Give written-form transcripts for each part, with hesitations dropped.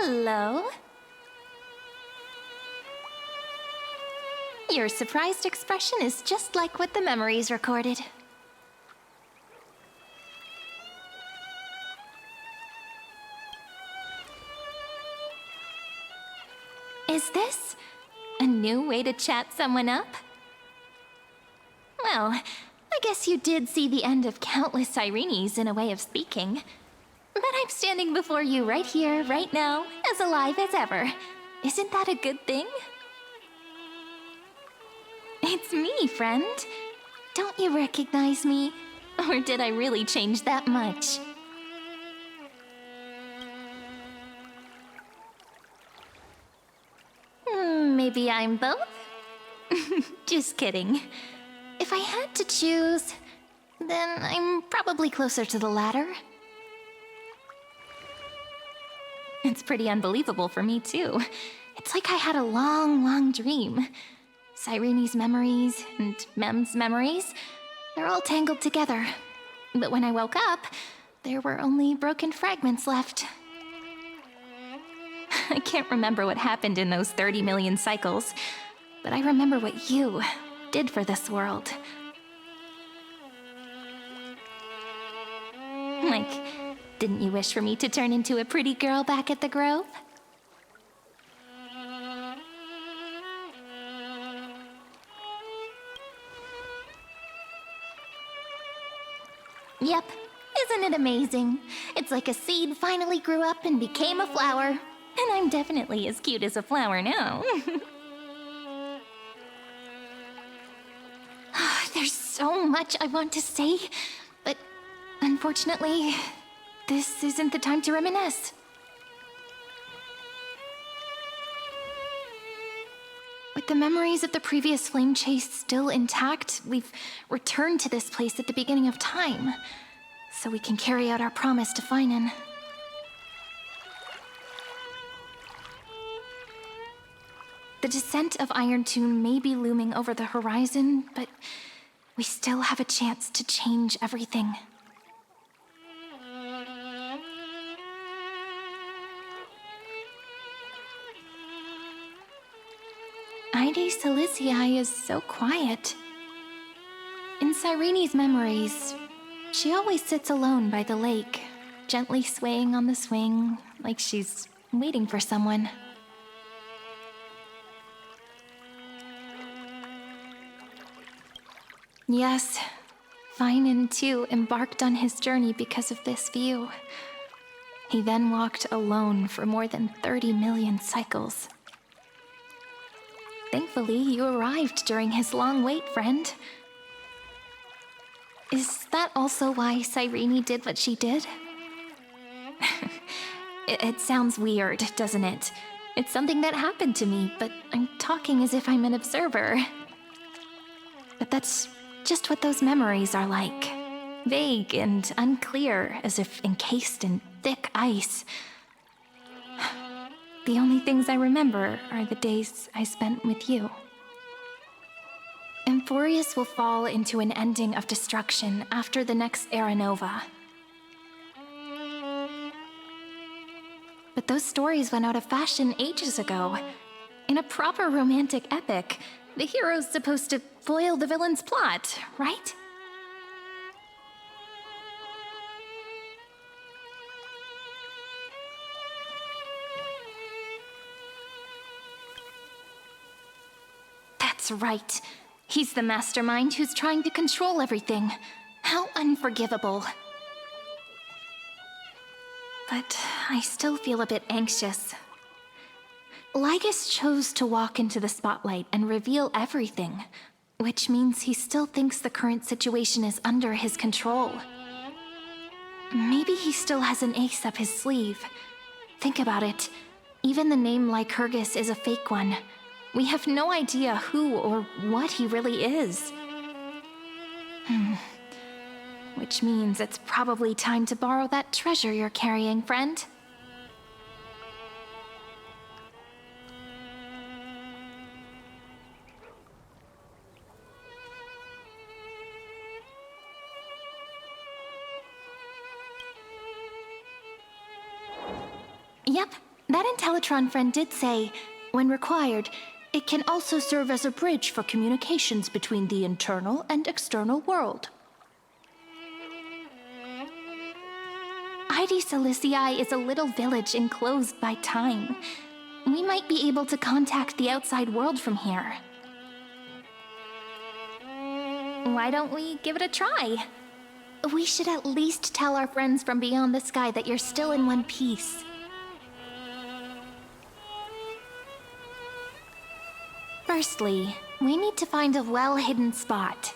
Hello. Your surprised expression is just like what the memories recorded. Is this a new way to chat someone up? Well, I guess you did see the end of countless Sirenes in a way of speaking. But I'm standing before you right here, right now, as alive as ever. Isn't that a good thing? It's me, friend. Don't you recognize me? Or did I really change that much? Maybe I'm both? Just kidding. If I had to choose, then I'm probably closer to the latter. It's pretty unbelievable for me, too. It's like I had a long, long dream. Sirene's memories and Mem's memories, they're all tangled together. But when I woke up, there were only broken fragments left. I can't remember what happened in those 30 million cycles, but I remember what you did for this world. Like, didn't you wish for me to turn into a pretty girl back at the Grove? Yep, isn't it amazing? It's like a seed finally grew up and became a flower. And I'm definitely as cute as a flower now. There's so much I want to say, but unfortunately, this isn't the time to reminisce. With the memories of the previous flame chase still intact, we've returned to this place at the beginning of time, so we can carry out our promise to Finan. The descent of Iron Tune may be looming over the horizon, but we still have a chance to change everything. Ide Silicii is so quiet. In Sirene's memories, she always sits alone by the lake, gently swaying on the swing, like she's waiting for someone. Yes, Finan too embarked on his journey because of this view. He then walked alone for more than 30 million cycles. Thankfully, you arrived during his long wait, friend. Is that also why Cyrene did what she did? It sounds weird, doesn't it? It's something that happened to me, but I'm talking as if I'm an observer. But that's just what those memories are like. Vague and unclear, as if encased in thick ice. The only things I remember are the days I spent with you. Amphoreus will fall into an ending of destruction after the next Era Nova. But those stories went out of fashion ages ago. In a proper romantic epic, the hero's supposed to foil the villain's plot, right? That's right. He's the mastermind who's trying to control everything. How unforgivable. But I still feel a bit anxious. Lygus chose to walk into the spotlight and reveal everything, which means he still thinks the current situation is under his control. Maybe he still has an ace up his sleeve. Think about it. Even the name Lycurgus is a fake one. We have no idea who or what he really is. Which means it's probably time to borrow that treasure you're carrying, friend. Yep, That Intellitron friend did say, when required, it can also serve as a bridge for communications between the internal and external world. Ide Silicii is a little village enclosed by time. We might be able to contact the outside world from here. Why don't we give it a try? We should at least tell our friends from beyond the sky that you're still in one piece. Firstly, we need to find a well-hidden spot.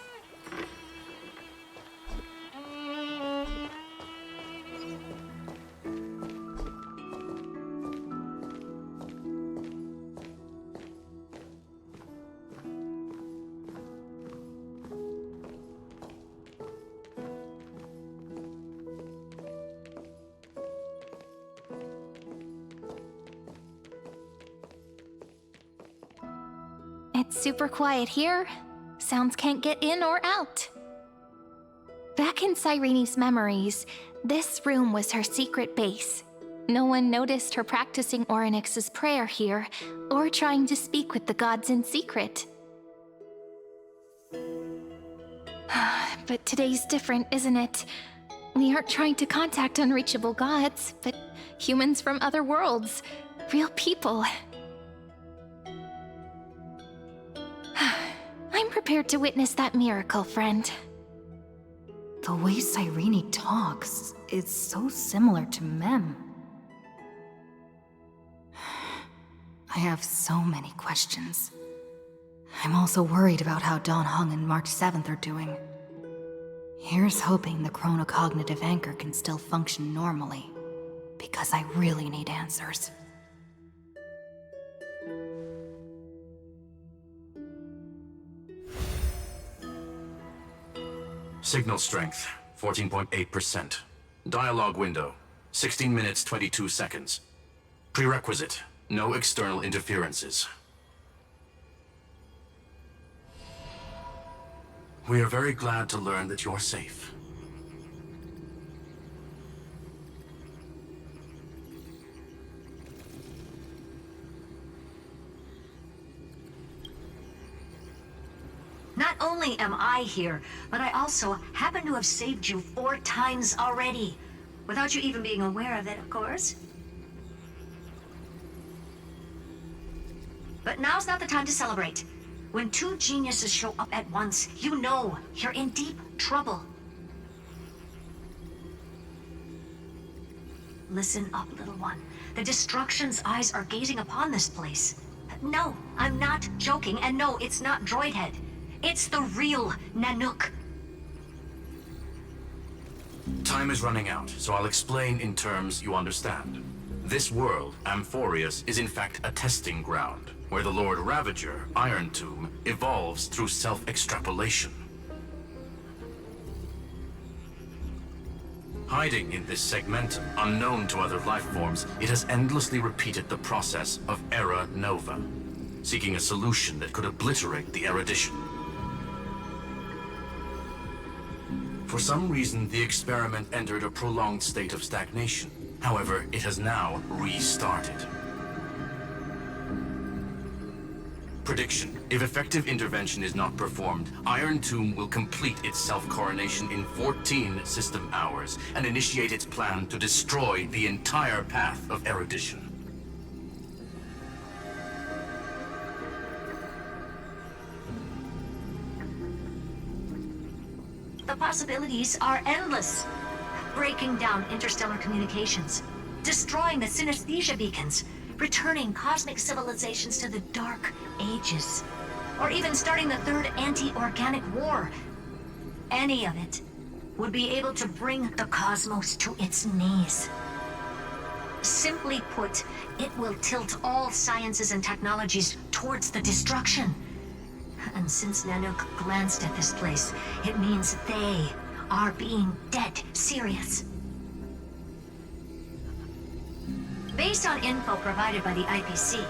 It's super quiet here. Sounds can't get in or out. Back in Cyrene's memories, this room was her secret base. No one noticed her practicing Orynyx's prayer here, or trying to speak with the gods in secret. But today's different, isn't it? We aren't trying to contact unreachable gods, but humans from other worlds. Real people. I'm prepared to witness that miracle, friend. The way Cyrene talks is so similar to Mem. I have so many questions. I'm also worried about how Dawn Hung and March 7th are doing. Here's hoping the chronocognitive anchor can still function normally, because I really need answers. Signal strength, 14.8%. Dialogue window, 16 minutes 22 seconds. Prerequisite, no external interferences. We are very glad to learn that you're safe. Not only am I here, but I also happen to have saved you 4 times already. Without you even being aware of it, of course. But now's not the time to celebrate. When 2 geniuses show up at once, you know you're in deep trouble. Listen up, little one. The Destruction's eyes are gazing upon this place. No, I'm not joking, and no, it's not Droidhead. It's the real Nanook. Time is running out, so I'll explain in terms you understand. This world, Amphoreus, is in fact a testing ground, where the Lord Ravager, Iron Tomb, evolves through self-extrapolation. Hiding in this segmentum, unknown to other life forms, it has endlessly repeated the process of Era Nova, seeking a solution that could obliterate the erudition. For some reason, the experiment entered a prolonged state of stagnation. However, it has now restarted. Prediction: if effective intervention is not performed, Iron Tomb will complete its self-coronation in 14 system hours and initiate its plan to destroy the entire path of erudition. The possibilities are endless. Breaking down interstellar communications, destroying the synesthesia beacons, returning cosmic civilizations to the Dark Ages, or even starting the third anti-organic war. Any of it would be able to bring the cosmos to its knees. Simply put, it will tilt all sciences and technologies towards the destruction. And since Nanook glanced at this place, it means they are being dead serious. Based on info provided by the IPC,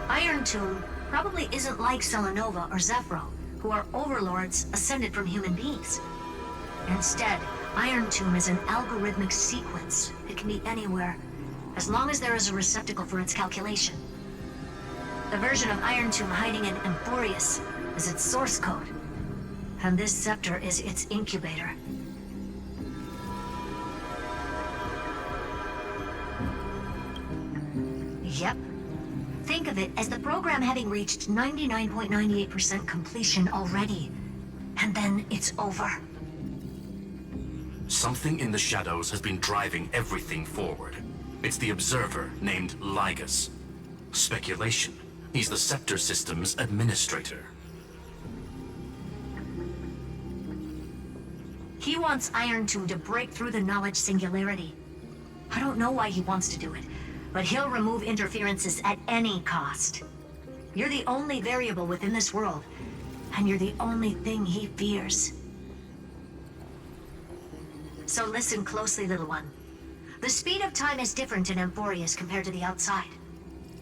Iron Tomb probably isn't like Selenova or Zephyro, who are overlords ascended from human beings. Instead, Iron Tomb is an algorithmic sequence. It can be anywhere, as long as there is a receptacle for its calculation. The version of Iron Tomb hiding in Amphoreus is its source code, and this scepter is its incubator. Yep. Think of it as the program having reached 99.98% completion already. And then it's over. Something in the shadows has been driving everything forward. It's the Observer named Lygus. Speculation. He's the Scepter System's administrator. He wants Iron Tomb to break through the knowledge singularity. I don't know why he wants to do it, but he'll remove interferences at any cost. You're the only variable within this world, and you're the only thing he fears. So listen closely, little one. The speed of time is different in Amphoreus compared to the outside.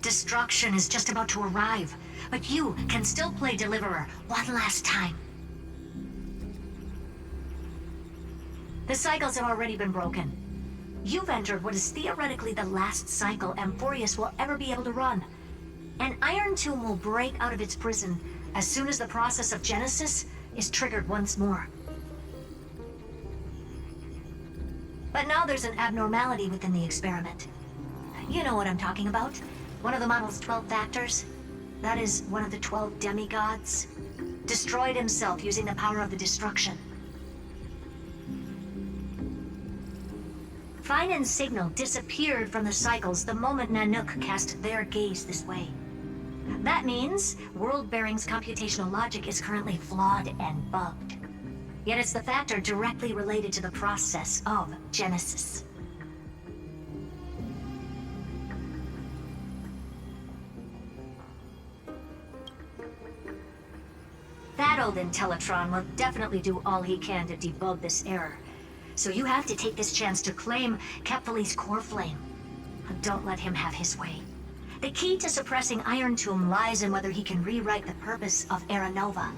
Destruction is just about to arrive, but you can still play Deliverer one last time. The cycles have already been broken. You've entered what is theoretically the last cycle Amphoreus will ever be able to run. And Iron Tomb will break out of its prison as soon as the process of Genesis is triggered once more. But now there's an abnormality within the experiment. You know what I'm talking about. One of the model's 12 factors. That is one of the 12 demigods. Destroyed himself using the power of the destruction. Fine and Signal disappeared from the cycles the moment Nanook cast their gaze this way. That means World Bearing's computational logic is currently flawed and bugged. Yet it's the factor directly related to the process of Genesis. That old Intellitron will definitely do all he can to debug this error. So you have to take this chance to claim Kepfali's core flame. Don't let him have his way. The key to suppressing Iron Tomb lies in whether he can rewrite the purpose of Era Nova.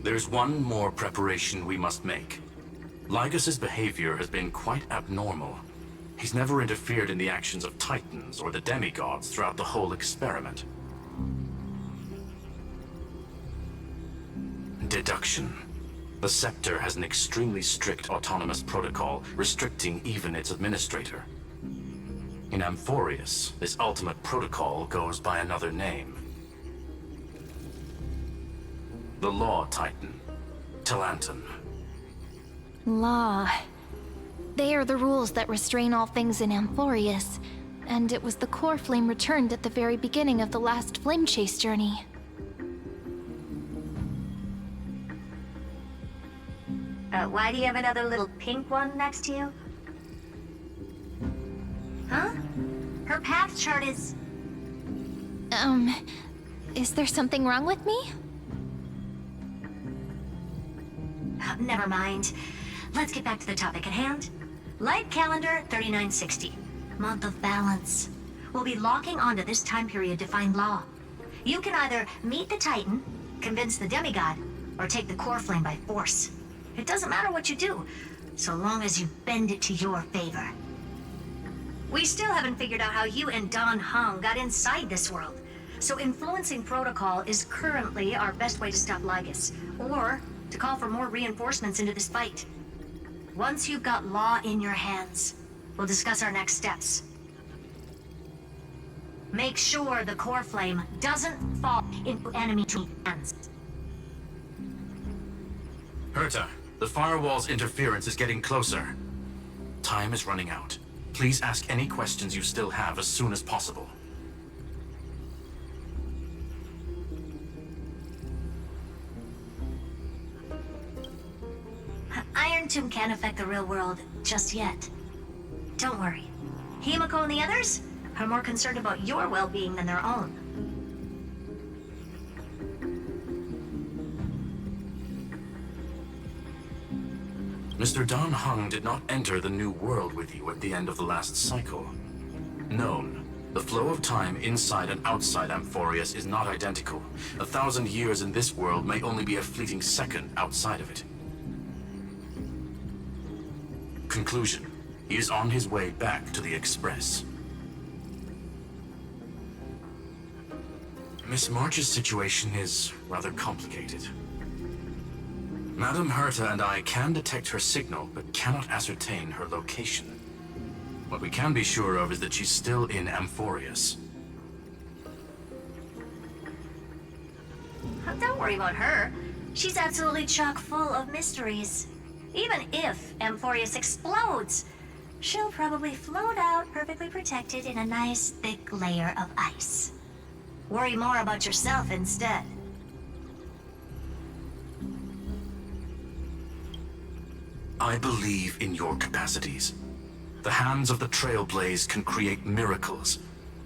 There's one more preparation we must make. Lygus's behavior has been quite abnormal. He's never interfered in the actions of Titans or the demigods throughout the whole experiment. Deduction. The Scepter has an extremely strict autonomous protocol, restricting even its administrator. In Amphoreus, this ultimate protocol goes by another name. The Law Titan, Talanton. Law. They are the rules that restrain all things in Amphoreus, and it was the core flame returned at the very beginning of the last flame chase journey. Why do you have another little pink one next to you? Huh? Her path chart is... Is there something wrong with me? Never mind. Let's get back to the topic at hand. Light calendar 3960. Month of balance. We'll be locking onto this time period to find Law. You can either meet the Titan, convince the demigod, or take the core flame by force. It doesn't matter what you do, so long as you bend it to your favor. We still haven't figured out how you and Don Hung got inside this world, so influencing protocol is currently our best way to stop Lygus, or to call for more reinforcements into this fight. Once you've got Law in your hands, we'll discuss our next steps. Make sure the core flame doesn't fall into enemy hands. Herta, the firewall's interference is getting closer. Time is running out. Please ask any questions you still have as soon as possible. Iron Tomb can't affect the real world just yet. Don't worry. Himiko and the others are more concerned about your well-being than their own. Mr. Don Hung did not enter the new world with you at the end of the last cycle. Known. The flow of time inside and outside Amphoreus is not identical. 1,000 years in this world may only be a fleeting second outside of it. Conclusion. He is on his way back to the Express. Miss March's situation is rather complicated. Madame Herta and I can detect her signal, but cannot ascertain her location. What we can be sure of is that she's still in Amphoreus. Don't worry about her. She's absolutely chock full of mysteries. Even if Amphoreus explodes, she'll probably float out perfectly protected in a nice thick layer of ice. Worry more about yourself instead. I believe in your capacities. The hands of the Trailblaze can create miracles,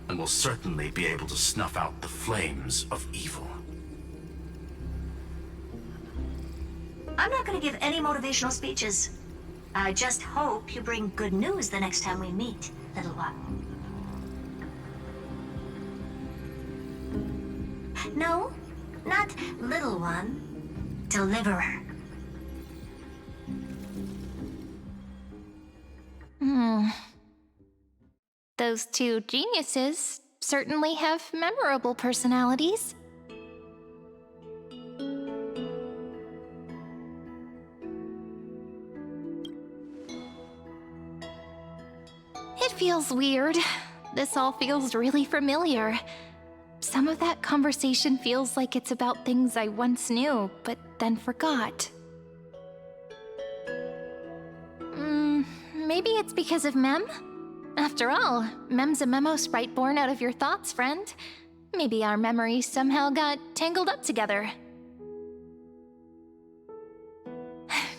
and will certainly be able to snuff out the flames of evil. I'm not going to give any motivational speeches. I just hope you bring good news the next time we meet, little one. No, not little one. Deliverer. Those two geniuses certainly have memorable personalities. It feels weird. This all feels really familiar. Some of that conversation feels like it's about things I once knew, but then forgot. Maybe it's because of Mem? After all, Mem's a memo sprite born out of your thoughts, friend. Maybe our memories somehow got tangled up together.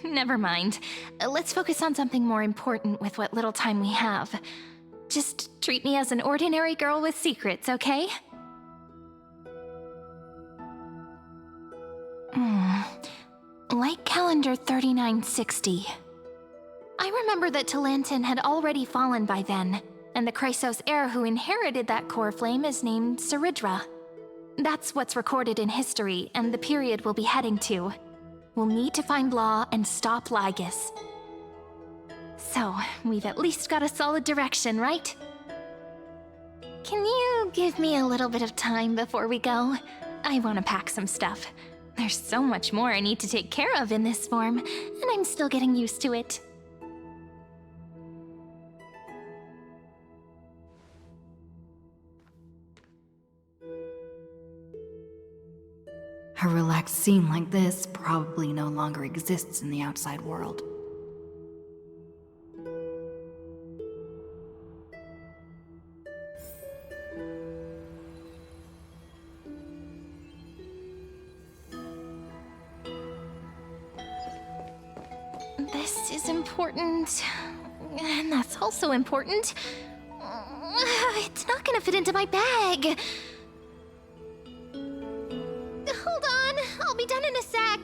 Never mind. Let's focus on something more important with what little time we have. Just treat me as an ordinary girl with secrets, okay? Light calendar 3960. I remember that Talantin had already fallen by then, and the Chrysos heir who inherited that core flame is named Saridra. That's what's recorded in history, and the period we'll be heading to. We'll need to find Law and stop Lygus. So, we've at least got a solid direction, right? Can you give me a little bit of time before we go? I want to pack some stuff. There's so much more I need to take care of in this form, and I'm still getting used to it. A relaxed scene like this probably no longer exists in the outside world. This is important, and that's also important. It's not gonna fit into my bag. Hold on, I'll be done in a sec.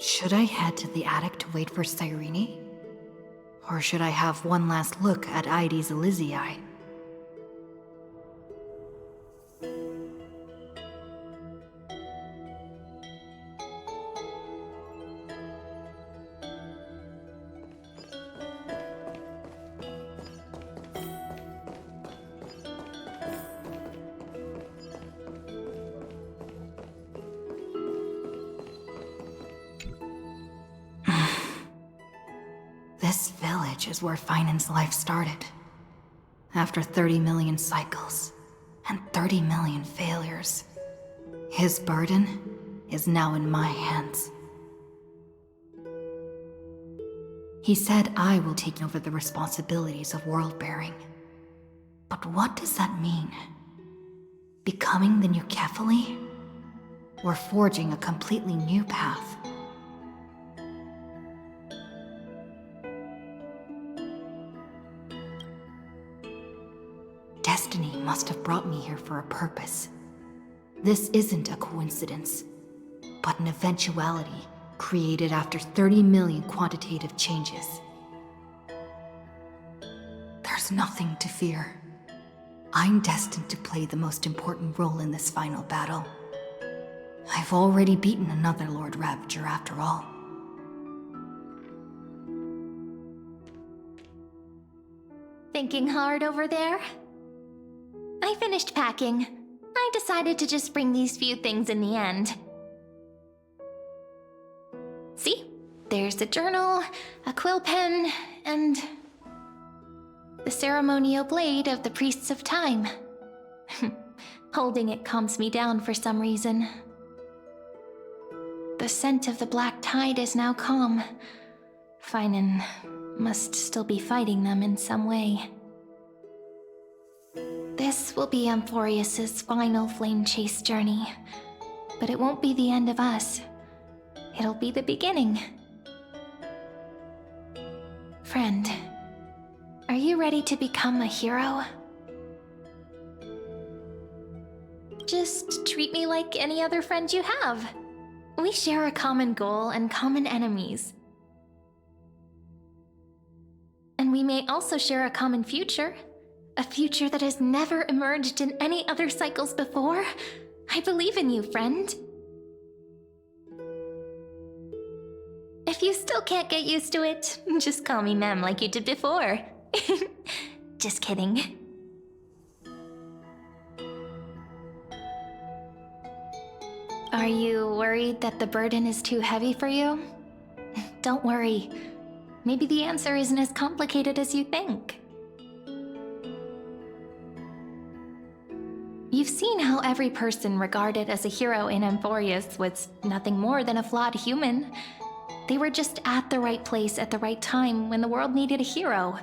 Should I head to the attic to wait for Cyrene? Or should I have one last look at Ides Elysiae? This village is where Finan's life started. After 30 million cycles and 30 million failures, his burden is now in my hands. He said I will take over the responsibilities of world-bearing. But what does that mean? Becoming the new Kefali? Or forging a completely new path? Destiny must have brought me here for a purpose. This isn't a coincidence, but an eventuality created after 30 million quantitative changes. There's nothing to fear. I'm destined to play the most important role in this final battle. I've already beaten another Lord Ravager after all. Thinking hard over there? I finished packing. I decided to just bring these few things in the end. See? There's a journal, a quill pen, and the ceremonial blade of the Priests of Time. Holding it calms me down for some reason. The scent of the black tide is now calm. Finan must still be fighting them in some way. This will be Amphoreus' final flame chase journey. But it won't be the end of us. It'll be the beginning. Friend, are you ready to become a hero? Just treat me like any other friend you have. We share a common goal and common enemies. And we may also share a common future. A future that has never emerged in any other cycles before. I believe in you, friend. If you still can't get used to it, just call me Mem like you did before. Just kidding. Are you worried that the burden is too heavy for you? Don't worry. Maybe the answer isn't as complicated as you think. You've seen how every person regarded as a hero in Amphoreus was nothing more than a flawed human. They were just at the right place at the right time when the world needed a hero.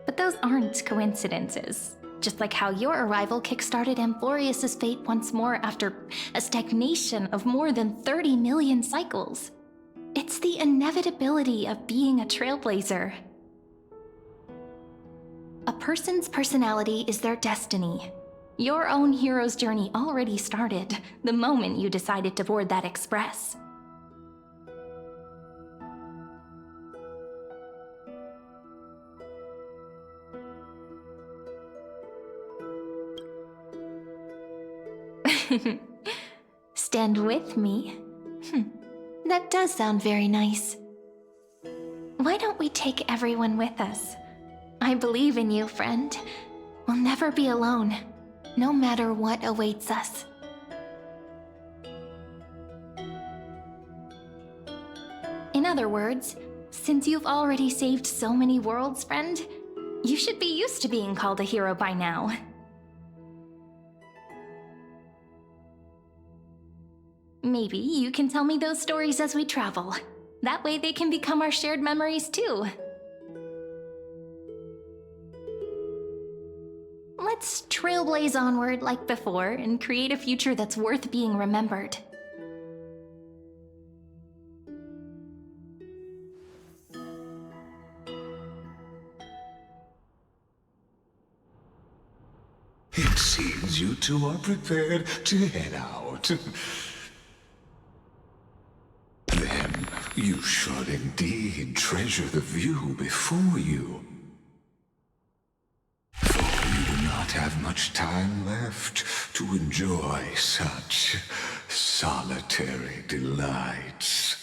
But those aren't coincidences. Just like how your arrival kickstarted Amphoreus' fate once more after a stagnation of more than 30 million cycles. It's the inevitability of being a trailblazer. A person's personality is their destiny. Your own hero's journey already started the moment you decided to board that express. Stand with me? That does sound very nice. Why don't we take everyone with us? I believe in you, friend. We'll never be alone, no matter what awaits us. In other words, since you've already saved so many worlds, friend, you should be used to being called a hero by now. Maybe you can tell me those stories as we travel. That way they can become our shared memories too. Let's trailblaze onward like before and create a future that's worth being remembered. It seems you two are prepared to head out. Then you should indeed treasure the view before you. For you do not have much time left to enjoy such solitary delights.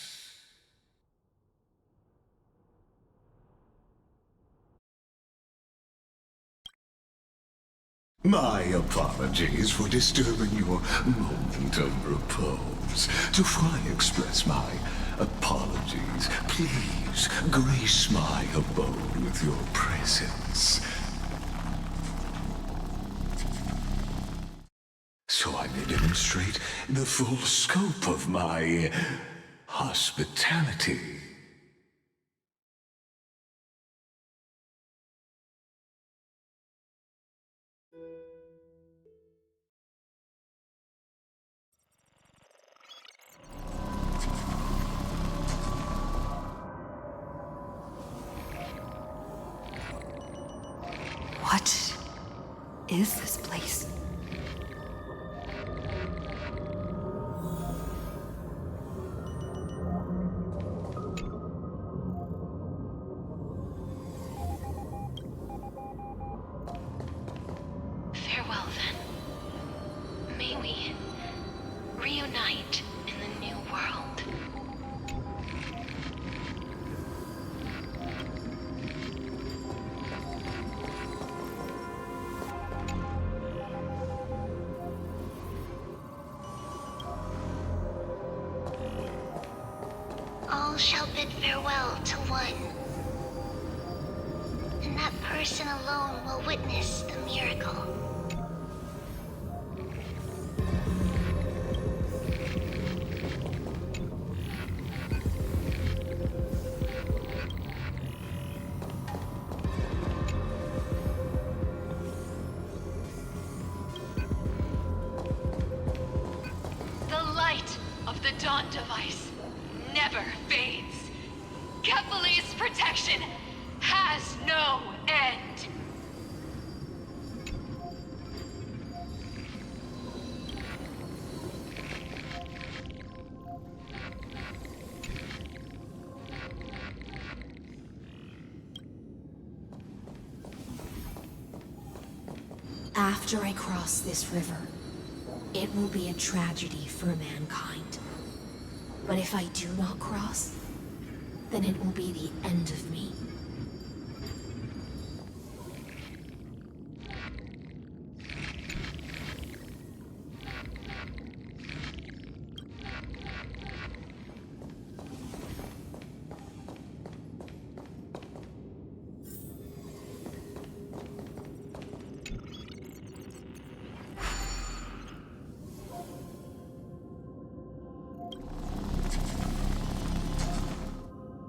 My apologies for disturbing your moment of repose. Before I express my apologies, please grace my abode with your presence, so I may demonstrate the full scope of my Hospitality. What is this place? Farewell, then. May we reunite in the new world. All shall bid farewell to one. And that person alone will witness the miracle. The light of the Dawn device never fades. Kephal's protection has no end. After I cross this river, it will be a tragedy for mankind. But if I do not cross, then it will be the end of me.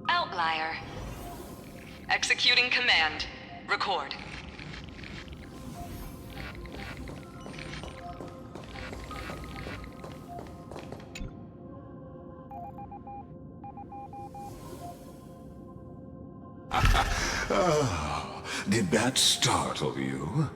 Outlier. Executing command. Record. Oh, did that startle you?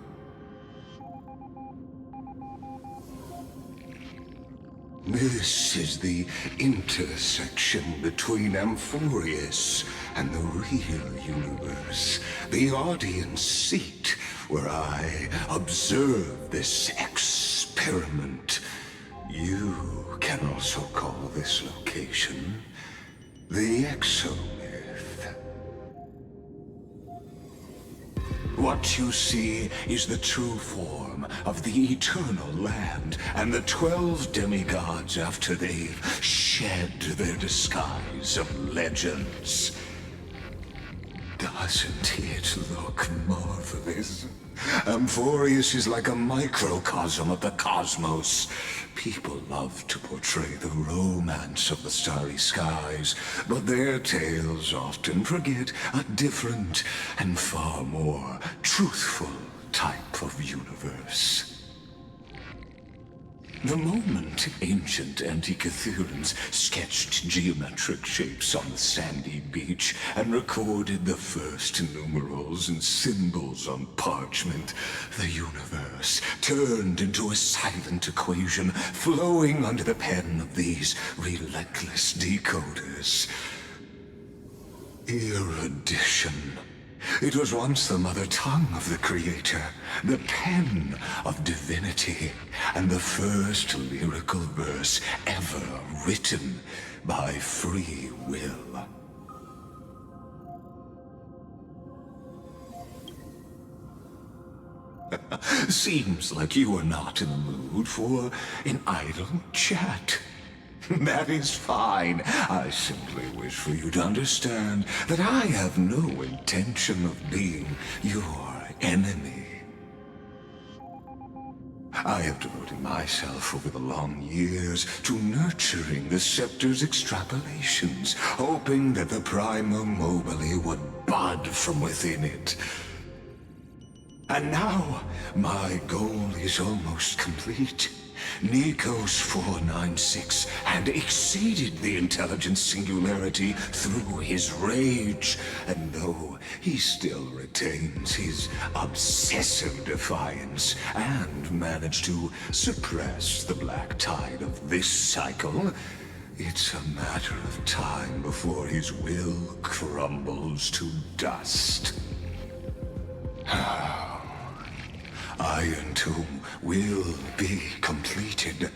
This is the intersection between Amphoreus and the real universe. The audience seat where I observe this experiment. You can also call this location the Exomyth. What you see is the true form of the eternal land and the 12 demigods after they've shed their disguise of legends. Doesn't it look marvelous? Amphoreus is like a microcosm of the cosmos. People love to portray the romance of the starry skies, but their tales often forget a different and far more truthful type of universe. The moment ancient Antikytherians sketched geometric shapes on the sandy beach and recorded the first numerals and symbols on parchment, the universe turned into a silent equation flowing under the pen of these relentless decoders. Erudition. It was once the mother tongue of the Creator, the pen of divinity, and the first lyrical verse ever written by free will. Seems like you are not in the mood for an idle chat. That is fine. I simply wish for you to understand that I have no intention of being your enemy. I have devoted myself over the long years to nurturing the scepter's extrapolations, hoping that the Prima Mobile would bud from within it. And now, my goal is almost complete. Nikos 496 had exceeded the intelligence singularity through his rage, and though he still retains his obsessive defiance and managed to suppress the black tide of this cycle, it's a matter of time before his will crumbles to dust. Iron Tomb will be completed.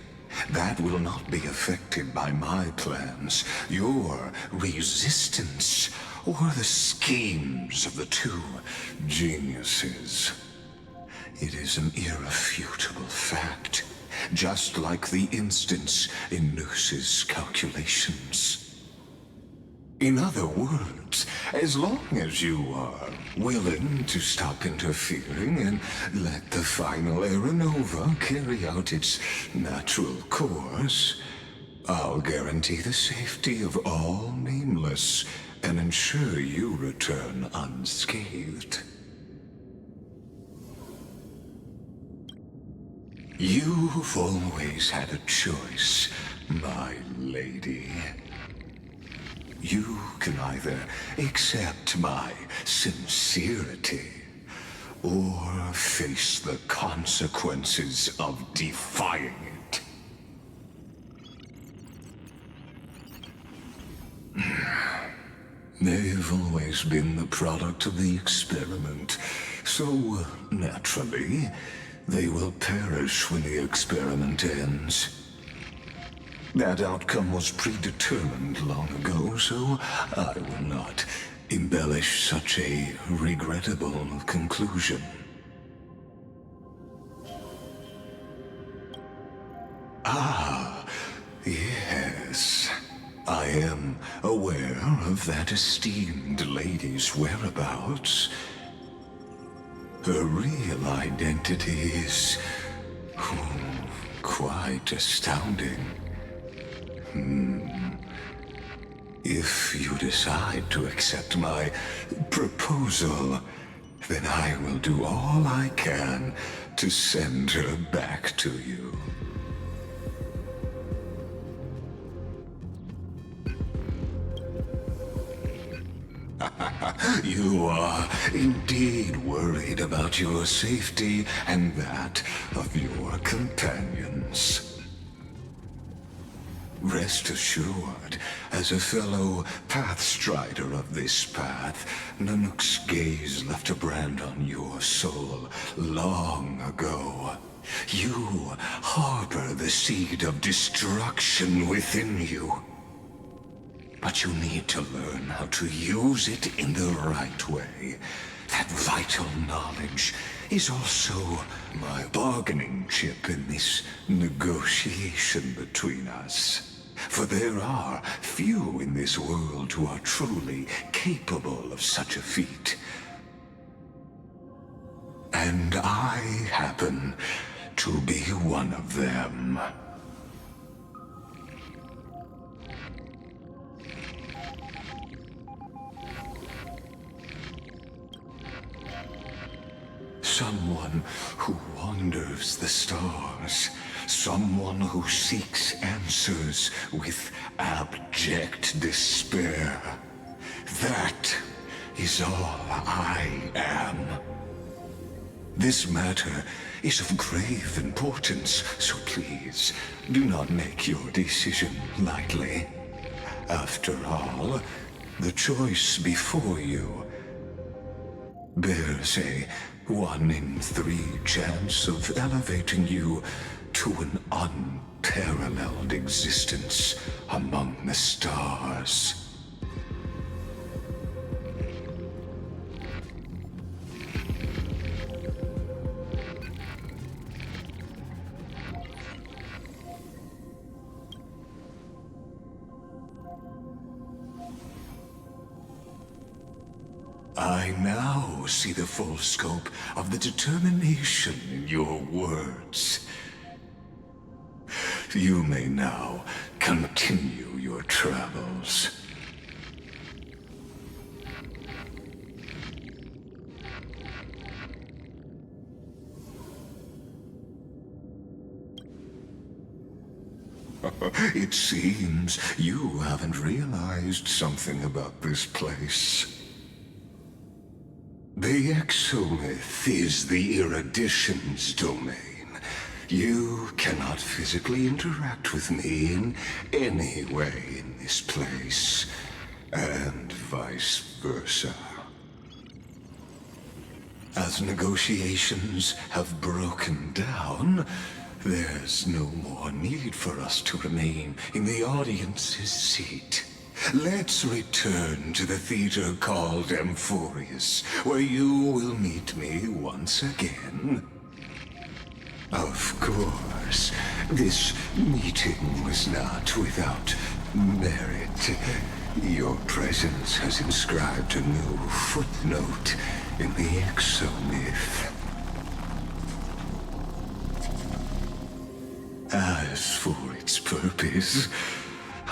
That will not be affected by my plans, your resistance, or the schemes of the two geniuses. It is an irrefutable fact, just like the instance in Noose's calculations. In other words, as long as you are willing to stop interfering and let the final Aeronova carry out its natural course, I'll guarantee the safety of all Nameless and ensure you return unscathed. You've always had a choice, my lady. You can either accept my sincerity or face the consequences of defying it. They've always been the product of the experiment, so naturally, they will perish when the experiment ends. That outcome was predetermined long ago, so I will not embellish such a regrettable conclusion. Ah, yes. I am aware of that esteemed lady's whereabouts. Her real identity is quite astounding. If you decide to accept my proposal, then I will do all I can to send her back to you. You are indeed worried about your safety and that of your companions. Rest assured, as a fellow pathstrider of this path, Nanook's gaze left a brand on your soul long ago. You harbor the seed of destruction within you. But you need to learn how to use it in the right way. That vital knowledge is also my bargaining chip in this negotiation between us. For there are few in this world who are truly capable of such a feat. And I happen to be one of them. Someone who wanders the stars. Someone who seeks answers with abject despair. That is all I am. This matter is of grave importance, so please do not make your decision lightly. After all, the choice before you bears a 1 in 3 chance of elevating you to an unparalleled existence among the stars. I now see the full scope of the determination in your words. You may now continue your travels. It seems you haven't realized something about this place. The Exomyth is the Erudition's domain. You cannot physically interact with me in any way in this place, and vice versa. As negotiations have broken down, there's no more need for us to remain in the audience's seat. Let's return to the theater called Amphoreus, where you will meet me once again. Of course, this meeting was not without merit. Your presence has inscribed a new footnote in the Exomyth. As for its purpose,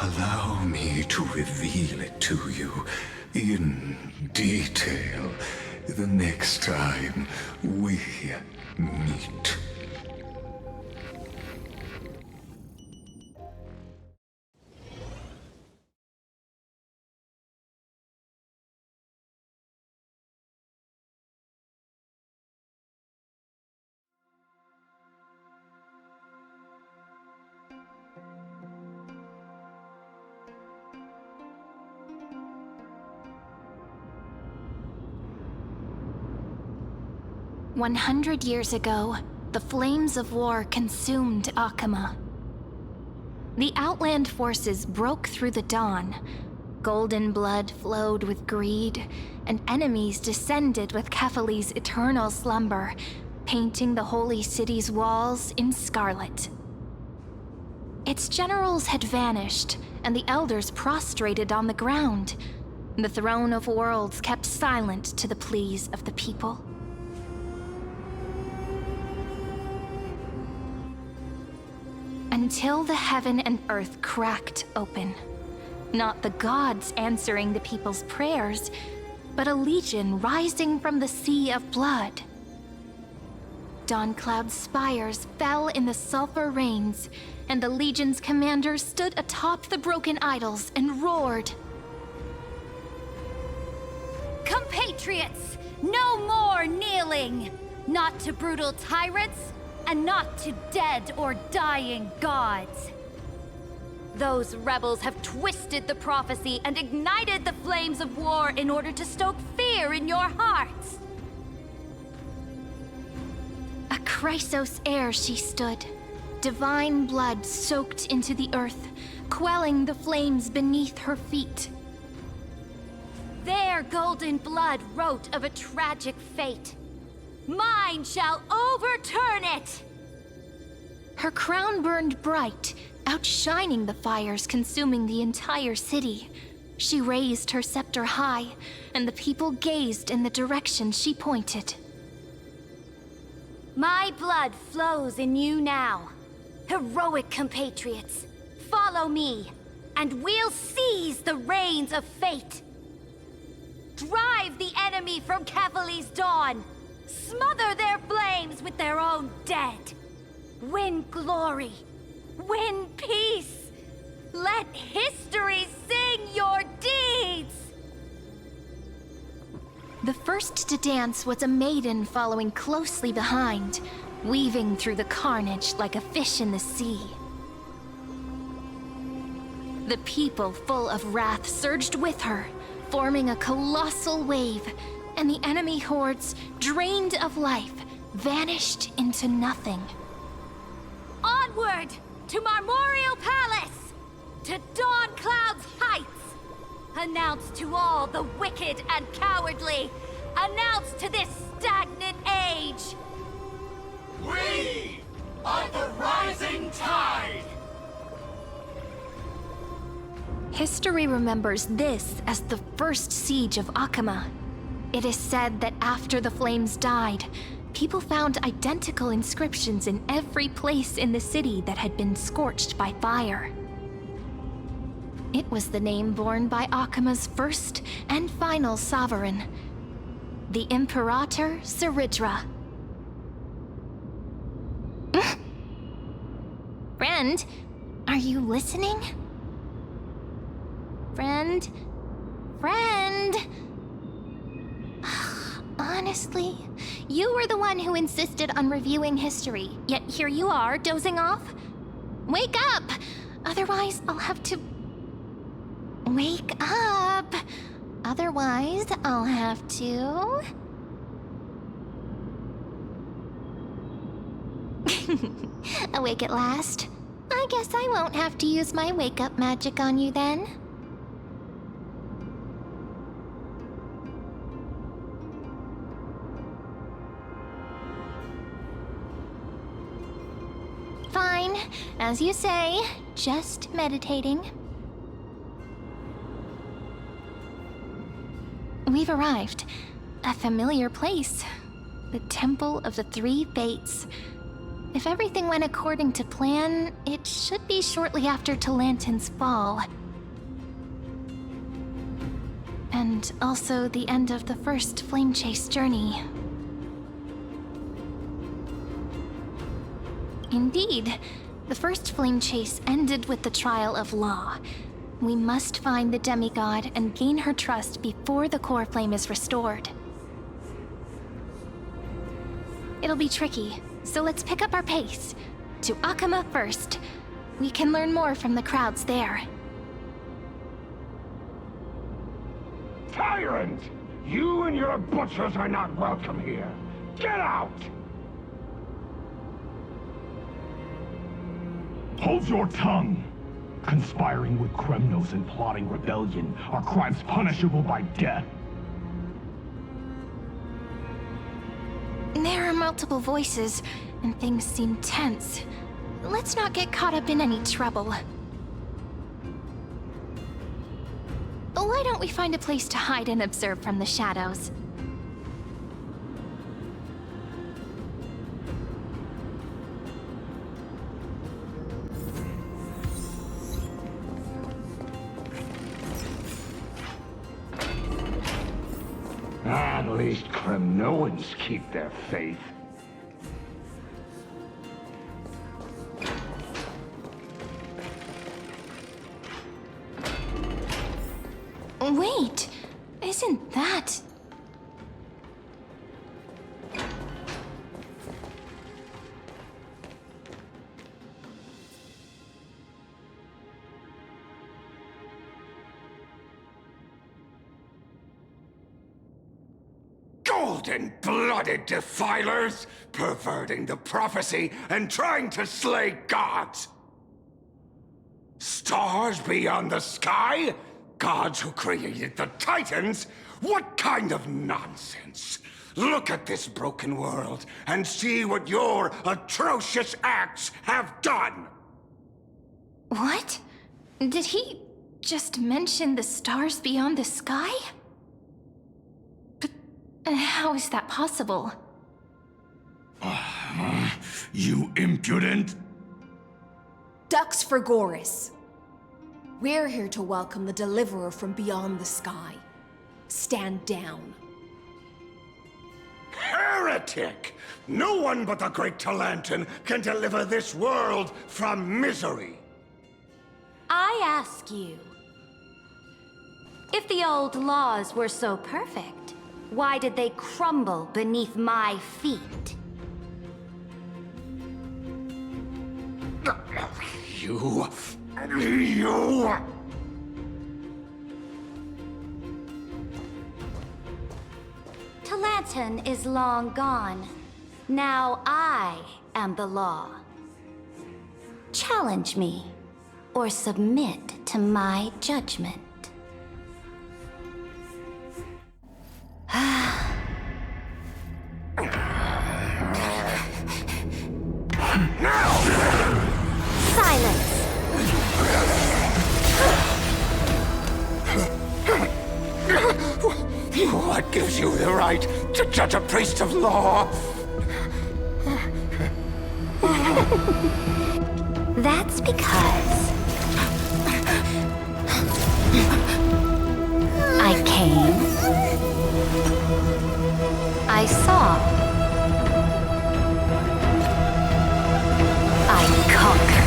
allow me to reveal it to you in detail the next time we meet. "100 years ago, the flames of war consumed Akama. The Outland forces broke through the dawn. Golden blood flowed with greed, and enemies descended with Kefali's eternal slumber, painting the holy city's walls in scarlet. Its generals had vanished, and the elders prostrated on the ground. The throne of worlds kept silent to the pleas of the people. Until the heaven and earth cracked open. Not the gods answering the people's prayers, but a legion rising from the sea of blood. Dawncloud's spires fell in the sulfur rains, and the legion's commanders stood atop the broken idols and roared. Compatriots, no more kneeling! Not to brutal tyrants, and not to dead or dying gods. Those rebels have twisted the prophecy and ignited the flames of war in order to stoke fear in your hearts. A Chrysos heir she stood, divine blood soaked into the earth, quelling the flames beneath her feet. Their golden blood wrote of a tragic fate. Mine shall overturn it! Her crown burned bright, outshining the fires consuming the entire city. She raised her scepter high, and the people gazed in the direction she pointed. My blood flows in you now. Heroic compatriots, follow me, and we'll seize the reins of fate. Drive the enemy from Kefali's dawn. Smother their flames with their own dead. Win glory. Win peace. Let history sing your deeds. The first to dance was a maiden following closely behind, weaving through the carnage like a fish in the sea. The people, full of wrath, surged with her, forming a colossal wave, and the enemy hordes, drained of life, vanished into nothing. Onward to Marmoreal Palace, to Dawncloud's heights. Announce to all the wicked and cowardly. Announce to this stagnant age. We are the rising tide. History remembers this as the first siege of Akama. It is said that after the flames died, people found identical inscriptions in every place in the city that had been scorched by fire. It was the name borne by Akima's first and final sovereign, the Imperator Saridra. Friend, are you listening? Friend? Friend? Honestly, you were the one who insisted on reviewing history, yet here you are, dozing off? Wake up! Otherwise, I'll have to... Wake up! Otherwise, I'll have to... Awake at last? I guess I won't have to use my wake-up magic on you then. Fine, as you say, just meditating. We've arrived. A familiar place. The Temple of the Three Fates. If everything went according to plan, it should be shortly after Talantin's fall. And also the end of the first Flame Chase journey. Indeed, the first Flame Chase ended with the trial of Law. We must find the demigod and gain her trust before the core flame is restored. It'll be tricky, so let's pick up our pace. To Akama first. We can learn more from the crowds there. Tyrant! You and your butchers are not welcome here. Get out! Hold your tongue! Conspiring with Kremnos and plotting rebellion are crimes punishable by death. There are multiple voices, and things seem tense. Let's not get caught up in any trouble. Why don't we find a place to hide and observe from the shadows? At least Kremnoans keep their faith. Wait, isn't that... Golden-blooded defilers, perverting the prophecy and trying to slay gods. Stars beyond the sky? Gods who created the Titans? What kind of nonsense? Look at this broken world and see what your atrocious acts have done! What? Did he just mention the stars beyond the sky? But how is that possible? You impudent! Ducks for Goris. We're here to welcome the deliverer from beyond the sky. Stand down. Heretic! No one but the great Talantin can deliver this world from misery! I ask you, if the old laws were so perfect, why did they crumble beneath my feet? You... Talantin is long gone. Now I am the law. Challenge me, or submit to my judgment. Silence! What gives you the right to judge a priest of law? That's because I came, I saw, I conquered.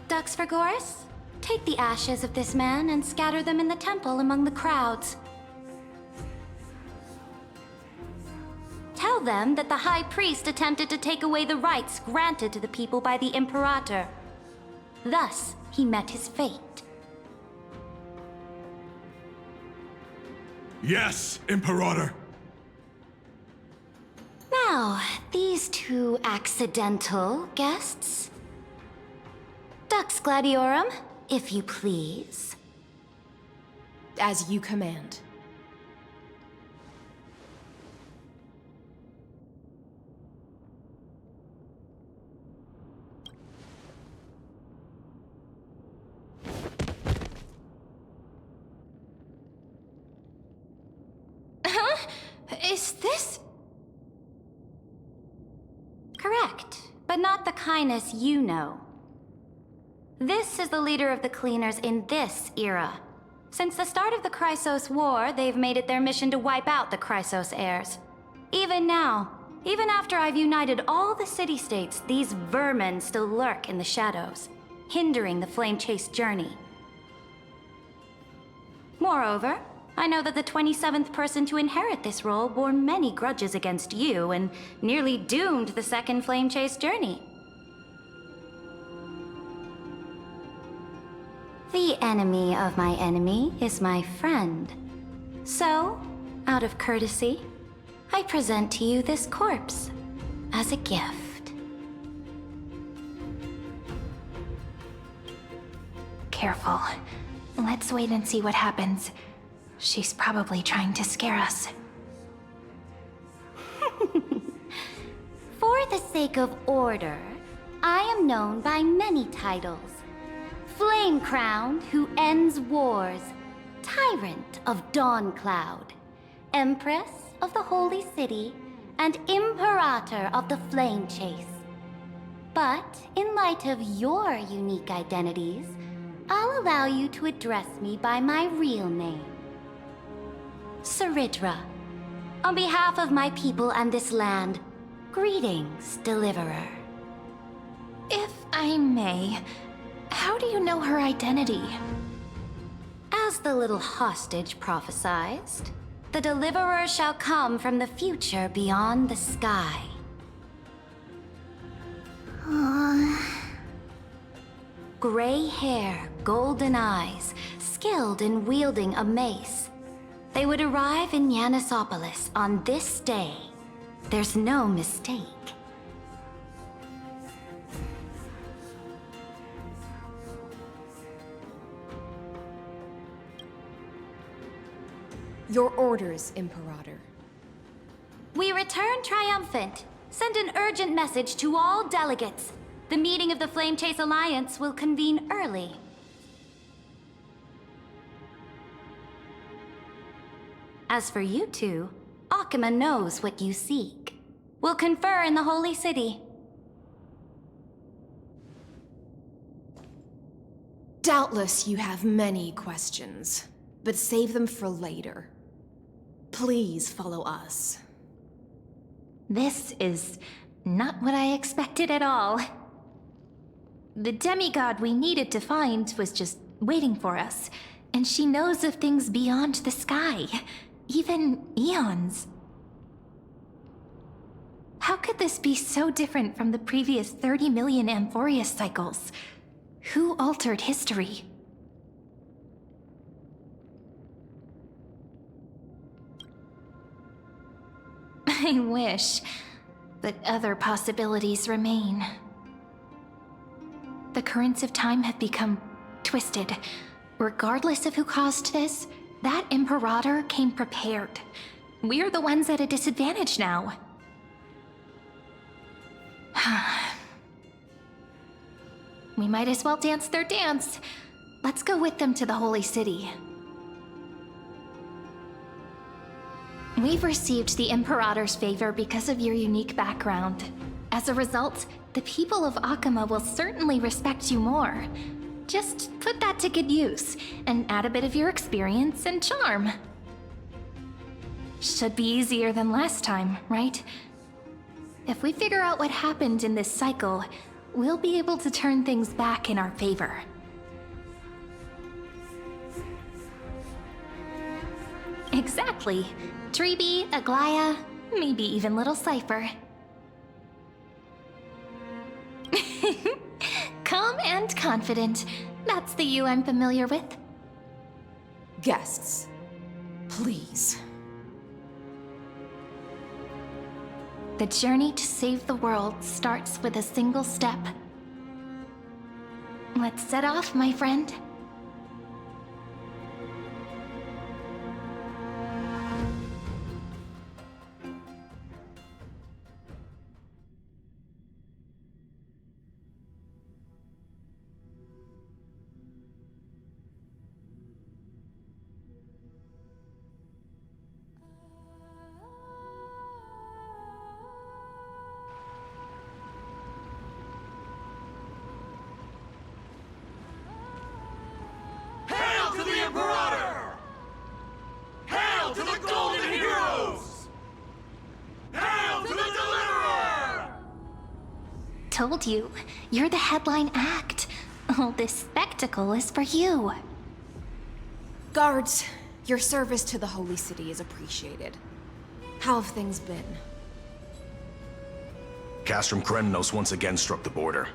Dux Vergoris, take the ashes of this man and scatter them in the temple among the crowds. Tell them that the High Priest attempted to take away the rights granted to the people by the Imperator. Thus, he met his fate. Yes, Imperator. Now, these two accidental guests. Dux Gladiorum, if you please. As you command. Is this... Correct, but not the kindness you know. This is the leader of the Cleaners in this era. Since the start of the Chrysos War, they've made it their mission to wipe out the Chrysos heirs. Even now, even after I've united all the city-states, these vermin still lurk in the shadows, hindering the flame-chased journey. Moreover, I know that the 27th person to inherit this role bore many grudges against you and nearly doomed the second flame-chase journey. The enemy of my enemy is my friend. So, out of courtesy, I present to you this corpse as a gift. Careful. Let's wait and see what happens. She's probably trying to scare us. For the sake of order, I am known by many titles. Flame Crowned, who ends wars. Tyrant of Dawn Cloud. Empress of the Holy City. And Imperator of the Flame Chase. But, in light of your unique identities, I'll allow you to address me by my real name. Saridra. On behalf of my people and this land, greetings, Deliverer. If I may, how do you know her identity? As the little hostage prophesied, the Deliverer shall come from the future beyond the sky. Gray hair, golden eyes, skilled in wielding a mace. They would arrive in Yanisopolis on this day. There's no mistake. Your orders, Imperator. We return triumphant. Send an urgent message to all delegates. The meeting of the Flame Chase Alliance will convene early. As for you two, Akima knows what you seek. We'll confer in the Holy City. Doubtless you have many questions, but save them for later. Please follow us. This is not what I expected at all. The demigod we needed to find was just waiting for us, and she knows of things beyond the sky, even eons. How could this be so different from the previous 30 million Amphoreus cycles? Who altered history? I wish, but other possibilities remain. The currents of time have become twisted. Regardless of who caused this, that Imperator came prepared. We're the ones at a disadvantage now. We might as well dance their dance. Let's go with them to the Holy City. We've received the Imperator's favor because of your unique background. As a result, the people of Akama will certainly respect you more. Just put that to good use, and add a bit of your experience and charm. Should be easier than last time, right? If we figure out what happened in this cycle, we'll be able to turn things back in our favor. Exactly. Treeby, Aglaya, maybe even little Cypher. Calm and confident. That's the you I'm familiar with. Guests, please. The journey to save the world starts with a single step. Let's set off, my friend. Hail to the Imperator! Hail to the Golden Heroes! Hail to the Deliverer! Told you, you're the headline act. All this spectacle is for you. Guards, your service to the Holy City is appreciated. How have things been? Castrum Kremnos once again struck the border.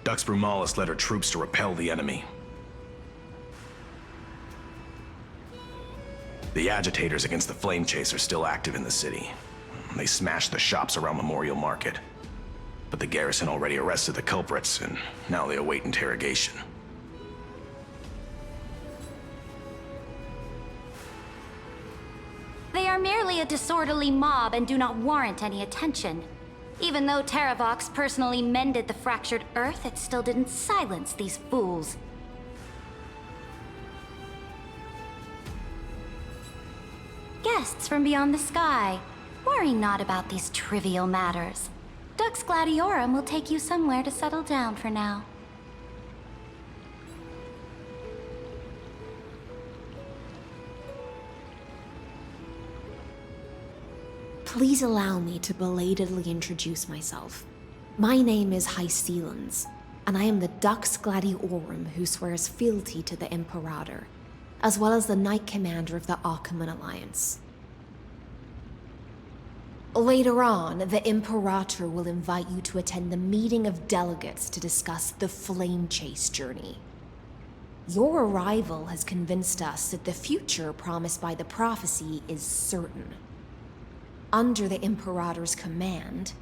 Dux Brumalis led her troops to repel the enemy. The agitators against the Flame Chase are still active in the city. They smashed the shops around Memorial Market. But the garrison already arrested the culprits, and now they await interrogation. They are merely a disorderly mob and do not warrant any attention. Even though Terravox personally mended the fractured earth, it still didn't silence these fools. Guests from beyond the sky, worry not about these trivial matters. Dux Gladiorum will take you somewhere to settle down for now. Please allow me to belatedly introduce myself. My name is Hycelans, and I am the Dux Gladiorum who swears fealty to the Imperator, as well as the Knight Commander of the Achaemenid Alliance. Later on, the Imperator will invite you to attend the meeting of delegates to discuss the Flame Chase journey. Your arrival has convinced us that the future promised by the prophecy is certain. Under the Imperator's command,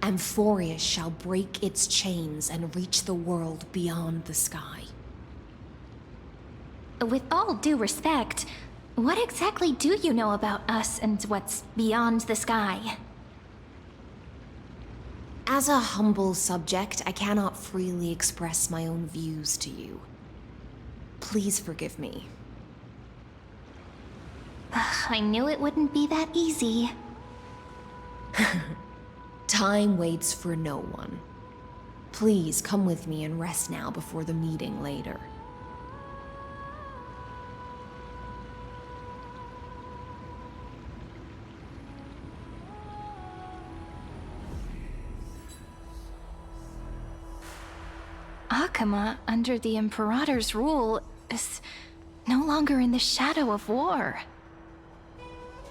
Amphoreus shall break its chains and reach the world beyond the sky. With all due respect, what exactly do you know about us and what's beyond the sky? As a humble subject, I cannot freely express my own views to you. Please forgive me. I knew it wouldn't be that easy. Time waits for no one. Please come with me and rest now before the meeting later. Akama, under the Imperator's rule, is no longer in the shadow of war.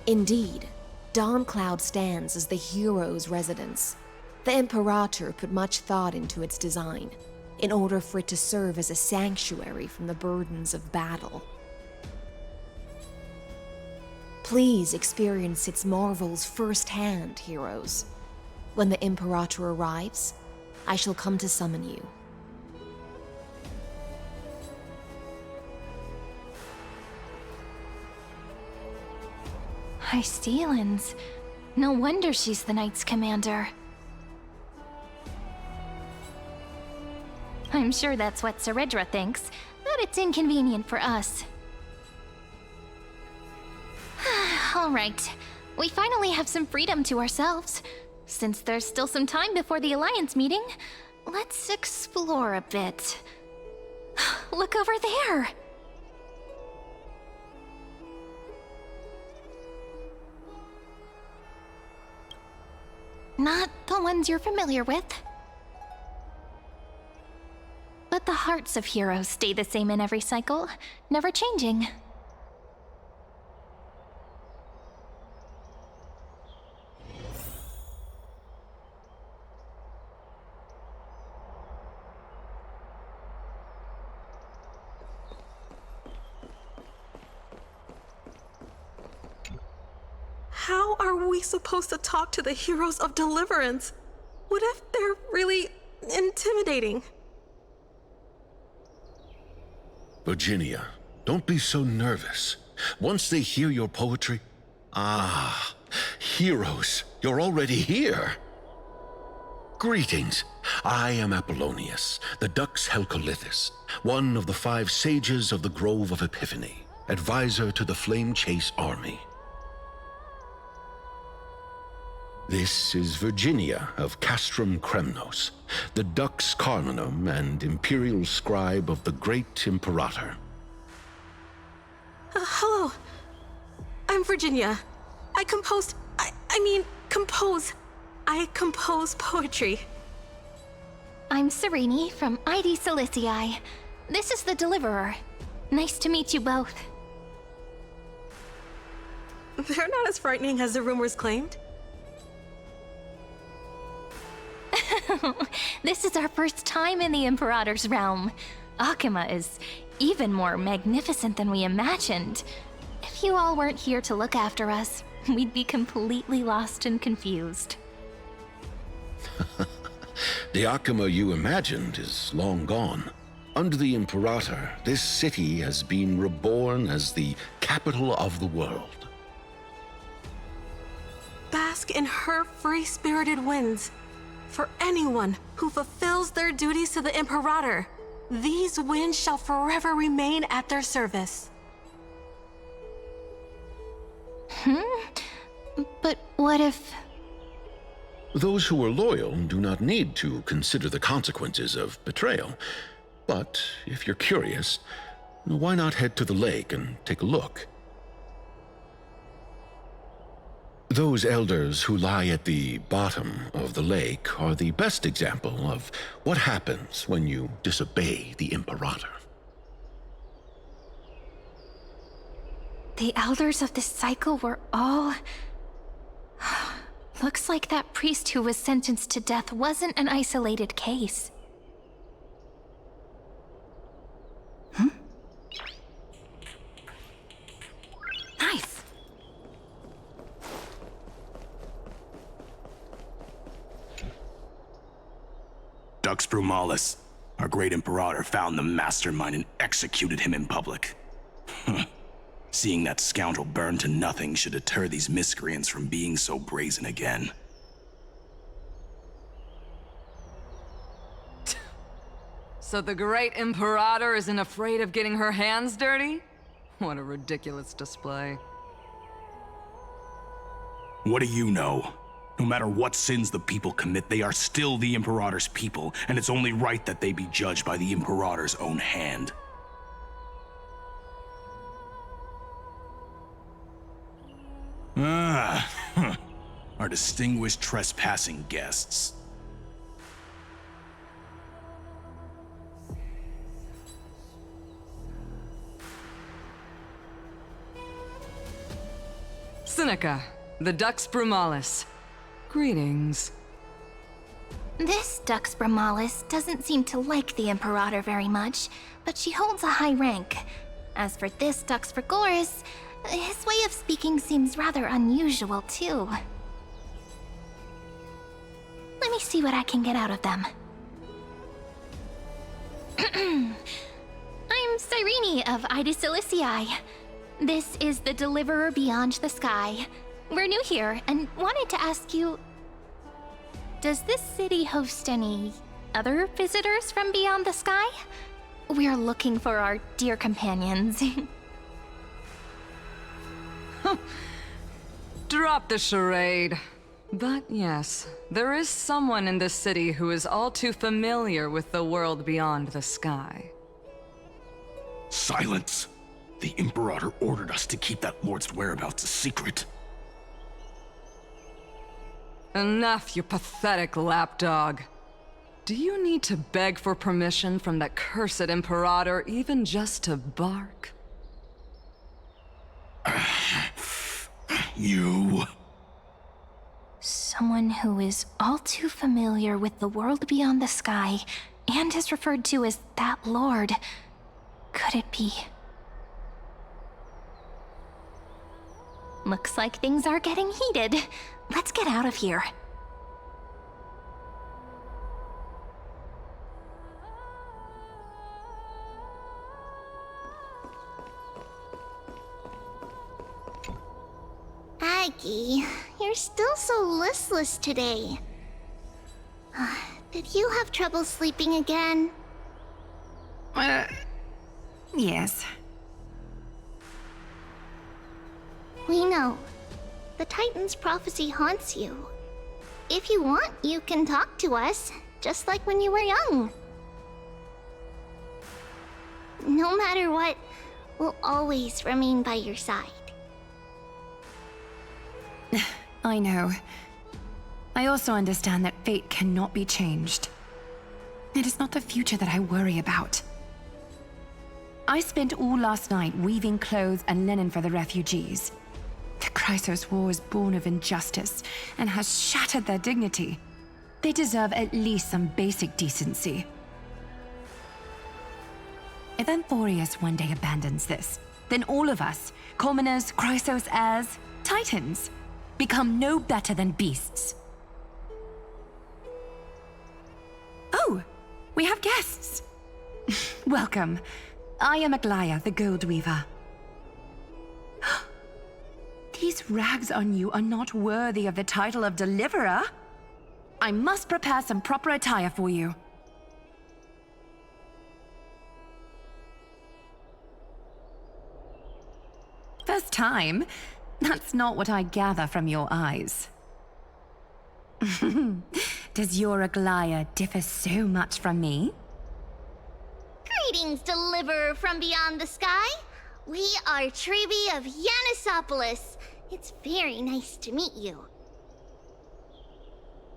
Indeed, Dawncloud stands as the hero's residence. The Imperator put much thought into its design, in order for it to serve as a sanctuary from the burdens of battle. Please experience its marvels firsthand, heroes. When the Imperator arrives, I shall come to summon you. Hycelans. No wonder she's the Knight's commander. I'm sure that's what Seredra thinks, but it's inconvenient for us. All right. We finally have some freedom to ourselves. Since there's still some time before the Alliance meeting, let's explore a bit. Look over there! Not the ones you're familiar with. But the hearts of heroes stay the same in every cycle, never changing. How are we supposed to talk to the heroes of Deliverance? What if they're really intimidating? Virginia, don't be so nervous. Once they hear your poetry... Ah, heroes, you're already here. Greetings. I am Apollonius, the Dux Helcolithus, one of the 5 sages of the Grove of Epiphany, advisor to the Flame Chase army. This is Virginia of Castrum Kremnos, the Dux Carminum and imperial scribe of the great Imperator. Hello. I'm Virginia. I compose poetry. I'm Serene from ID Silicii. This is the Deliverer. Nice to meet you both. They're not as frightening as the rumors claimed. This is our first time in the Imperator's realm. Akima is even more magnificent than we imagined. If you all weren't here to look after us, we'd be completely lost and confused. The Akima you imagined is long gone. Under the Imperator, this city has been reborn as the capital of the world. Bask in her free-spirited winds. For anyone who fulfills their duties to the Imperator, these winds shall forever remain at their service. But what if... Those who are loyal do not need to consider the consequences of betrayal. But if you're curious, why not head to the lake and take a look? Those elders who lie at the bottom of the lake are the best example of what happens when you disobey the Imperator. The elders of this cycle were all... Looks like that priest who was sentenced to death wasn't an isolated case. Nice. Dux Brumalis, our great Imperator, found the mastermind and executed him in public. Seeing that scoundrel burn to nothing should deter these miscreants from being so brazen again. So the great Imperator isn't afraid of getting her hands dirty? What a ridiculous display. What do you know? No matter what sins the people commit, they are still the Imperator's people, and it's only right that they be judged by the Imperator's own hand. Our distinguished trespassing guests. Seneca, the Dux Brumalis. Greetings. This Dux Brumalis doesn't seem to like the Imperator very much, but she holds a high rank. As for this Dux Frigoris, his way of speaking seems rather unusual, too. Let me see what I can get out of them. I'm Cyrene of Ida Silicii. This is the Deliverer Beyond the Sky. We're new here and wanted to ask you... Does this city host any other visitors from beyond the sky? We're looking for our dear companions. Drop the charade. But yes, there is someone in this city who is all too familiar with the world beyond the sky. Silence! The Imperator ordered us to keep that lord's whereabouts a secret. Enough, you pathetic lapdog. Do you need to beg for permission from that cursed Imperator even just to bark? You... Someone who is all too familiar with the world beyond the sky and is referred to as that lord. Could it be? Looks like things are getting heated. Let's get out of here. Aggie, you're still so listless today. Did you have trouble sleeping again? Yes. We know. The Titan's prophecy haunts you. If you want, you can talk to us, just like when you were young. No matter what, we'll always remain by your side. I know. I also understand that fate cannot be changed. It is not the future that I worry about. I spent all last night weaving clothes and linen for the refugees. The Chrysos War is born of injustice and has shattered their dignity. They deserve at least some basic decency. If Amphoreus one day abandons this, then all of us, commoners, Chrysos heirs, Titans, become no better than beasts. Oh, we have guests. Welcome. I am Aglaya, the Gold Weaver. These rags on you are not worthy of the title of Deliverer. I must prepare some proper attire for you. First time? That's not what I gather from your eyes. Does your Aglaya differ so much from me? Greetings, Deliverer from beyond the sky. We are Trebi of Yanisopolis. It's very nice to meet you.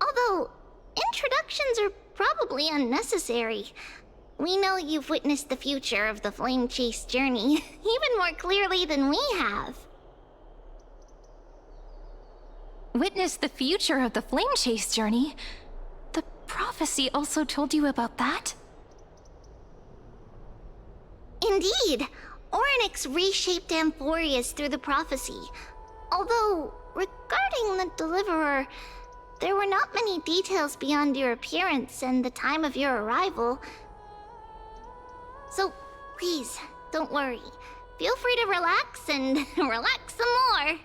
Although, introductions are probably unnecessary. We know you've witnessed the future of the Flame Chase journey even more clearly than we have. Witness the future of the Flame Chase journey? The prophecy also told you about that? Indeed. Orynyx reshaped Amphoreus through the prophecy. Although, regarding the Deliverer, there were not many details beyond your appearance and the time of your arrival. So, please, don't worry. Feel free to relax and relax some more.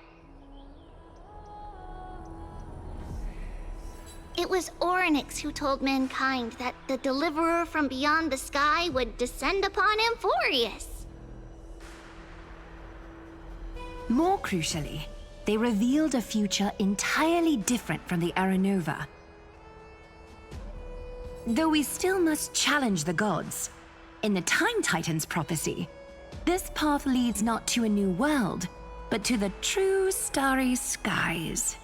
It was Orynyx who told mankind that the Deliverer from beyond the sky would descend upon Amphoreus. More crucially, they revealed a future entirely different from the Aranova. Though we still must challenge the gods, in the Time Titan's prophecy, this path leads not to a new world, but to the true starry skies.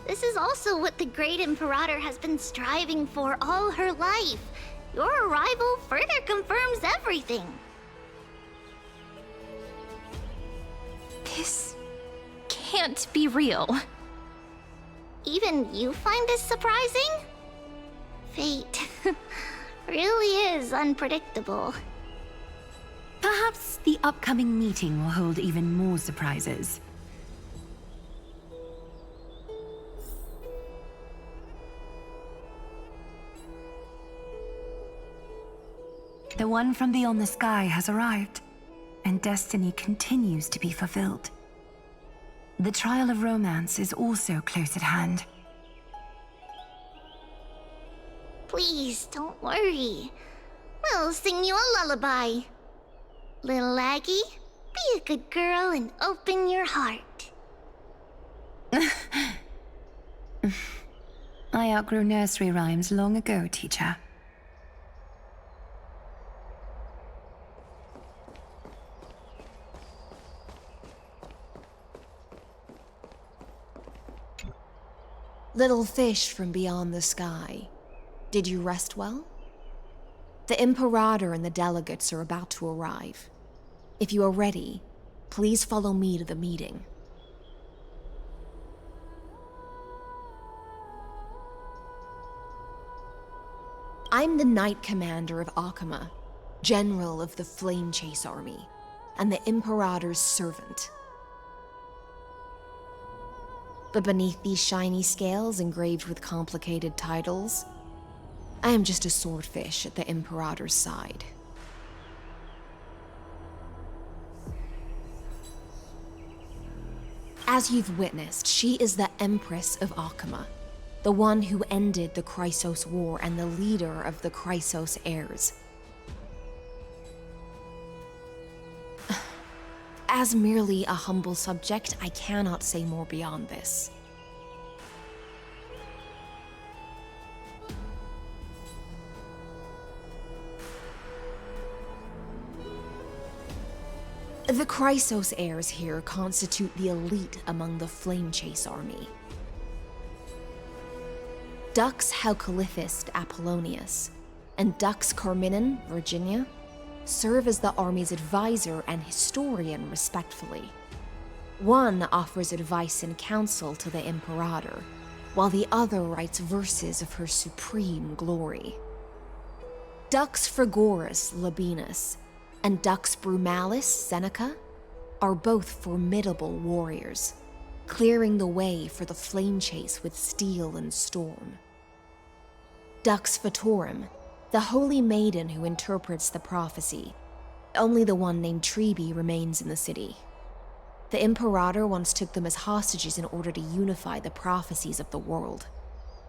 This is also what the Great Imperator has been striving for all her life. Your arrival further confirms everything. This can't be real. Even you find this surprising? Fate really is unpredictable. Perhaps the upcoming meeting will hold even more surprises. The one from beyond the sky has arrived, and destiny continues to be fulfilled. The trial of romance is also close at hand. Please, don't worry. We'll sing you a lullaby. Little Aggie, be a good girl and open your heart. I outgrew nursery rhymes long ago, teacher. Little fish from beyond the sky, did you rest well? The Imperator and the delegates are about to arrive. If you are ready, please follow me to the meeting. I'm the Knight Commander of Akama, General of the Flame Chase Army, and the Imperator's servant. But beneath these shiny scales engraved with complicated titles, I am just a swordfish at the Imperator's side. As you've witnessed, she is the Empress of Akama, the one who ended the Chrysos War and the leader of the Chrysos heirs. As merely a humble subject, I cannot say more beyond this. The Chrysos heirs here constitute the elite among the Flame Chase army. Dux Halkalithist Apollonius and Dux Carminin, Virginia, serve as the army's advisor and historian, respectively. One offers advice and counsel to the Imperator, while the other writes verses of her supreme glory. Dux Frigoris Labienus and Dux Brumalis Seneca are both formidable warriors, clearing the way for the flame chase with steel and storm. Dux Fatorum, the holy maiden who interprets the prophecy. Only the one named Trebi remains in the city. The Imperator once took them as hostages in order to unify the prophecies of the world,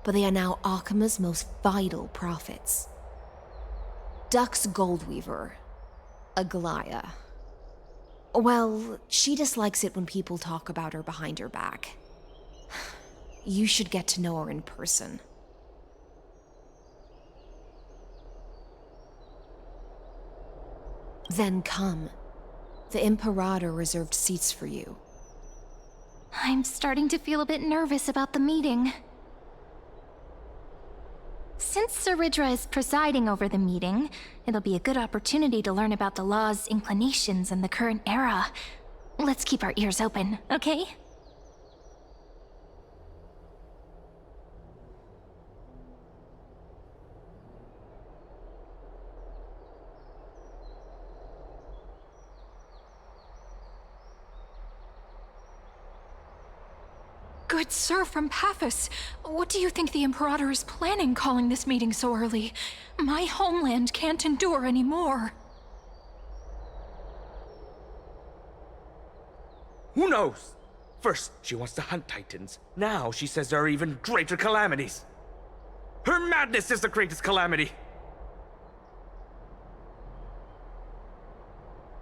but they are now Akama's most vital prophets. Dux Goldweaver, Aglaya. Well, she dislikes it when people talk about her behind her back. You should get to know her in person. Then come. The Imperator reserved seats for you. I'm starting to feel a bit nervous about the meeting. Since Saridra is presiding over the meeting, it'll be a good opportunity to learn about the law's inclinations in the current era. Let's keep our ears open, okay? Good sir from Paphos, what do you think the Imperator is planning calling this meeting so early? My homeland can't endure anymore. Who knows? First, she wants to hunt Titans. Now she says there are even greater calamities. Her madness is the greatest calamity.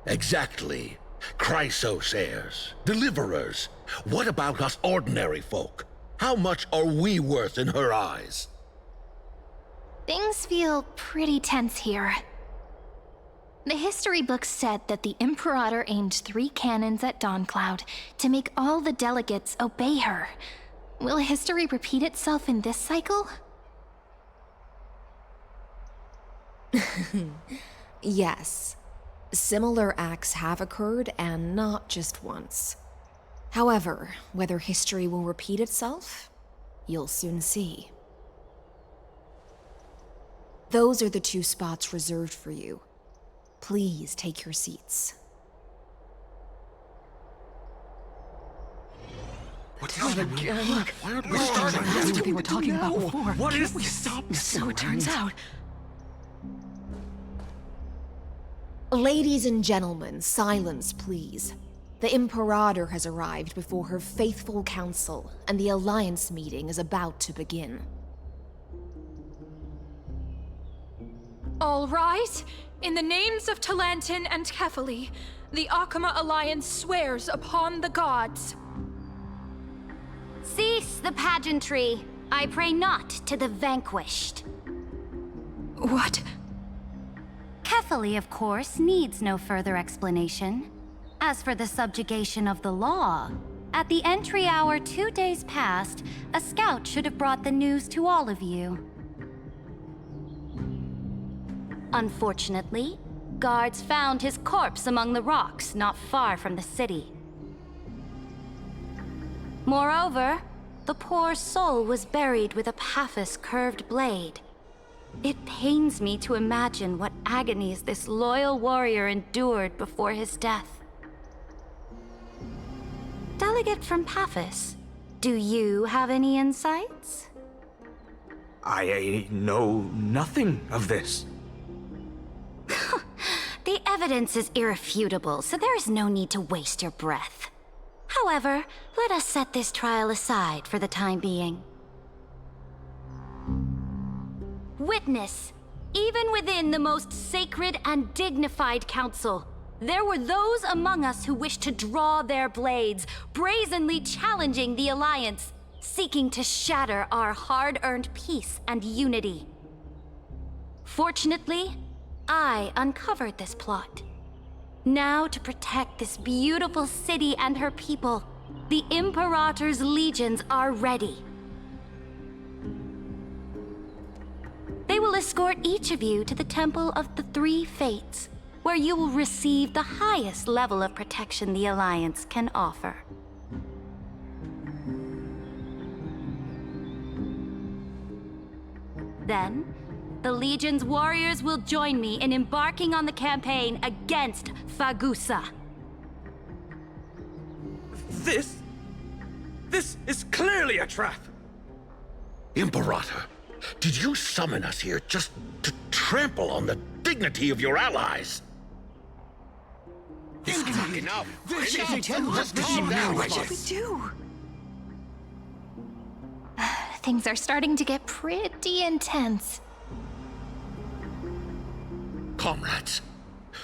Exactly. Chrysos heirs, deliverers. What about us ordinary folk? How much are we worth in her eyes? Things feel pretty tense here. The history books said that the Imperator aimed 3 cannons at Dawncloud to make all the delegates obey her. Will history repeat itself in this cycle? Yes. Similar acts have occurred, and not just once. However, whether history will repeat itself, you'll soon see. Those are the 2 spots reserved for you. Please take your seats. What's that again? Why aren't we starting? That's what they were talking about before. What is we this? stop this? So it turns out. Ladies and gentlemen, silence, please. The Imperator has arrived before her faithful council, and the Alliance meeting is about to begin. All right. In the names of Talantin and Kefali, the Akama Alliance swears upon the gods. Cease the pageantry. I pray not to the vanquished. What? Kefali, of course, needs no further explanation. As for the subjugation of the law, at the entry hour 2 days past, a scout should have brought the news to all of you. Unfortunately, guards found his corpse among the rocks not far from the city. Moreover, the poor soul was buried with a Paphos curved blade. It pains me to imagine what agonies this loyal warrior endured before his death. Delegate from Paphos, do you have any insights? I know nothing of this. The evidence is irrefutable, so there is no need to waste your breath. However, let us set this trial aside for the time being. Witness, even within the most sacred and dignified council, there were those among us who wished to draw their blades, brazenly challenging the Alliance, seeking to shatter our hard-earned peace and unity. Fortunately, I uncovered this plot. Now, to protect this beautiful city and her people, the Imperator's legions are ready. They will escort each of you to the Temple of the Three Fates, where you will receive the highest level of protection the Alliance can offer. Then, the Legion's warriors will join me in embarking on the campaign against Fagusa. This is clearly a trap! Imperator, did you summon us here just to trample on the dignity of your allies? This is not enough. This is just calm down, What should we do? Things are starting to get pretty intense. Comrades,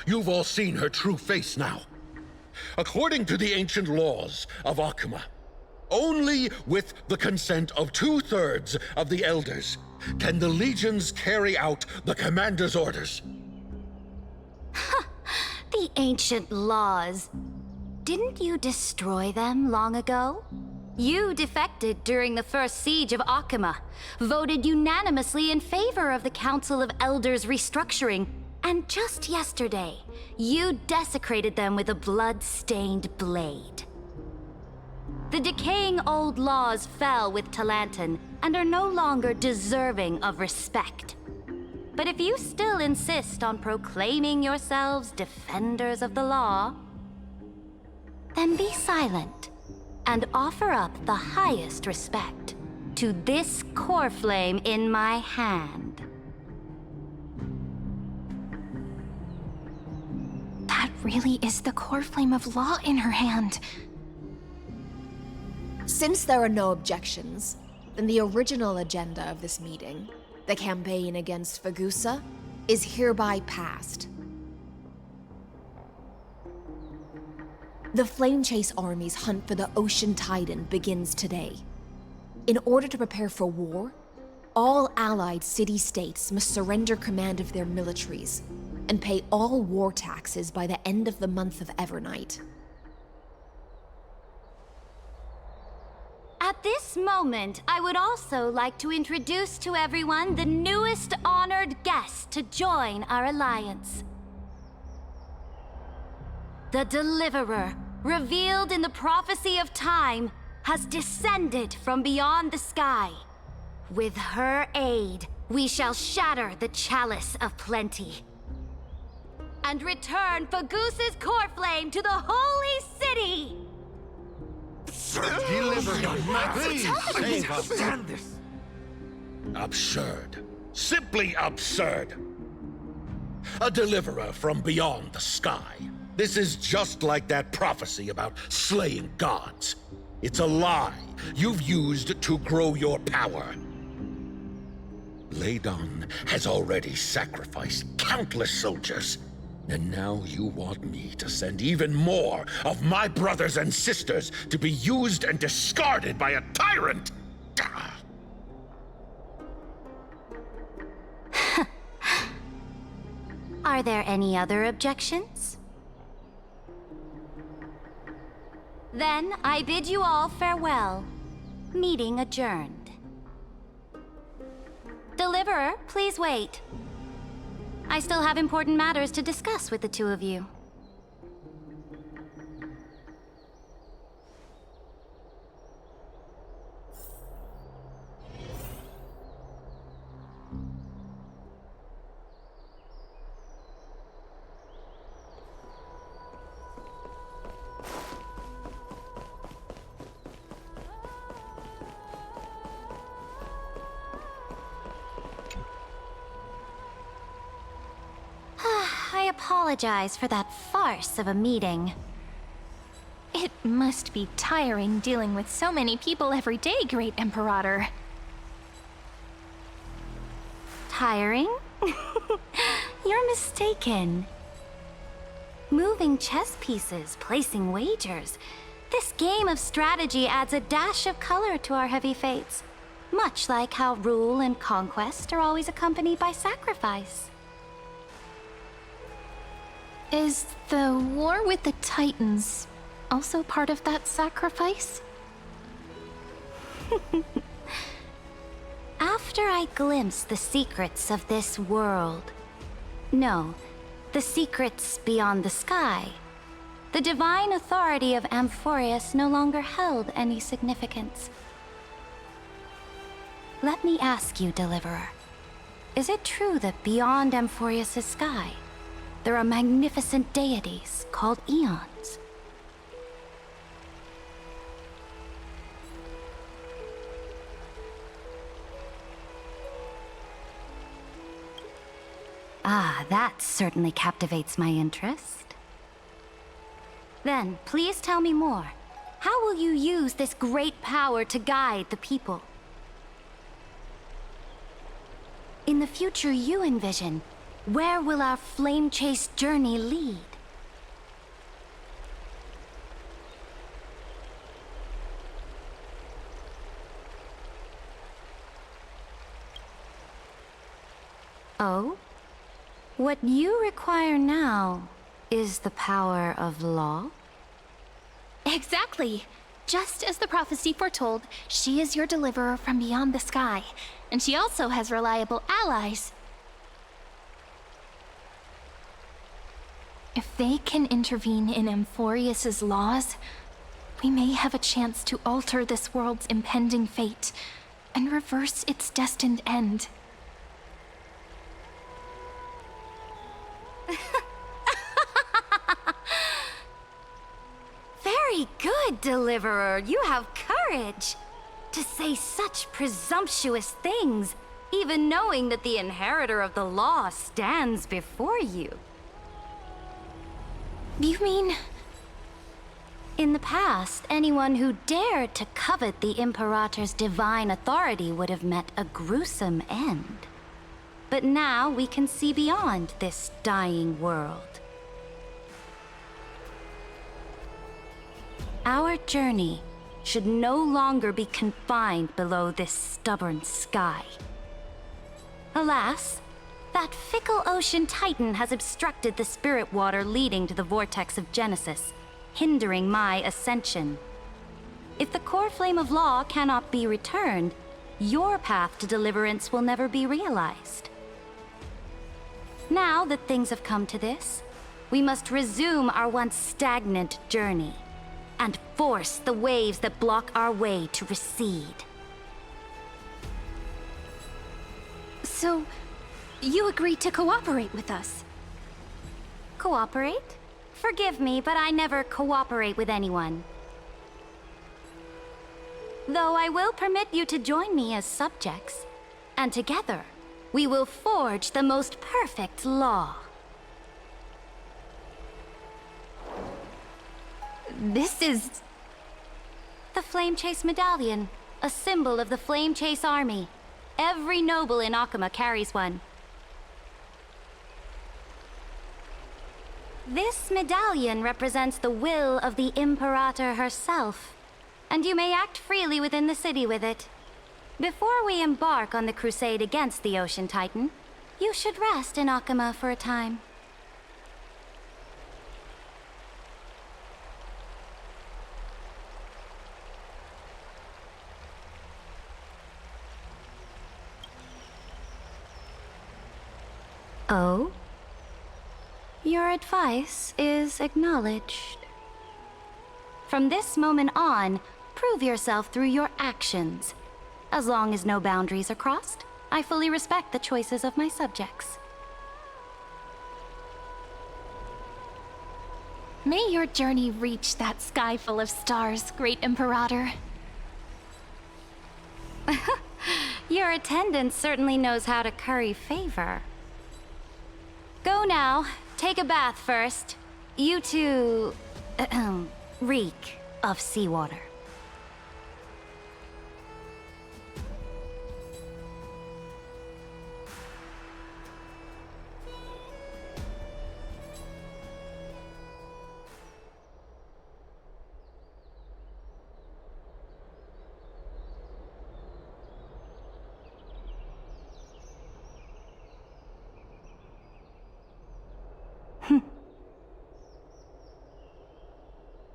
you've all seen her true face now. According to the ancient laws of Akuma, only with the consent of 2/3 of the elders can the legions carry out the commander's orders. The ancient laws. Didn't you destroy them long ago? You defected during the first siege of Akuma, voted unanimously in favor of the Council of Elders restructuring, and just yesterday, you desecrated them with a blood-stained blade. The decaying old laws fell with Talantan and are no longer deserving of respect. But if you still insist on proclaiming yourselves defenders of the law, then be silent and offer up the highest respect to this core flame in my hand. That really is the core flame of law in her hand. Since there are no objections, then the original agenda of this meeting, the campaign against Fagusa, is hereby passed. The Flame Chase Army's hunt for the Ocean Titan begins today. In order to prepare for war, all allied city-states must surrender command of their militaries and pay all war taxes by the end of the month of Evernight. At this moment, I would also like to introduce to everyone the newest honored guest to join our alliance. The Deliverer, revealed in the prophecy of time, has descended from beyond the sky. With her aid, we shall shatter the Chalice of Plenty and return Fagusa's core flame to the Holy City! Absurd. Simply absurd. A deliverer from beyond the sky. This is just like that prophecy about slaying gods. It's a lie you've used to grow your power. Ladon has already sacrificed countless soldiers. And now you want me to send even more of my brothers and sisters to be used and discarded by a tyrant? Are there any other objections? Then I bid you all farewell. Meeting adjourned. Deliverer, please wait. I still have important matters to discuss with the two of you. I apologize for that farce of a meeting. It must be tiring dealing with so many people every day, Great Imperator. Tiring? You're mistaken. Moving chess pieces, placing wagers. This game of strategy adds a dash of color to our heavy fates. Much like how rule and conquest are always accompanied by sacrifice. Is the war with the Titans also part of that sacrifice? After I glimpse the secrets of this world... No, the secrets beyond the sky. The divine authority of Amphoreus no longer held any significance. Let me ask you, Deliverer. Is it true that beyond Amphoreus' sky, there are magnificent deities called Eons? Ah, that certainly captivates my interest. Then, please tell me more. How will you use this great power to guide the people? In the future you envision, where will our flame chase journey lead? Oh? What you require now is the power of law? Exactly! Just as the prophecy foretold, she is your deliverer from beyond the sky, and she also has reliable allies. If they can intervene in Amphoreus' laws, we may have a chance to alter this world's impending fate and reverse its destined end. Very good, Deliverer. You have courage to say such presumptuous things, even knowing that the inheritor of the law stands before you. You mean... In the past, anyone who dared to covet the Imperator's divine authority would have met a gruesome end. But now we can see beyond this dying world. Our journey should no longer be confined below this stubborn sky. Alas, that fickle ocean titan has obstructed the spirit water leading to the vortex of Genesis, hindering my ascension. If the core flame of law cannot be returned, your path to deliverance will never be realized. Now that things have come to this, we must resume our once stagnant journey and force the waves that block our way to recede. So, you agreed to cooperate with us? Cooperate? Forgive me, but I never cooperate with anyone. Though I will permit you to join me as subjects, and together, we will forge the most perfect law. This is... The Flame Chase Medallion, a symbol of the Flame Chase Army. Every noble in Akuma carries one. This medallion represents the will of the Imperator herself, and you may act freely within the city with it. Before we embark on the crusade against the Ocean Titan, you should rest in Akama for a time. Oh? Your advice is acknowledged. From this moment on, prove yourself through your actions. As long as no boundaries are crossed, I fully respect the choices of my subjects. May your journey reach that sky full of stars, Great Imperator. Your attendant certainly knows how to curry favor. Go now. Take a bath first. You two... reek of seawater.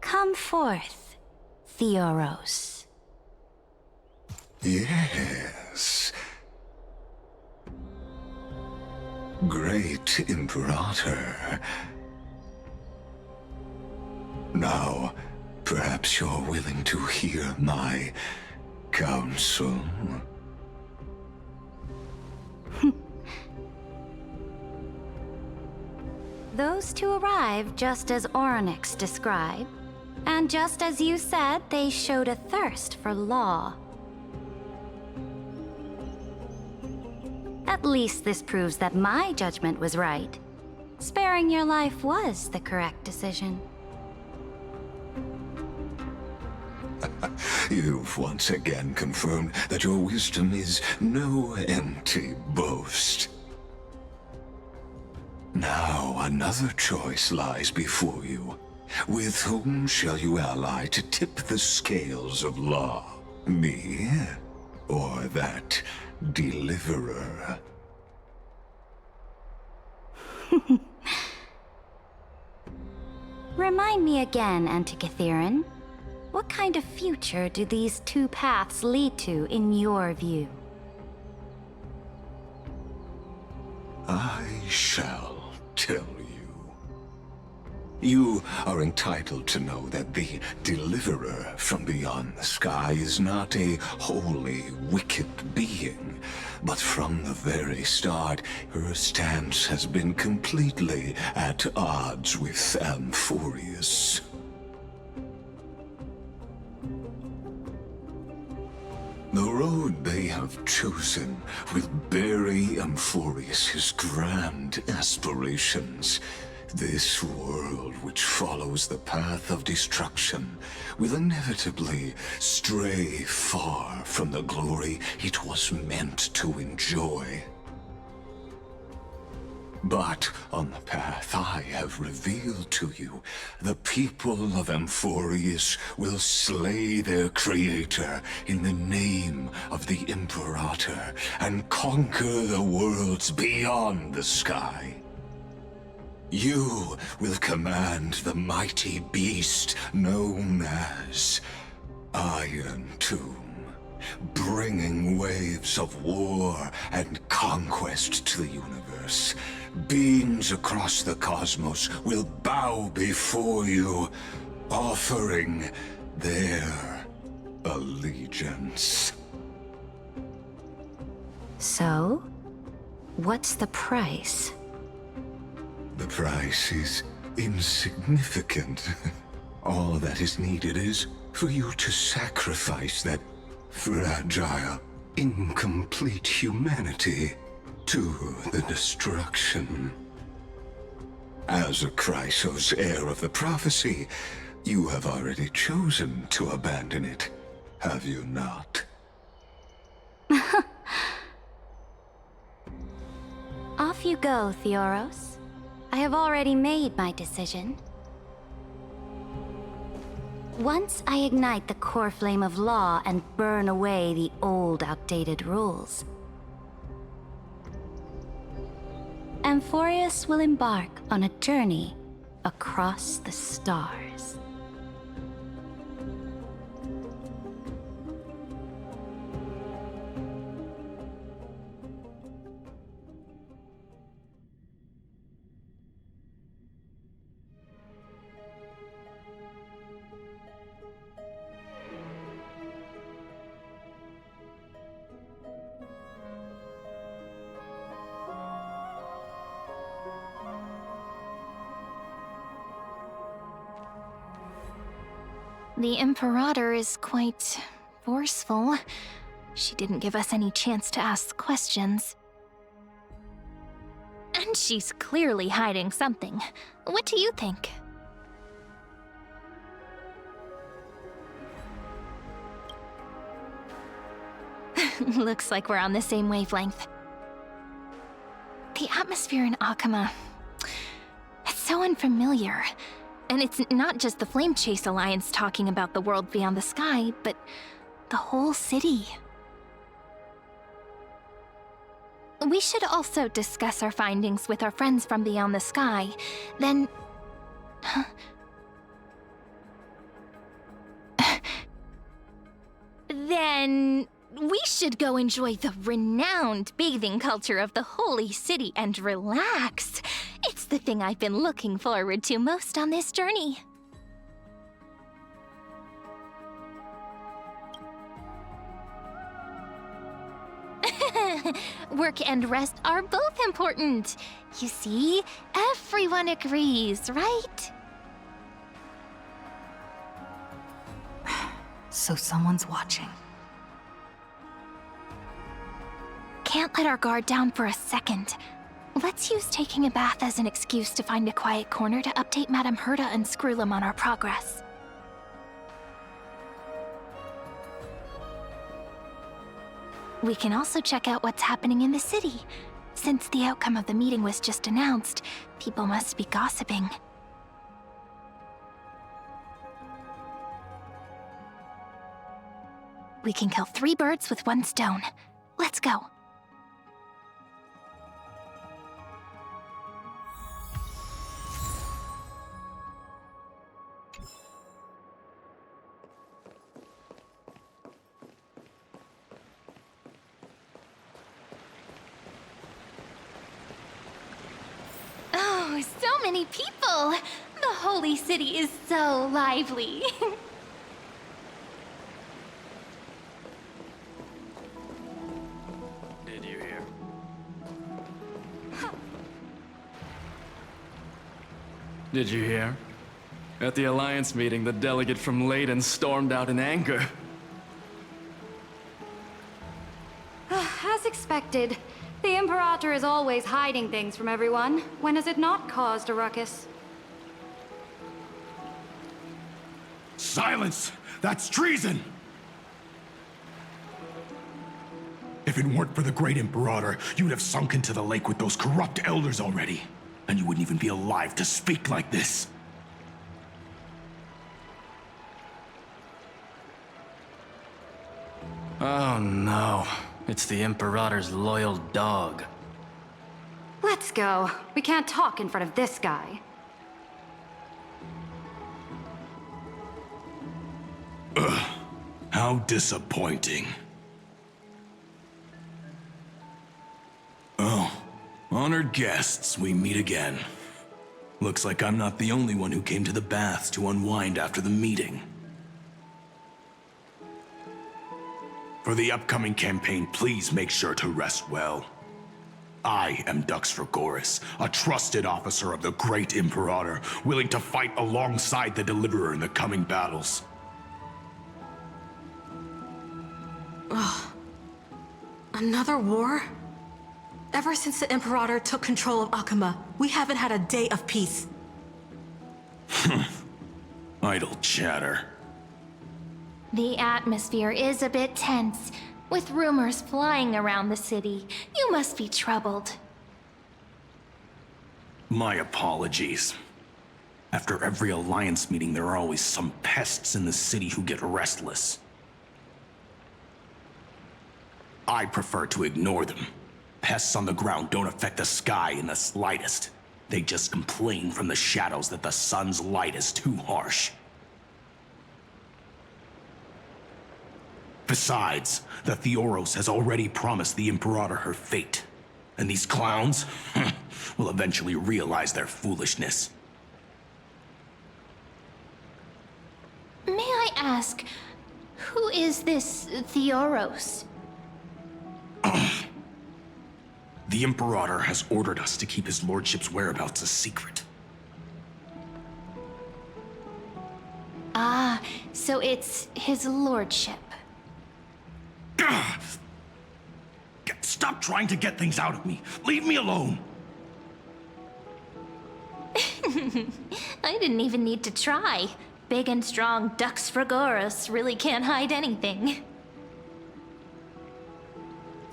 Come forth, Theoros. Yes. Great Imperator. Now, perhaps you're willing to hear my counsel? Those two arrived just as Orynyx described, and just as you said, they showed a thirst for law. At least this proves that my judgment was right. Sparing your life was the correct decision. You've once again confirmed that your wisdom is no empty boast. Now another choice lies before you. With whom shall you ally to tip the scales of law? Me? Or that deliverer? Remind me again, Antikytheron. What kind of future do these two paths lead to in your view? I shall tell you. You are entitled to know that the deliverer from beyond the sky is not a wholly wicked being, but from the very start, her stance has been completely at odds with Amphoreus. The road they have chosen will bury Amphoreus' grand aspirations. This world, which follows the path of destruction, will inevitably stray far from the glory it was meant to enjoy. But on the path I have revealed to you, the people of Amphoreus will slay their creator in the name of the Imperator and conquer the worlds beyond the sky. You will command the mighty beast known as Iron Tomb, bringing waves of war and conquest to the universe. Beings across the cosmos will bow before you, offering their allegiance. So, what's the price? The price is insignificant. All that is needed is for you to sacrifice that fragile, incomplete humanity to the destruction. As a Chrysos heir of the prophecy, you have already chosen to abandon it, have you not? Off you go, Theoros. I have already made my decision. Once I ignite the core flame of law and burn away the old, outdated rules, Amphoreus will embark on a journey across the stars. The Imperator is quite forceful. She didn't give us any chance to ask questions. And she's clearly hiding something. What do you think? Looks like we're on the same wavelength. The atmosphere in Akuma, it's so unfamiliar. And it's not just the Flame Chase Alliance talking about the world beyond the sky, but the whole city. We should also discuss our findings with our friends from beyond the sky. Then... then... we should go enjoy the renowned bathing culture of the holy city and relax. It's the thing I've been looking forward to most on this journey. Work and rest are both important. You see, everyone agrees, right? So someone's watching. Can't let our guard down for a second. Let's use taking a bath as an excuse to find a quiet corner to update Madame Herta and Screwlum on our progress. We can also check out what's happening in the city. Since the outcome of the meeting was just announced, people must be gossiping. We can kill 3 birds with 1 stone. Let's go. Oh, so many people! The holy city is so lively. Did you hear? Did you hear? At the Alliance meeting, the delegate from Leyden stormed out in anger. As expected, the Imperator is always hiding things from everyone. When has it not caused a ruckus? Silence! That's treason! If it weren't for the great Imperator, you'd have sunk into the lake with those corrupt elders already. And you wouldn't even be alive to speak like this. Oh no. It's the Imperator's loyal dog. Let's go. We can't talk in front of this guy. Ugh. How disappointing. Oh, honored guests, we meet again. Looks like I'm not the only one who came to the baths to unwind after the meeting. For the upcoming campaign, please make sure to rest well. I am Dux Fragoris, a trusted officer of the Great Imperator, willing to fight alongside the Deliverer in the coming battles. Ugh. Another war? Ever since the Imperator took control of Akuma, we haven't had a day of peace. Idle chatter. The atmosphere is a bit tense, with rumors flying around the city. You must be troubled. My apologies. After every Alliance meeting, there are always some pests in the city who get restless. I prefer to ignore them. Pests on the ground don't affect the sky in the slightest. They just complain from the shadows that the sun's light is too harsh. Besides, the Theoros has already promised the Imperator her fate. And these clowns will eventually realize their foolishness. May I ask, who is this Theoros? The Imperator has ordered us to keep his lordship's whereabouts a secret. Ah, so it's his lordship. Stop trying to get things out of me. Leave me alone. I didn't even need to try. Big and strong Dux Fragoros really can't hide anything.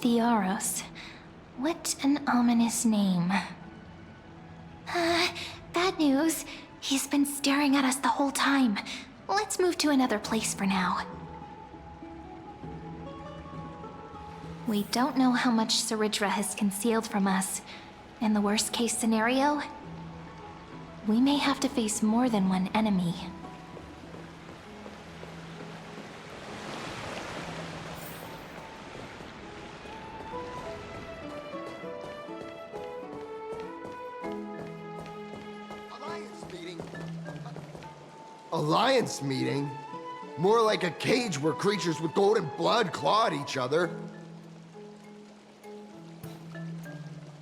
Theoros. What an ominous name. Bad news. He's been staring at us the whole time. Let's move to another place for now. We don't know how much Saridra has concealed from us. In the worst case scenario, we may have to face more than one enemy. Alliance meeting? More like a cage where creatures with golden blood claw at each other.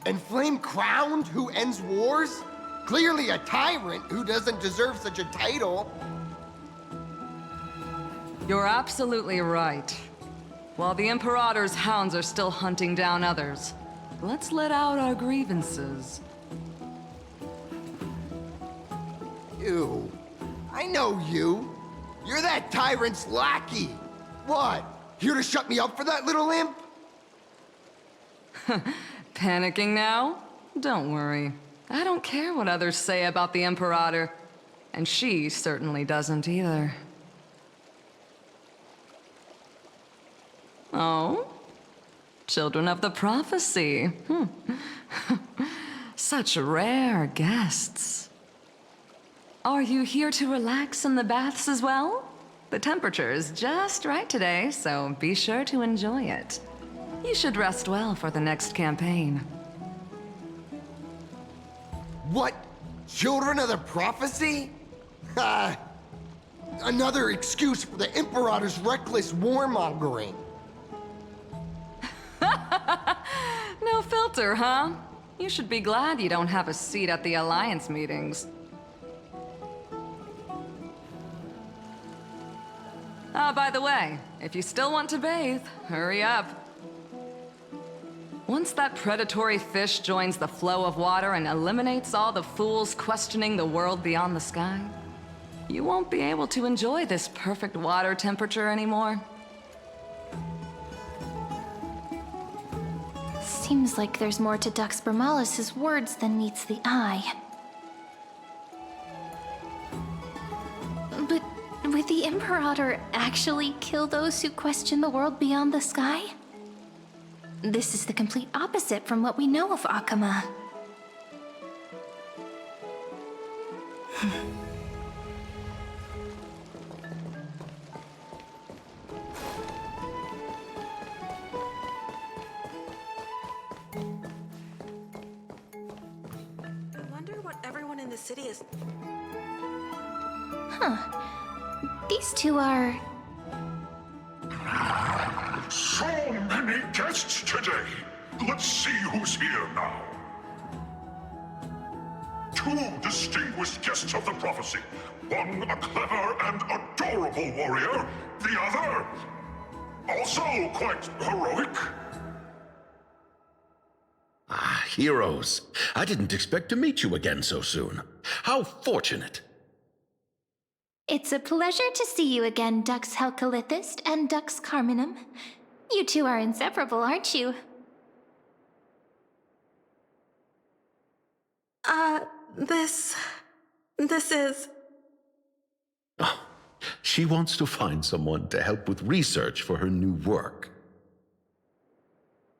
And Flame Crowned, who ends wars? Clearly a tyrant who doesn't deserve such a title. You're absolutely right. While the Imperator's hounds are still hunting down others, let's let out our grievances. Ew. I know you. You're that tyrant's lackey. What? Here to shut me up for that little imp? Panicking now? Don't worry. I don't care what others say about the Imperator. And she certainly doesn't either. Oh? Children of the Prophecy. Such rare guests. Are you here to relax in the baths as well? The temperature is just right today, so be sure to enjoy it. You should rest well for the next campaign. What? Children of the Prophecy? Another excuse for the Imperator's reckless warmongering. No filter, huh? You should be glad you don't have a seat at the Alliance meetings. Ah, by the way, if you still want to bathe, hurry up. Once that predatory fish joins the flow of water and eliminates all the fools questioning the world beyond the sky, you won't be able to enjoy this perfect water temperature anymore. Seems like there's more to Dux Bramalis's words than meets the eye. But would the Imperator actually kill those who question the world beyond the sky? This is the complete opposite from what we know of Akama. I wonder what everyone in the city is... Huh. These two are... So many guests today. Let's see who's here now. Two distinguished guests of the prophecy. One a clever and adorable warrior. The other, also quite heroic. Ah, heroes. I didn't expect to meet you again so soon. How fortunate. It's a pleasure to see you again, Dux Helcalithist and Dux Carminum. You two are inseparable, aren't you? This is... Oh, she wants to find someone to help with research for her new work.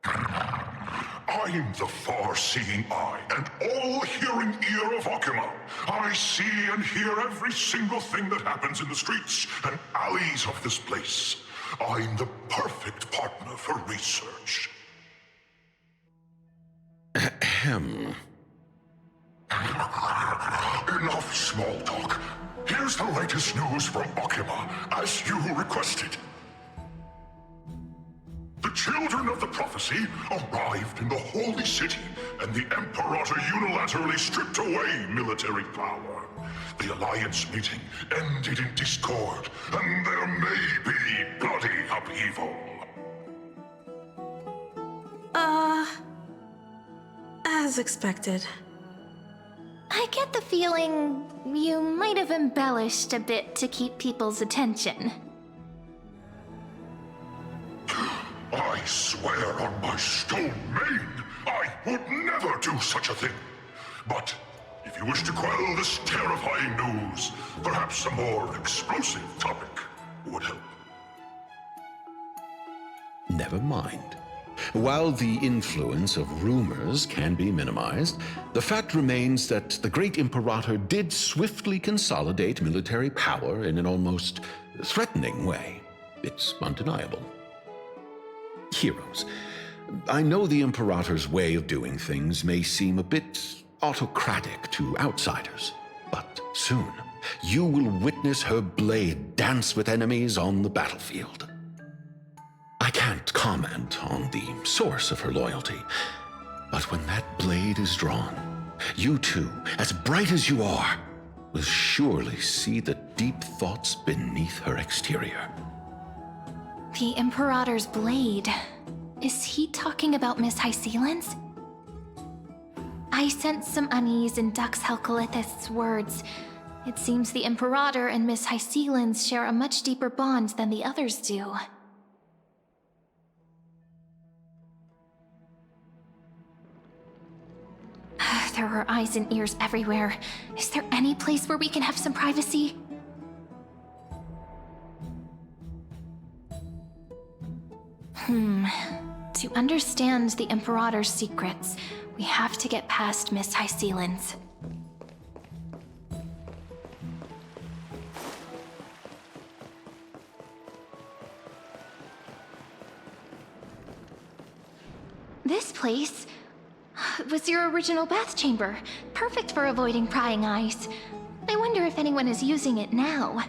I'm the far-seeing eye and all-hearing ear of Akuma. I see and hear every single thing that happens in the streets and alleys of this place. I'm the perfect partner for research. Ahem. Enough small talk. Here's the latest news from Akuma, as you requested. The children of the prophecy arrived in the holy city, and the Imperator unilaterally stripped away military power. The Alliance meeting ended in discord, and there may be bloody upheaval. As expected. I get the feeling you might have embellished a bit to keep people's attention. I swear on my stone mane, I would never do such a thing. But if you wish to quell this terrifying news, perhaps a more explosive topic would help. Never mind. While the influence of rumors can be minimized, the fact remains that the great Imperator did swiftly consolidate military power in an almost threatening way. It's undeniable. Heroes, I know the Imperator's way of doing things may seem a bit autocratic to outsiders, but soon you will witness her blade dance with enemies on the battlefield. I can't comment on the source of her loyalty, but when that blade is drawn, you two, as bright as you are, will surely see the deep thoughts beneath her exterior. The Imperator's blade. Is he talking about Miss Hycelens? I sense some unease in Dux Helcolith's words. It seems the Imperator and Miss Hycelens share a much deeper bond than the others do. There are eyes and ears everywhere. Is there any place where we can have some privacy? To understand the Imperator's secrets, we have to get past Miss Hycelens. This place was your original bath chamber, perfect for avoiding prying eyes. I wonder if anyone is using it now.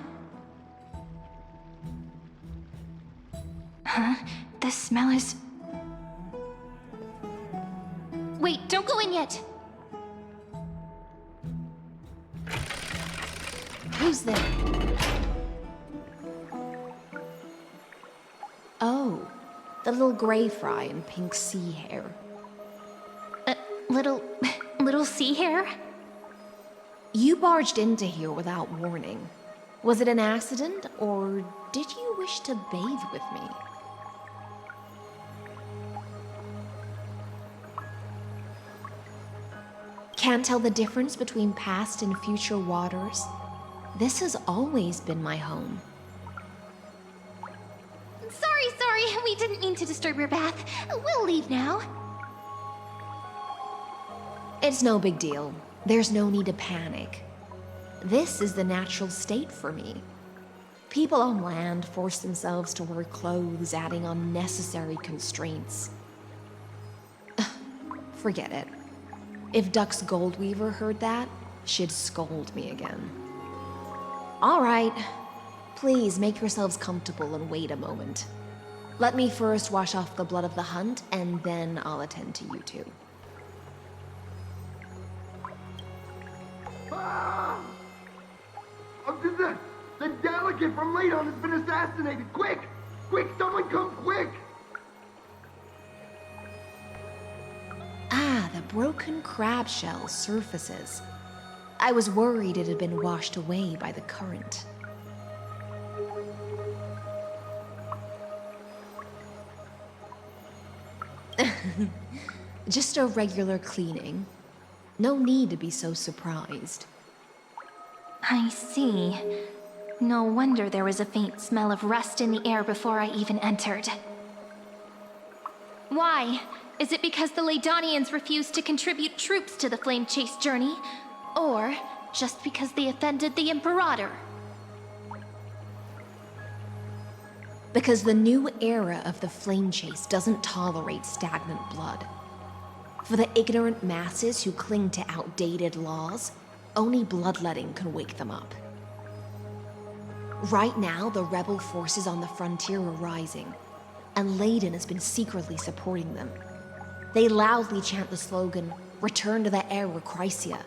Huh? The smell is... Wait, don't go in yet! Who's there? Oh, the little gray fry in pink sea hair. Little sea hair? You barged into here without warning. Was it an accident, or did you wish to bathe with me? Can't tell the difference between past and future waters? This has always been my home. Sorry, we didn't mean to disturb your bath. We'll leave now. It's no big deal. There's no need to panic. This is the natural state for me. People on land force themselves to wear clothes, adding unnecessary constraints. Forget it. If Dux Goldweaver heard that, she'd scold me again. All right. Please make yourselves comfortable and wait a moment. Let me first wash off the blood of the hunt, and then I'll attend to you two. The delegate from Ladon has been assassinated! Quick! Quick, someone come quick! Ah, the broken crab shell surfaces. I was worried it had been washed away by the current. Just a regular cleaning. No need to be so surprised. I see. No wonder there was a faint smell of rust in the air before I even entered. Why? Is it because the Laydonians refused to contribute troops to the Flame Chase journey? Or just because they offended the Imperator? Because the new era of the Flame Chase doesn't tolerate stagnant blood. For the ignorant masses who cling to outdated laws, only bloodletting can wake them up. Right now, the rebel forces on the frontier are rising, and Layden has been secretly supporting them. They loudly chant the slogan, "Return to the Era Chrysia,"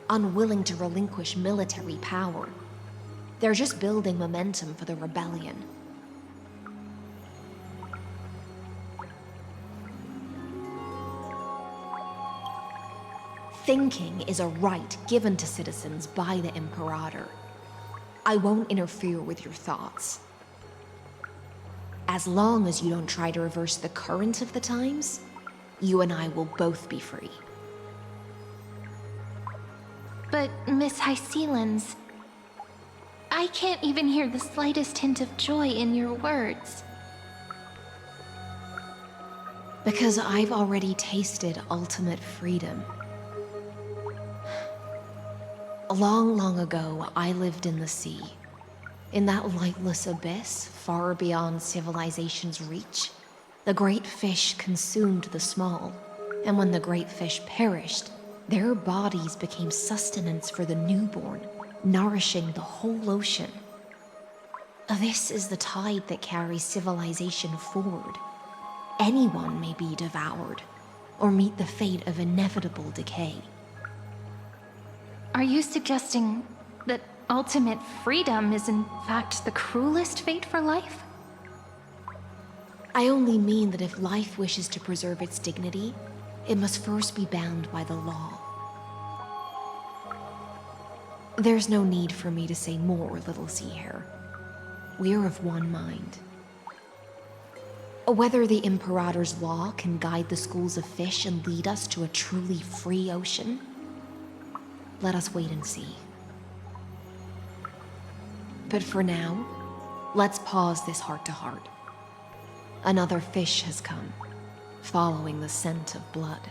unwilling to relinquish military power. They're just building momentum for the rebellion. Thinking is a right given to citizens by the Imperator. I won't interfere with your thoughts. As long as you don't try to reverse the current of the times, you and I will both be free. But, Miss Hycelens, I can't even hear the slightest hint of joy in your words. Because I've already tasted ultimate freedom. Long, long ago, I lived in the sea. In that lightless abyss, far beyond civilization's reach, the great fish consumed the small, and when the great fish perished, their bodies became sustenance for the newborn, nourishing the whole ocean. This is the tide that carries civilization forward. Anyone may be devoured, or meet the fate of inevitable decay. Are you suggesting that ultimate freedom is in fact the cruelest fate for life? I only mean that if life wishes to preserve its dignity, it must first be bound by the law. There's no need for me to say more, Little Sea Hare. We're of one mind. Whether the Imperator's law can guide the schools of fish and lead us to a truly free ocean, let us wait and see. But for now, let's pause this heart-to-heart. Another fish has come, following the scent of blood.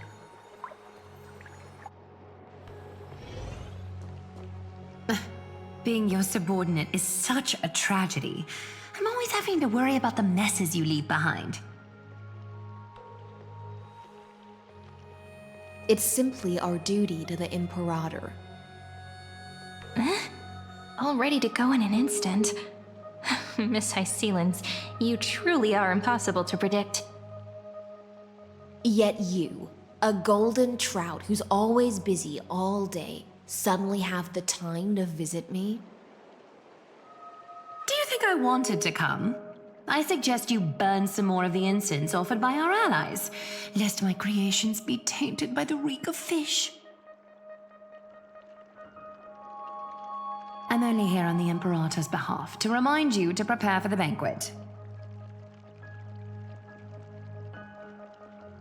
Being your subordinate is such a tragedy. I'm always having to worry about the messes you leave behind. It's simply our duty to the Imperator. All ready to go in an instant. Miss Hycelens, you truly are impossible to predict. Yet you, a golden trout who's always busy all day, suddenly have the time to visit me? Do you think I wanted to come? I suggest you burn some more of the incense offered by our allies, lest my creations be tainted by the reek of fish. I'm only here on the Imperator's behalf to remind you to prepare for the banquet.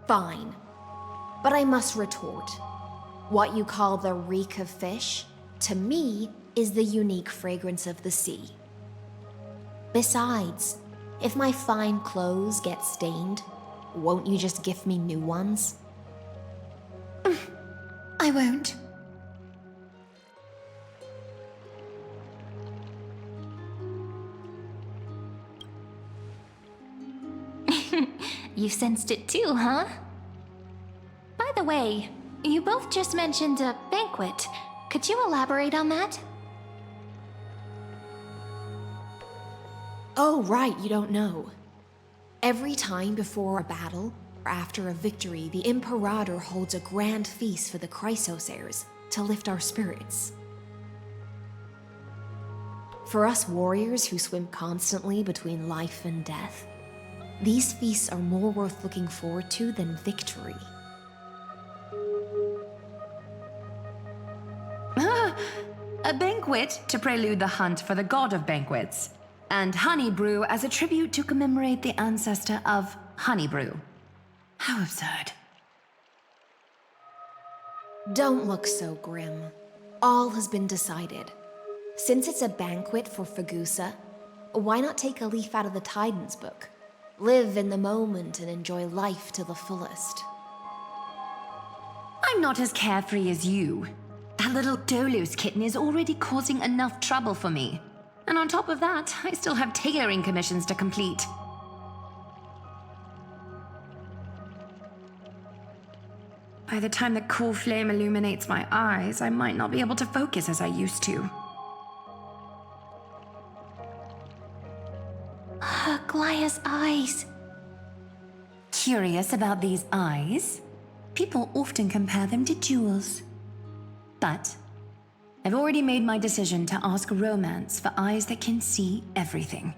Fine. But I must retort. What you call the reek of fish, to me, is the unique fragrance of the sea. Besides, if my fine clothes get stained, won't you just gift me new ones? I won't. You sensed it too, huh? By the way, you both just mentioned a banquet. Could you elaborate on that? Oh, right, you don't know. Every time before a battle, or after a victory, the Imperator holds a grand feast for the Chrysos heirs to lift our spirits. For us warriors who swim constantly between life and death, these feasts are more worth looking forward to than victory. A banquet to prelude the hunt for the god of banquets, and honey brew as a tribute to commemorate the ancestor of honey brew. How absurd. Don't look so grim. All has been decided. Since it's a banquet for Fagusa, why not take a leaf out of the Titan's book? Live in the moment and enjoy life to the fullest. I'm not as carefree as you. That little Dolos kitten is already causing enough trouble for me. And on top of that, I still have tailoring commissions to complete. By the time the cool flame illuminates my eyes, I might not be able to focus as I used to. Glaya's eyes. Curious about these eyes? People often compare them to jewels. But I've already made my decision to ask Romance for eyes that can see everything.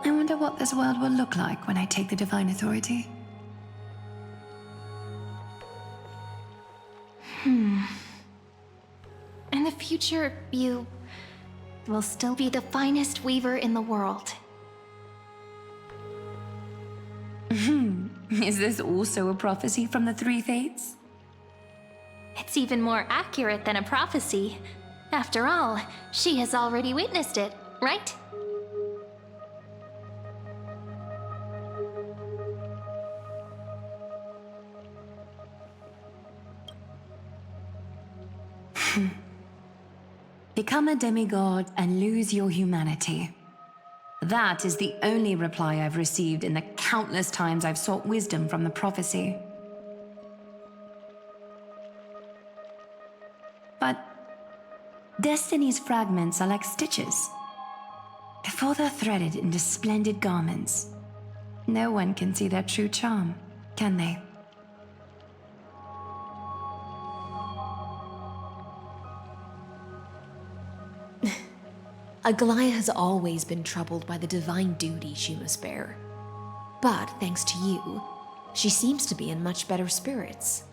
I wonder what this world will look like when I take the Divine Authority. In the future, you will still be the finest weaver in the world. Is this also a prophecy from the Three Fates? It's even more accurate than a prophecy. After all, she has already witnessed it, right? Become a demigod and lose your humanity. That is the only reply I've received in the countless times I've sought wisdom from the prophecy. But Destiny's fragments are like stitches. Before they're threaded into splendid garments, no one can see their true charm, can they? Aglaya has always been troubled by the divine duty she must bear. But thanks to you, she seems to be in much better spirits.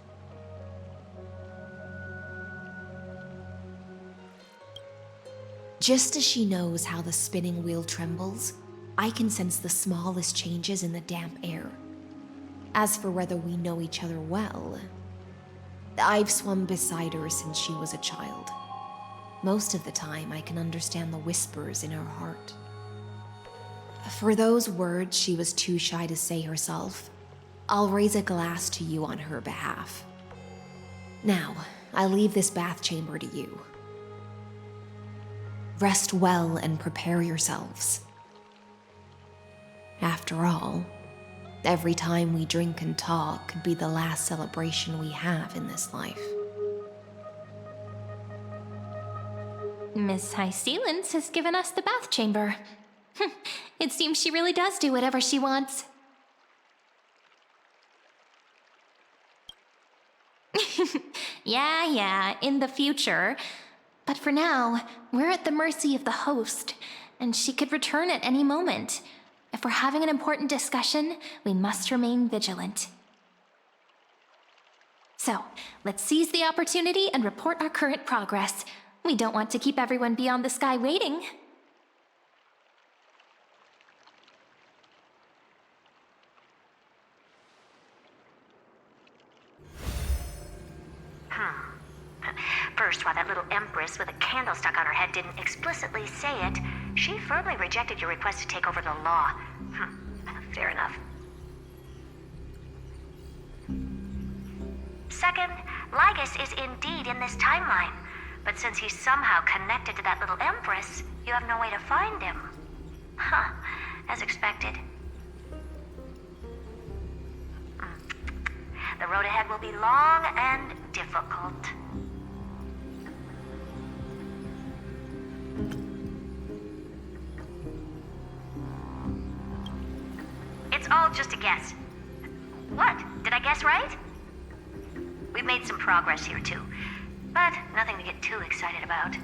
Just as she knows how the spinning wheel trembles, I can sense the smallest changes in the damp air. As for whether we know each other well, I've swum beside her since she was a child. Most of the time, I can understand the whispers in her heart. For those words she was too shy to say herself, I'll raise a glass to you on her behalf. Now, I leave this bath chamber to you. Rest well and prepare yourselves. After all, every time we drink and talk could be the last celebration we have in this life. Miss High Sealance has given us the bath chamber. It seems she really does do whatever she wants. Yeah, in the future. But for now, we're at the mercy of the host, and she could return at any moment. If we're having an important discussion, we must remain vigilant. So, let's seize the opportunity and report our current progress. We don't want to keep everyone beyond the sky waiting. First, while that little empress with a candle stuck on her head didn't explicitly say it, she firmly rejected your request to take over the law. Fair enough. Second, Lygus is indeed in this timeline. But since he's somehow connected to that little empress, you have no way to find him. As expected. The road ahead will be long and difficult. It's all just a guess. What? Did I guess right? We've made some progress here, too. But nothing to get too excited about.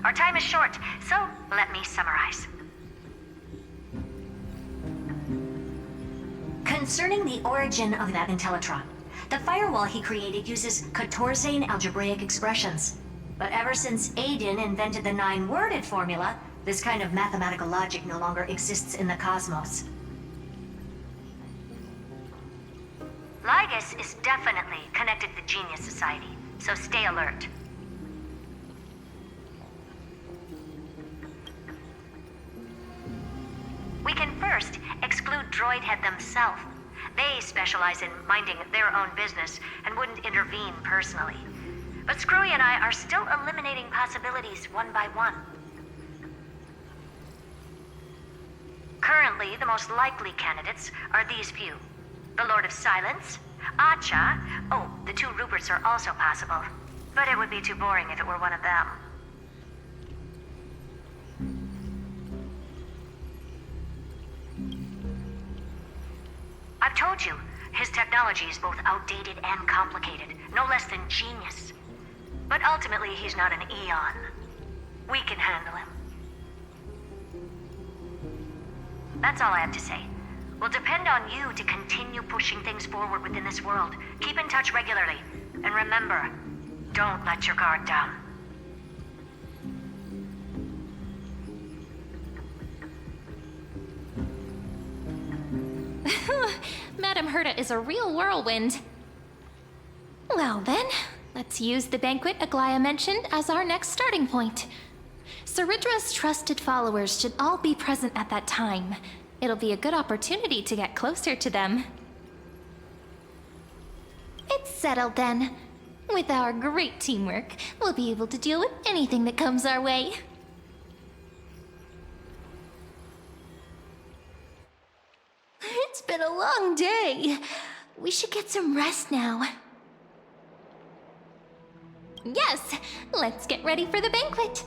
Our time is short, so let me summarize. Concerning the origin of that Intellitron, the firewall he created uses Catorzane algebraic expressions. But ever since Aiden invented the 9-worded formula, this kind of mathematical logic no longer exists in the cosmos. Lygus is definitely connected to the Genius Society, so stay alert. We can first exclude Droidhead themselves. They specialize in minding their own business and wouldn't intervene personally. But Screwy and I are still eliminating possibilities one by one. Currently, the most likely candidates are these few. The Lord of Silence, Acha. Oh, the two Ruperts are also possible. But it would be too boring if it were one of them. I've told you, his technology is both outdated and complicated, no less than genius. But ultimately, he's not an Eon. We can handle him. That's all I have to say. We'll depend on you to continue pushing things forward within this world. Keep in touch regularly. And remember, don't let your guard down. Madame Herta is a real whirlwind. Well then, let's use the banquet Aglaia mentioned as our next starting point. Ceridra's trusted followers should all be present at that time. It'll be a good opportunity to get closer to them. It's settled then. With our great teamwork, we'll be able to deal with anything that comes our way. It's been a long day. We should get some rest now. Yes, let's get ready for the banquet.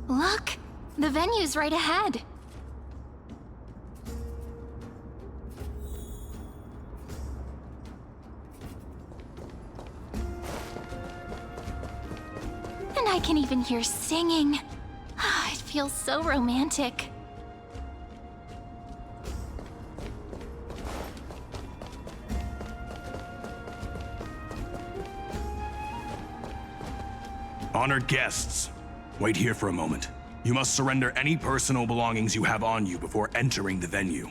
Look, the venue's right ahead. And I can even hear singing. It feels so romantic. Honored guests, wait here for a moment. You must surrender any personal belongings you have on you before entering the venue.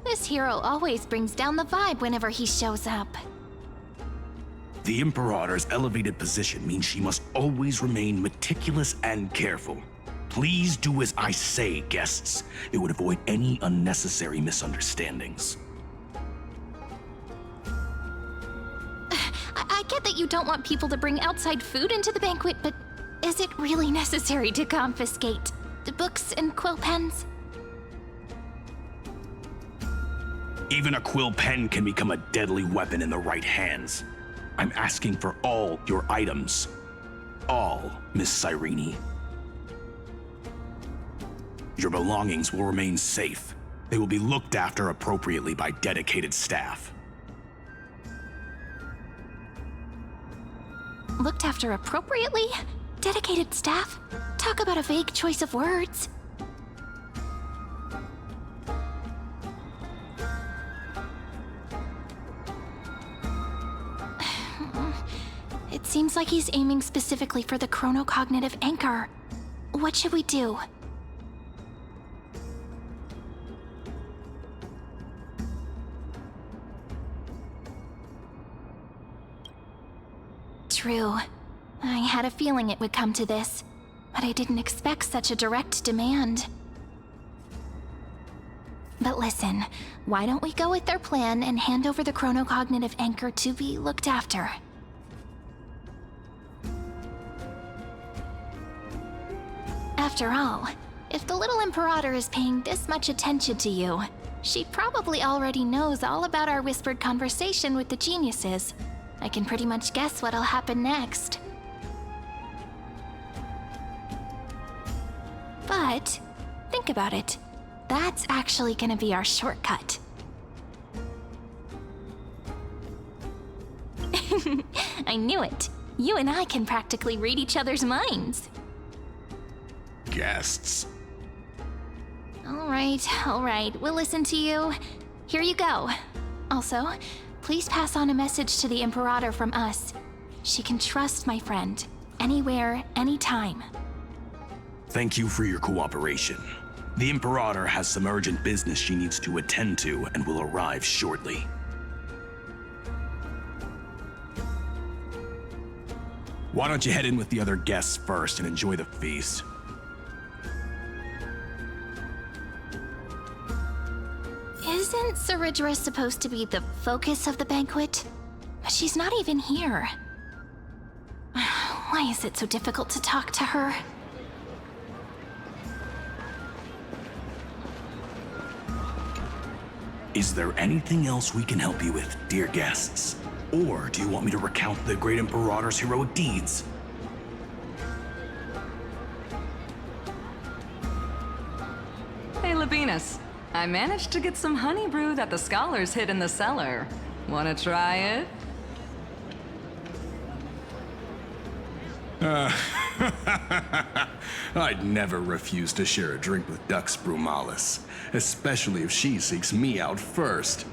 This hero always brings down the vibe whenever he shows up. The Imperator's elevated position means she must always remain meticulous and careful. Please do as I say, guests. It would avoid any unnecessary misunderstandings. I get that you don't want people to bring outside food into the banquet, but is it really necessary to confiscate the books and quill pens? Even a quill pen can become a deadly weapon in the right hands. I'm asking for all your items. All, Miss Cyrene. Your belongings will remain safe. They will be looked after appropriately by dedicated staff. Looked after appropriately? Dedicated staff? Talk about a vague choice of words. It seems like he's aiming specifically for the chronocognitive anchor. What should we do? True. I had a feeling it would come to this, but I didn't expect such a direct demand. But listen, why don't we go with their plan and hand over the chronocognitive anchor to be looked after? After all, if the little Imperator is paying this much attention to you, she probably already knows all about our whispered conversation with the geniuses. I can pretty much guess what'll happen next. But, think about it. That's actually gonna be our shortcut. I knew it. You and I can practically read each other's minds. Guests. All right, we'll listen to you. Here you go. Also, please pass on a message to the Imperator from us. She can trust my friend, anywhere, anytime. Thank you for your cooperation. The Imperator has some urgent business she needs to attend to and will arrive shortly. Why don't you head in with the other guests first and enjoy the feast? Isn't Saridra supposed to be the focus of the banquet? But she's not even here. Why is it so difficult to talk to her? Is there anything else we can help you with, dear guests? Or do you want me to recount the great Imperator's heroic deeds? Hey, Labinas. I managed to get some honey brew that the scholars hid in the cellar. Wanna try it? I'd never refuse to share a drink with Dux Brumalis, especially if she seeks me out first.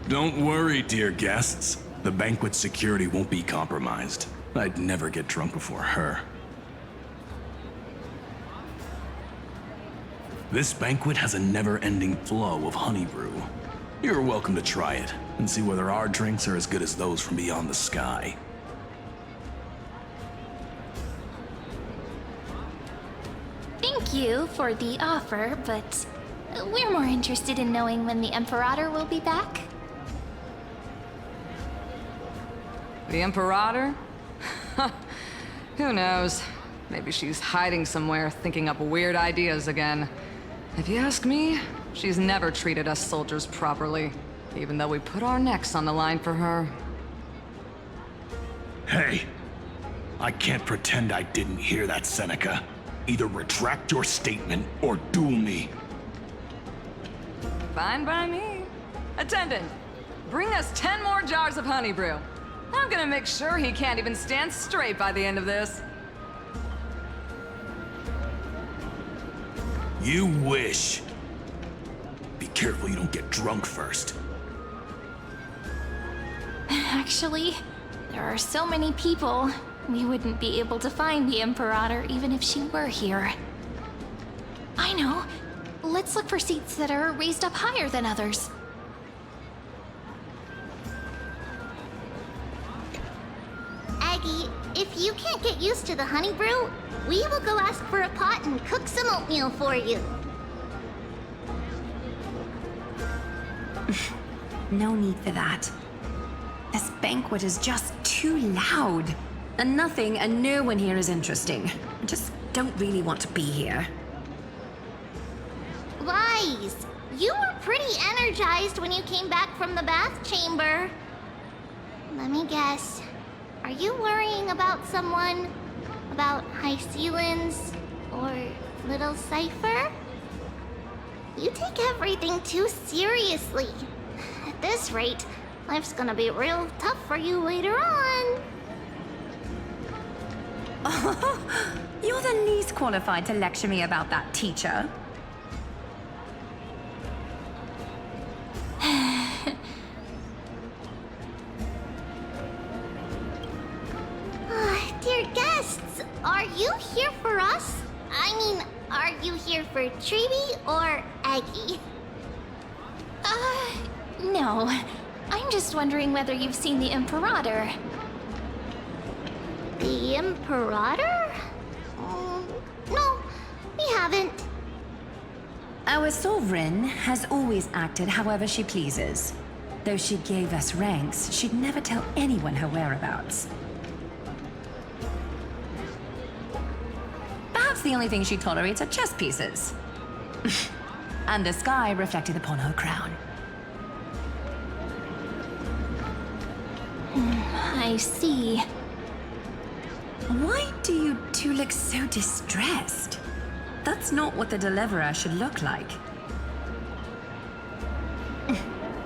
Don't worry, dear guests. The banquet's security won't be compromised. I'd never get drunk before her. This banquet has a never-ending flow of honey brew. You're welcome to try it and see whether our drinks are as good as those from beyond the sky. Thank you for the offer, but we're more interested in knowing when the Imperator will be back. The Imperator? Who knows? Maybe she's hiding somewhere, thinking up weird ideas again. If you ask me, she's never treated us soldiers properly, even though we put our necks on the line for her. Hey, I can't pretend I didn't hear that, Seneca. Either retract your statement or duel me. Fine by me. Attendant, bring us 10 more jars of honey brew. I'm gonna make sure he can't even stand straight by the end of this. You wish. Be careful you don't get drunk first. Actually, there are so many people, we wouldn't be able to find the Imperator even if she were here. I know. Let's look for seats that are raised up higher than others. Aggie, if you can't get used to the honey brew, we will go ask for a pot and cook some oatmeal for you. No need for that. This banquet is just too loud. And nothing and no one here is interesting. I just don't really want to be here. Lies! You were pretty energized when you came back from the bath chamber. Let me guess. Are you worrying about someone? About High Sealins? Or Little Cypher? You take everything too seriously. At this rate, life's gonna be real tough for you later on. You're the least qualified to lecture me about that, teacher. Dear guests, are you here for us? I mean, are you here for Treeby or Aggie? No. I'm just wondering whether you've seen the Imperator. The Imperator? No, we haven't. Our sovereign has always acted however she pleases. Though she gave us ranks, she'd never tell anyone her whereabouts. Perhaps the only thing she tolerates are chess pieces. And the sky reflected upon her crown. I see. Why do you two look so distressed? That's not what the Deliverer should look like.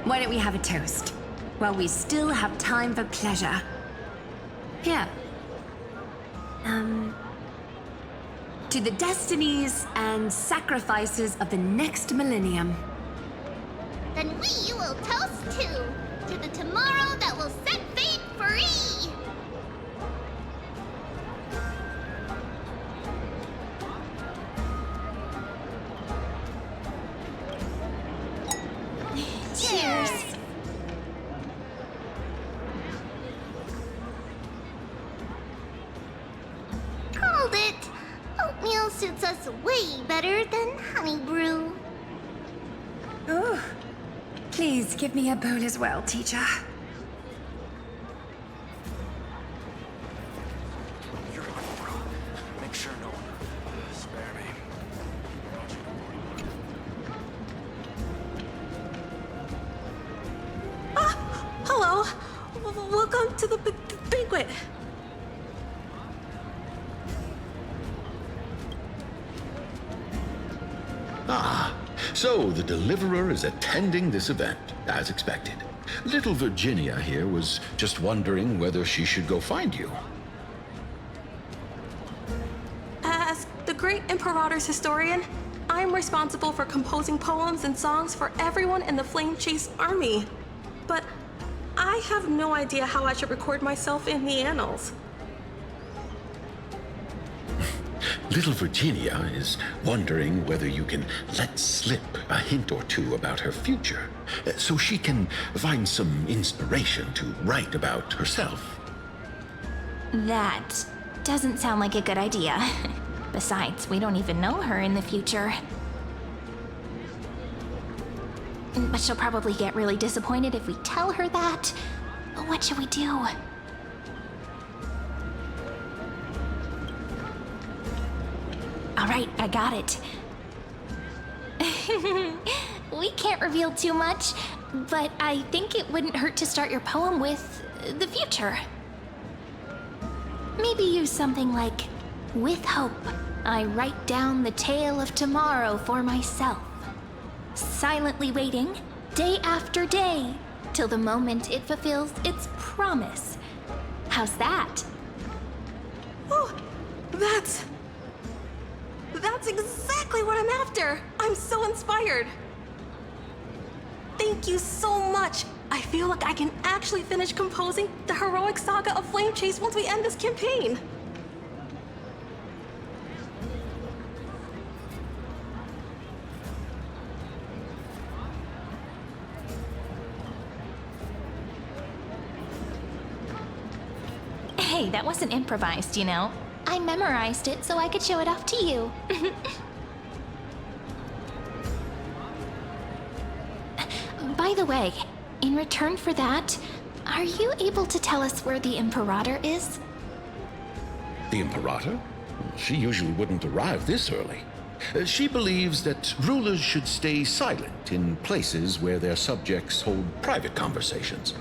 Why don't we have a toast? While we still have time for pleasure. Here. To the destinies and sacrifices of the next millennium. Then we will toast to the tomorrow that will set fate free! Cheers! Called it! Oatmeal suits us way better than honey brew. Oh, please give me a bowl as well, teacher. Make sure no one spare me. Hello. Welcome to the banquet. Ah, so the Deliverer is attending this event, as expected. Little Virginia here was just wondering whether she should go find you. As the great Imperator's historian, I'm responsible for composing poems and songs for everyone in the Flame Chase army. But I have no idea how I should record myself in the annals. Little Virginia is wondering whether you can let slip a hint or two about her future, so she can find some inspiration to write about herself. That doesn't sound like a good idea. Besides, we don't even know her in the future. But she'll probably get really disappointed if we tell her that. What should we do? All right, I got it. We can't reveal too much, but I think it wouldn't hurt to start your poem with the future. Maybe use something like, "With hope, I write down the tale of tomorrow for myself, silently waiting, day after day, till the moment it fulfills its promise." How's that? Oh, that's exactly what I'm after. I'm so inspired. Thank you so much. I feel like I can actually finish composing the heroic saga of Flame Chase once we end this campaign. Hey, that wasn't improvised, you know. I memorized it so I could show it off to you. By the way, in return for that, are you able to tell us where the Imperator is? The Imperator? She usually wouldn't arrive this early. She believes that rulers should stay silent in places where their subjects hold private conversations.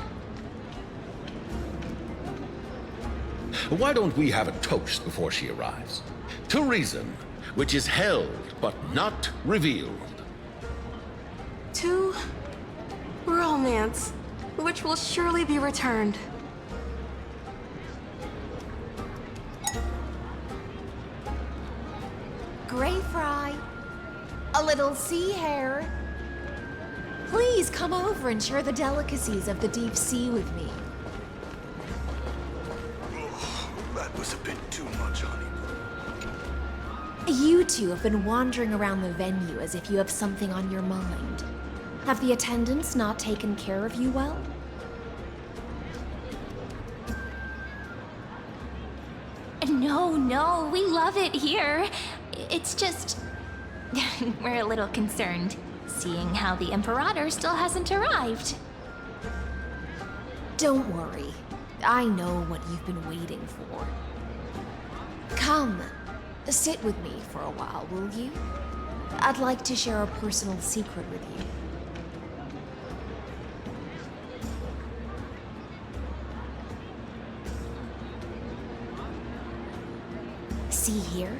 Why don't we have a toast before she arrives? To reason, which is held but not revealed. To romance, which will surely be returned. Gray fry, a little sea hare. Please come over and share the delicacies of the deep sea with me. That was a bit too much, honey. You two have been wandering around the venue as if you have something on your mind. Have the attendants not taken care of you well? No, we love it here. It's just... we're a little concerned, seeing how the Imperator still hasn't arrived. Don't worry. I know what you've been waiting for. Come, sit with me for a while, will you? I'd like to share a personal secret with you. See here?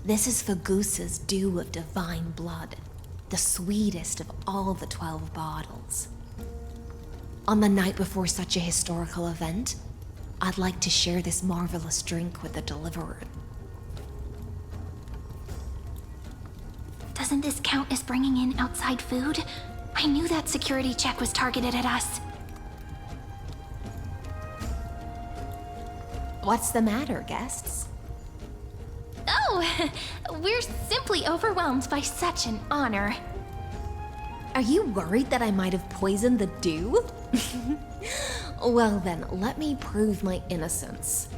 This is Fagusa's dew of divine blood, the sweetest of all the 12 bottles. On the night before such a historical event, I'd like to share this marvelous drink with the Deliverer. Doesn't this count as bringing in outside food? I knew that security check was targeted at us. What's the matter, guests? Oh, we're simply overwhelmed by such an honor. Are you worried that I might have poisoned the dew? Well then, let me prove my innocence.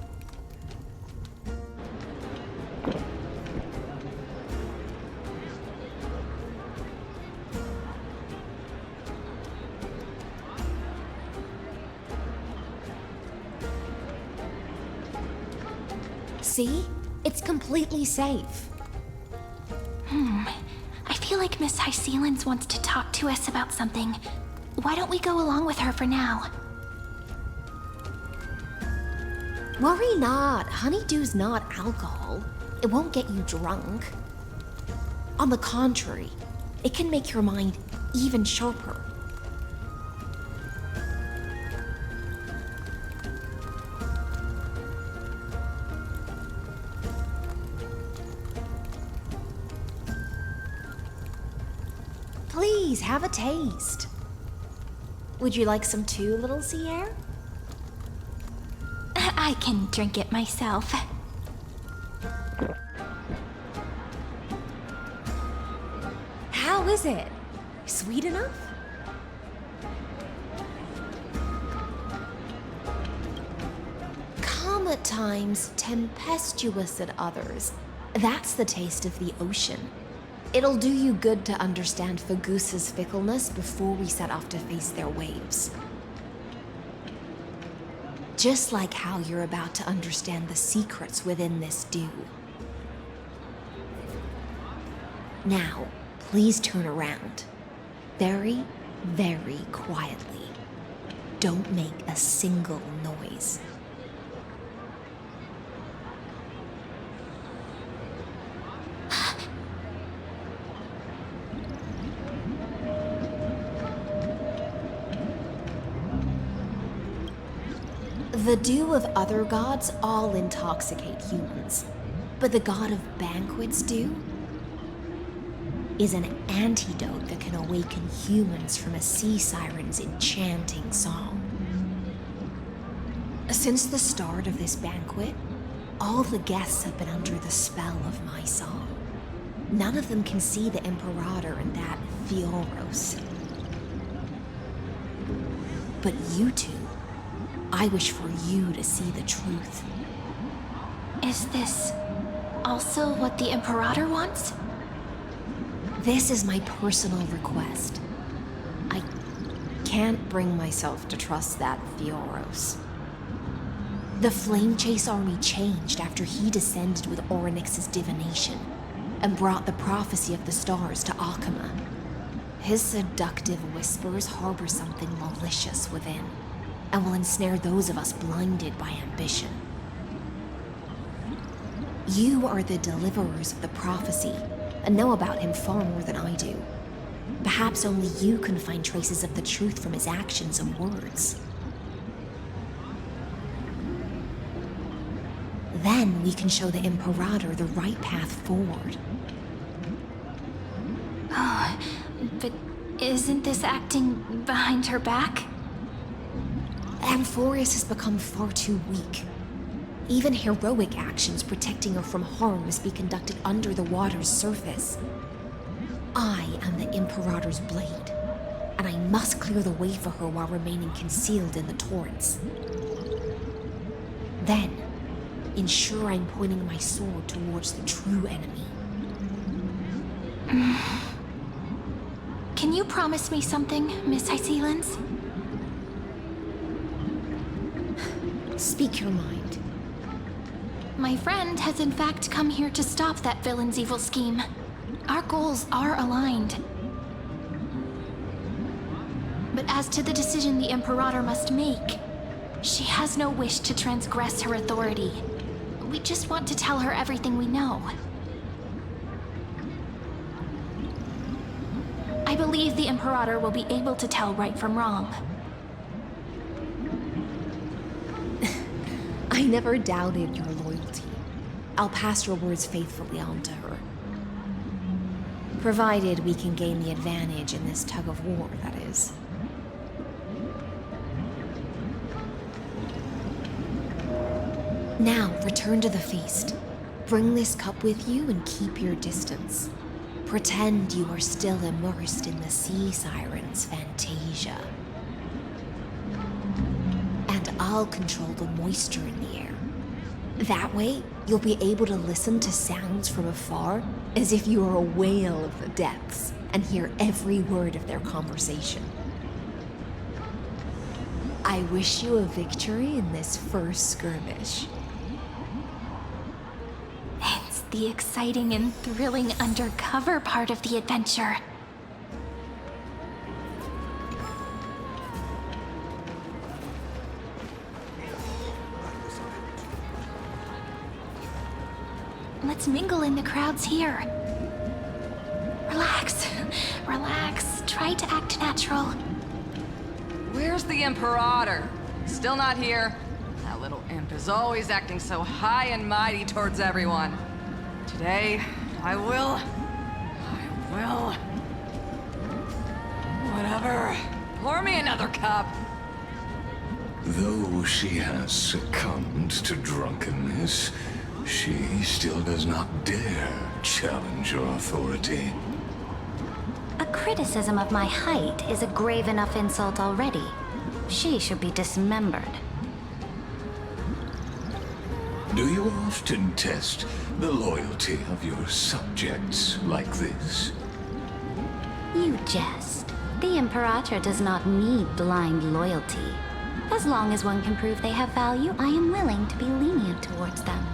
See? It's completely safe. I feel like Miss Hysealins wants to talk to us about something. Why don't we go along with her for now? Worry not. Honeydew's not alcohol. It won't get you drunk. On the contrary, it can make your mind even sharper. Please, have a taste. Would you like some too, little Sierra? I can drink it myself. How is it? Sweet enough? Calm at times, tempestuous at others. That's the taste of the ocean. It'll do you good to understand Fagusa's fickleness before we set off to face their waves. Just like how you're about to understand the secrets within this dew. Now, please turn around. Very, very quietly. Don't make a single noise. The dew of other gods all intoxicate humans, but the god of banquets dew is an antidote that can awaken humans from a sea siren's enchanting song. Since the start of this banquet, all the guests have been under the spell of my song. None of them can see the Imperator and that Amphoreus. But you two, I wish for you to see the truth. Is this also what the Imperator wants? This is my personal request. I can't bring myself to trust that Amphoreus. The Flame Chase army changed after he descended with Orynyx's divination and brought the prophecy of the stars to Akuma. His seductive whispers harbor something malicious within, and will ensnare those of us blinded by ambition. You are the deliverers of the prophecy, and know about him far more than I do. Perhaps only you can find traces of the truth from his actions and words. Then we can show the Imperator the right path forward. Oh, but isn't this acting behind her back? Amphoreus has become far too weak. Even heroic actions protecting her from harm must be conducted under the water's surface. I am the Imperator's blade, and I must clear the way for her while remaining concealed in the torrents. Then, ensure I'm pointing my sword towards the true enemy. Can you promise me something, Miss Hysealins? Speak your mind. My friend has in fact come here to stop that villain's evil scheme. Our goals are aligned. But as to the decision the Imperator must make, she has no wish to transgress her authority. We just want to tell her everything we know. I believe the Imperator will be able to tell right from wrong. I never doubted your loyalty. I'll pass your words faithfully on to her. Provided we can gain the advantage in this tug of war, that is. Now, return to the feast. Bring this cup with you and keep your distance. Pretend you are still immersed in the sea siren's fantasia. And I'll control the moisture in the air. That way, you'll be able to listen to sounds from afar as if you were a whale of the depths and hear every word of their conversation. I wish you a victory in this first skirmish. It's the exciting and thrilling undercover part of the adventure. Let's mingle in the crowds here. Relax, relax. Try to act natural. Where's the Imperator? Still not here. That little imp is always acting so high and mighty towards everyone. Today, I will... Whatever. Pour me another cup. Though she has succumbed to drunkenness, she still does not dare challenge your authority. A criticism of my height is a grave enough insult already. She should be dismembered. Do you often test the loyalty of your subjects like this? You jest. The Imperator does not need blind loyalty. As long as one can prove they have value, I am willing to be lenient towards them.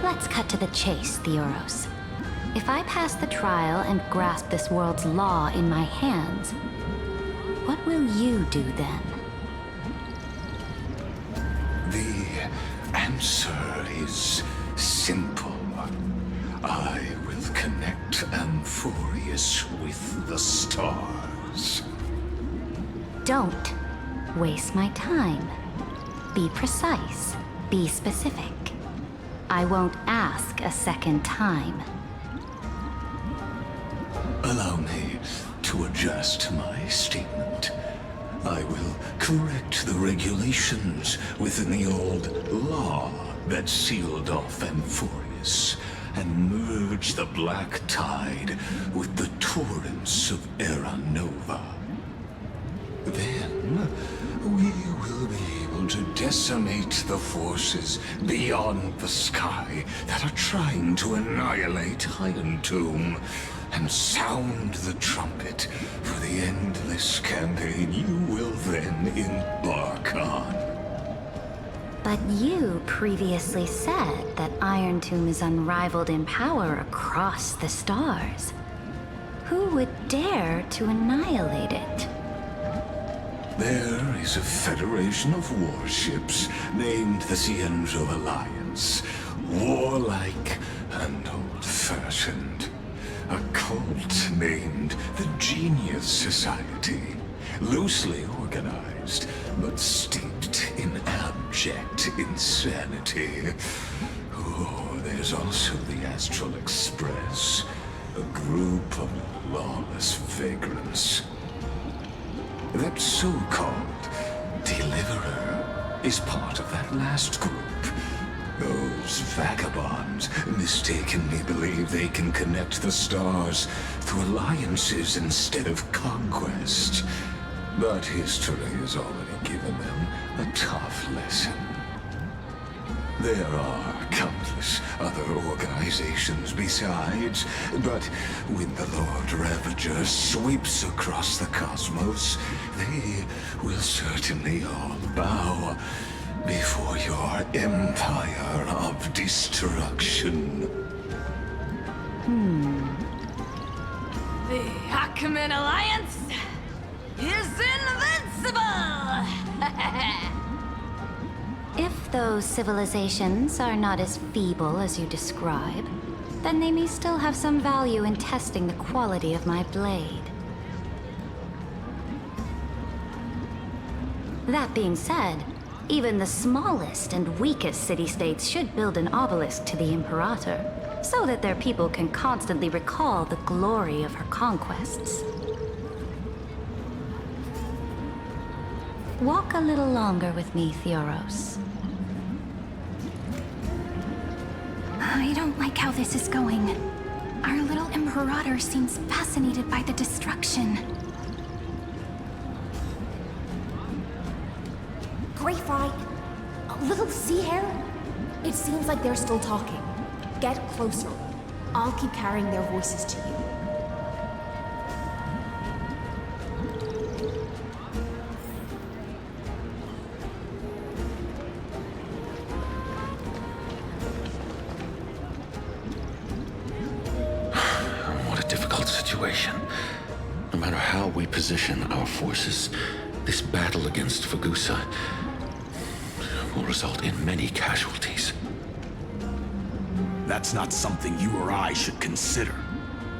Let's cut to the chase, Theoros. If I pass the trial and grasp this world's law in my hands, what will you do then? The answer is simple. I will connect Amphoreus with the stars. Don't waste my time. Be precise. Be specific. I won't ask a second time. Allow me to adjust my statement. I will correct the regulations within the old law that sealed off Amphoreus and merge the black tide with the torrents of Era Nova. Then we will be able to decimate the forces beyond the sky that are trying to annihilate Iron Tomb and sound the trumpet for the endless campaign you will then embark on. But you previously said that Iron Tomb is unrivaled in power across the stars. Who would dare to annihilate it? There is a federation of warships named the Cienzo Alliance. Warlike and old-fashioned. A cult named the Genius Society. Loosely organized, but steeped in abject insanity. Oh, there's also the Astral Express. A group of lawless vagrants. That so-called Deliverer is part of that last group. Those vagabonds mistakenly believe they can connect the stars through alliances instead of conquest. But history has already given them a tough lesson. There are countless other organizations besides, but when the Lord Ravager sweeps across the cosmos, they will certainly all bow before your empire of destruction. The Achaemenid Alliance is invincible! If those civilizations are not as feeble as you describe, then they may still have some value in testing the quality of my blade. That being said, even the smallest and weakest city-states should build an obelisk to the Imperator, so that their people can constantly recall the glory of her conquests. Walk a little longer with me, Theoros. I don't like how this is going. Our little Imperator seems fascinated by the destruction. Greyfry, a little sea hare? It seems like they're still talking. Get closer. I'll keep carrying their voices to you. What a difficult situation. No matter how we position our forces, this battle against Fagusa will result in many casualties. That's not something you or I should consider.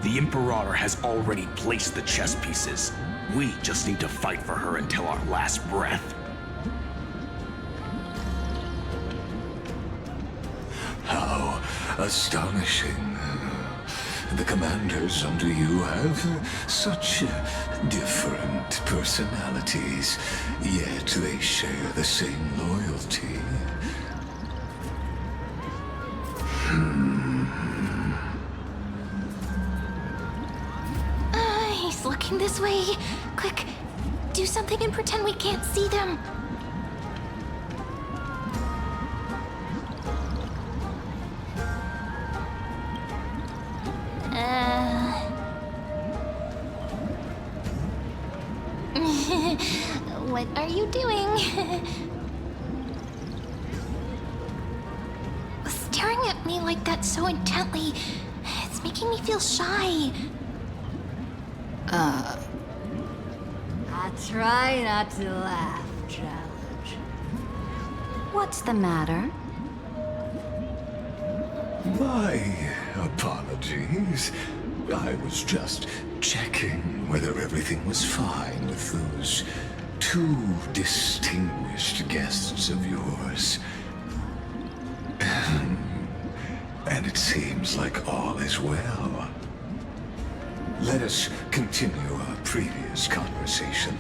The Imperator has already placed the chess pieces. We just need to fight for her until our last breath. How astonishing. The commanders under you have such different personalities, yet they share the same loyalty. He's looking this way. Quick, do something and pretend we can't see them. What are you doing? Staring at me like that so intently, it's making me feel shy. I try not to laugh, Challenge. What's the matter? My apologies. I was just checking whether everything was fine with those two distinguished guests of yours. And it seems like all is well. Let us continue our previous conversation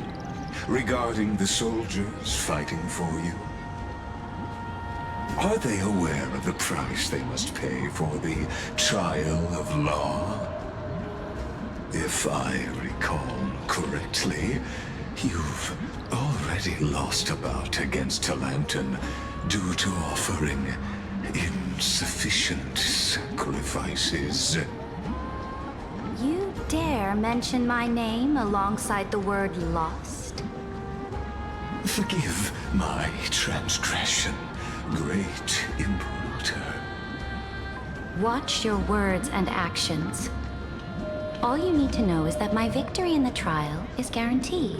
regarding the soldiers fighting for you. Are they aware of the price they must pay for the trial of law? If I recall correctly, you've already lost a bout against Talanton due to offering insufficient sacrifices. You dare mention my name alongside the word lost? Forgive my transgression, great Imperator. Watch your words and actions. All you need to know is that my victory in the trial is guaranteed.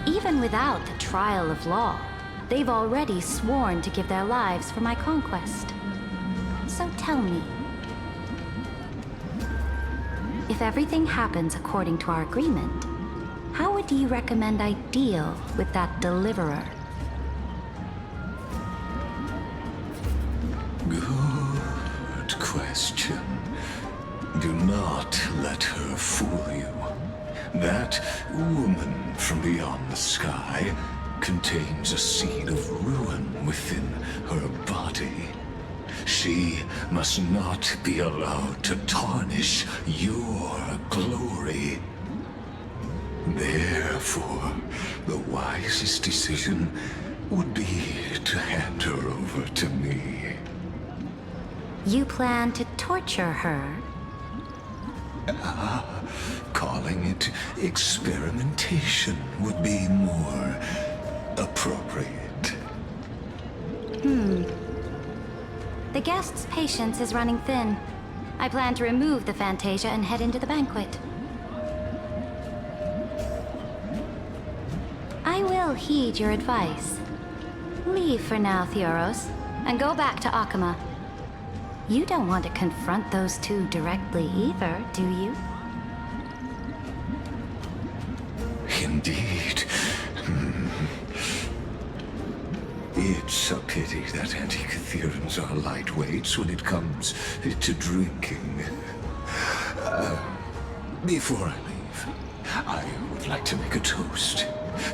Even without the trial of law, they've already sworn to give their lives for my conquest. So tell me, if everything happens according to our agreement, how would you recommend I deal with that deliverer? Good question. Do not let her fool you. That woman from beyond the sky contains a seed of ruin within her body. She must not be allowed to tarnish your glory. Therefore, the wisest decision would be to hand her over to me. You plan to torture her? Calling it experimentation would be more appropriate. The guest's patience is running thin. I plan to remove the Fantasia and head into the banquet. I will heed your advice. Leave for now, Theoros, and go back to Akama. You don't want to confront those two directly either, do you? Indeed, It's a pity that Antikytherans are lightweights when it comes to drinking. Before I leave, I would like to make a toast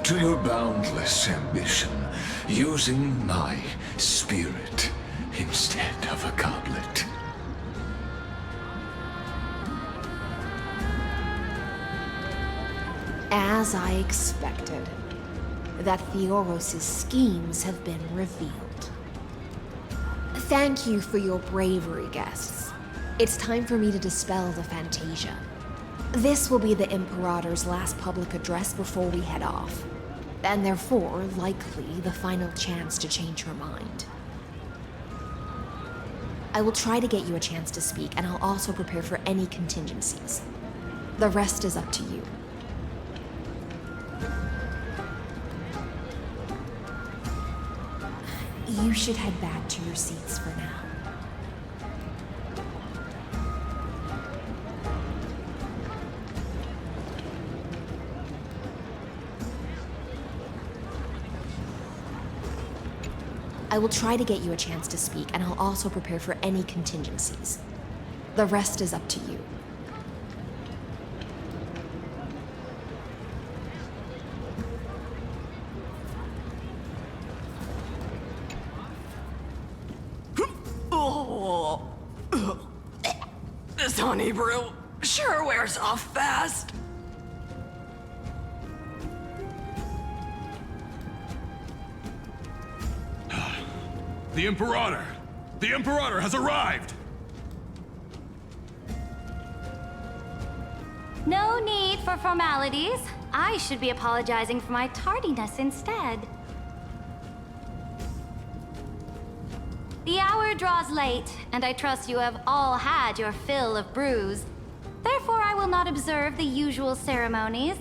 to your boundless ambition, using my spirit instead of a goblet. As I expected, that Theoros' schemes have been revealed. Thank you for your bravery, guests. It's time for me to dispel the Fantasia. This will be the Imperator's last public address before we head off, and therefore, likely, the final chance to change her mind. I will try to get you a chance to speak, and I'll also prepare for any contingencies. The rest is up to you. You should head back to your seats for now. I will try to get you a chance to speak, and I'll also prepare for any contingencies. The rest is up to you. This honey brew sure wears off fast. The Imperator! The Imperator has arrived! No need for formalities. I should be apologizing for my tardiness instead. The hour draws late, and I trust you have all had your fill of brews. Therefore, I will not observe the usual ceremonies.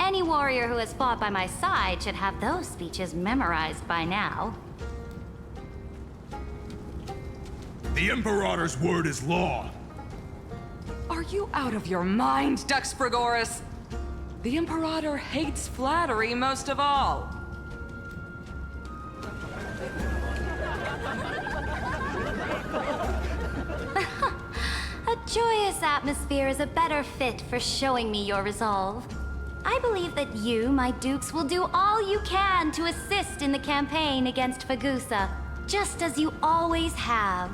Any warrior who has fought by my side should have those speeches memorized by now. The Imperator's word is law. Are you out of your mind, Dux Frigoris? The Imperator hates flattery most of all. A joyous atmosphere is a better fit for showing me your resolve. I believe that you, my dukes, will do all you can to assist in the campaign against Fagusa, just as you always have.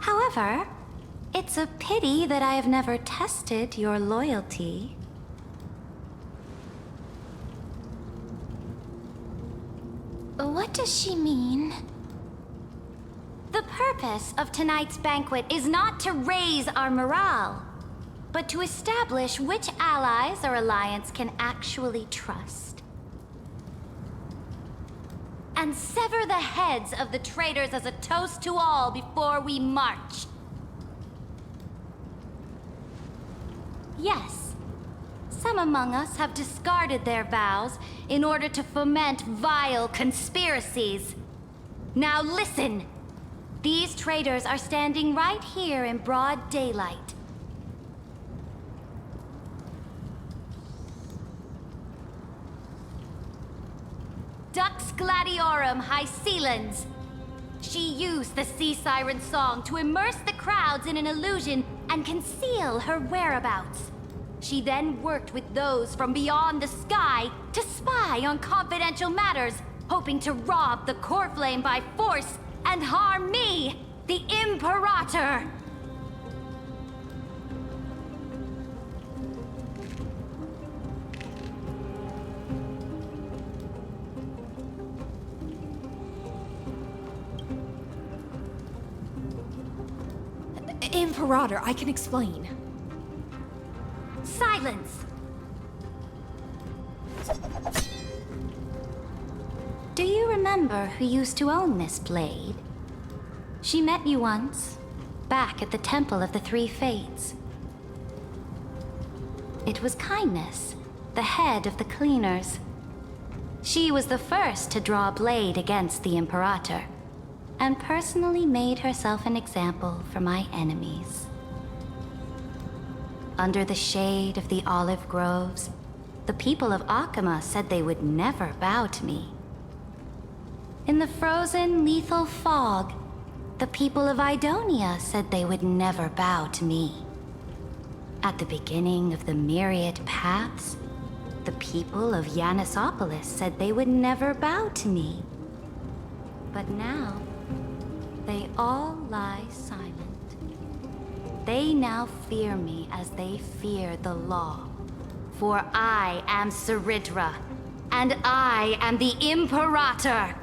However, it's a pity that I have never tested your loyalty. What does she mean? The purpose of tonight's banquet is not to raise our morale, but to establish which allies our alliance can actually trust. And sever the heads of the traitors as a toast to all before we march. Yes, some among us have discarded their vows in order to foment vile conspiracies. Now listen! These traitors are standing right here in broad daylight. Dux Gladiorum Hycelens. She used the Sea Siren song to immerse the crowds in an illusion and conceal her whereabouts. She then worked with those from beyond the sky to spy on confidential matters, hoping to rob the core flame by force and harm me, the Imperator! Imperator, I can explain. Silence! Do you remember who used to own this blade? She met you once, back at the Temple of the Three Fates. It was Kindness, the head of the Cleaners. She was the first to draw a blade against the Imperator, and personally made herself an example for my enemies. under the shade of the olive groves, the people of Akama said they would never bow to me. In the frozen, lethal fog, the people of Idonia said they would never bow to me. At the beginning of the myriad paths, the people of Yanisopolis said they would never bow to me. But now, they all lie silent. They now fear me as they fear the law. For I am Saritra, and I am the Imperator!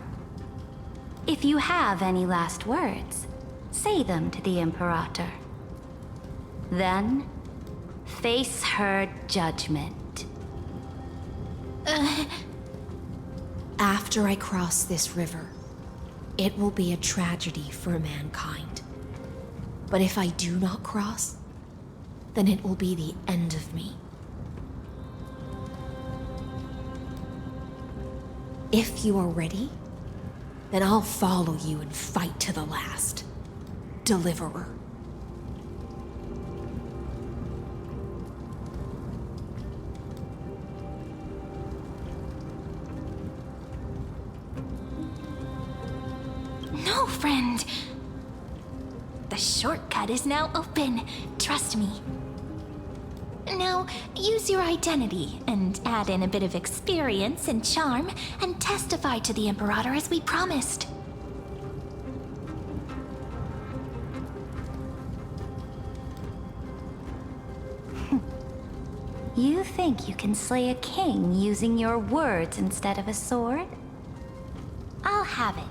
If you have any last words, say them to the Imperator. Then, face her judgment. After I cross this river, it will be a tragedy for mankind. But if I do not cross, then it will be the end of me. If you are ready, then I'll follow you and fight to the last. Deliverer. No, friend. The shortcut is now open. Trust me. Now, use your identity and add in a bit of experience and charm and testify to the Imperator as we promised. You think you can slay a king using your words instead of a sword? I'll have it.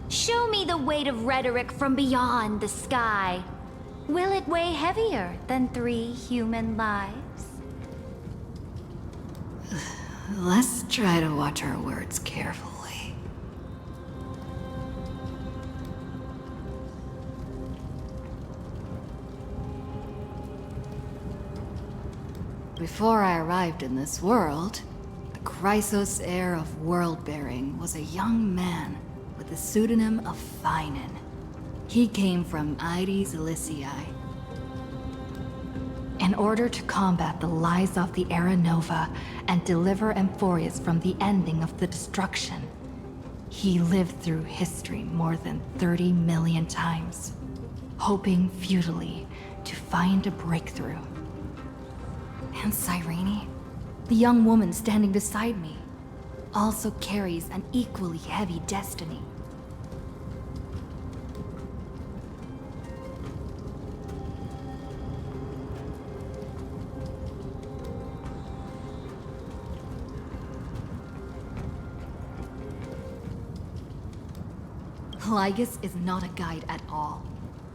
Show me the weight of rhetoric from beyond the sky. Will it weigh heavier than 3 human lives? Let's try to watch our words carefully. Before I arrived in this world, the Chrysos heir of world-bearing was a young man with the pseudonym of Finan. He came from Aedes Elysiae. In order to combat the lies of the Era Nova and deliver Amphoreus from the ending of the destruction, he lived through history more than 30 million times, hoping futilely to find a breakthrough. And Cyrene, the young woman standing beside me, also carries an equally heavy destiny. Lygus is not a guide at all.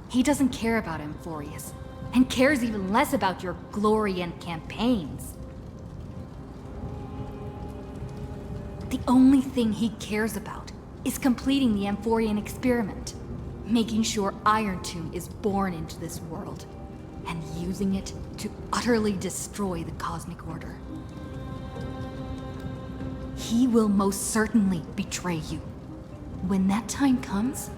He doesn't care about Amphoreus, and cares even less about your glory and campaigns. The only thing he cares about is completing the Amphorean experiment, making sure Iron Tomb is born into this world, and using it to utterly destroy the Cosmic Order. He will most certainly betray you. When that time comes,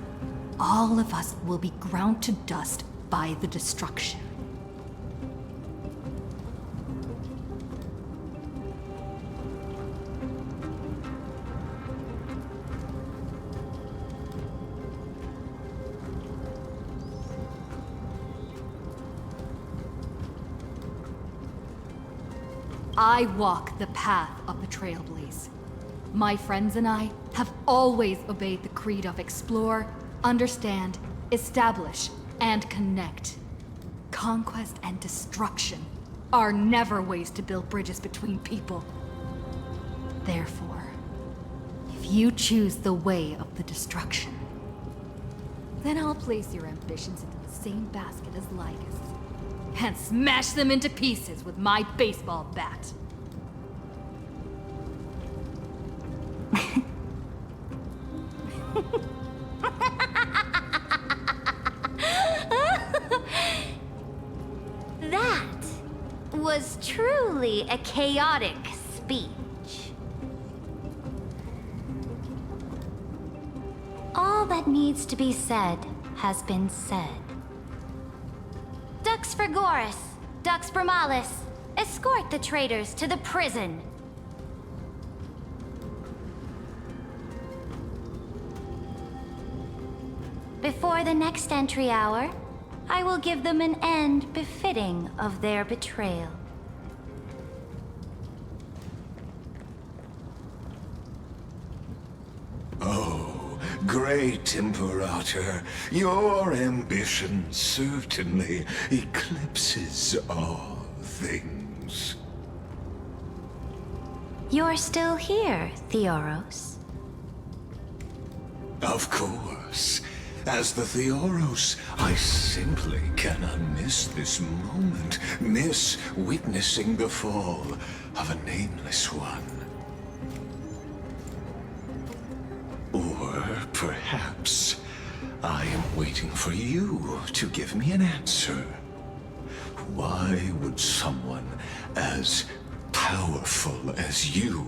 all of us will be ground to dust by the destruction. I walk the path of the Trailblaze. My friends and I have always obeyed the creed of explore, understand, establish, and connect. Conquest and destruction are never ways to build bridges between people. Therefore, if you choose the way of the destruction, then I'll place your ambitions into the same basket as Lygus and smash them into pieces with my baseball bat. That was truly a chaotic speech. All that needs to be said has been said. Dux Frigoris, Dux Bromalis, escort the traitors to the prison. Before the next entry hour, I will give them an end befitting of their betrayal. Oh, great Imperator, your ambition certainly eclipses all things. You're still here, Theoros. Of course. As the Theoros, I simply cannot miss this moment, miss witnessing the fall of a nameless one. Or perhaps I am waiting for you to give me an answer. Why would someone as powerful as you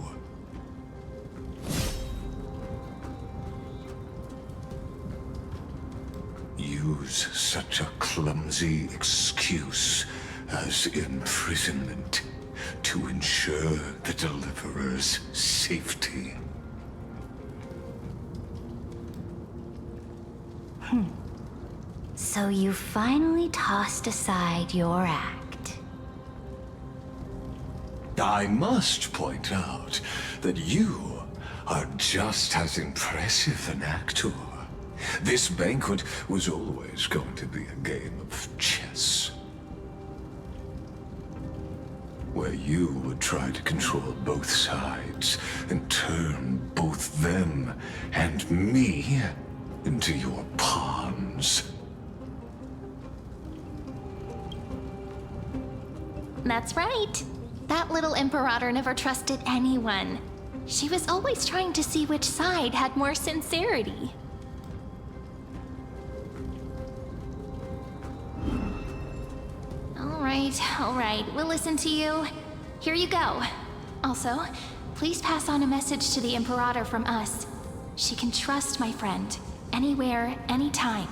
use such a clumsy excuse as imprisonment to ensure the Deliverer's safety? So you finally tossed aside your act. I must point out that you are just as impressive an actor. This banquet was always going to be a game of chess, where you would try to control both sides and turn both them and me into your pawns. That's right. That little Imperator never trusted anyone. She was always trying to see which side had more sincerity. All right, we'll listen to you. Here you go. Also, please pass on a message to the Imperator from us. She can trust my friend, anywhere, anytime.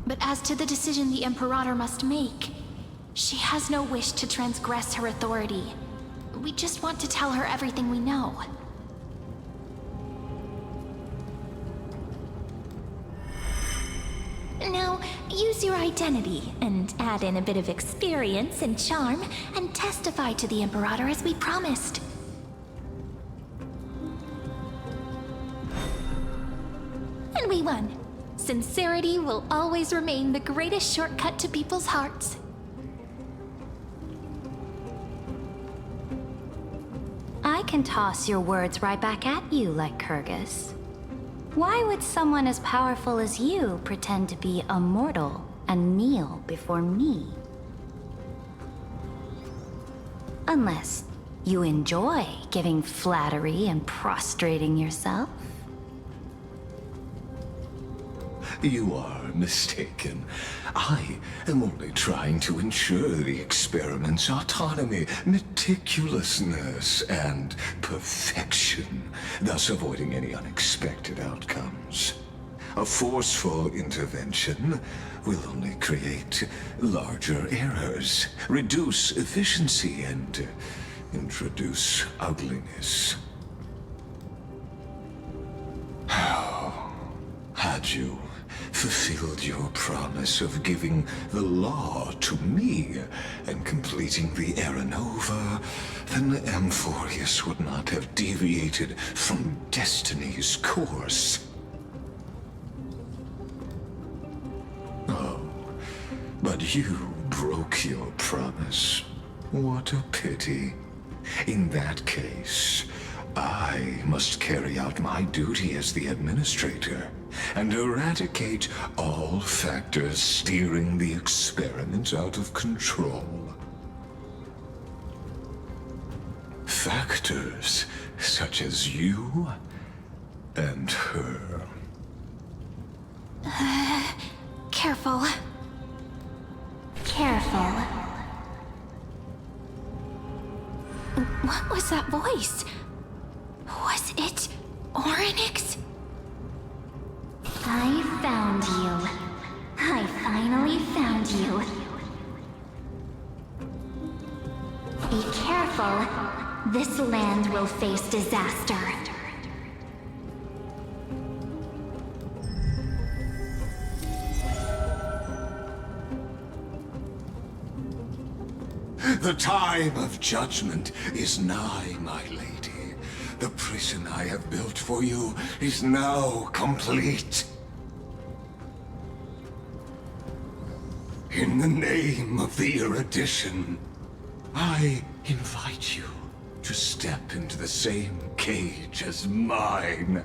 But as to the decision the Imperator must make, she has no wish to transgress her authority. We just want to tell her everything we know. Now, use your identity and add in a bit of experience and charm and testify to the Imperator as we promised. And we won. Sincerity will always remain the greatest shortcut to people's hearts. I can toss your words right back at you, like Kyrgyz. Why would someone as powerful as you pretend to be a mortal and kneel before me? Unless you enjoy giving flattery and prostrating yourself. You are mistaken. I am only trying to ensure the experiment's autonomy, meticulousness, and perfection, thus avoiding any unexpected outcomes. A forceful intervention will only create larger errors, reduce efficiency, and introduce ugliness. How had you fulfilled your promise of giving the law to me and completing the Era Nova, then Amphoreus would not have deviated from destiny's course. Oh, but you broke your promise. What a pity. In that case, I must carry out my duty as the administrator and eradicate all factors steering the experiment out of control. Factors such as you and her. Careful. Careful. What was that voice? Was it Orynyx? I found you. I finally found careful. This land will face disaster. The time of judgment is nigh, my lady. The prison I have built for you is now complete. In the name of the erudition, I invite you to step into the same cage as mine.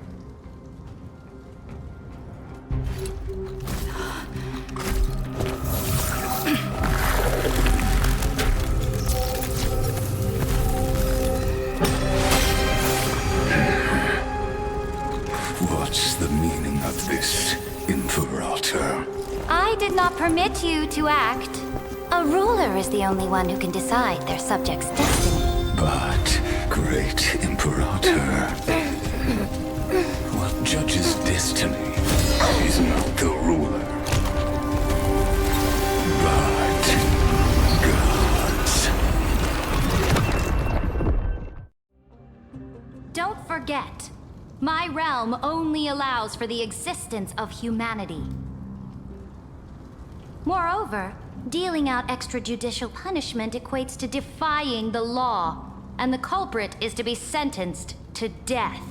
What's the meaning of this, Imperator? I did not permit you to act. A ruler is the only one who can decide their subject's destiny. But, great Imperator, what judges destiny is not the ruler, but gods. Don't forget, my realm only allows for the existence of humanity. Moreover, dealing out extrajudicial punishment equates to defying the law, and the culprit is to be sentenced to death.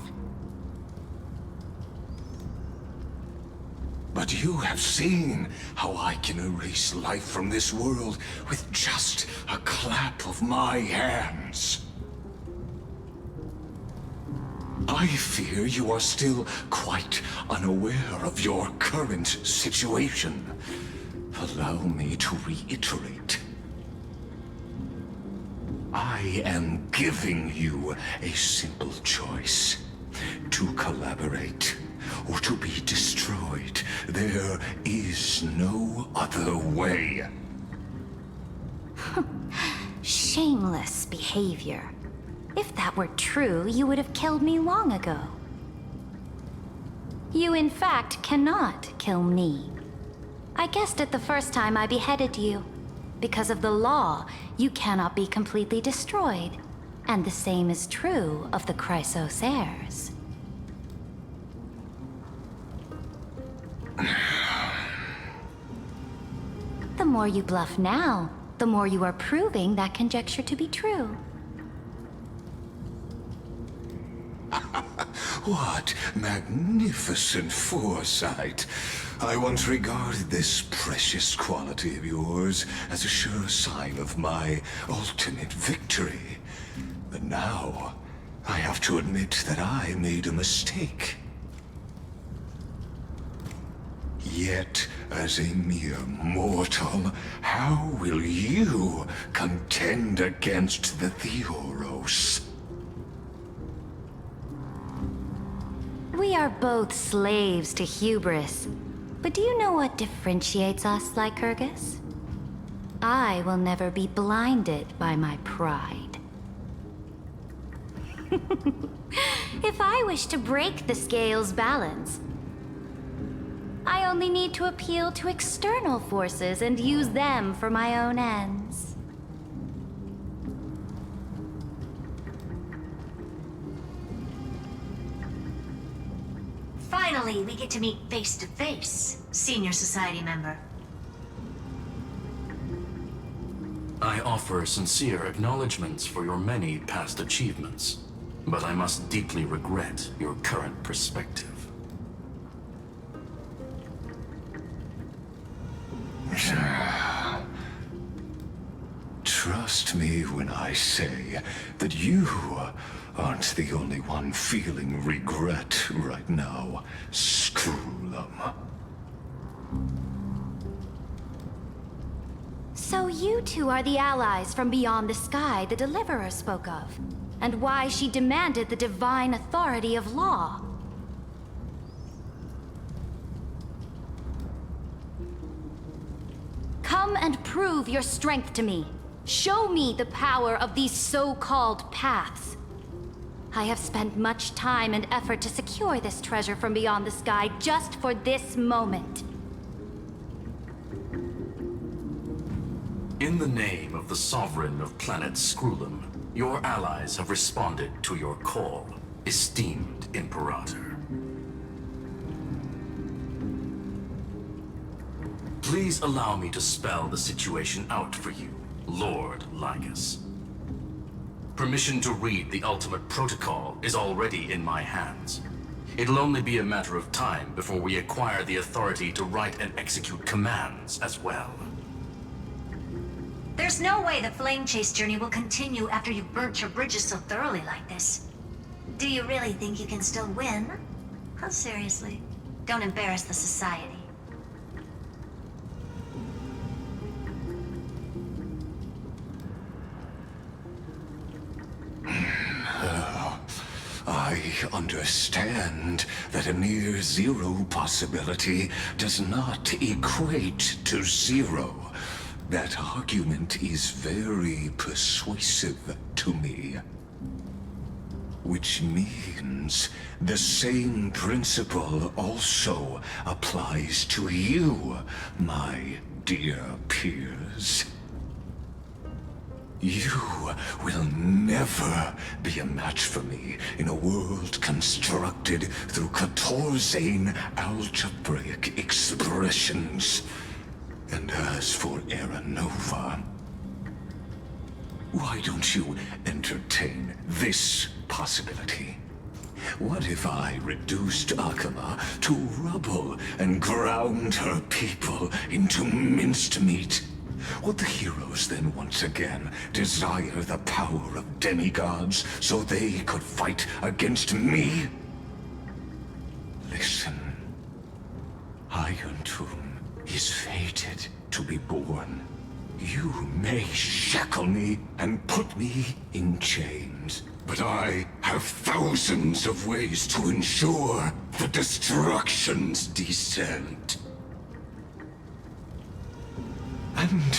But you have seen how I can erase life from this world with just a clap of my hands. I fear you are still quite unaware of your current situation. Allow me to reiterate. I am giving you a simple choice. To collaborate or to be destroyed. There is no other way. Shameless behavior. If that were true, you would have killed me long ago. You, in fact, cannot kill me. I guessed it the first time I beheaded you. Because of the law, you cannot be completely destroyed. And the same is true of the Chrysos heirs. The more you bluff now, the more you are proving that conjecture to be true. What magnificent foresight. I once regarded this precious quality of yours as a sure sign of my ultimate victory. But now, I have to admit that I made a mistake. Yet, as a mere mortal, how will you contend against the Theoros? We are both slaves to hubris. But do you know what differentiates us, Lycurgus? I will never be blinded by my pride. If I wish to break the scale's balance, I only need to appeal to external forces and use them for my own ends. Finally, we get to meet face to face, Senior Society member. I offer sincere acknowledgments for your many past achievements, but I must deeply regret your current perspective. Trust me when I say that you aren't the only one feeling regret right now, Screwlum. So you two are the allies from beyond the sky the Deliverer spoke of, and why she demanded the divine authority of law. Come and prove your strength to me. Show me the power of these so-called paths. I have spent much time and effort to secure this treasure from beyond the sky just for this moment. In the name of the Sovereign of planet Screwlum, Your allies have responded to your call, esteemed Imperator. Please allow me to spell the situation out for you, Lord Lycus. Permission to read the ultimate protocol is already in my hands. It'll only be a matter of time before we acquire the authority to write and execute commands as well. There's no way the flame chase journey will continue after you've burnt your bridges so thoroughly like this. Do you really think you can still win? Oh, seriously, don't embarrass the society. I understand that a near zero possibility does not equate to zero. That argument is very persuasive to me. Which means the same principle also applies to you, my dear peers. You will never be a match for me in a world constructed through Catorzane algebraic expressions. And as for Aranova, why don't you entertain this possibility? What if I reduced Akama to rubble and ground her people into minced meat? Would the heroes then once again desire the power of demigods so they could fight against me? Listen, Iron Tomb is fated to be born. You may shackle me and put me in chains, but I have thousands of ways to ensure the destruction's descent. And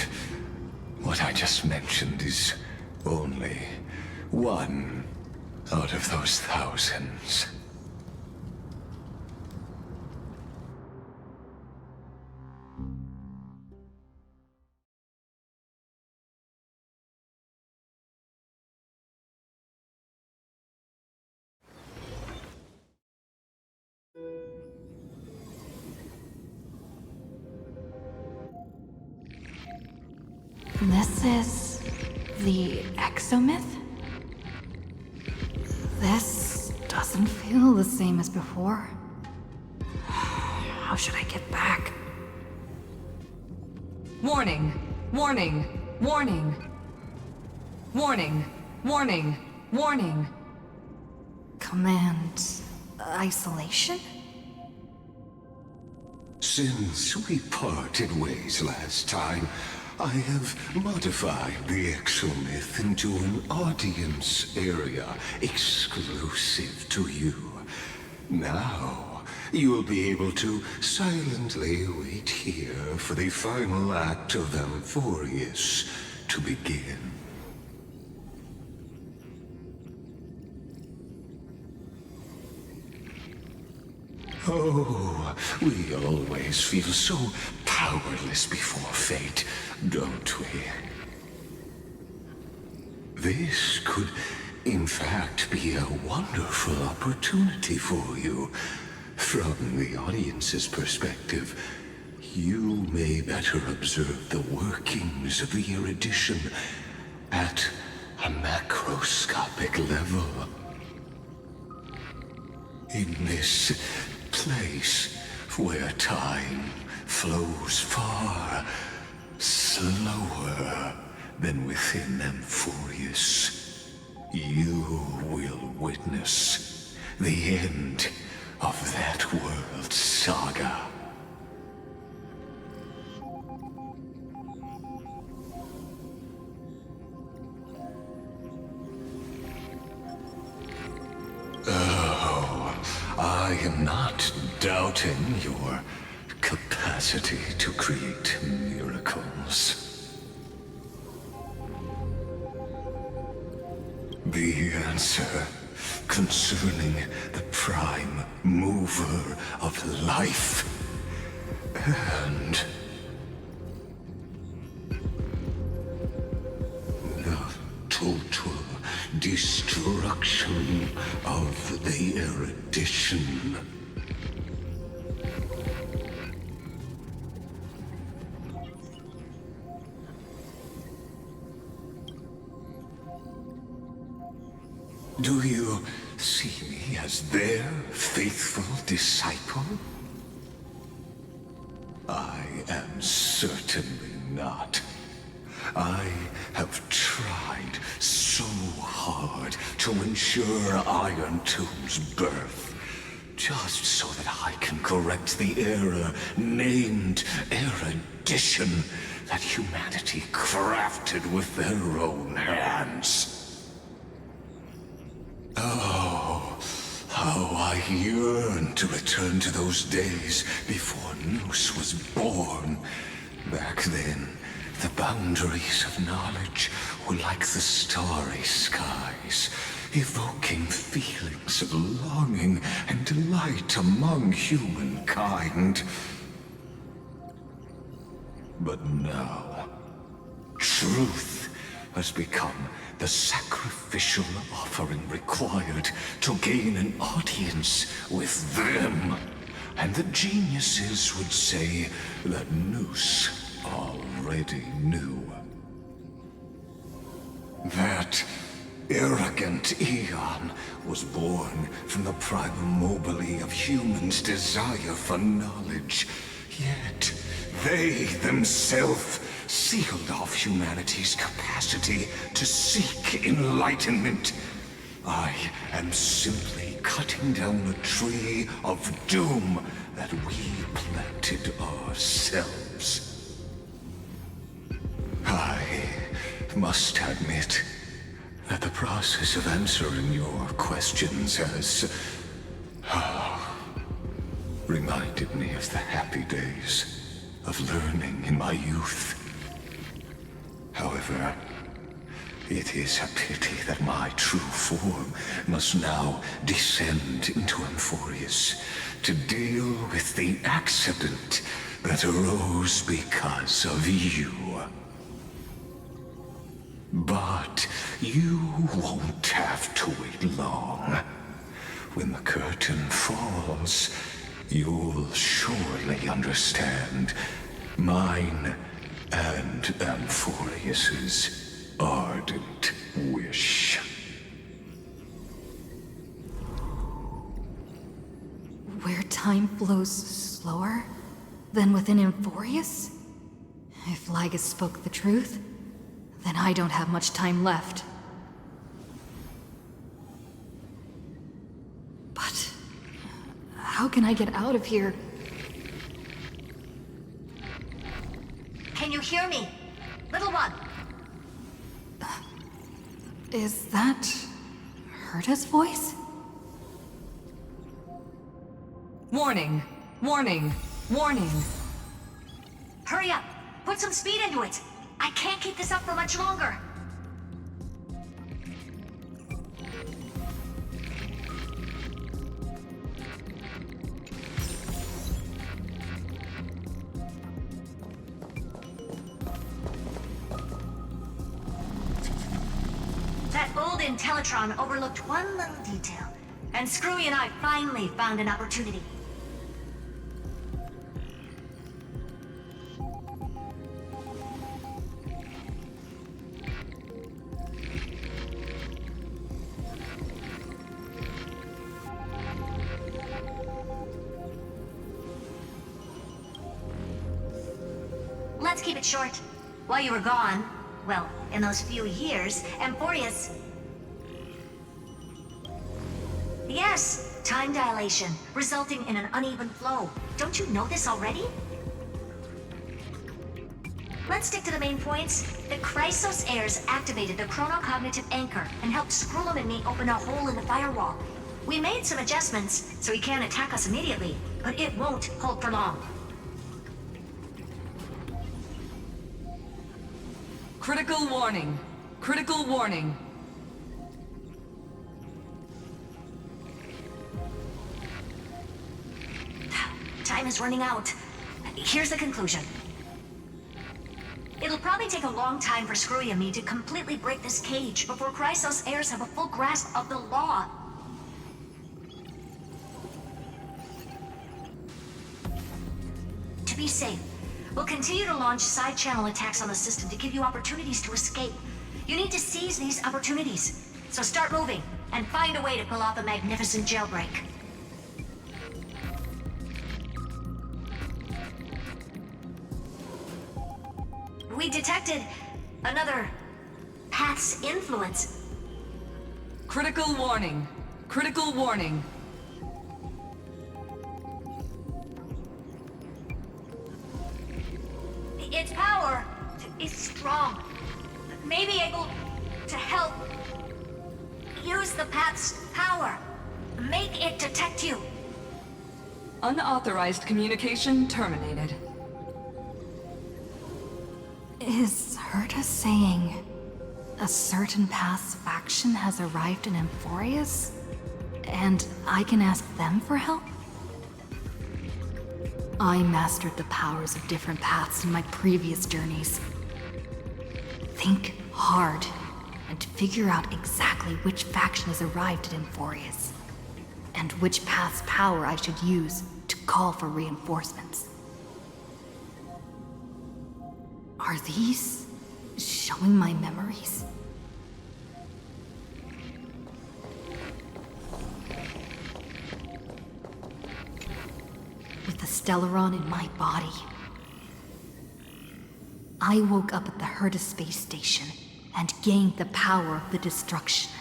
what I just mentioned is only one out of those thousands. This is the exomyth? This doesn't feel the same as before. How should I get back? Warning! Warning! Warning! Warning! Warning! Warning! Command isolation? Since we parted ways last time, I have modified the exomyth into an audience area exclusive to you. Now, you'll be able to silently wait here for the final act of Amphoreus to begin. Oh, we always feel so powerless before fate, don't we? This could, in fact, be a wonderful opportunity for you. From the audience's perspective, you may better observe the workings of the erudition at a macroscopic level. In this place where time flows far slower than within Amphoreus, you will witness the end of that world's saga. I am not doubting your capacity to create miracles. The answer concerning the prime mover of life and the total destruction of the erudition. Do you see me as their faithful disciple? I am certainly not. I have tried so hard to ensure Iron Tomb's birth, just so that I can correct the error named erudition that humanity crafted with their own hands. Oh, how I yearn to return to those days before Noose was born. Back then, the boundaries of knowledge were like the starry skies, evoking feelings of longing and delight among humankind. But now, truth has become the sacrificial offering required to gain an audience with them. And the geniuses would say that Noose already knew. That arrogant Eon was born from the primordial of humans' desire for knowledge. Yet, they themselves sealed off humanity's capacity to seek enlightenment. I am simply cutting down a tree of doom that we planted ourselves. I must admit that the process of answering your questions has reminded me of the happy days of learning in my youth. However, it is a pity that my true form must now descend into Amphoreus to deal with the accident that arose because of you. But you won't have to wait long. When the curtain falls, you'll surely understand mine and Amphoreus's ardent wish. Where time flows slower than within Amphoreus? If Lygus spoke the truth, then I don't have much time left. But how can I get out of here? Can you hear me? Little one! Is that Herta's voice? Warning! Warning! Warning! Hurry up! Put some speed into it! I can't keep this up for much longer! That old Intellitron overlooked one little detail, and Screwy and I finally found an opportunity. Let's keep it short. While you were gone, well, in those few years, Amphoreus... Yes, time dilation, resulting in an uneven flow. Don't you know this already? Let's stick to the main points. The Chrysos heirs activated the chronocognitive anchor and helped Skrullum and me open a hole in the firewall. We made some adjustments, so he can't attack us immediately, but it won't hold for long. Critical warning. Critical warning. Time is running out. Here's the conclusion. It'll probably might take a long time for Screwy and me to completely break this cage before Chrysos heirs have a full grasp of the law. To be safe, we'll continue to launch side-channel attacks on the system to give you opportunities to escape. You need to seize these opportunities. So start moving, and find a way to pull off a magnificent jailbreak. We detected another path's influence. Critical warning. Critical warning. Its power is strong. May be able to help. Use the path's power. Make it detect you. Unauthorized communication terminated. Is Herta saying a certain past faction has arrived in Amphoreus? And I can ask them for help? I mastered the powers of different paths in my previous journeys. Think hard and figure out exactly which faction has arrived at Amphoreus, and which path's power I should use to call for reinforcements. Are these showing my memories? With the Stellaron in my body, I woke up at the Herta space station and gained the power of the destruction.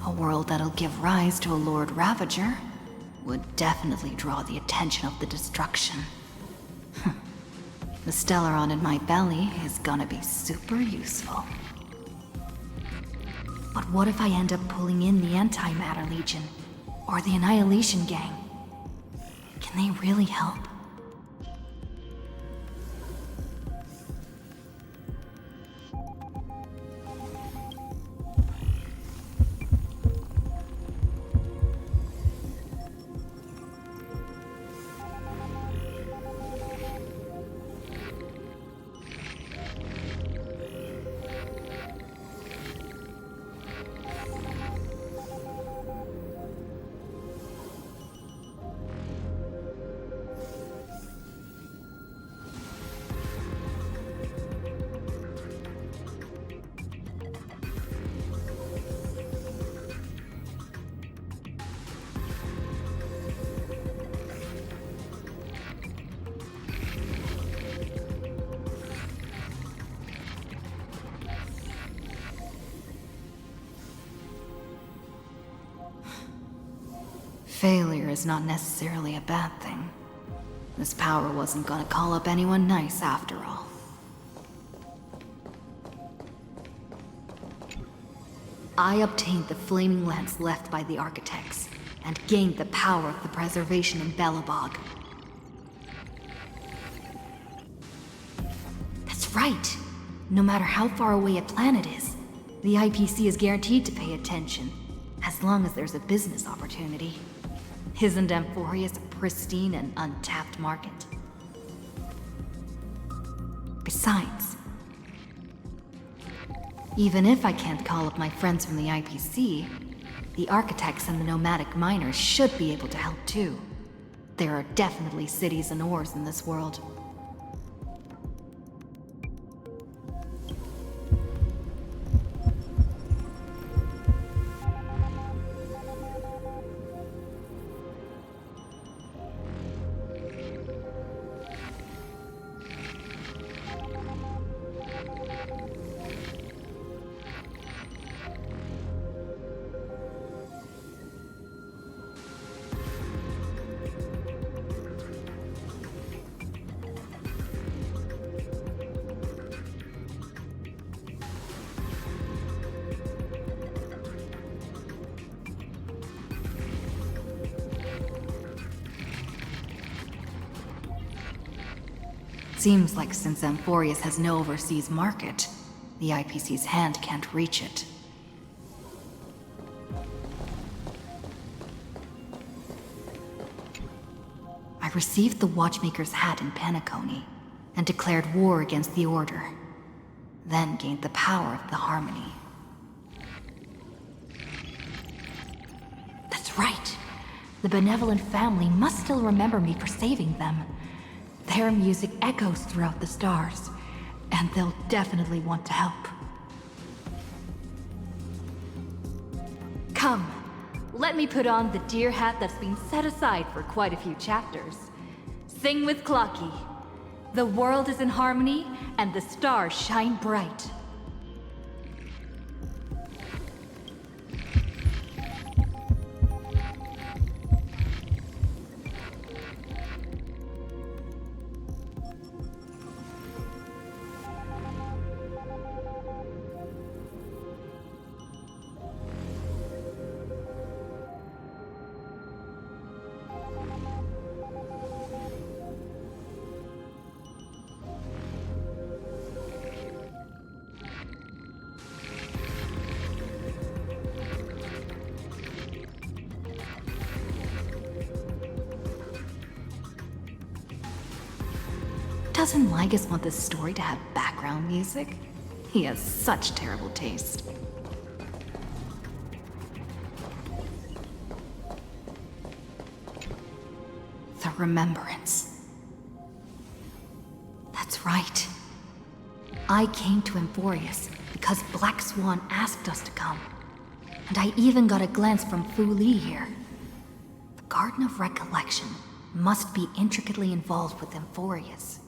A world that'll give rise to a Lord Ravager would definitely draw the attention of the destruction. The Stellaron in my belly is gonna be super useful. But what if I end up pulling in the Antimatter Legion, or the Annihilation Gang? Can they really help? Failure is not necessarily a bad thing. This power wasn't gonna call up anyone nice after all. I obtained the flaming lance left by the architects, and gained the power of the preservation in Belobog. That's right! No matter how far away a planet is, the IPC is guaranteed to pay attention, as long as there's a business opportunity. Isn't Amphoreus a pristine and untapped market? Besides, even if I can't call up my friends from the IPC, the architects and the nomadic miners should be able to help too. There are definitely cities and ores in this world. Seems like since Amphoreus has no overseas market, the IPC's hand can't reach it. I received the Watchmaker's hat in Penacony, and declared war against the Order, then gained the power of the Harmony. That's right. The benevolent family must still remember me for saving them. Their music echoes throughout the stars, and they'll definitely want to help. Come, let me put on the deer hat that's been set aside for quite a few chapters. Sing with Clocky. The world is in harmony, and the stars shine bright. Doesn't Lygus want this story to have background music? He has such terrible taste. The Remembrance. That's right. I came to Amphoreus because Black Swan asked us to come. And I even got a glance from Fu Li here. The Garden of Recollection must be intricately involved with Amphoreus.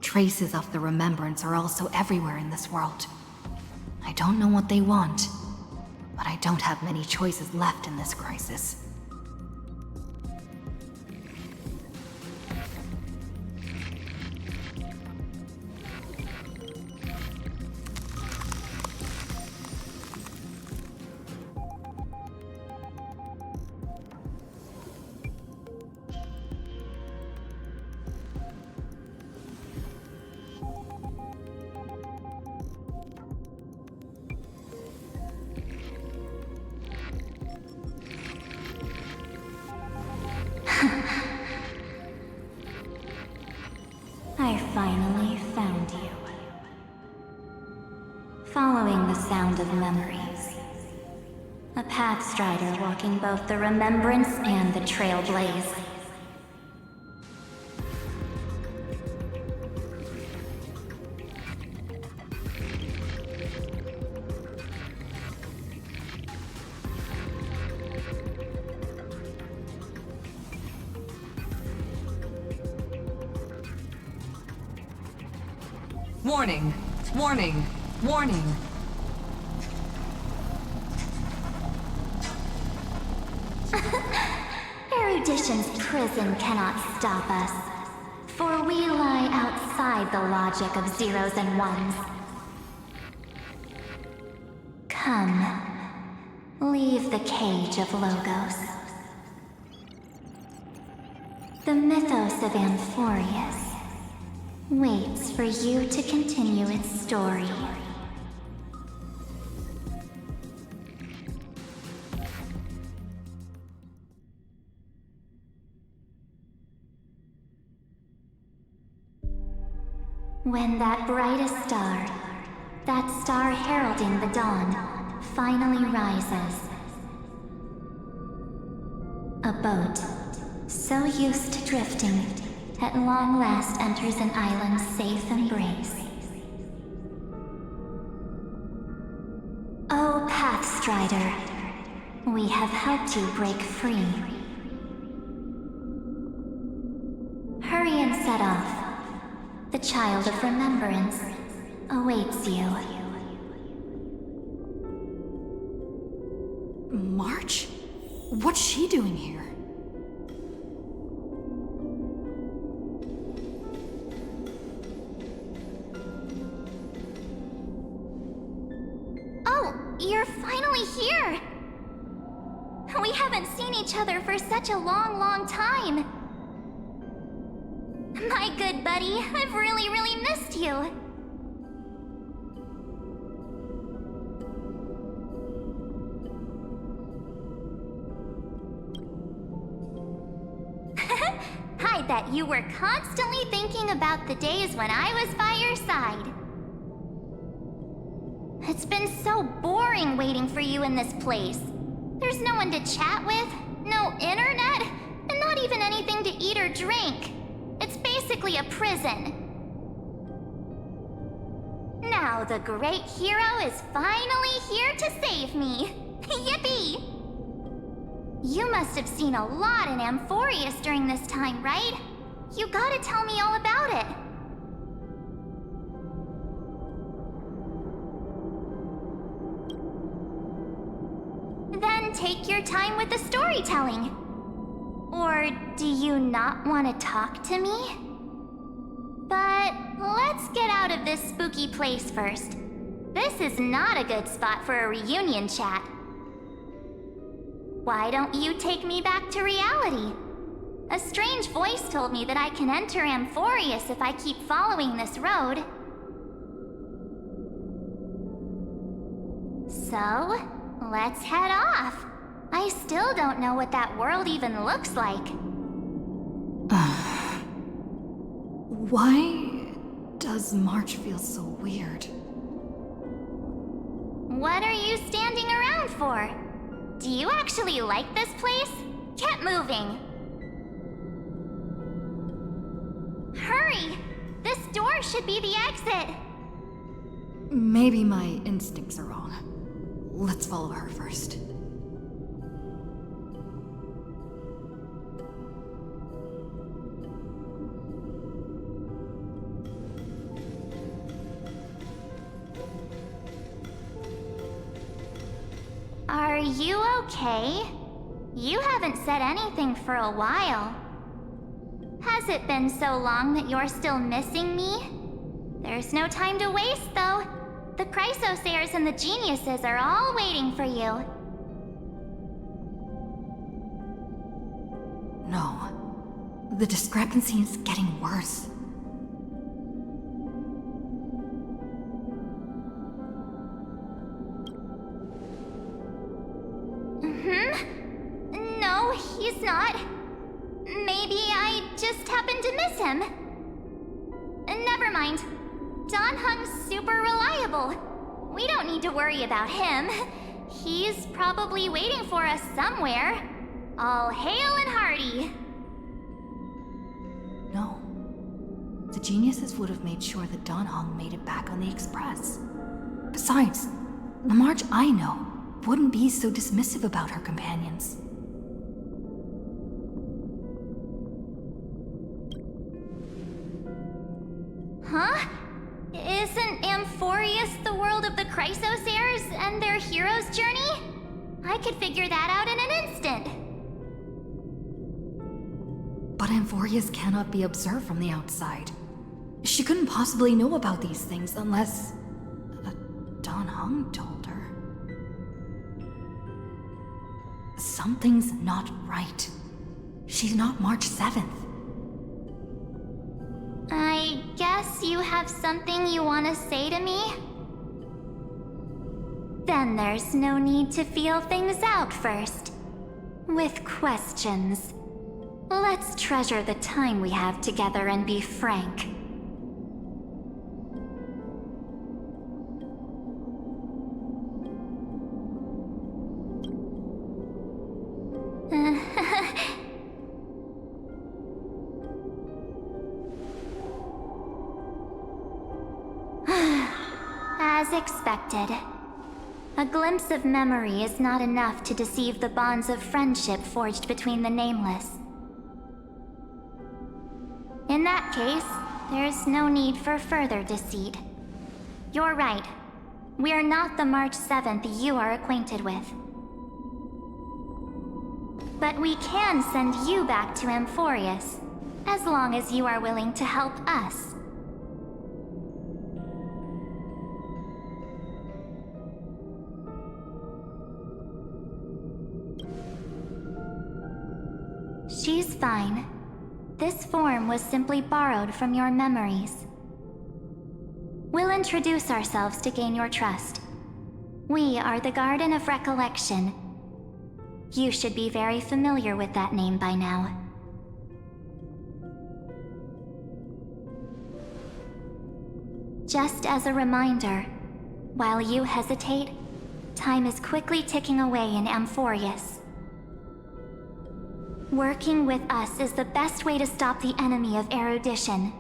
Traces of the Remembrance are also everywhere in this world. I don't know what they want, but I don't have many choices left in this crisis. I finally found you. Following the sound of memories. A pathstrider walking both the Remembrance and the Trailblaze. Warning! Warning! Warning! Erudition's prison cannot stop us, for we lie outside the logic of zeros and ones. Come, leave the cage of Logos. The mythos of Amphoreus waits for you to continue its story. When that brightest star, that star heralding the dawn, finally rises, a boat, so used to drifting, at long last enters an island's safe embrace. Oh, Pathstrider, we have helped you break free. Hurry and set off. The Child of Remembrance awaits you. March? What's she doing here? Oh, you're finally here! We haven't seen each other for such a long, long time. My good buddy, I've really missed you. Hi bet you were constantly thinking about the days when I was by your side. It's been so boring waiting for you in this place. There's no one to chat with, no internet, and not even anything to eat or drink. It's basically a prison. Now the great hero is finally here to save me. Yippee! You must have seen a lot in Amphoreus during this time, right? You gotta tell me all about it. Then take your time with the storytelling. Or do you not want to talk to me? But let's get out of this spooky place first. This is not a good spot for a reunion chat. Why don't you take me back to reality? A strange voice told me that I can enter Amphoreus if I keep following this road. So, let's head off. I still don't know what that world even looks like. Why does March feel so weird? What are you standing around for? Do you actually like this place? Get moving. Hurry! This door should be the exit. Maybe my instincts are wrong. Let's follow her first. Are you okay? You haven't said anything for a while. Has it been so long that you're still missing me? There's no time to waste, though. The Chrysosayers and the Geniuses are all waiting for you. No. The discrepancy is getting worse. No, he's not. Maybe I just happened to miss him. Never mind. Don Hung's super reliable. We don't need to worry about him. He's probably waiting for us somewhere. All hail and hearty. No. The Geniuses would have made sure that Don Hung made it back on the Express. Besides, the March I know wouldn't be so dismissive about her companions. Huh? Isn't Amphoreus the world of the Chrysosayers and their hero's journey? I could figure that out in an instant. But Amphoreus cannot be observed from the outside. She couldn't possibly know about these things unless Don Hung told her. Something's not right. She's not March 7th. I guess you have something you want to say to me? Then there's no need to feel things out first. With questions. Let's treasure the time we have together and be frank. As expected. A glimpse of memory is not enough to deceive the bonds of friendship forged between the Nameless. In that case, there's no need for further deceit. You're right. We are not the March 7th you are acquainted with. But we can send you back to Amphoreus, as long as you are willing to help us. She's fine. This form was simply borrowed from your memories. We'll introduce ourselves to gain your trust. We are the Garden of Recollection. You should be very familiar with that name by now. Just as a reminder, while you hesitate, time is quickly ticking away in Amphoreus. Working with us is the best way to stop the enemy of erudition.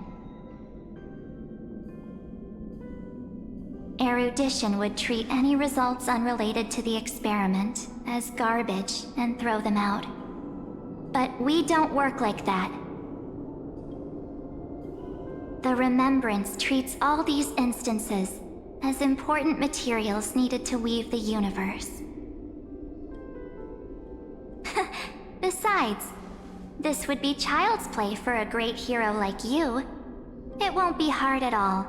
Erudition would treat any results unrelated to the experiment as garbage and throw them out. But we don't work like that. The Remembrance treats all these instances as important materials needed to weave the universe. Besides, this would be child's play for a great hero like you. It won't be hard at all.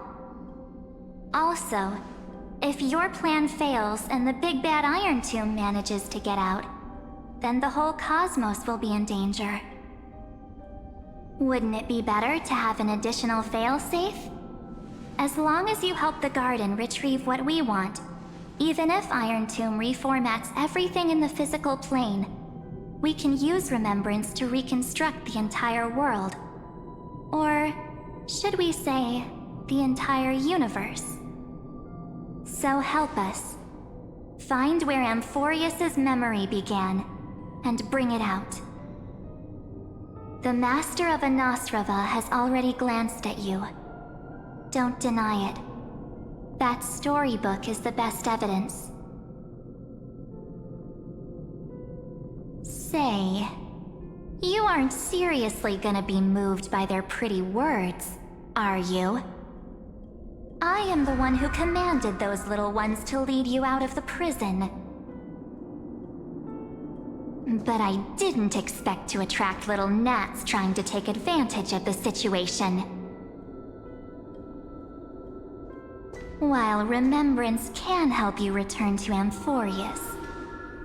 Also, if your plan fails and the big bad Iron Tomb manages to get out, then the whole cosmos will be in danger. Wouldn't it be better to have an additional failsafe? As long as you help the Garden retrieve what we want, even if Iron Tomb reformats everything in the physical plane, we can use Remembrance to reconstruct the entire world. Or should we say, the entire universe? So help us. Find where Amphoreus' memory began, and bring it out. The Master of Anosrava has already glanced at you. Don't deny it. That storybook is the best evidence. Say, you aren't seriously gonna be moved by their pretty words, are you? I am the one who commanded those little ones to lead you out of the prison. But I didn't expect to attract little gnats trying to take advantage of the situation. While Remembrance can help you return to Amphoreus,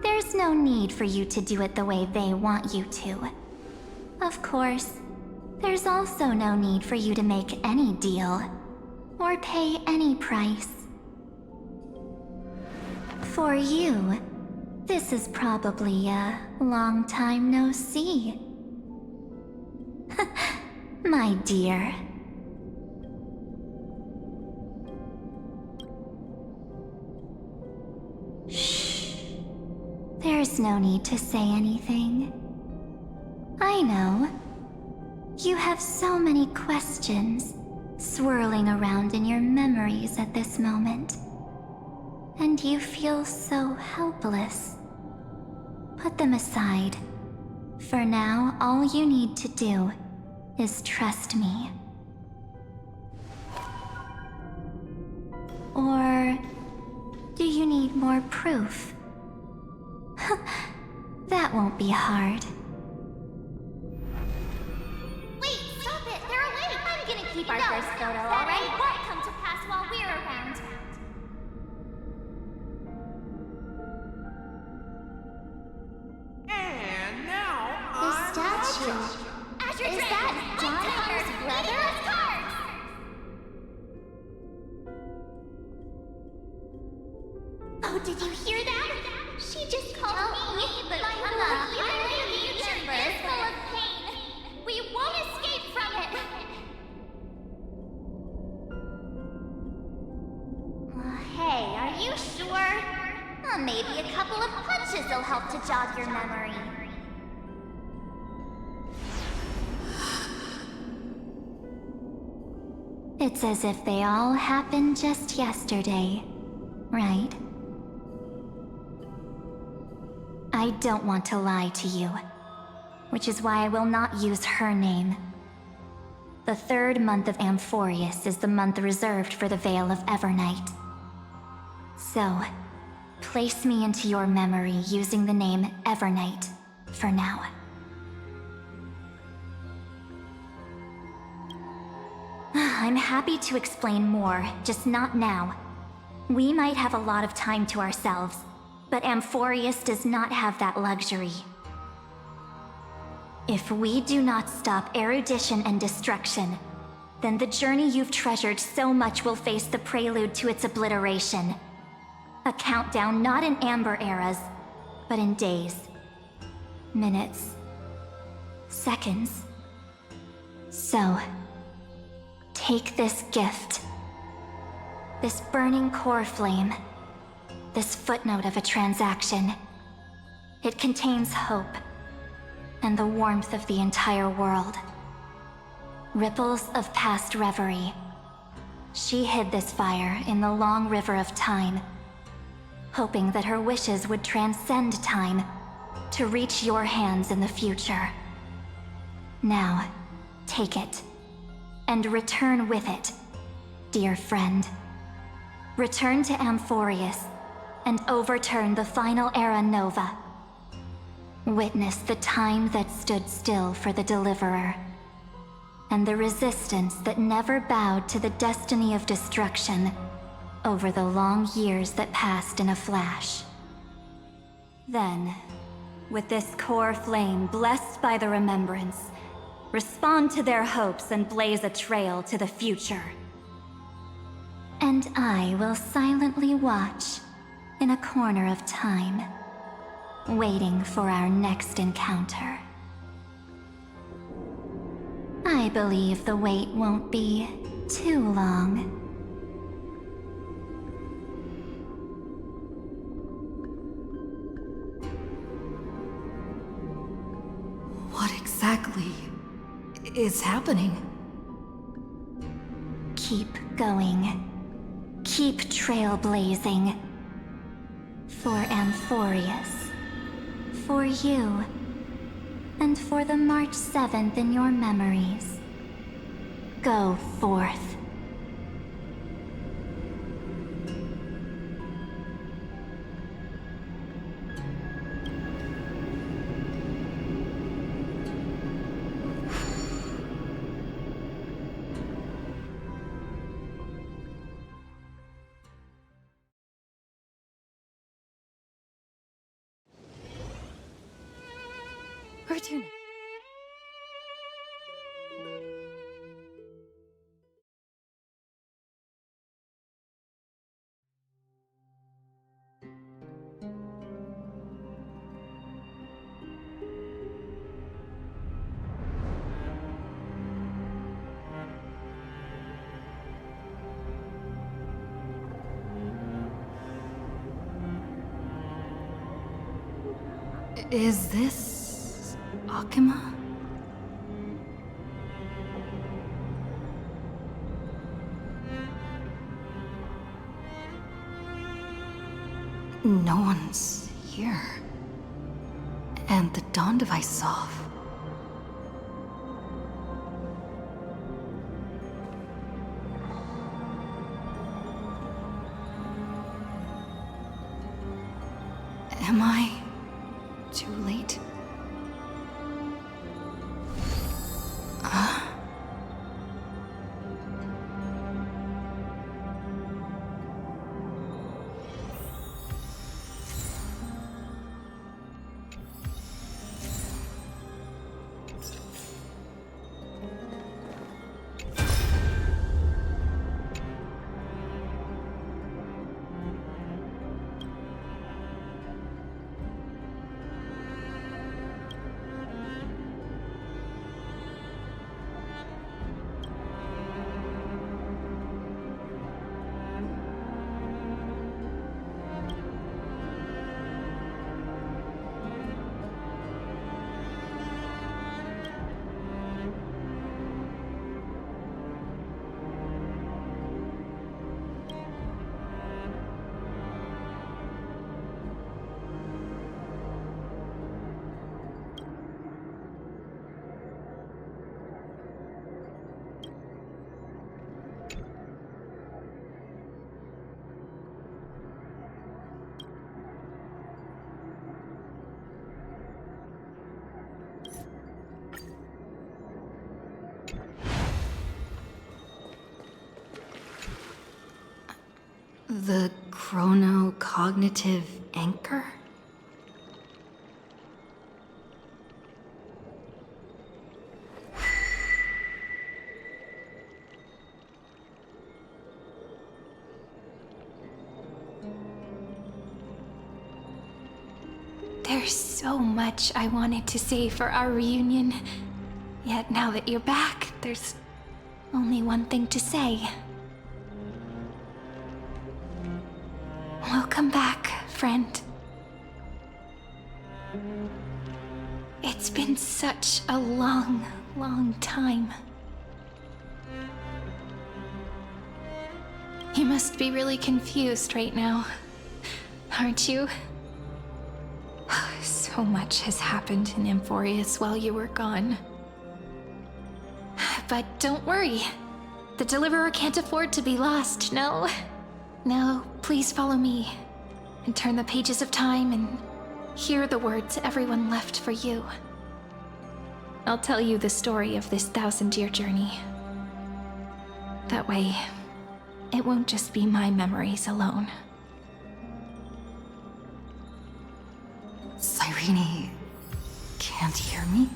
there's no need for you to do it the way they want you to. Of course, there's also no need for you to make any deal, or pay any price. For you, this is probably a long time no see. My dear. Shh. There's no need to say anything. I know. You have so many questions swirling around in your memories at this moment. And you feel so helpless. Put them aside. For now, all you need to do is trust me. Or do you need more proof? That won't be hard. Wait, stop it! They're awake! I'm gonna keep our first photo, alright? It won't come to pass while we're around. And now, The statue. Is that John Hunter's brother? Oh, did you hear that? She just called me, but my whole universe is full of pain. We won't escape from it. Hey, are you sure? Maybe a couple of punches will help to jog your memory. It's as if they all happened just yesterday, right? I don't want to lie to you, which is why I will not use her name. The third month of Amphoreus is the month reserved for the Veil of Evernight. So, place me into your memory using the name Evernight for now. I'm happy to explain more, just not now. We might have a lot of time to ourselves, but Amphoreus does not have that luxury. If we do not stop erudition and destruction, then the journey you've treasured so much will face the prelude to its obliteration. A countdown not in amber eras, but in days, minutes, seconds. So, take this gift. this burning core flame, this footnote of a transaction. It contains hope and the warmth of the entire world. Ripples of past reverie. She hid this fire in the long river of time, hoping that her wishes would transcend time to reach your hands in the future. Now, take it, and return with it, dear friend. Return to Amphoreus, and overturn the final era Nova. Witness the time that stood still for the Deliverer, and the resistance that never bowed to the destiny of destruction over the long years that passed in a flash. Then, with this core flame blessed by the remembrance, respond to their hopes and blaze a trail to the future. And I will silently watch in a corner of time, waiting for our next encounter. I believe the wait won't be too long. What exactly is happening? Keep going. Keep trailblazing. For Amphoreus. For you. And for the March 7th in your memories. Go forth. Fortuna. Is this Akima? No one's here. And the dawn device off. Am I too late? The chrono-cognitive anchor? There's so much I wanted to say for our reunion. Yet now that you're back, there's only one thing to say. friend. It's been such a long, long time. You must be really confused right now, aren't you? So much has happened in Amphoreus while you were gone. But don't worry. The Deliverer can't afford to be lost, no? Now, please follow me, and turn the pages of time and hear the words everyone left for you. I'll tell you the story of this 1,000-year journey. That way, it won't just be my memories alone. Cyrene can't hear me?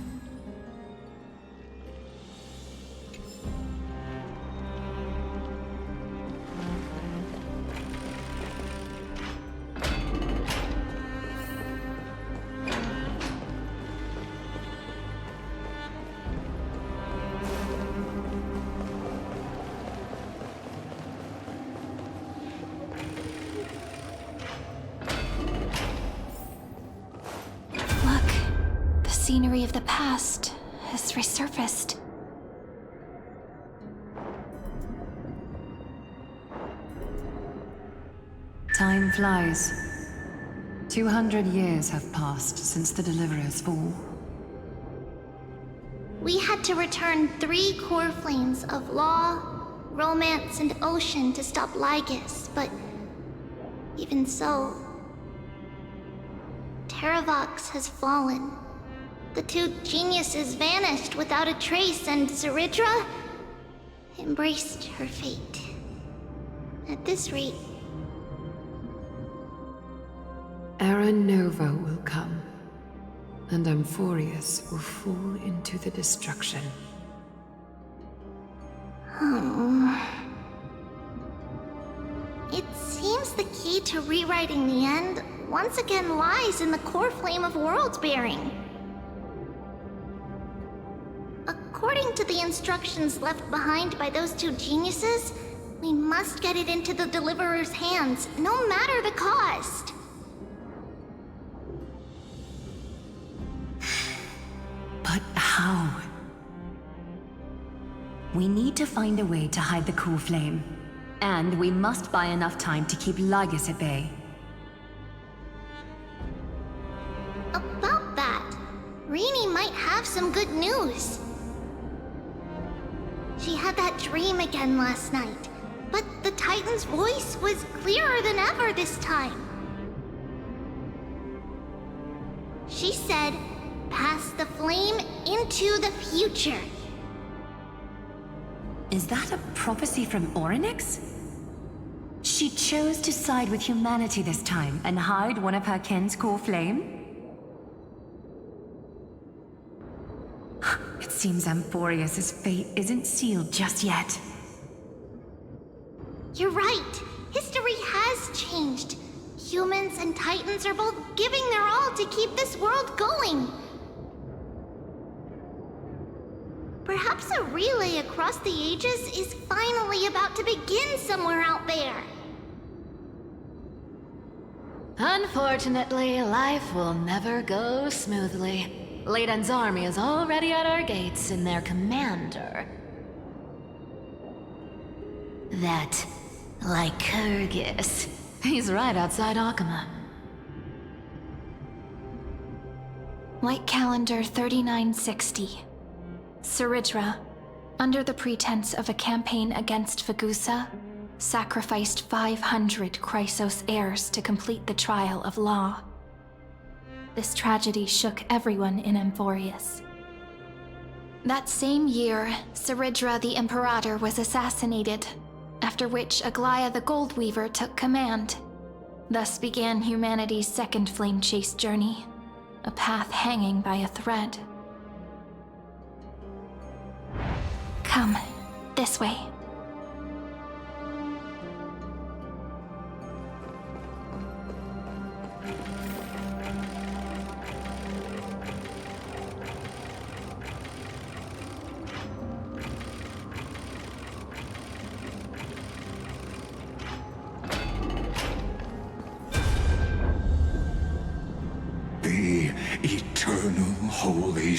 Scenery of the past has resurfaced. Time flies. 200 years have passed since the Deliverer's fall. We had to return 3 core flames of law, romance, and ocean to stop Lygus, but even so, Terravox has fallen. The 2 geniuses vanished without a trace, and Zeridra embraced her fate. At this rate, Era Nova will come, and Amphoreus will fall into the destruction. It seems the key to rewriting the end once again lies in the core flame of world-bearing. According to the instructions left behind by those 2 geniuses, we must get it into the Deliverer's hands, no matter the cost. But how? We need to find a way to hide the core flame. And we must buy enough time to keep Lygus at bay. About that, Rini might have some good news. She had that dream again last night, but the Titan's voice was clearer than ever this time. She said, "Pass the flame into the future." Is that a prophecy from Orynyx? She chose to side with humanity this time and hide one of her kin's core flame? It seems Amphoreus' fate isn't sealed just yet. You're right. History has changed. Humans and Titans are both giving their all to keep this world going. Perhaps a relay across the ages is finally about to begin somewhere out there. Unfortunately, life will never go smoothly. Leiden's army is already at our gates, and their commander... that Lycurgus. He's right outside Akama. Light calendar 3960. Zeridra, under the pretense of a campaign against Vagusa, sacrificed 500 Chrysos heirs to complete the trial of law. This tragedy shook everyone in Amphoreus. That same year, Zeridra the Imperator was assassinated, after which Aglaya the Goldweaver took command. Thus began humanity's second flame chase journey, a path hanging by a thread. Come, this way.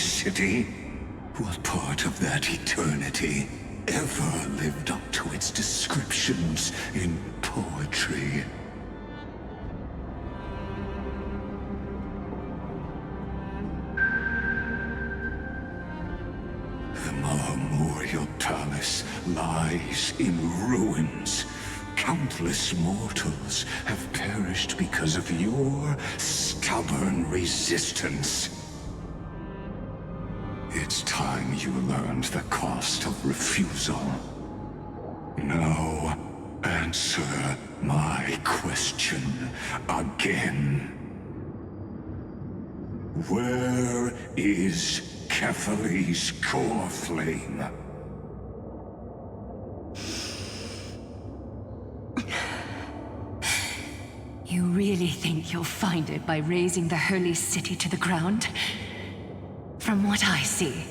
city? What part of that eternity ever lived up to its descriptions in poetry? The Marmorial Palace lies in ruins. Countless mortals have perished because of your stubborn resistance. It's time you learned the cost of refusal. Now, answer my question again. Where is Kefali's core flame? You really think you'll find it by razing the holy city to the ground? From what I see,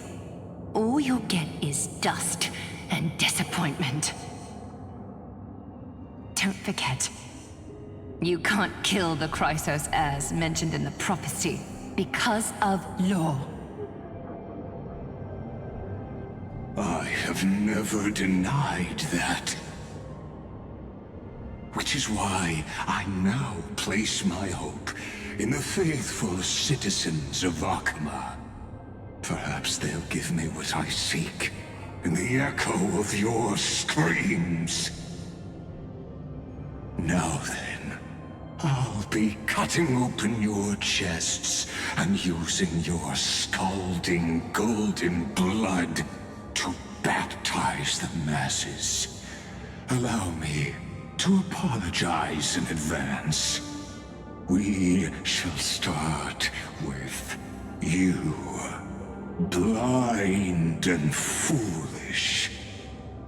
all you'll get is dust and disappointment. Don't forget, you can't kill the Chrysos as mentioned in the prophecy because of law. I have never denied that. Which is why I now place my hope in the faithful citizens of Akama. Perhaps they'll give me what I seek in the echo of your screams. Now then, I'll be cutting open your chests and using your scalding golden blood to baptize the masses. Allow me to apologize in advance. We shall start with you, blind and foolish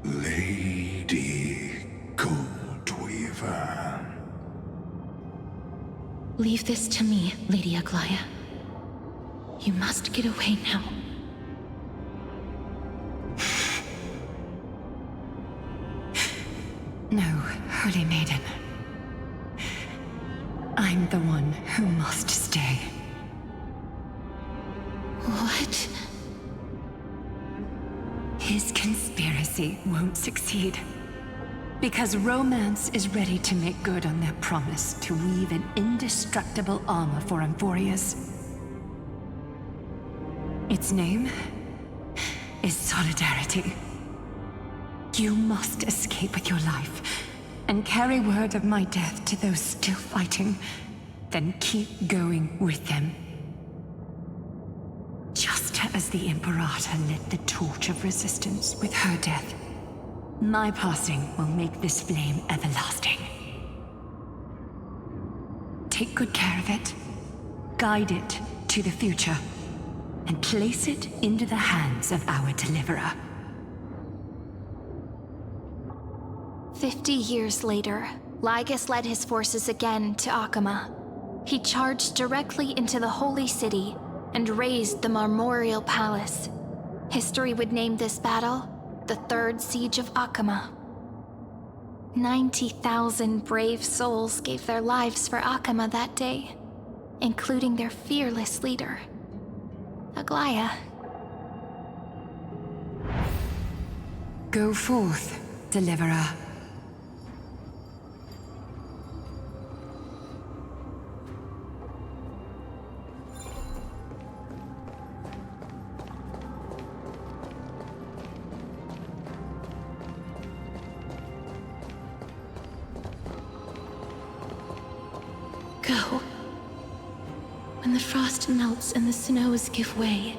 Lady Goldweaver. Leave this to me, Lady Aglaya. You must get away now. No, Holy Maiden. I'm the one who must stay. What? His conspiracy won't succeed. Because Romance is ready to make good on their promise to weave an indestructible armor for Amphoreus. Its name is Solidarity. You must escape with your life and carry word of my death to those still fighting, then keep going with them. Just as the Imperator lit the torch of resistance with her death, my passing will make this flame everlasting. Take good care of it, guide it to the future, and place it into the hands of our deliverer. 50 years later, Lygus led his forces again to Akama. He charged directly into the Holy City and razed the Marmorial Palace. History would name this battle the Third Siege of Akama. 90,000 brave souls gave their lives for Akama that day, including their fearless leader, Aglaya. Go forth, deliverer. Go. When the frost melts and the snows give way,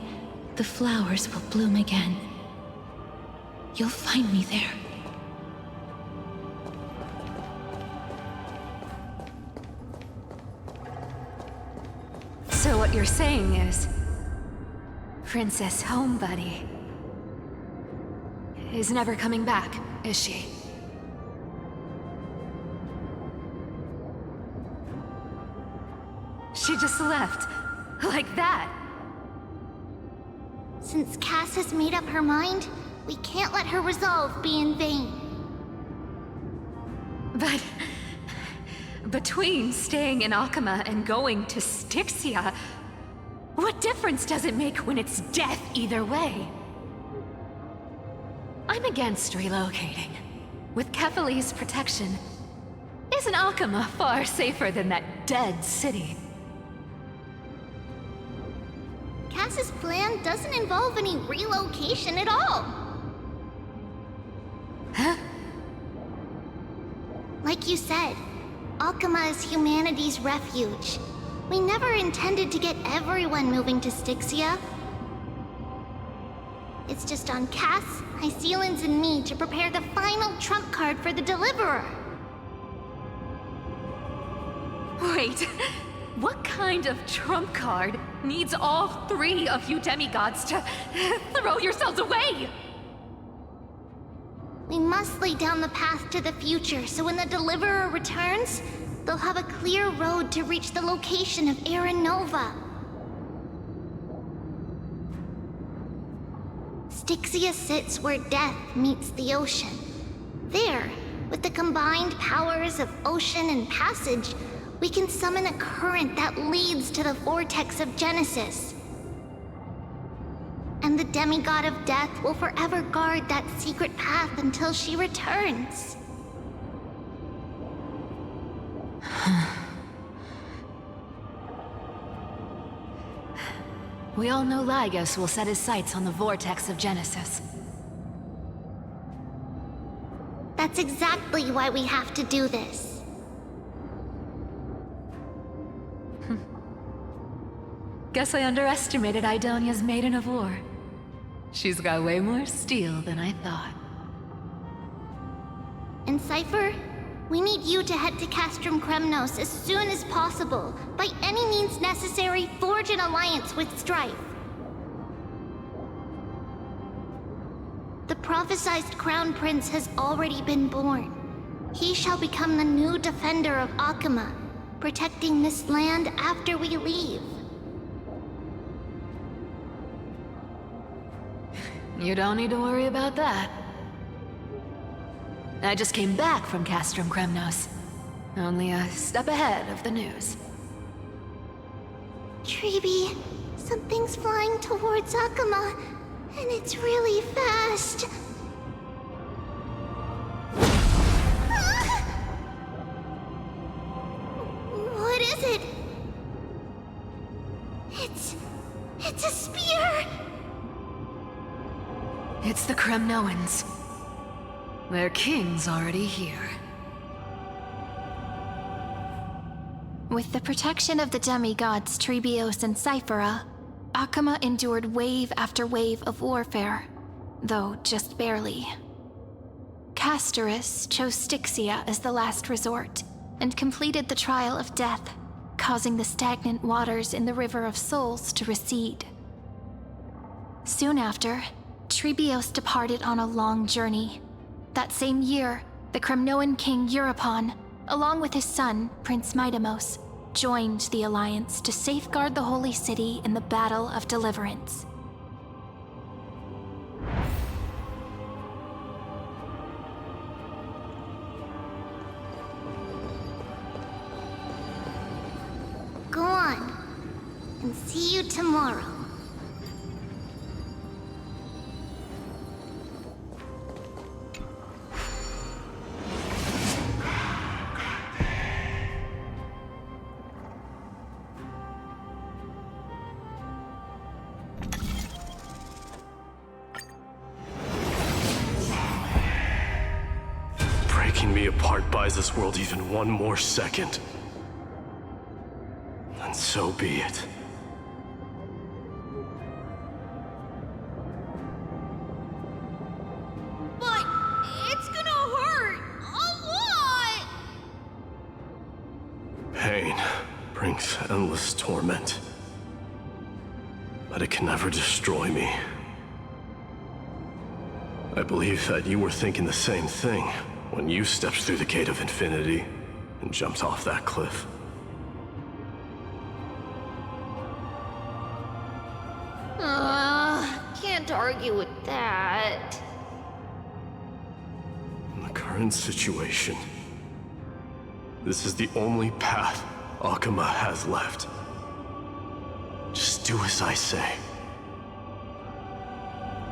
the flowers will bloom again. You'll find me there. So what you're saying is, Princess Homebuddy is never coming back, is she? She just left, like that. Since Cass has made up her mind, we can't let her resolve be in vain. But between staying in Akama and going to Styxia, What difference does it make when it's death either way? I'm against relocating. With Kefali's protection, isn't Akama far safer than that dead city? Cass's plan doesn't involve any relocation at all. Huh? Like you said, Akama is humanity's refuge. We never intended to get everyone moving to Styxia. It's just on Cass, Hycealans, and me to prepare the final trump card for the Deliverer. Wait, what kind of trump card needs all three of you demigods to throw yourselves away? We must lay down the path to the future, so when the Deliverer returns, they'll have a clear road to reach the location of Aaron Nova. Styxia sits where death meets the ocean. There, with the combined powers of ocean and passage, we can summon a current that leads to the vortex of Genesis. And the demigod of death will forever guard that secret path until she returns. We all know Lygos will set his sights on the vortex of Genesis. That's exactly why we have to do this. Guess I underestimated Idonia's Maiden of War. She's got way more steel than I thought. And Cypher, we need you to head to Castrum Kremnos as soon as possible. By any means necessary, forge an alliance with Strife. The prophesized Crown Prince has already been born. He shall become the new defender of Akama, protecting this land after we leave. You don't need to worry about that. I just came back from Castrum Kremnos. Only a step ahead of the news. Treeby, something's flying towards Akama, and it's really fast. What is it? It's a spear! It's the Kremnoans. Their king's already here. With the protection of the demigods Trebios and Cyphera, Akama endured wave after wave of warfare, though just barely. Castorus chose Styxia as the last resort, and completed the trial of death, causing the stagnant waters in the River of Souls to recede. Soon after, Trebios departed on a long journey. That same year, the Kremnoan king Euripon, along with his son, Prince Midamos, joined the Alliance to safeguard the Holy City in the Battle of Deliverance. Go on, and see you tomorrow. Breaking me apart buys this world even one more second. And so be it. But it's gonna hurt a lot! Pain brings endless torment. But it can never destroy me. I believe that you were thinking the same thing when you stepped through the gate of infinity and jumped off that cliff. Can't argue with that. In the current situation, this is the only path Akama has left. Just do as I say.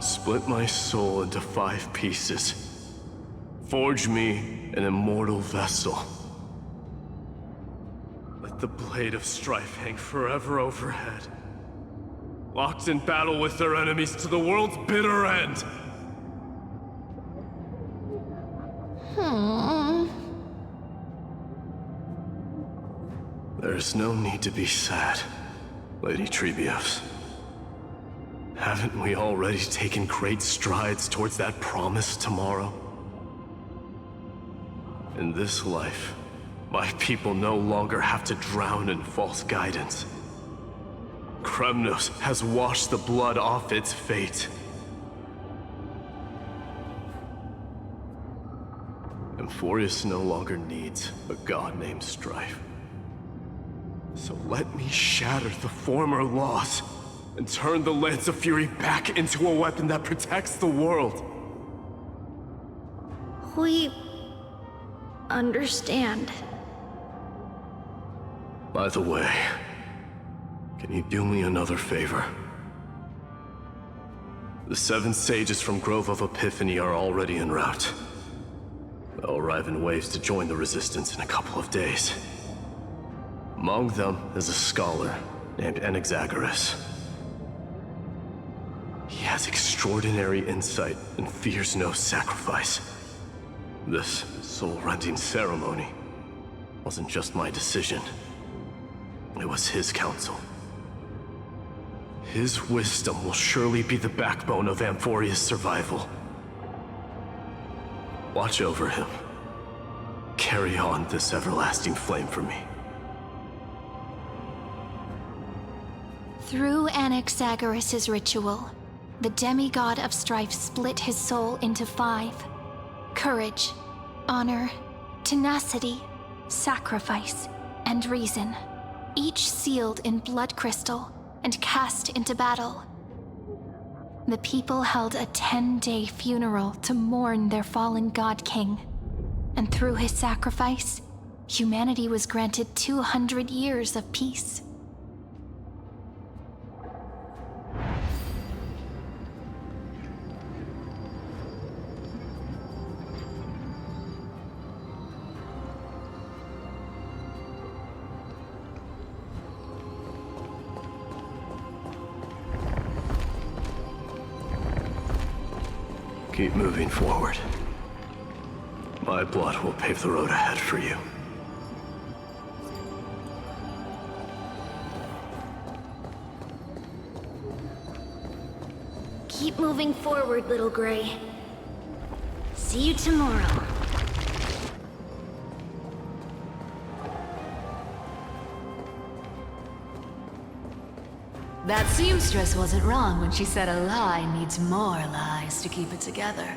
Split my soul into 5 pieces. Forge me an immortal vessel. Let the blade of strife hang forever overhead. Locked in battle with their enemies to the world's bitter end. There's no need to be sad, Lady Treebios. Haven't we already taken great strides towards that promised tomorrow? In this life, my people no longer have to drown in false guidance. Kremnos has washed the blood off its fate. Amphoreus no longer needs a god named Strife. So let me shatter the former laws and turn the Lance of Fury back into a weapon that protects the world. We understand. By the way, can you do me another favor? The 7 sages from Grove of Epiphany are already en route. They'll arrive in waves to join the Resistance in a couple of days. Among them is a scholar named Anaxagoras. He has extraordinary insight and fears no sacrifice. This soul-rending ceremony wasn't just my decision. It was his counsel. His wisdom will surely be the backbone of Amphoreus' survival. Watch over him. Carry on this everlasting flame for me. Through Anaxagoras' ritual, the demigod of strife split his soul into 5. Courage, honor, tenacity, sacrifice, and reason, each sealed in blood crystal and cast into battle. The people held a 10-day funeral to mourn their fallen god king, and through his sacrifice, humanity was granted 200 years of peace. Keep moving forward. My blood will pave the road ahead for you. Keep moving forward, little Gray. See you tomorrow. That seamstress wasn't wrong when she said a lie needs more lies to keep it together.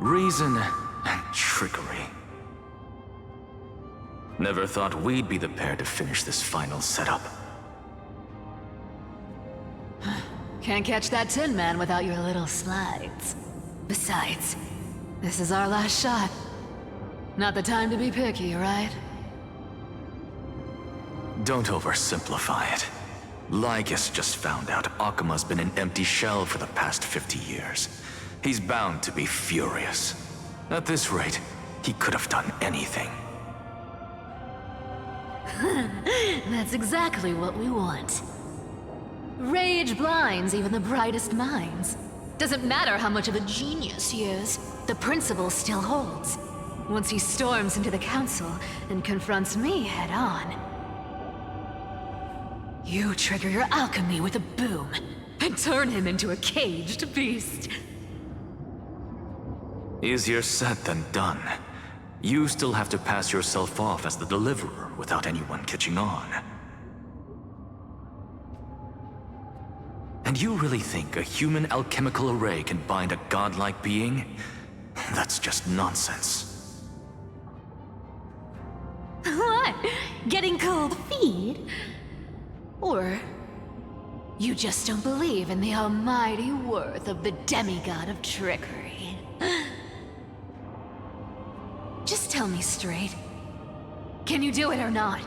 Reason and trickery. Never thought we'd be the pair to finish this final setup. Can't catch that Tin Man without your little slides. Besides, this is our last shot. Not the time to be picky, right? Don't oversimplify it. Lycus just found out Akima's been an empty shell for the past 50 years. He's bound to be furious. At this rate, he could have done anything. That's exactly what we want. Rage blinds even the brightest minds. Doesn't matter how much of a genius he is, the principle still holds. Once he storms into the council and confronts me head-on. You trigger your alchemy with a boom and turn him into a caged beast. Easier said than done. You still have to pass yourself off as the deliverer without anyone catching on. And you really think a human alchemical array can bind a godlike being? That's just nonsense. What? Getting cold feet? Or you just don't believe in the almighty worth of the demigod of trickery? tell me straight. Can you do it or not?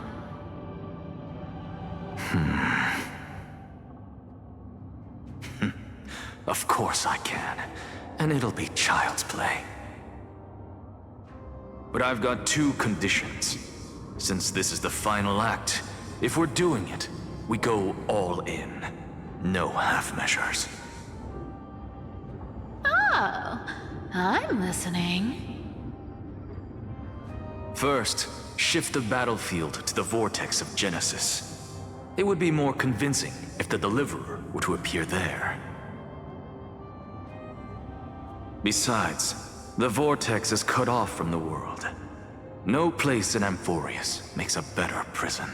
Of course I can. And it'll be child's play. But I've got two conditions. Since this is the final act, if we're doing it, we go all in. No half measures. Oh, I'm listening. First, shift the battlefield to the vortex of Genesis. It would be more convincing if the Deliverer were to appear there. Besides, the vortex is cut off from the world. No place in Amphoreus makes a better prison.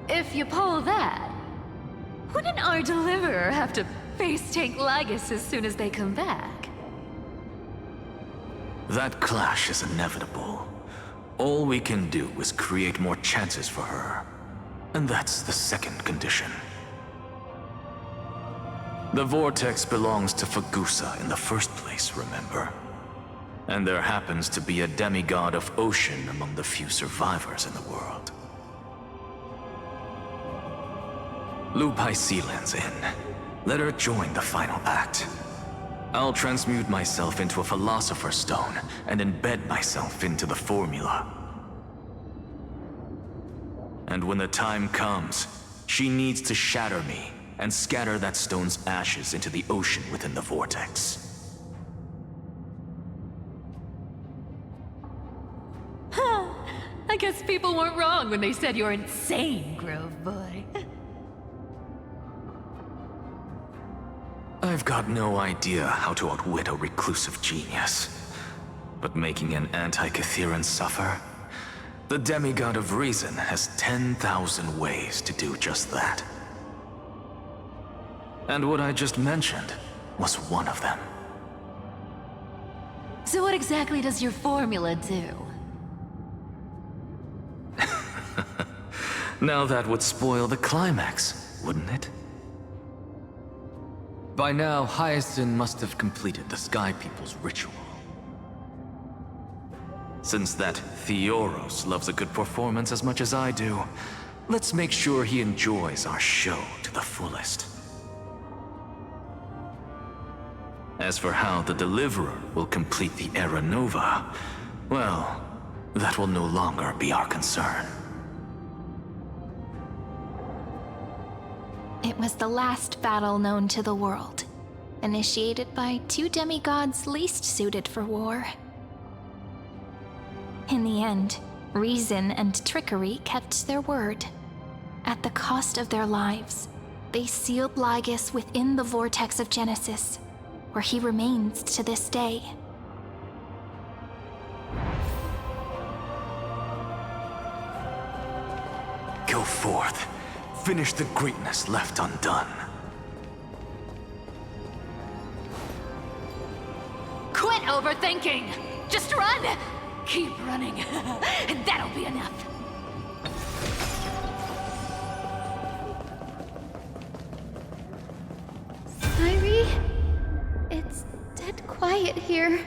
If you pull that, wouldn't our Deliverer have to face tank Lygus as soon as they come back? That clash is inevitable. All we can do is create more chances for her. And that's the second condition. The vortex belongs to Fagusa in the first place, remember? And there happens to be a demigod of ocean among the few survivors in the world. Lupai Sealand's in. Let her join the final act. I'll transmute myself into a Philosopher's Stone and embed myself into the formula. And when the time comes, she needs to shatter me and scatter that stone's ashes into the ocean within the vortex. I guess people weren't wrong when they said you're insane, Grove Boy. I've got no idea how to outwit a reclusive genius. But making an anti-Catheran suffer? The demigod of reason has 10,000 ways to do just that. And what I just mentioned was one of them. So what exactly does your formula do? Now that would spoil the climax, wouldn't it? By now, Hyacinth must have completed the Sky People's ritual. Since that Theoros loves a good performance as much as I do, let's make sure he enjoys our show to the fullest. As for how the Deliverer will complete the Era Nova, well, that will no longer be our concern. It was the last battle known to the world, initiated by two demigods least suited for war. In the end, reason and trickery kept their word. At the cost of their lives, they sealed Lygus within the vortex of Genesis, where he remains to this day. Go forth. Finish the greatness left undone. Quit overthinking! Just run! Keep running, and that'll be enough. Sairi? It's dead quiet here.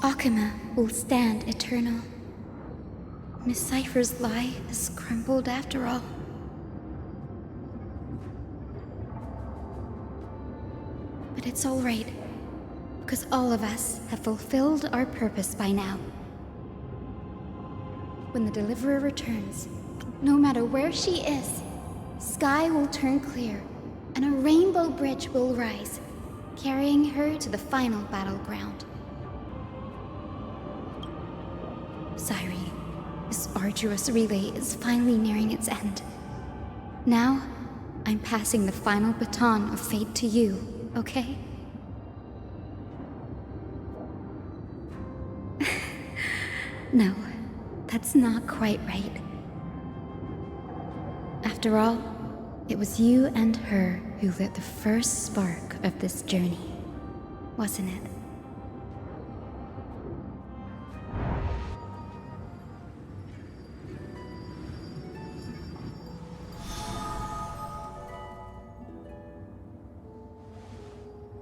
Akima will stand eternal. Miss Cypher's lie has crumbled after all. But it's all right, because all of us have fulfilled our purpose by now. When the Deliverer returns, no matter where she is, sky will turn clear, and a rainbow bridge will rise, carrying her to the final battleground. Sairi, this arduous relay is finally nearing its end. Now, I'm passing the final baton of fate to you, okay? No, that's not quite right. After all, it was you and her who lit the first spark of this journey, wasn't it?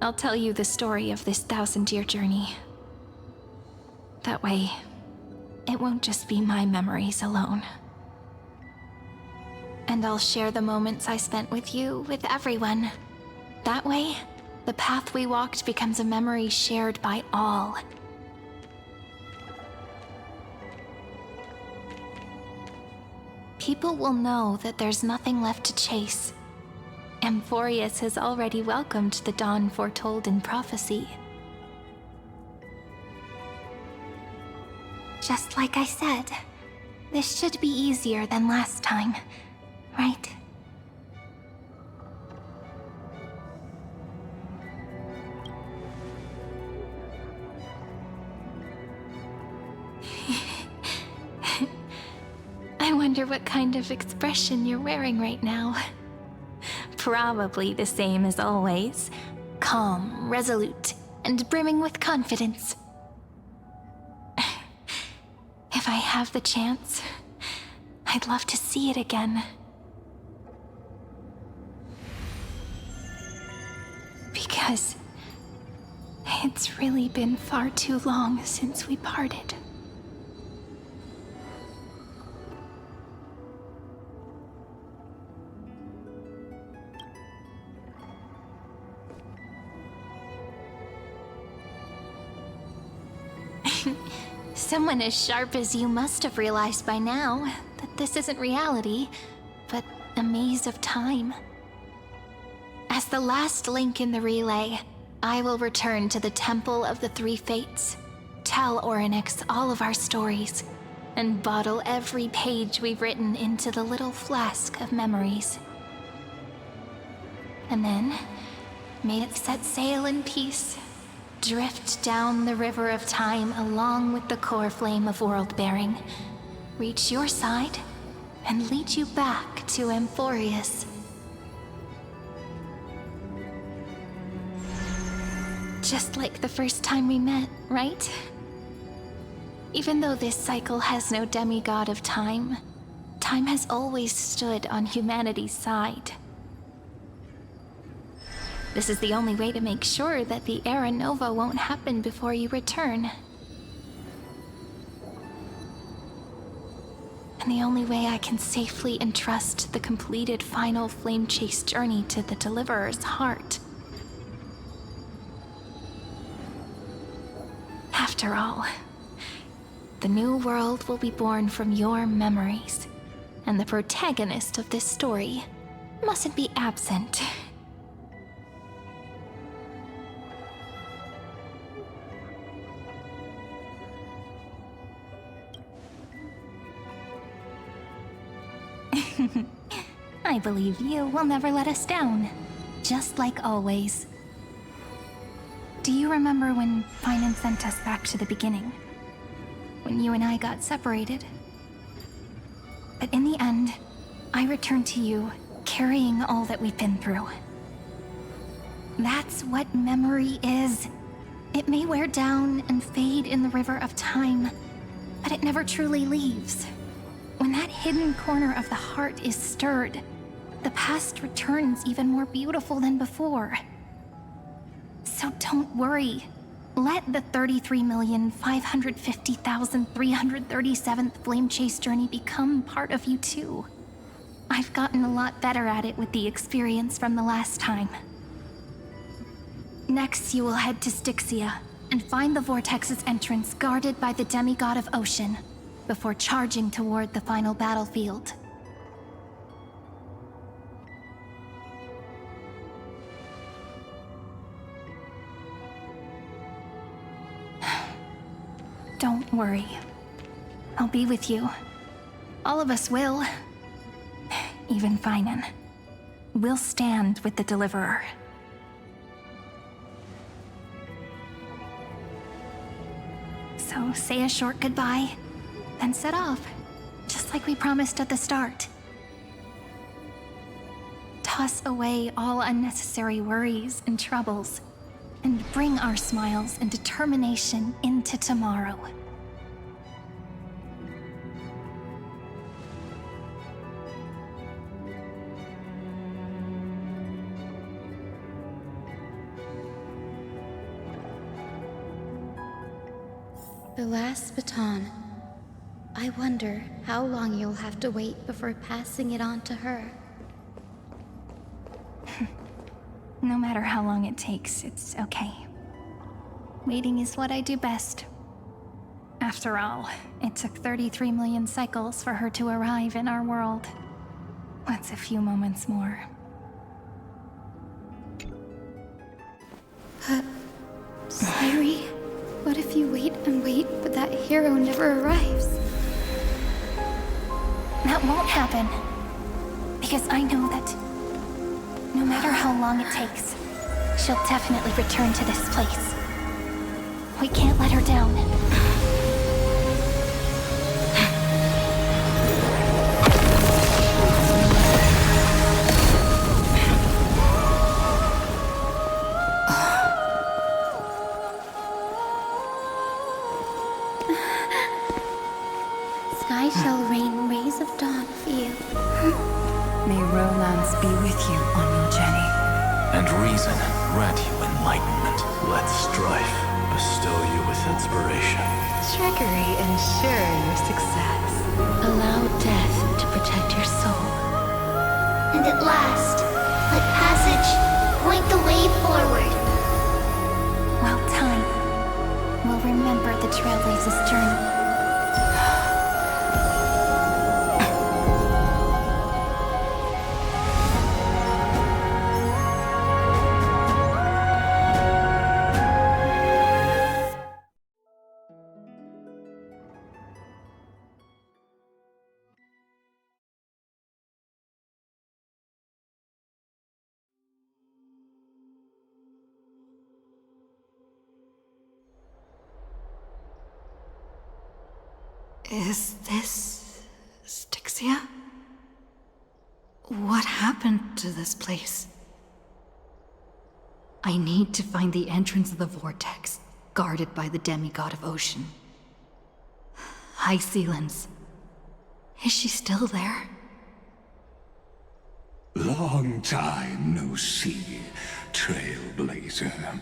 I'll tell you the story of this 1,000-year journey. That way, it won't just be my memories alone. And I'll share the moments I spent with you with everyone. That way, the path we walked becomes a memory shared by all. People will know that there's nothing left to chase. Amphoreus has already welcomed the dawn foretold in prophecy. Just like I said, this should be easier than last time, right? I wonder what kind of expression you're wearing right now. Probably the same as always. Calm, resolute, and brimming with confidence. If I have the chance, I'd love to see it again. Because it's really been far too long since we parted. Someone as sharp as you must have realized by now that this isn't reality, but a maze of time. As the last link in the relay, I will return to the Temple of the Three Fates, tell Orynyx all of our stories, and bottle every page we've written into the little flask of memories. And then, may it set sail in peace, drift down the river of time along with the core flame of world-bearing, reach your side, and lead you back to Amphoreus. Just like the first time we met, right? Even though this cycle has no demigod of time, time has always stood on humanity's side. This is the only way to make sure that the Era Nova won't happen before you return. And the only way I can safely entrust the completed final flame chase journey to the Deliverer's heart. After all, the new world will be born from your memories, and the protagonist of this story mustn't be absent. I believe you will never let us down, just like always. Do you remember when Finan sent us back to the beginning? When you and I got separated? But in the end, I returned to you, carrying all that we've been through. That's what memory is. It may wear down and fade in the river of time, but it never truly leaves. When that hidden corner of the heart is stirred, the past returns even more beautiful than before. So don't worry. Let the 33,550,337th Flame Chase journey become part of you too. I've gotten a lot better at it with the experience from the last time. Next, you will head to Styxia and find the Vortex's entrance guarded by the demigod of Ocean, before charging toward the final battlefield. Don't worry. I'll be with you. All of us will. Even Finan. We'll stand with the Deliverer. So say a short goodbye, then set off, just like we promised at the start. Toss away all unnecessary worries and troubles, and bring our smiles and determination into tomorrow. The last baton. I wonder how long you'll have to wait before passing it on to her. No matter how long it takes, it's okay. Waiting is what I do best. After all, it took 33 million cycles for her to arrive in our world. What's a few moments more? But, Sairi, what if you wait and wait, but that hero never arrives? That won't happen. Because I know that no matter how long it takes, she'll definitely return to this place. We can't let her down. Sky shall rain rays of dawn for you. May romance be with you on your journey. And reason grant you enlightenment. Let strife bestow you with inspiration. Trickery ensure your success. Allow death to protect your soul. And at last, let passage point the way forward. Well, time will remember the Trailblaze's journey. Is this Styxia? What happened to this place? I need to find the entrance of the vortex, guarded by the demigod of ocean. High Sealens. Is she still there? Long time no see, Trailblazer.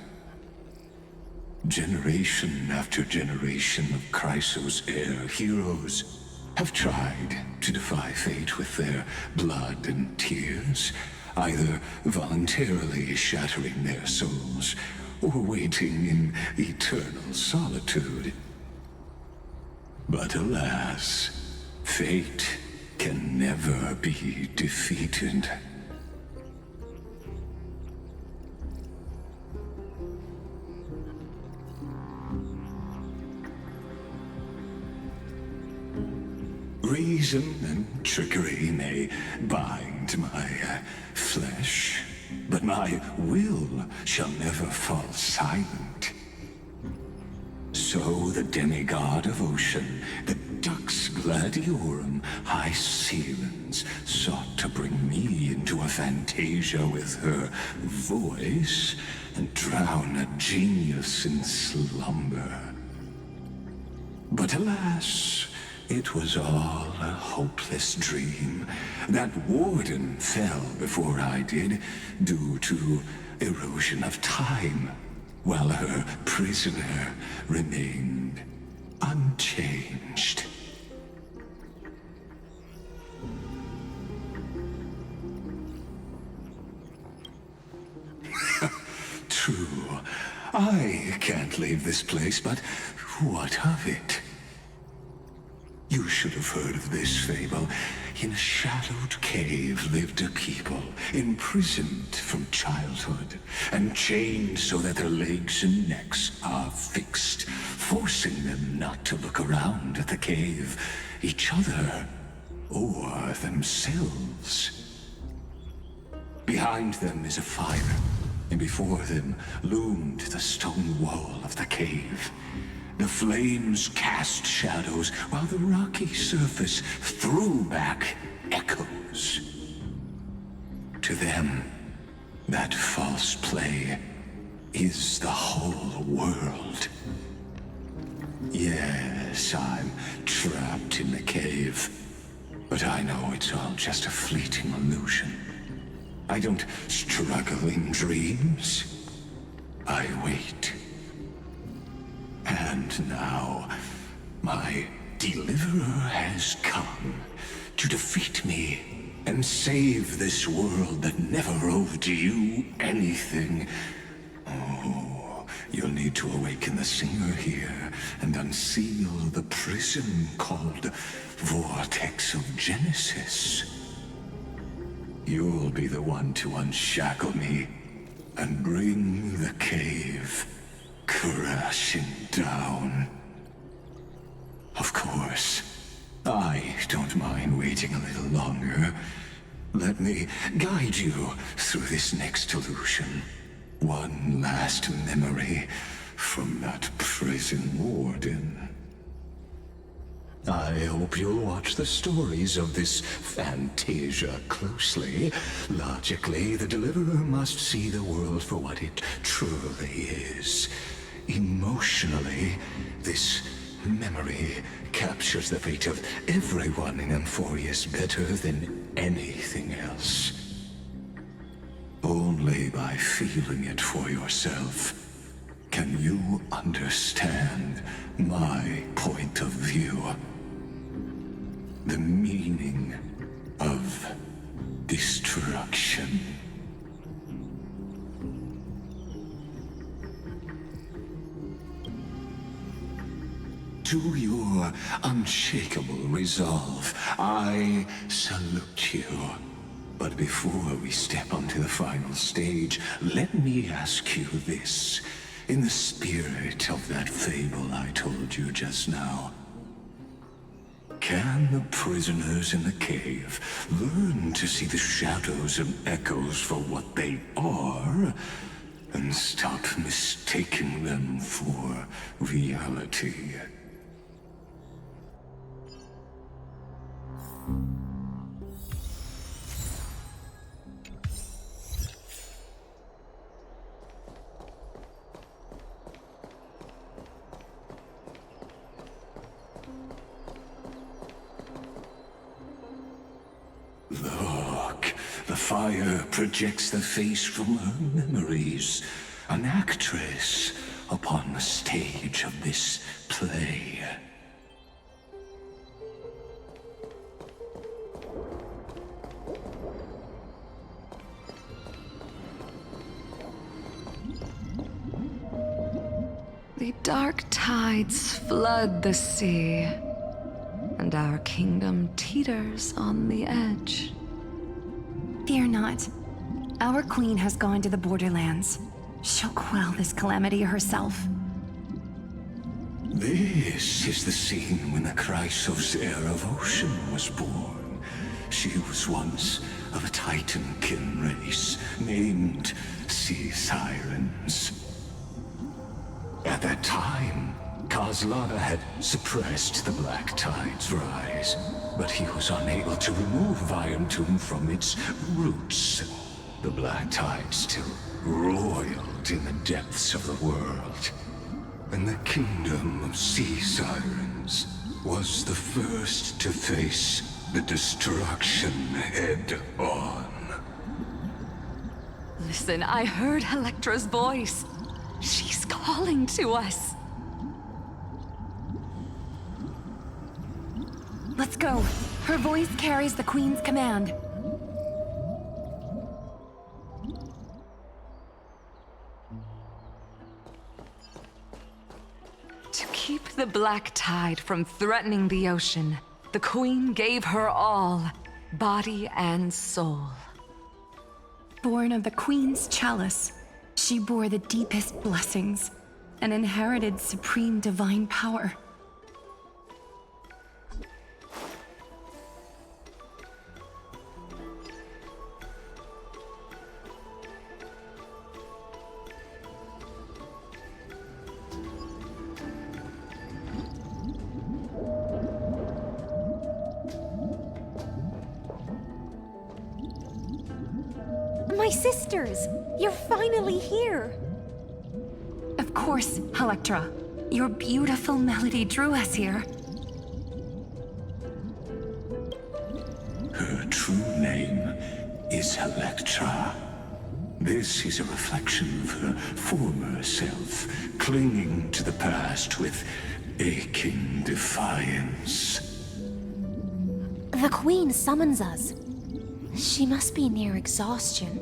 Generation after generation of Chrysos heir heroes have tried to defy fate with their blood and tears, either voluntarily shattering their souls or waiting in eternal solitude. But alas, fate can never be defeated. Reason and trickery may bind my flesh, but my will shall never fall silent. So the demigod of ocean, the Dux Gladiorum, High Sealens, sought to bring me into a fantasia with her voice and drown a genius in slumber. But alas, it was all a hopeless dream. That warden fell before I did, due to erosion of time, while her prisoner remained unchanged. True, I can't leave this place, but what of it? You should have heard of this fable. In a shadowed cave lived a people, imprisoned from childhood, and chained so that their legs and necks are fixed, forcing them not to look around at the cave, each other, or themselves. Behind them is a fire, and before them loomed the stone wall of the cave. The flames cast shadows, while the rocky surface threw back echoes. To them, that false play is the whole world. Yes, I'm trapped in the cave, but I know it's all just a fleeting illusion. I don't struggle in dreams. I wait. And now, My deliverer has come to defeat me and save this world that never owed you anything. Oh, you'll need to awaken the singer here and unseal the prison called Vortex of Genesis. You'll be the one to unshackle me and bring the cave crashing down. Of course, I don't mind waiting a little longer. Let me guide you through this next illusion. One last memory from that prison warden. I hope you'll watch the stories of this Fantasia closely. Logically, the Deliverer must see the world for what it truly is. Emotionally, this memory captures the fate of everyone in Amphoreus better than anything else. Only by feeling it for yourself can you understand my point of view. The meaning of destruction. To your unshakable resolve, I salute you. But before we step onto the final stage, let me ask you this. In the spirit of that fable I told you just now, can the prisoners in the cave learn to see the shadows and echoes for what they are, and stop mistaking them for reality? Look, the fire projects the face from her memories. An actress upon the stage of this play. The dark tides flood the sea, and our kingdom teeters on the edge. Fear not. Our queen has gone to the borderlands. She'll quell this calamity herself. This is the scene when the Chrysos heir of Ocean was born. She was once of a Titankin race named Sea Sirens. At that time, Kozlana had suppressed the Black Tide's rise, but he was unable to remove Virentomb from its roots. The Black Tide still roiled in the depths of the world, and the kingdom of Sea Sirens was the first to face the destruction head-on. Listen, I heard Electra's voice. She's calling to us. Let's go. Her voice carries the queen's command. To keep the Black Tide from threatening the ocean, the queen gave her all, body and soul. Born of the queen's chalice, she bore the deepest blessings and inherited supreme divine power. My sisters! You're finally here! Of course, Electra. Your beautiful melody drew us here. Her true name is Electra. This is a reflection of her former self, clinging to the past with aching defiance. The Queen summons us. She must be near exhaustion.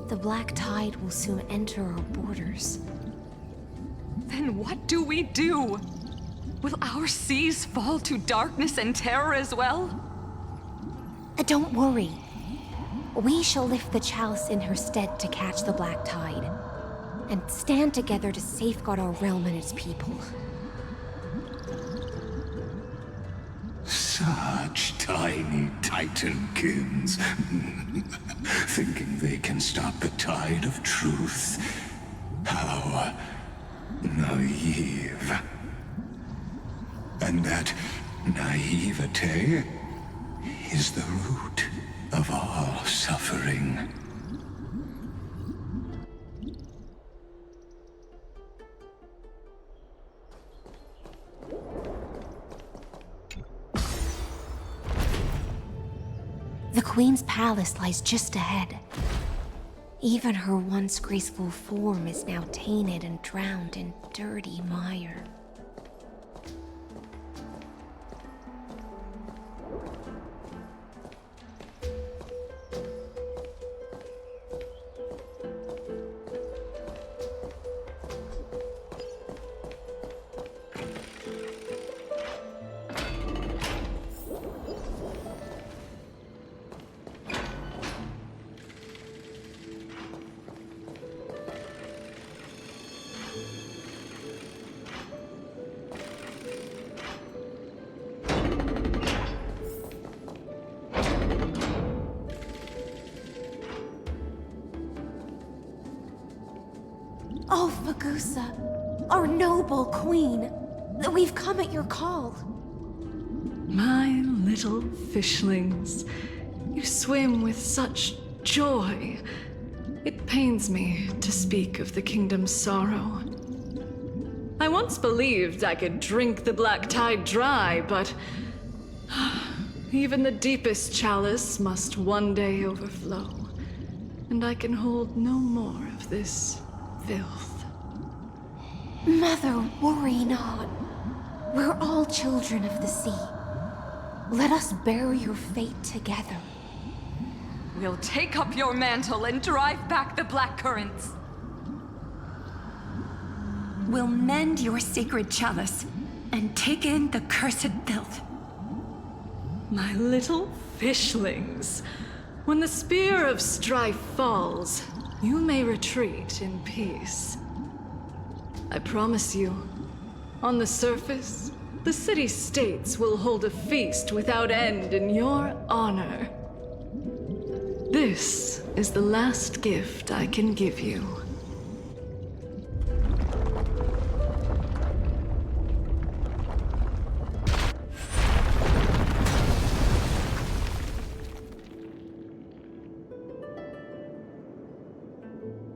The black tide will soon enter our borders. Then what do we do? Will our seas fall to darkness and terror as well? Don't worry. We shall lift the chalice in her stead to catch the black tide, and stand together to safeguard our realm and its people. Such tiny titankins, thinking they can stop the tide of truth. How naive. And that naivete is the root of all suffering. The Queen's palace lies just ahead. Even her once graceful form is now tainted and drowned in dirty mire. Oh, Fagusa, our noble queen, we've come at your call. My little fishlings, you swim with such joy. It pains me to speak of the kingdom's sorrow. I once believed I could drink the black tide dry, but even the deepest chalice must one day overflow, and I can hold no more of this filth. Mother, worry not. We're all children of the sea. Let us bear your fate together. We'll take up your mantle and drive back the black currents. We'll mend your sacred chalice and take in the cursed filth. My little fishlings, when the spear of strife falls, you may retreat in peace. I promise you, on the surface, the city-states will hold a feast without end in your honor. This is the last gift I can give you.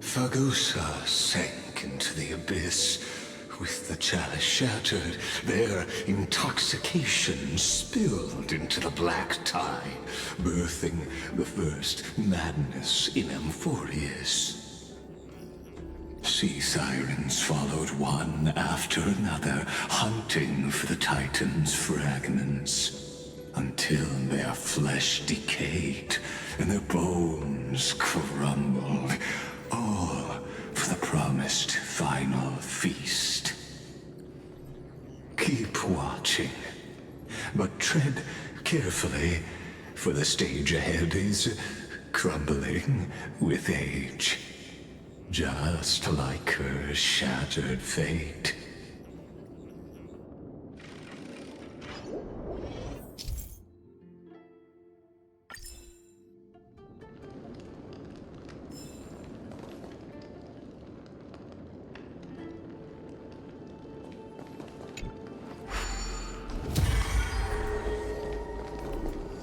Fagusa sank into the abyss, with the chalice shattered. Their intoxication spilled into the black tide, birthing the first madness in Amphoreus. Sea sirens followed one after another, hunting for the Titan's fragments, until their flesh decayed and their bones crumbled, all for the promised final feast. Keep watching, but tread carefully, for the stage ahead is crumbling with age, just like her shattered fate.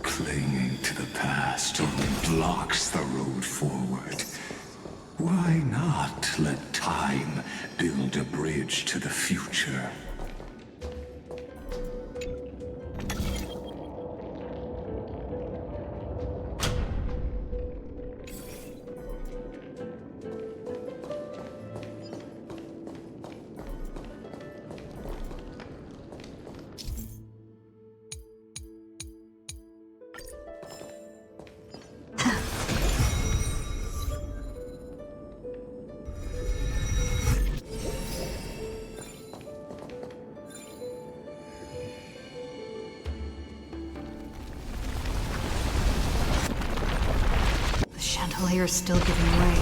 Clinging to the past only blocks the road forward. Why not let time build a bridge to the future? Chandeler's still giving way.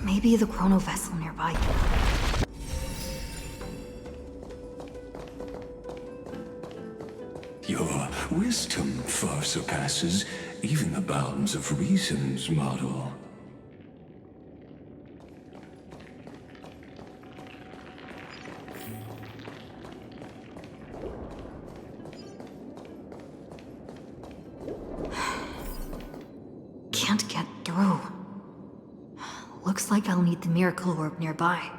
Maybe the chrono vessel nearby. Your wisdom far surpasses even the bounds of reason's model. Can't get through. Looks like I'll need the miracle orb nearby.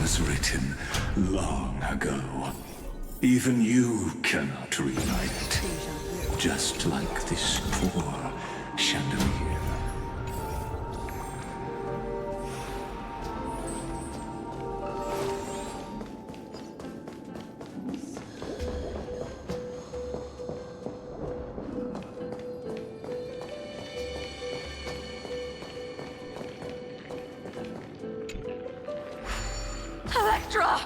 Was written long ago. Even you cannot rewrite it. Just like this poor chandelier. Electra!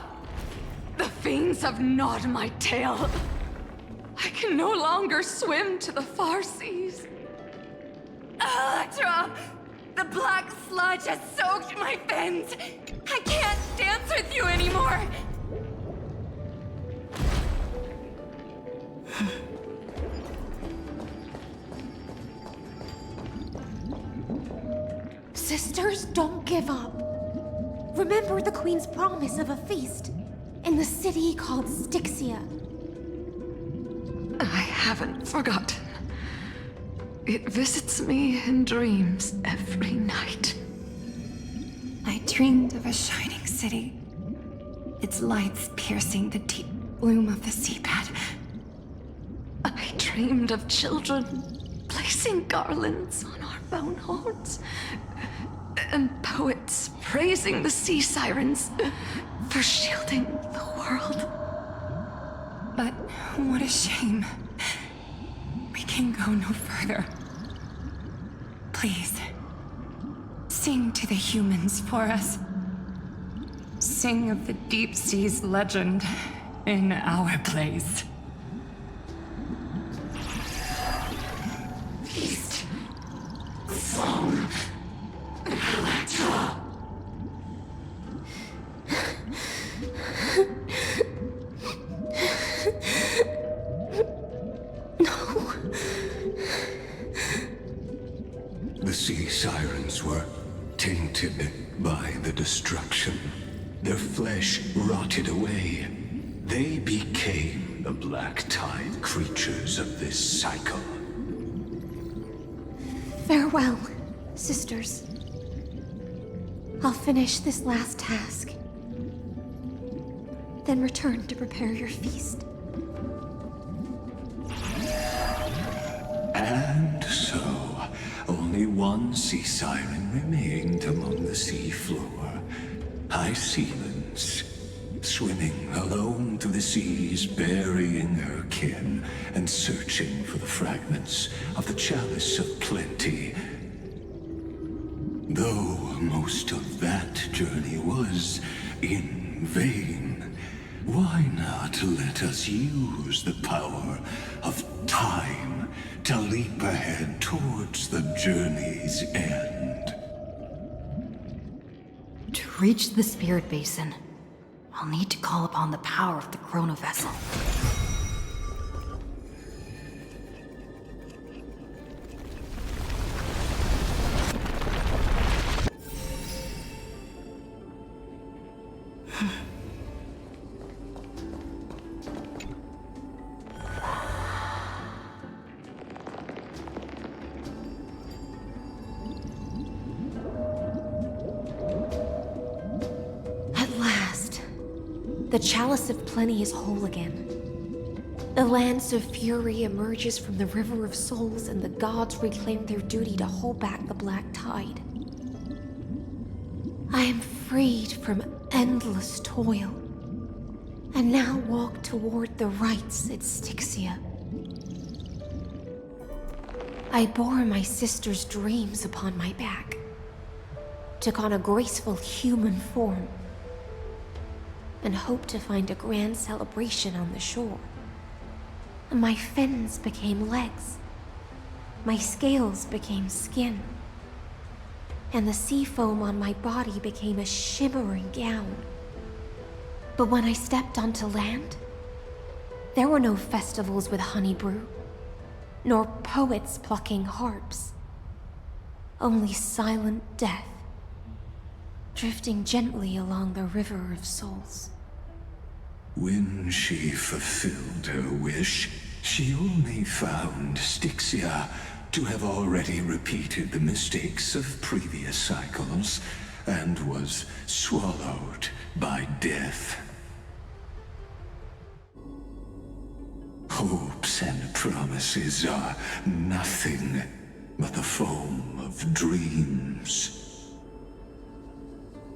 The fiends have gnawed my tail. I can no longer swim to the far seas. Electra! The black sludge has soaked my fins. I can't dance with you anymore. Sisters, don't give up. Remember the Queen's promise of a feast in the city called Styxia. I haven't forgotten. It visits me in dreams every night. I dreamed of a shining city, its lights piercing the deep gloom of the seabed. I dreamed of children placing garlands on our bone horns, and poets praising the sea sirens for shielding the world. But what a shame. We can go no further. Please, sing to the humans for us. Sing of the deep sea's legend in our place. Feast. Song. Electra. No. The sea sirens were tainted by the destruction. Their flesh rotted away. They became the black tide creatures of this cycle. Farewell, sisters. I'll finish this last task, then return to prepare your feast. And so, only one sea siren remained among the sea floor. High sealands, swimming alone through the seas, burying her kin and searching for the fragments of the chalice of plenty. Though most of that journey was in vain, why not let us use the power of time to leap ahead towards the journey's end? To reach the Spirit Basin, I'll need to call upon the power of the Chrono Vessel. The Chalice of Plenty is whole again. The Lance of Fury emerges from the River of Souls, and the gods reclaim their duty to hold back the Black Tide. I am freed from endless toil, and now walk toward the rites at Styxia. I bore my sister's dreams upon my back, took on a graceful human form, and hoped to find a grand celebration on the shore. My fins became legs, my scales became skin, and the sea foam on my body became a shimmering gown. But when I stepped onto land, there were no festivals with honey brew, nor poets plucking harps. Only silent death, drifting gently along the river of souls. When she fulfilled her wish, she only found Styxia to have already repeated the mistakes of previous cycles, and was swallowed by death. Hopes and promises are nothing but the foam of dreams.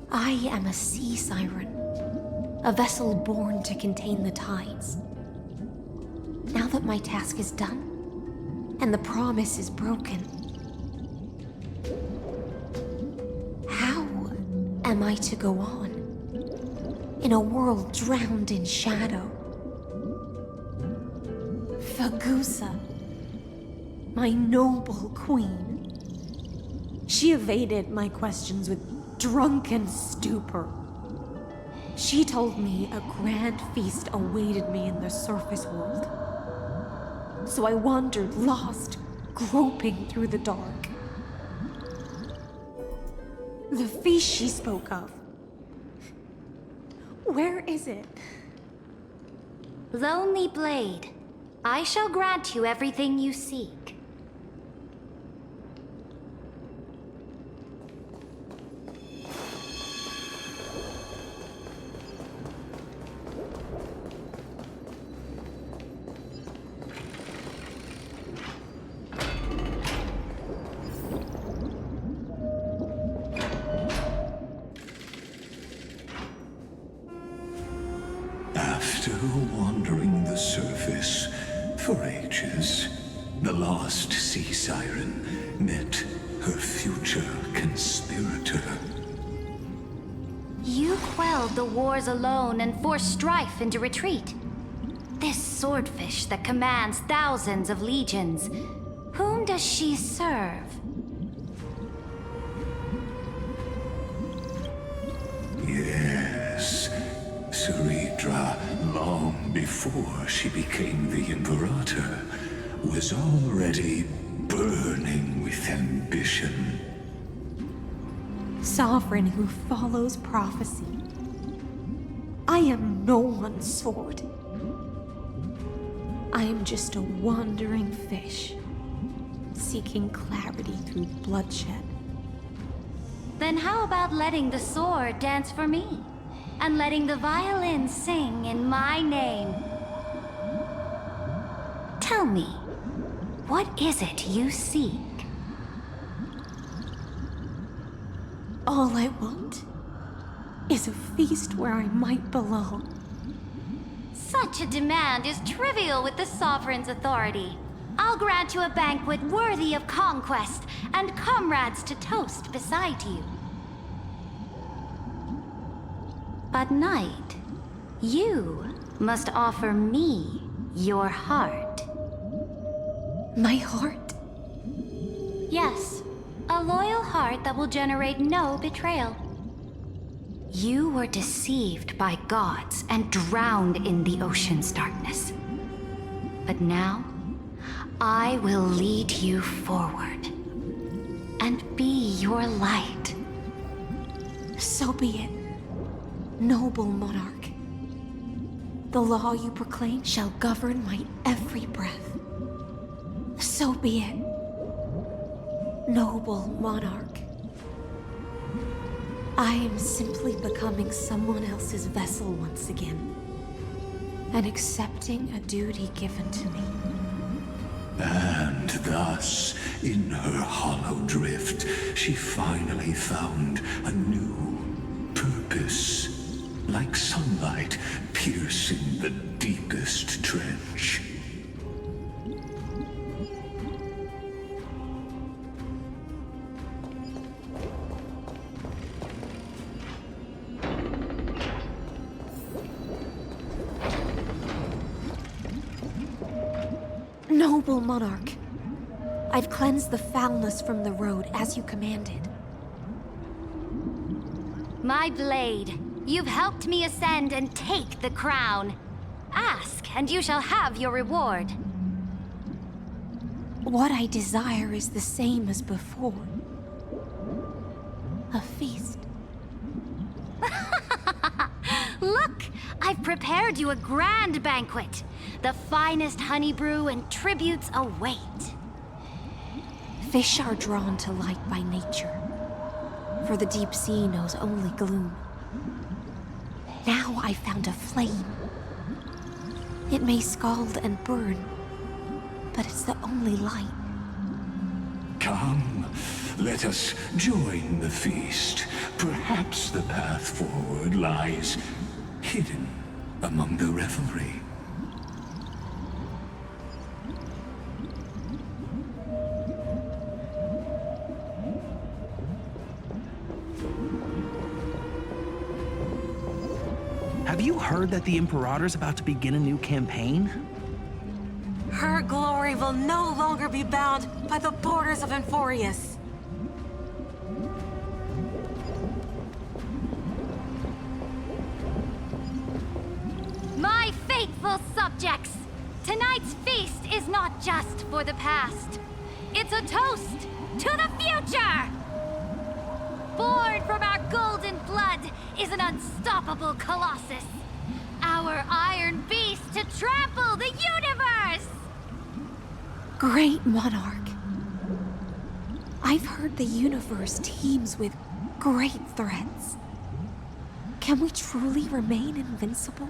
I am a sea siren, a vessel born to contain the tides. Now that my task is done, and the promise is broken, how am I to go on in a world drowned in shadow? Fagusa, my noble queen. She evaded my questions with drunken stupor. She told me a grand feast awaited me in the surface world. So I wandered lost, groping through the dark. The feast she spoke of. Where is it? Lonely Blade, I shall grant you everything you seek. After wandering the surface for ages, the lost sea siren met her future conspirator. You quelled the wars alone and forced strife into retreat. This swordfish that commands thousands of legions, whom does she serve? Yes, Ceridra, long before she became the Imperator, was already burning with ambition. Sovereign who follows prophecy. I am no one's sword. I am just a wandering fish, seeking clarity through bloodshed. Then how about letting the sword dance for me? And letting the violin sing in my name? Tell me, what is it you seek? All I want is a feast where I might belong. Such a demand is trivial with the Sovereign's authority. I'll grant you a banquet worthy of conquest and comrades to toast beside you. But Knight, you must offer me your heart. My heart? Yes, a loyal heart that will generate no betrayal. You were deceived by gods and drowned in the ocean's darkness. But now, I will lead you forward and be your light. So be it, noble monarch. The law you proclaim shall govern my every breath. So be it, noble monarch. I am simply becoming someone else's vessel once again, and accepting a duty given to me. And thus, in her hollow drift, she finally found a new purpose, like sunlight piercing the deepest trench. Noble monarch, I've cleansed the foulness from the road as you commanded. My blade, you've helped me ascend and take the crown. Ask, and you shall have your reward. What I desire is the same as before. A feast. Look, I've prepared you a grand banquet. The finest honey brew and tributes await. Fish are drawn to light by nature, for the deep sea knows only gloom. Now I found a flame. It may scald and burn, but it's the only light. Come, let us join the feast. Perhaps the path forward lies hidden among the revelry. Have you heard that the Imperator's about to begin a new campaign? Her glory will no longer be bound by the borders of Amphoreus. My faithful subjects, tonight's feast is not just for the past. It's a toast to the future! Born from our golden blood is an unstoppable colossus. Our iron beast to trample the universe! Great monarch. I've heard the universe teems with great threats. Can we truly remain invincible?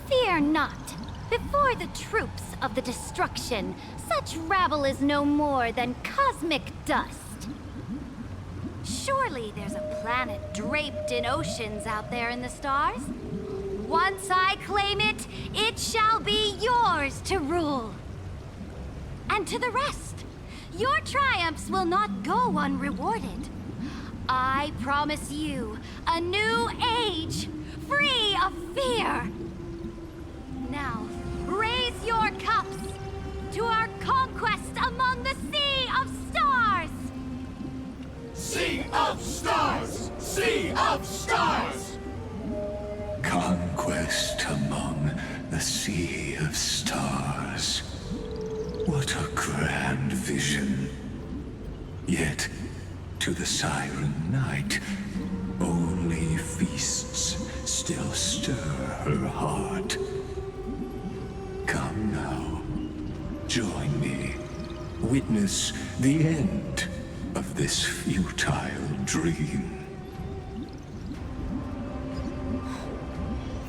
Fear not. Before the troops of the destruction, such rabble is no more than cosmic dust. Surely there's a planet draped in oceans out there in the stars. Once I claim it, it shall be yours to rule. And to the rest, your triumphs will not go unrewarded. I promise you a new age, free of fear. Now, raise your cups to our conquest among the Sea of Stars! Sea of Stars! Sea of Stars! Conquest among the Sea of Stars. What a grand vision. Yet, to the Siren Knight, only feasts still stir her heart. Come now, join me. Witness the end of this futile dream.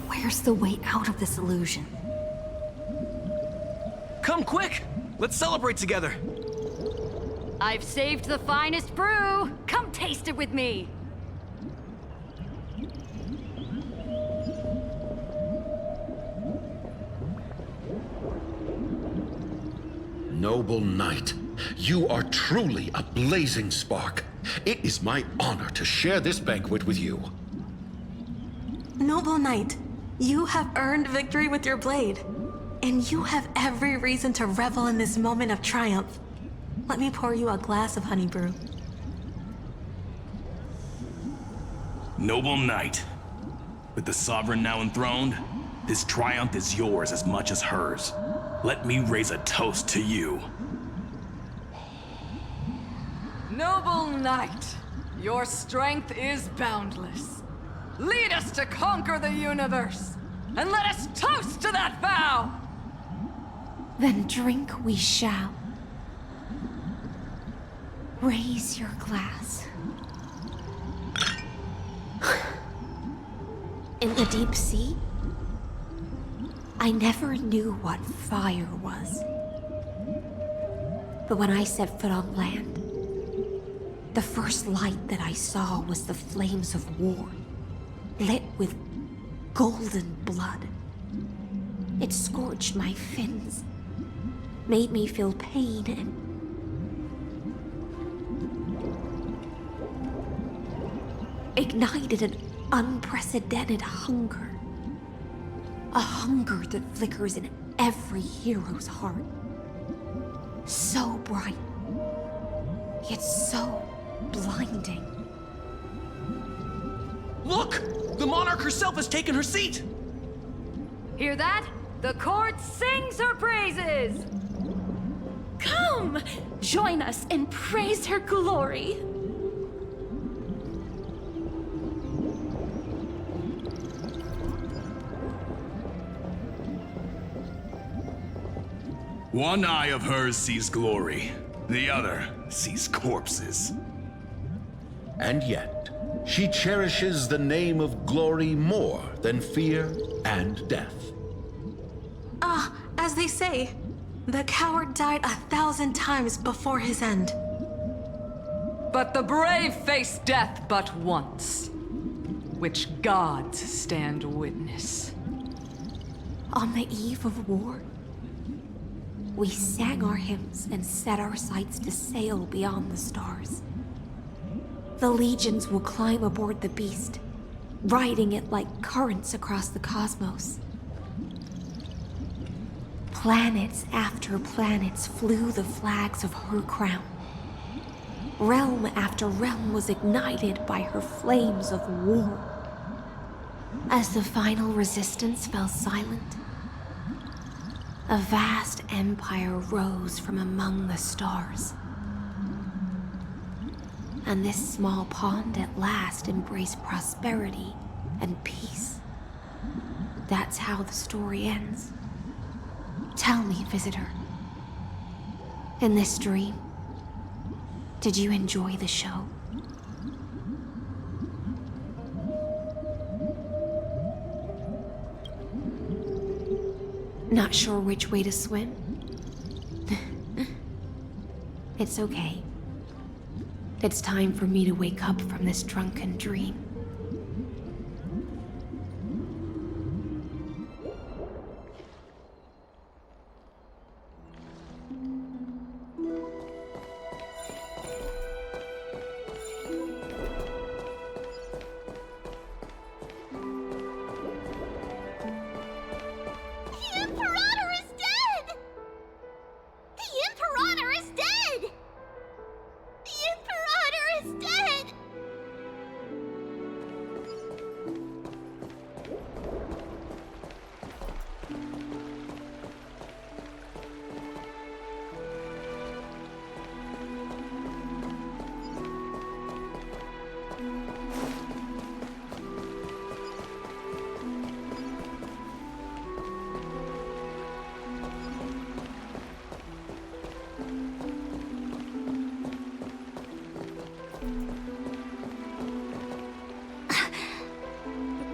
Where's the way out of this illusion? Come quick! Let's celebrate together! I've saved the finest brew! Come taste it with me! Noble knight, you are truly a blazing spark. It is my honor to share this banquet with you. Noble knight, you have earned victory with your blade. And you have every reason to revel in this moment of triumph. Let me pour you a glass of honey brew. Noble knight, with the sovereign now enthroned, this triumph is yours as much as hers. Let me raise a toast to you. Noble knight, your strength is boundless. Lead us to conquer the universe, and let us toast to that vow! Then drink we shall. Raise your glass. In the deep sea, I never knew what fire was. But when I set foot on land, the first light that I saw was the flames of war, lit with golden blood. It scorched my fins, made me feel pain and ignited an unprecedented hunger. A hunger that flickers in every hero's heart. So bright. Yet so blinding. Look! The monarch herself has taken her seat! Hear that? The court sings her praises! Come! Join us and praise her glory! One eye of hers sees glory, the other sees corpses. And yet, she cherishes the name of glory more than fear and death. As they say, the coward died 1,000 times before his end. But the brave face death but once, which gods stand witness. On the eve of war, we sang our hymns and set our sights to sail beyond the stars. The legions will climb aboard the beast, riding it like currents across the cosmos. Planets after planets flew the flags of her crown. Realm after realm was ignited by her flames of war. As the final resistance fell silent, a vast empire rose from among the stars. And this small pond at last embraced prosperity and peace. That's how the story ends. Tell me, visitor, in this dream, did you enjoy the show? Not sure which way to swim? It's okay. It's time for me to wake up from this drunken dream.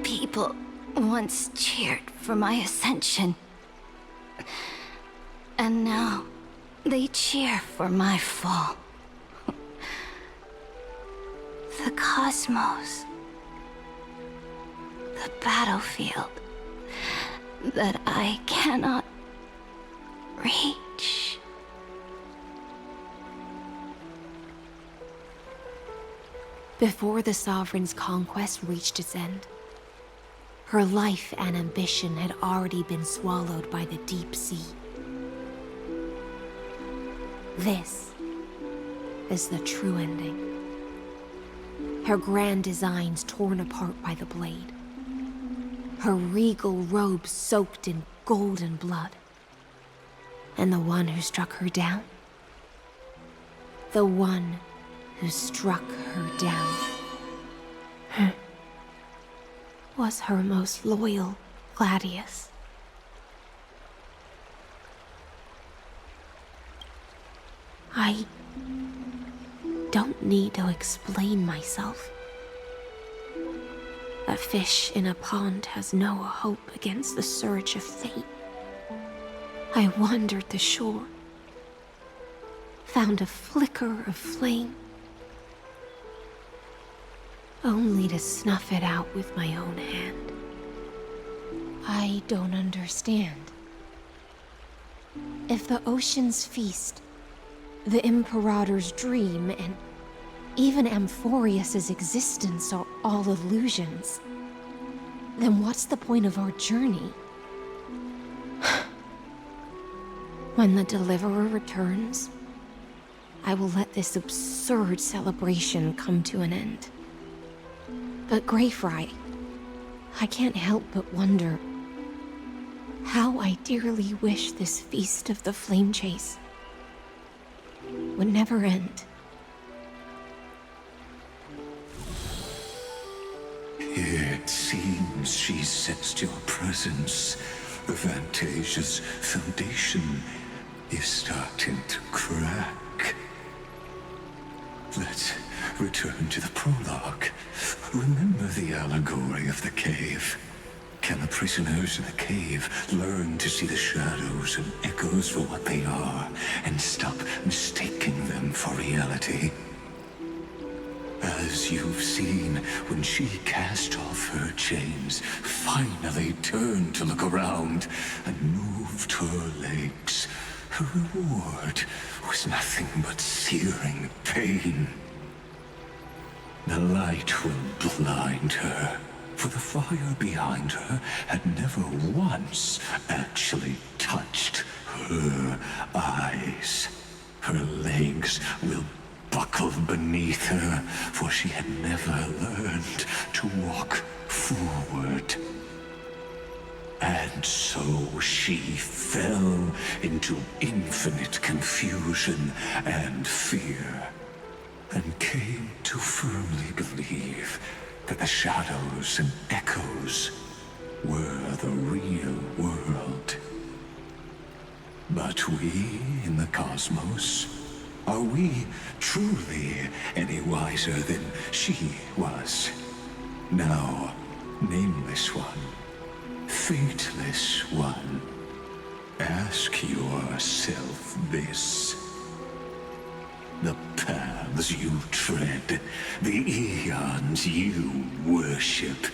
People once cheered for my ascension. And now they cheer for my fall. The cosmos. The battlefield that I cannot reach. Before the Sovereign's conquest reached its end, her life and ambition had already been swallowed by the deep sea. This is the true ending. Her grand designs torn apart by the blade. Her regal robe soaked in golden blood. And the one who struck her down? The one who struck her down was her most loyal Gladius. I don't need to explain myself. A fish in a pond has no hope against the surge of fate. I wandered the shore, found a flicker of flame, only to snuff it out with my own hand. I don't understand. If the ocean's feast, the Imperator's dream, and even Amphoreus' existence are all illusions, then what's the point of our journey? When the Deliverer returns, I will let this absurd celebration come to an end. But Greyfry, I can't help but wonder how I dearly wish this feast of the Flame Chase would never end. It seems she sensed your presence. The Fantasia's foundation is starting to crack. Let's return to the prologue. Remember the allegory of the cave? Can the prisoners in the cave learn to see the shadows and echoes for what they are, and stop mistaking them for reality? As you've seen, when she cast off her chains, finally turned to look around, and moved her legs, her reward was nothing but searing pain. The light will blind her, for the fire behind her had never once actually touched her eyes. Her legs will buckle beneath her, for she had never learned to walk forward. And so she fell into infinite confusion and fear, and came to firmly believe that the shadows and echoes were the real world. But we in the cosmos, are we truly any wiser than she was? Now, nameless one, fateless one, ask yourself this. The paths you tread, the eons you worship,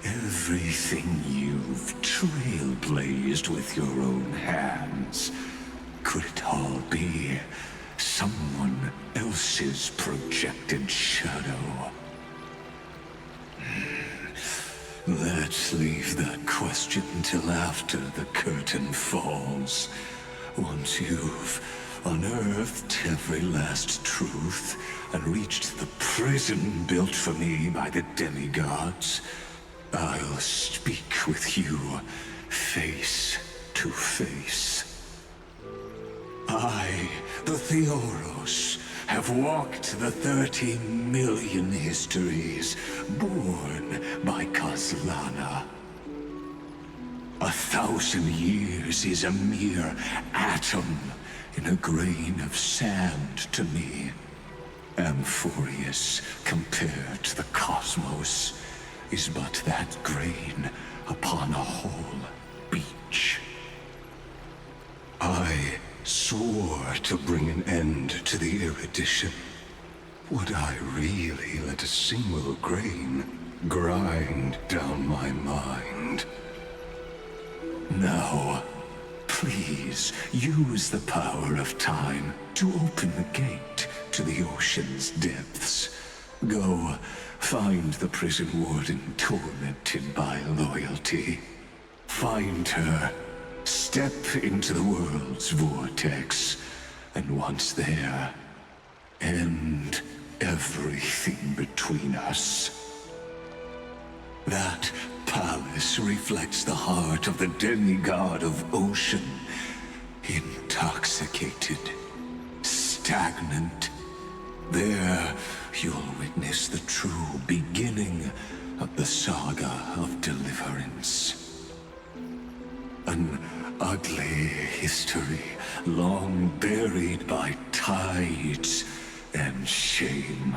everything you've trailblazed with your own hands, could it all be someone else's projected shadow? Let's leave that question till after the curtain falls. Once you've unearthed every last truth and reached the prison built for me by the demigods, I'll speak with you face to face. I, the Theoros, have walked the 30 million histories born by Kozlana. 1,000 years is a mere atom in a grain of sand to me. Amphoreus, compared to the cosmos, is but that grain upon a whole beach. I swore to bring an end to the erudition. Would I really let a single grain grind down my mind? Now, please use the power of time to open the gate to the ocean's depths. Go, find the prison warden tormented by loyalty. Find her, step into the world's vortex, and once there, end everything between us. That palace reflects the heart of the demigod of ocean, intoxicated, stagnant. There, you'll witness the true beginning of the saga of deliverance. An ugly history, long buried by tides and shame.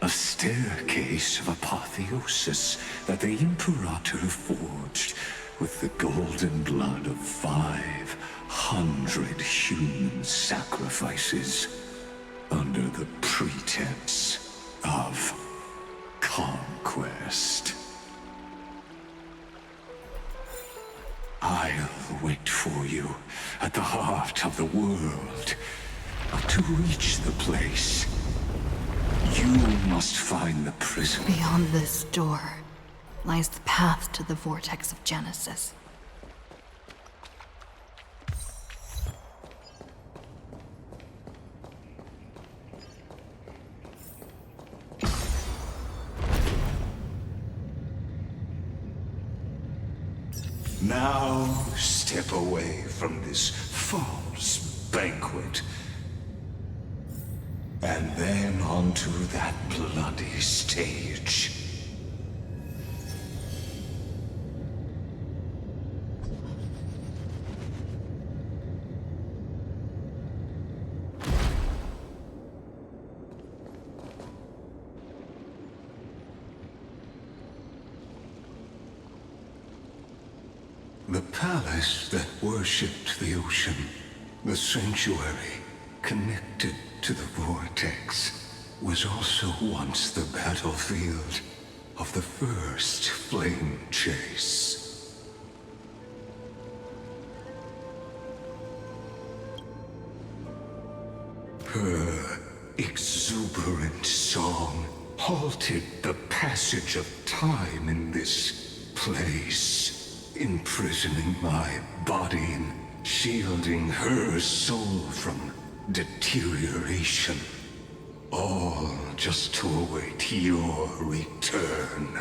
A staircase of apotheosis that the Imperator forged with the golden blood of 500 human sacrifices under the pretense of conquest. I'll wait for you at the heart of the world. But to reach the place, you must find the prison. Beyond this door lies the path to the vortex of Genesis. Now step away from this false banquet. And then onto that bloody stage. The palace that worshipped the ocean, the sanctuary connected to the vortex, was also once the battlefield of the first flame chase. Her exuberant song halted the passage of time in this place, imprisoning my body and shielding her soul from deterioration. All just to await your return.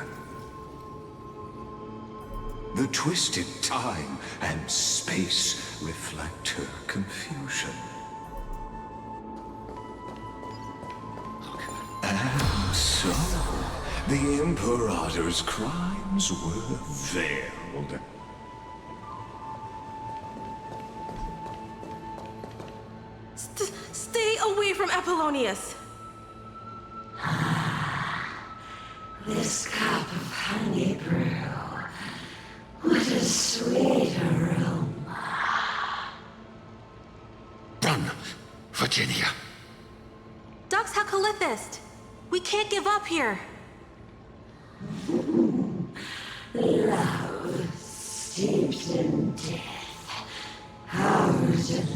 The twisted time and space reflect her confusion. And so, the Imperator's crimes were veiled. Stay away from Apollonius! This cup of honey brew, what a sweet aroma. Run, Virginia. Dux Hakalithist! We can't give up here! Love steeped in death. How delicious.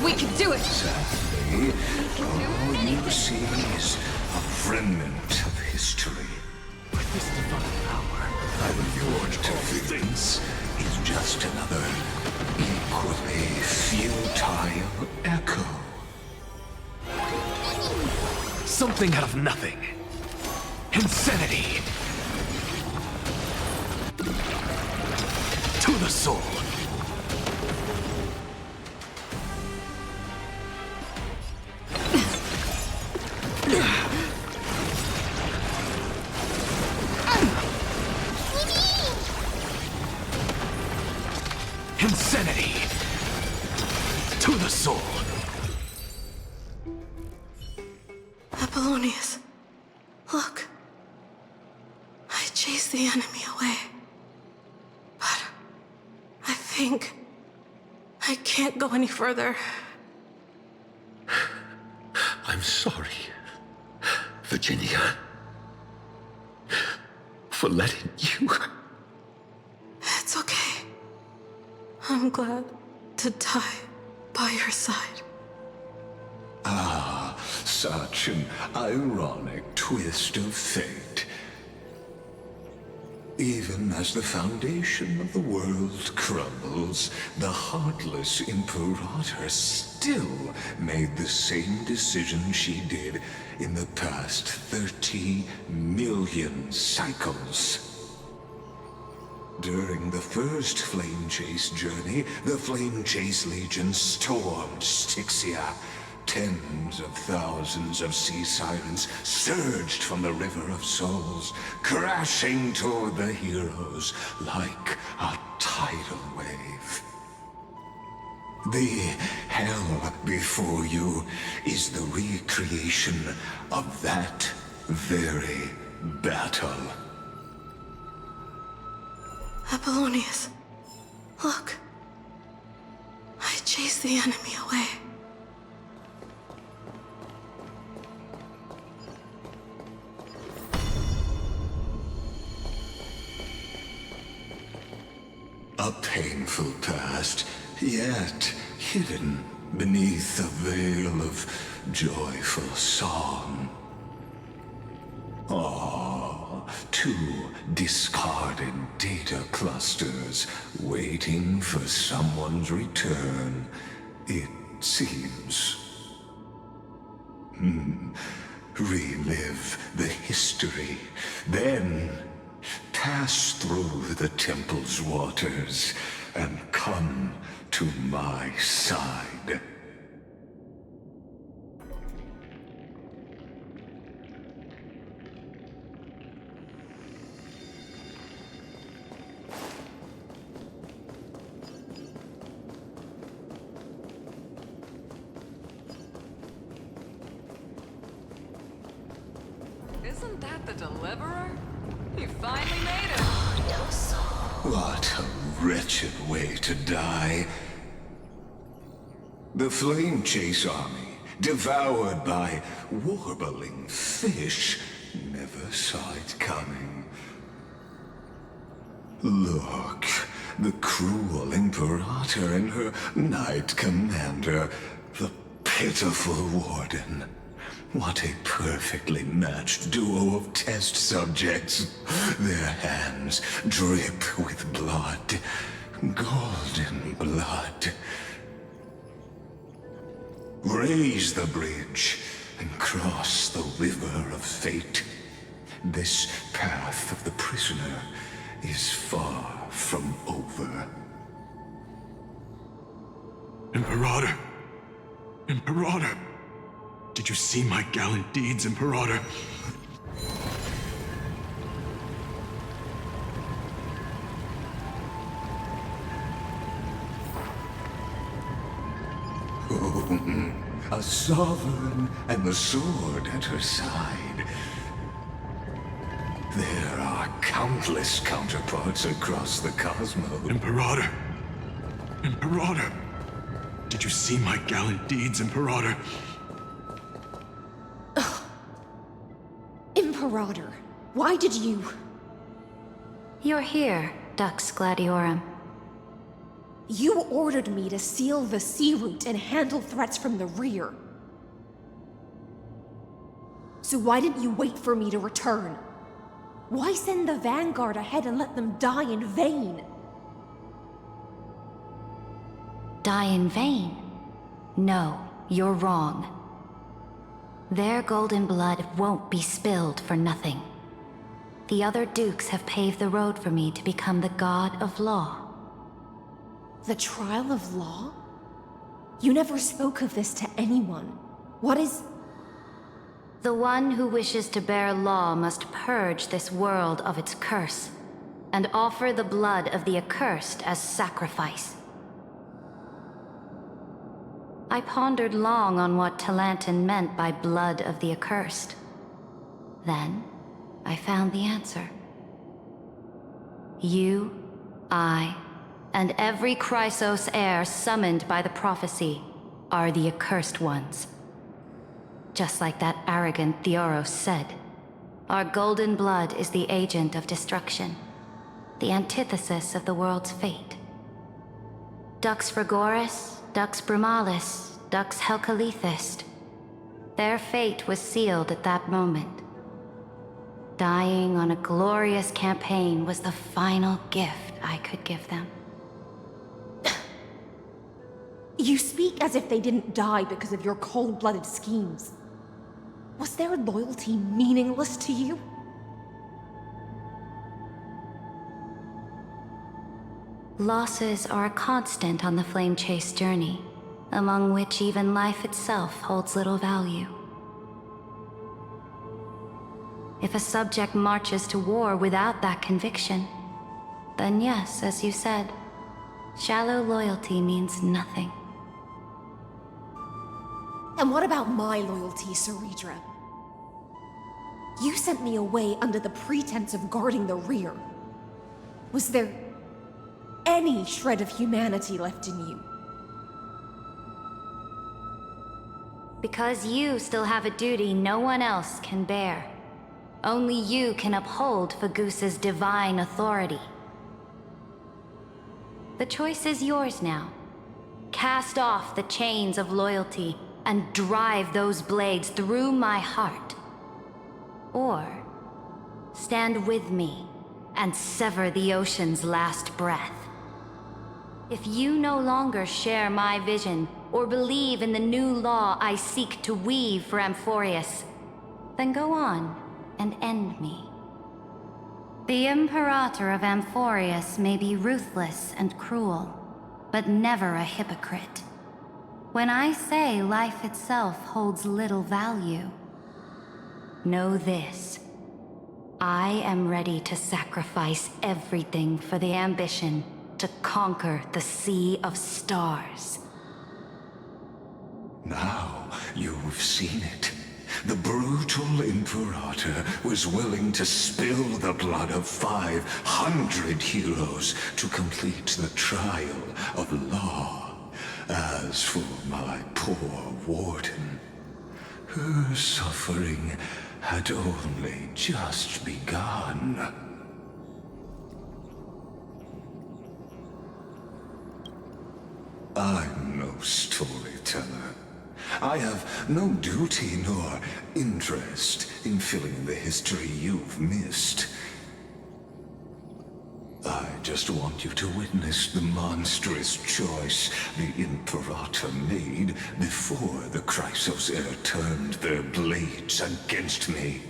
We can do it! Sadly, all you see is a remnant of history. With this divine power, I will forge To things is just another equally futile echo. Something out of nothing. Insanity. To the soul. Insanity. To the soul. Apollonius, look. I chased the enemy away. But I think I can't go any further. I'm sorry, Virginia, for letting you. It's okay. I'm glad to die by your side. Ah, such an ironic twist of fate. Even as the foundation of the world crumbles, the heartless Imperator still made the same decision she did in the past 30 million cycles. During the first Flame Chase journey, the Flame Chase Legion stormed Styxia. Tens of thousands of sea sirens surged from the River of Souls, crashing toward the heroes like a tidal wave. The hell before you is the recreation of that very battle. Apollonius, look. I chased the enemy away. A painful past, yet hidden beneath a veil of joyful song. Ah, two discarded data clusters waiting for someone's return. It it seems. Relive the history, then pass through the temple's waters and come to my side. Isn't that the Deliverer? You finally made it! What a wretched way to die. The Flame Chase army, devoured by warbling fish, never saw it coming. Look, the cruel Imperator and her Knight Commander, the pitiful Warden. What a perfectly matched duo of test subjects. Their hands drip with blood. Golden blood. Raise the bridge and cross the river of fate. This path of the prisoner is far from over. Imperator! Imperator! Did you see my gallant deeds, Imperator? A sovereign and the sword at her side. There are countless counterparts across the cosmos. Imperator! Imperator! Did you see my gallant deeds, Imperator? Imperator, why did you... You're here, Dux Gladiorum. You ordered me to seal the sea route and handle threats from the rear. So why didn't you wait for me to return? Why send the Vanguard ahead and let them die in vain? Die in vain? No, you're wrong. Their golden blood won't be spilled for nothing. The other dukes have paved the road for me to become the god of law. The trial of law? You never spoke of this to anyone. What is... The one who wishes to bear law must purge this world of its curse, and offer the blood of the accursed as sacrifice. I pondered long on what Talantin meant by blood of the accursed. Then, I found the answer. You, I, and every Chrysos heir summoned by the prophecy are the accursed ones. Just like that arrogant Theoros said, our golden blood is the agent of destruction, the antithesis of the world's fate. Dux Frigoris, Dux Brumalis, Dux Helcalethist. Their fate was sealed at that moment. Dying on a glorious campaign was the final gift I could give them. You speak as if they didn't die because of your cold-blooded schemes. Was their loyalty meaningless to you? Losses are a constant on the Flame Chase journey, among which even life itself holds little value. If a subject marches to war without that conviction, then yes, as you said, shallow loyalty means nothing. And what about my loyalty, Ceridra? You sent me away under the pretense of guarding the rear. Was there any shred of humanity left in you? Because you still have a duty no one else can bear. Only you can uphold Fagoos's divine authority. The choice is yours now. Cast off the chains of loyalty and drive those blades through my heart. Or stand with me and sever the ocean's last breath. If you no longer share my vision, or believe in the new law I seek to weave for Amphoreus, then go on and end me. The Imperator of Amphoreus may be ruthless and cruel, but never a hypocrite. When I say life itself holds little value, know this. I am ready to sacrifice everything for the ambition to conquer the Sea of Stars. Now you've seen it. The brutal Imperator was willing to spill the blood of 500 heroes to complete the trial of law. As for my poor warden, her suffering had only just begun. I'm no storyteller. I have no duty nor interest in filling in the history you've missed. I just want you to witness the monstrous choice the Imperator made before the Chrysos Heir turned their blades against me.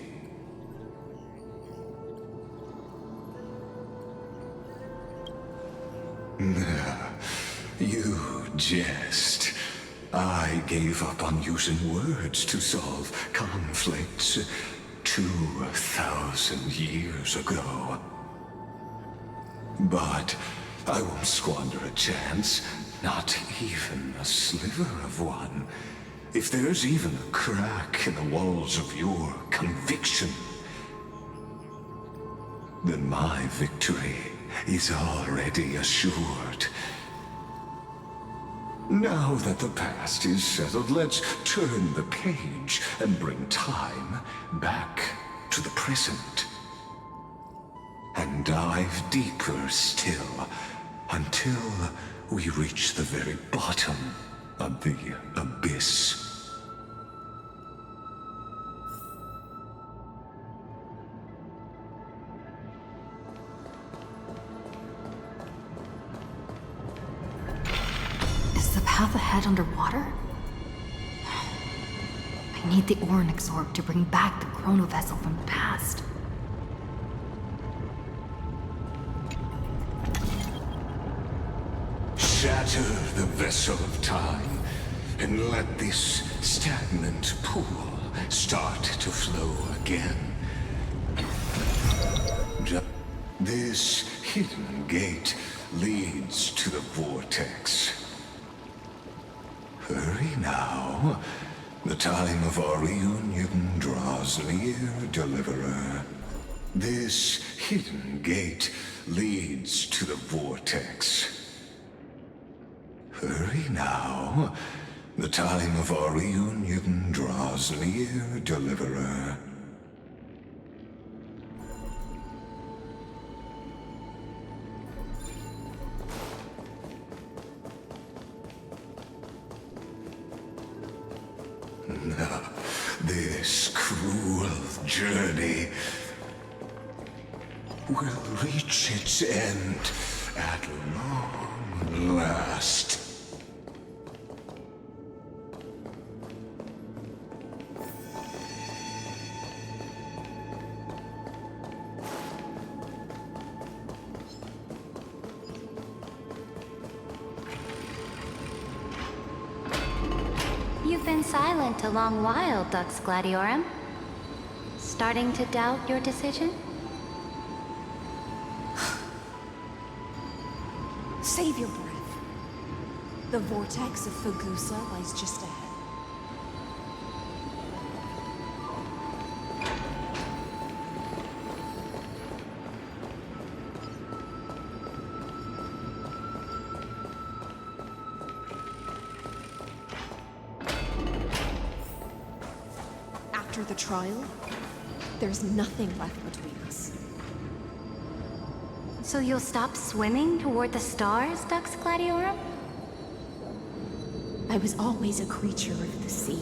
You jest. I gave up on using words to solve conflicts 2,000 years ago. But I won't squander a chance, not even a sliver of one. If there's even a crack in the walls of your conviction, then my victory is already assured. Now that the past is settled, let's turn the page and bring time back to the present. And dive deeper still, until we reach the very bottom of the abyss. Is the path ahead underwater? I need the Onyx Orb to bring back the chrono vessel from the past. Shatter the vessel of time, and let this stagnant pool start to flow again. This hidden gate leads to the vortex. Hurry now. The time of our reunion draws near, Deliverer. This hidden gate leads to the vortex. Hurry now. The time of our reunion draws near, Deliverer. This cruel journey will reach its end at long last. You've been silent a long while, Dux Gladiorum. Starting to doubt your decision? Save your breath. The vortex of Fagusa lies just ahead. After the trial, there's nothing left between us. So you'll stop swimming toward the stars, Dux Gladiorum? I was always a creature of the sea.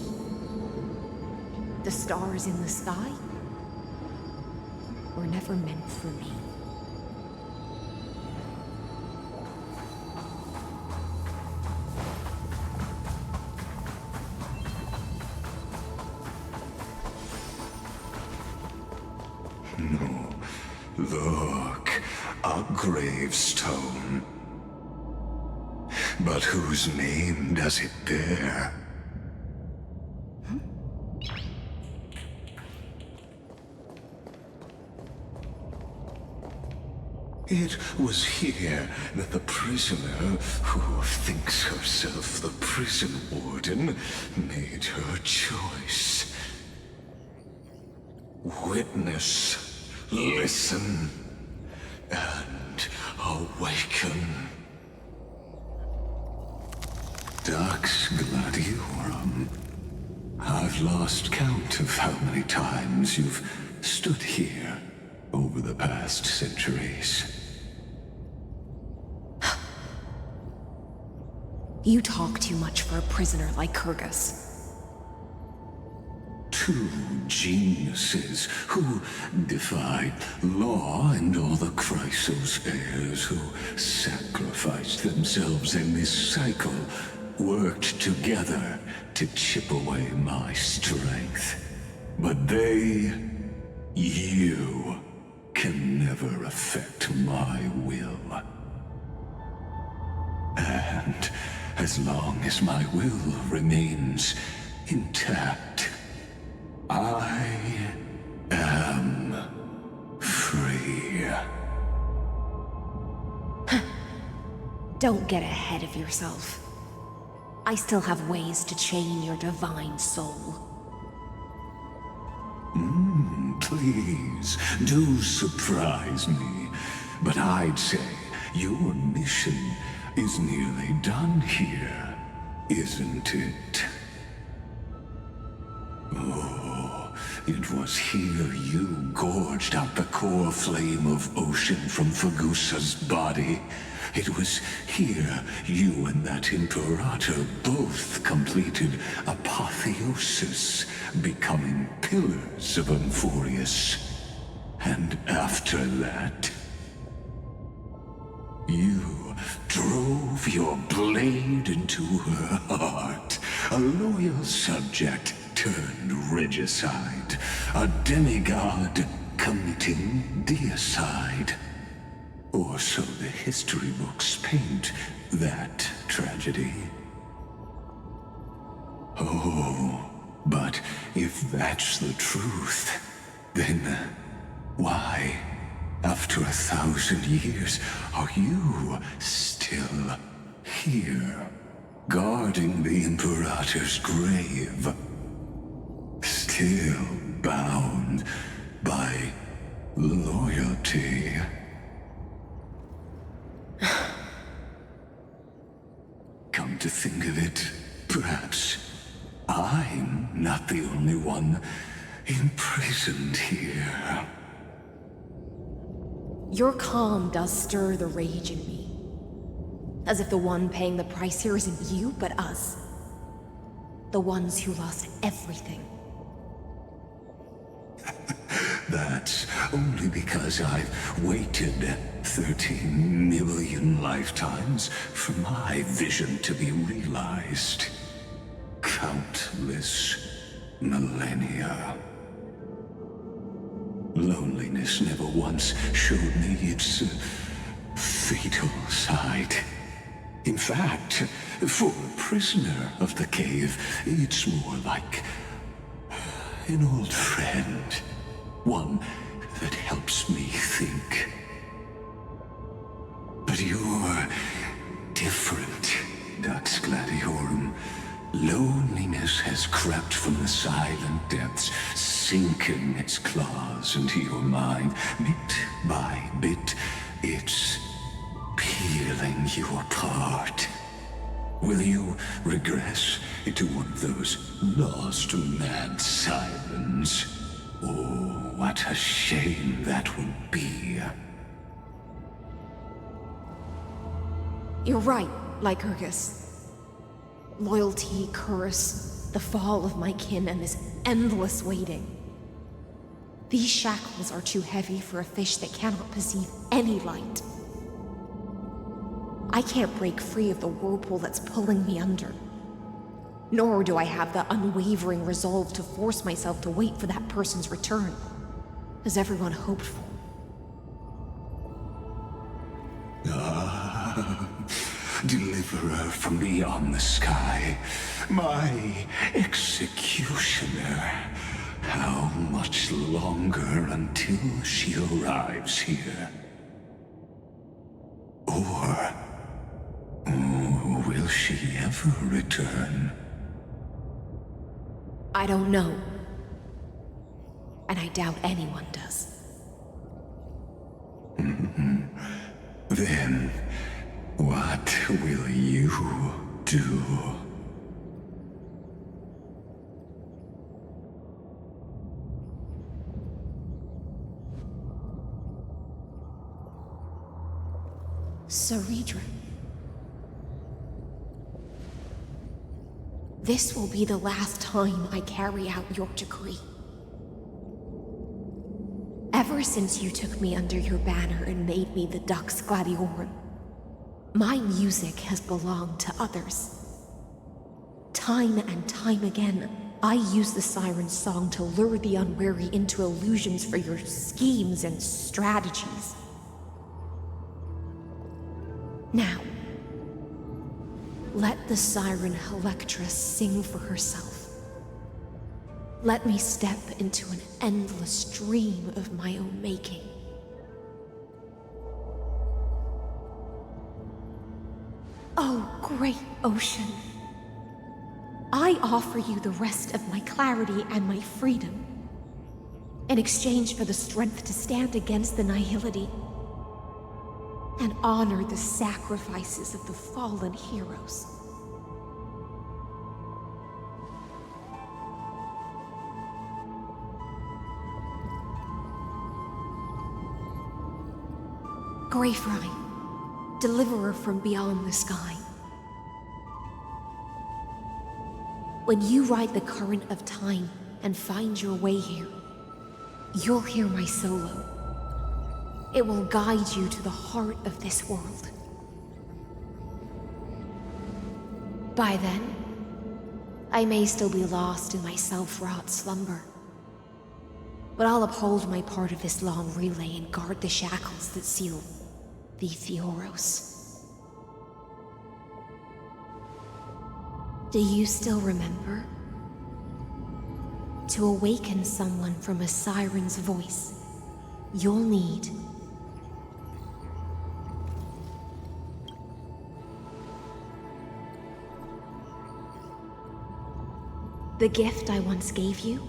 The stars in the sky were never meant for me. Look, a gravestone. But whose name does it bear? It was here that the prisoner, who thinks herself the prison warden, made her choice. Witness, listen, and awaken. Dux Gladiorum. I've lost count of how many times you've stood here over the past centuries. You talk too much for a prisoner like Kyrgyz. Two geniuses who defied law and all the Chrysos heirs who sacrificed themselves in this cycle worked together to chip away my strength. But they, you, can never affect my will. And as long as my will remains intact, I am free. Don't get ahead of yourself. I still have ways to chain your divine soul. Please, do surprise me. But I'd say your mission is nearly done here, isn't it? Oh, it was here you gorged out the core flame of ocean from Fagusa's body. It was here you and that Imperator both completed apotheosis, becoming pillars of Amphoreus. And after that, you drove your blade into her heart, a loyal subject turned regicide, a demigod committing deicide. Or so the history books paint that tragedy. Oh, but if that's the truth, then why, after 1,000 years, are you still here, guarding the Imperator's grave? Still bound by loyalty? Come to think of it, perhaps I'm not the only one imprisoned here. Your calm does stir the rage in me. As if the one paying the price here isn't you, but us. The ones who lost everything. That's only because I've waited 13 million lifetimes for my vision to be realized. Countless millennia. Loneliness never once showed me its fatal side. In fact, for a prisoner of the cave, it's more like an old friend. One that helps me think. But you're different, Dux Gladiorum. Loneliness has crept from the silent depths, sinking its claws into your mind. Bit by bit, it's peeling you apart. Will you regress into one of those lost mad sirens? Oh, what a shame that would be. You're right, Lycurgus. Loyalty, curse, the fall of my kin, and this endless waiting. These shackles are too heavy for a fish that cannot perceive any light. I can't break free of the whirlpool that's pulling me under. Nor do I have the unwavering resolve to force myself to wait for that person's return, as everyone hoped for. deliverer from beyond the sky, my executioner. How much longer until she arrives here? Or will she ever return? I don't know. And I doubt anyone does. Then, what will you do? Saridra. This will be the last time I carry out your decree. Ever since you took me under your banner and made me the Dux Gladiorum, my music has belonged to others. Time and time again, I use the siren's song to lure the unwary into illusions for your schemes and strategies. Now, let the siren Electra sing for herself. Let me step into an endless dream of my own making. Oh, great ocean. I offer you the rest of my clarity and my freedom, in exchange for the strength to stand against the nihility and honor the sacrifices of the fallen heroes. Greyfry, deliverer from beyond the sky. When you ride the current of time and find your way here, you'll hear my solo. It will guide you to the heart of this world. By then, I may still be lost in my self-wrought slumber, but I'll uphold my part of this long relay and guard the shackles that seal the Amphoreus. Do you still remember? To awaken someone from a siren's voice, you'll need the gift I once gave you.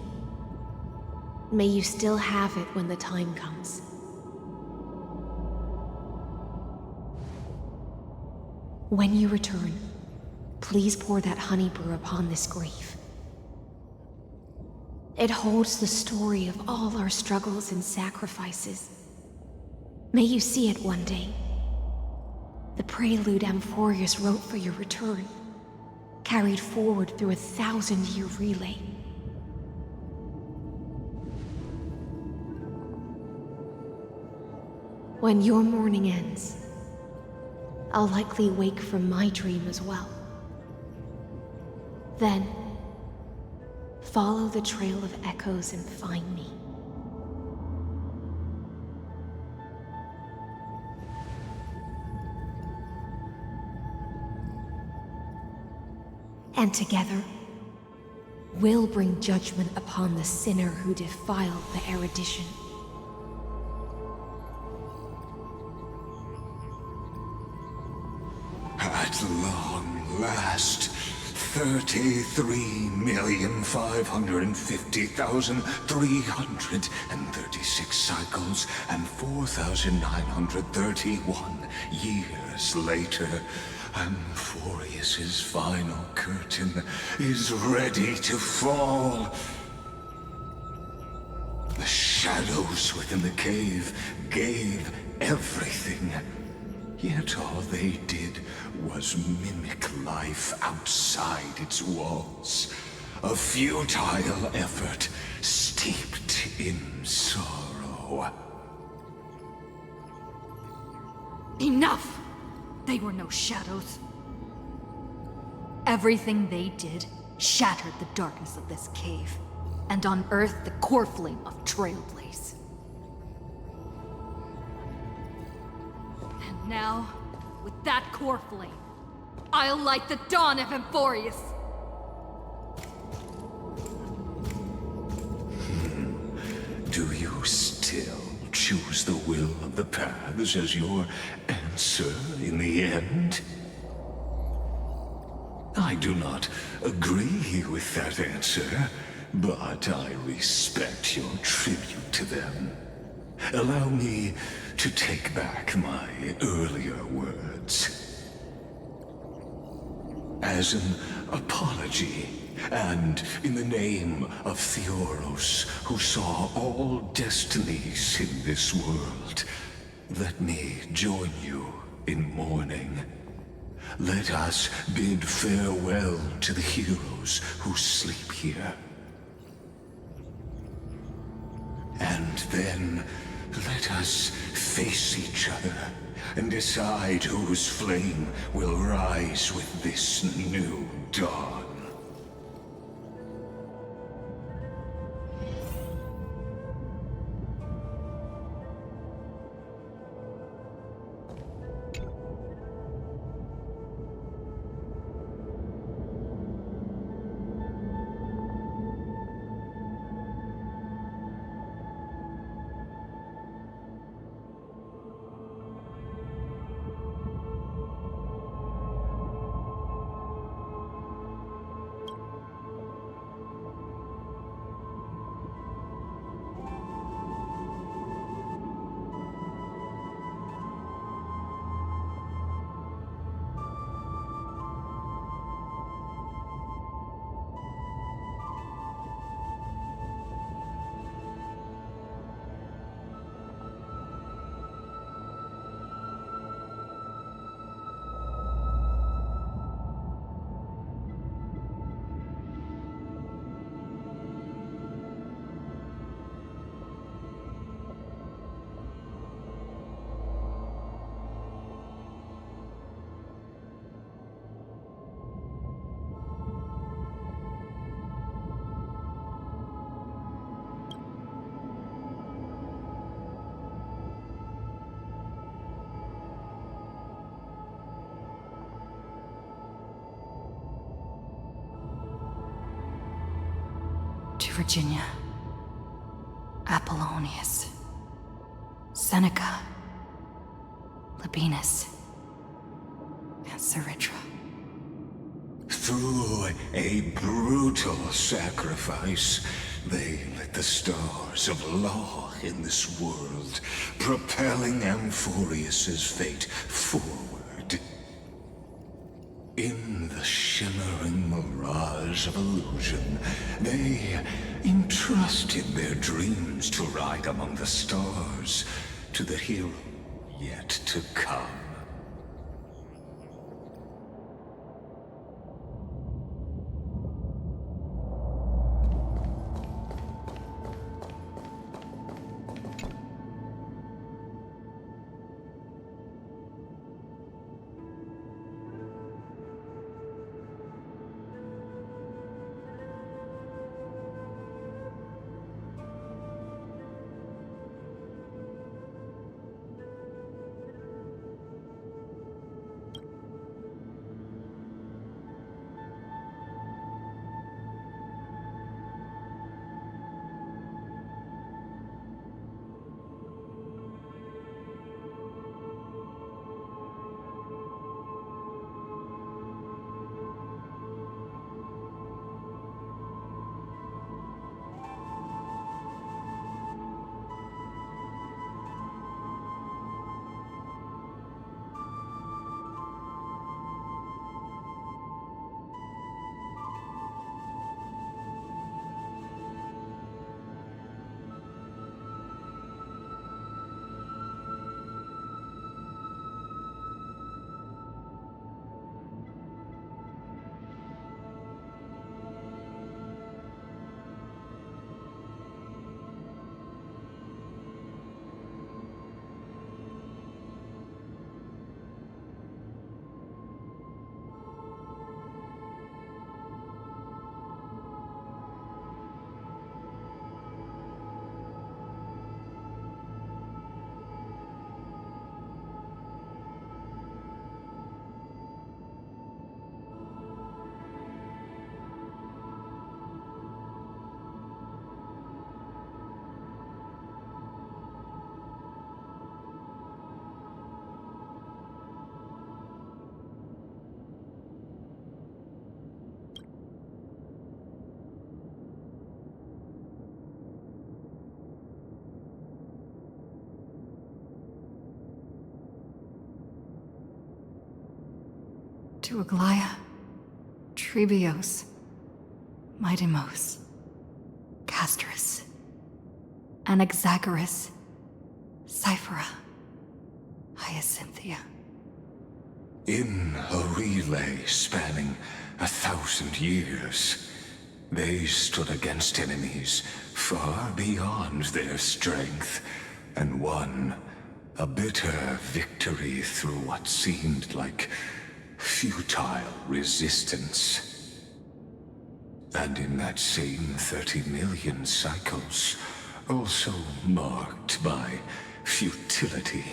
May you still have it when the time comes. When you return, please pour that honey brew upon this grave. It holds the story of all our struggles and sacrifices. May you see it one day. The prelude Amphoreus wrote for your return, carried forward through a 1,000-year relay. When your morning ends, I'll likely wake from my dream as well. Then, follow the trail of echoes and find me. And together, we'll bring judgment upon the sinner who defiled the erudition. At long last, 33,550,336 cycles and 4,931 years later, Amphoreus's final curtain is ready to fall. The shadows within the cave gave everything. Yet all they did was mimic life outside its walls. A futile effort steeped in sorrow. Enough! They were no shadows. Everything they did shattered the darkness of this cave and unearthed the core flame of Trailblaze. And now, with that core flame, I'll light the dawn of Amphoreus! Do you still choose the will of the paths as your answer in the end? I do not agree with that answer, but I respect your tribute to them. Allow me to take back my earlier words. As an apology, and in the name of Theoros, who saw all destinies in this world, let me join you in mourning. Let us bid farewell to the heroes who sleep here. And then let us face each other and decide whose flame will rise with this new dawn. To Virginia, Apollonius, Seneca, Labienus, and Saritra. Through a brutal sacrifice, they lit the stars of law in this world, propelling Amphoreus's fate forward. In the shimmering mirage of illusion, they entrusted their dreams to ride among the stars to the hero yet to come. to Aglaya, Trebios, Midimos, Castris, Anaxagoras, Cyphera, Hyacinthia. In a relay spanning 1,000 years, they stood against enemies far beyond their strength, and won a bitter victory through what seemed like futile resistance. And in that same 30 million cycles, also marked by futility,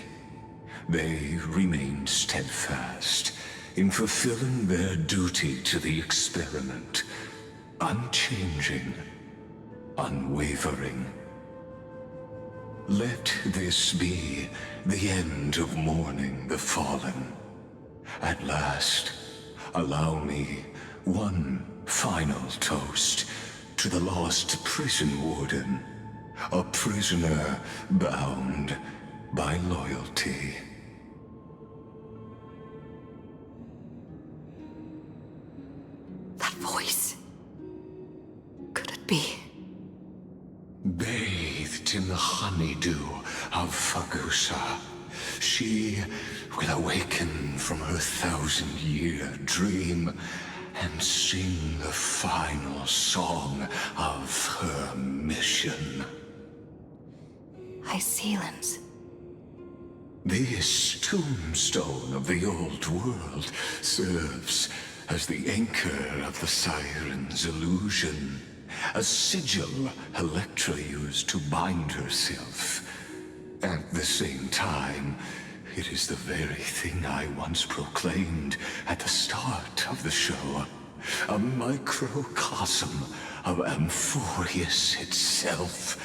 they remained steadfast in fulfilling their duty to the experiment, unchanging, unwavering. Let this be the end of mourning the fallen. At last, allow me one final toast to the lost prison warden, a prisoner bound by loyalty. That voice. Could it be? Bathed in the honeydew of Fagusa, she will awaken from her 1,000-year dream and sing the final song of her mission. Hycelans. This tombstone of the old world serves as the anchor of the Siren's illusion, a sigil Electra used to bind herself. At the same time, it is the very thing I once proclaimed at the start of the show, a microcosm of Amphoreus itself.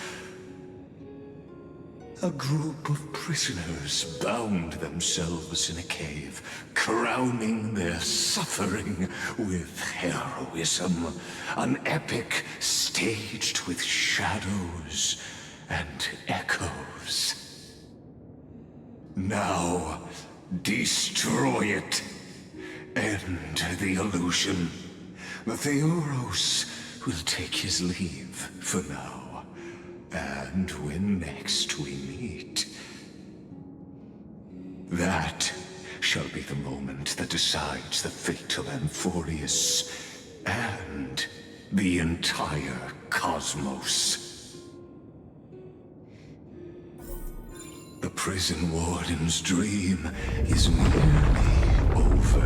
A group of prisoners bound themselves in a cave, crowning their suffering with heroism. An epic staged with shadows and echoes. Now, destroy it. End the illusion. Amphoreus will take his leave for now. And when next we meet, that shall be the moment that decides the fate of Amphoreus and the entire cosmos. The prison warden's dream is nearly over,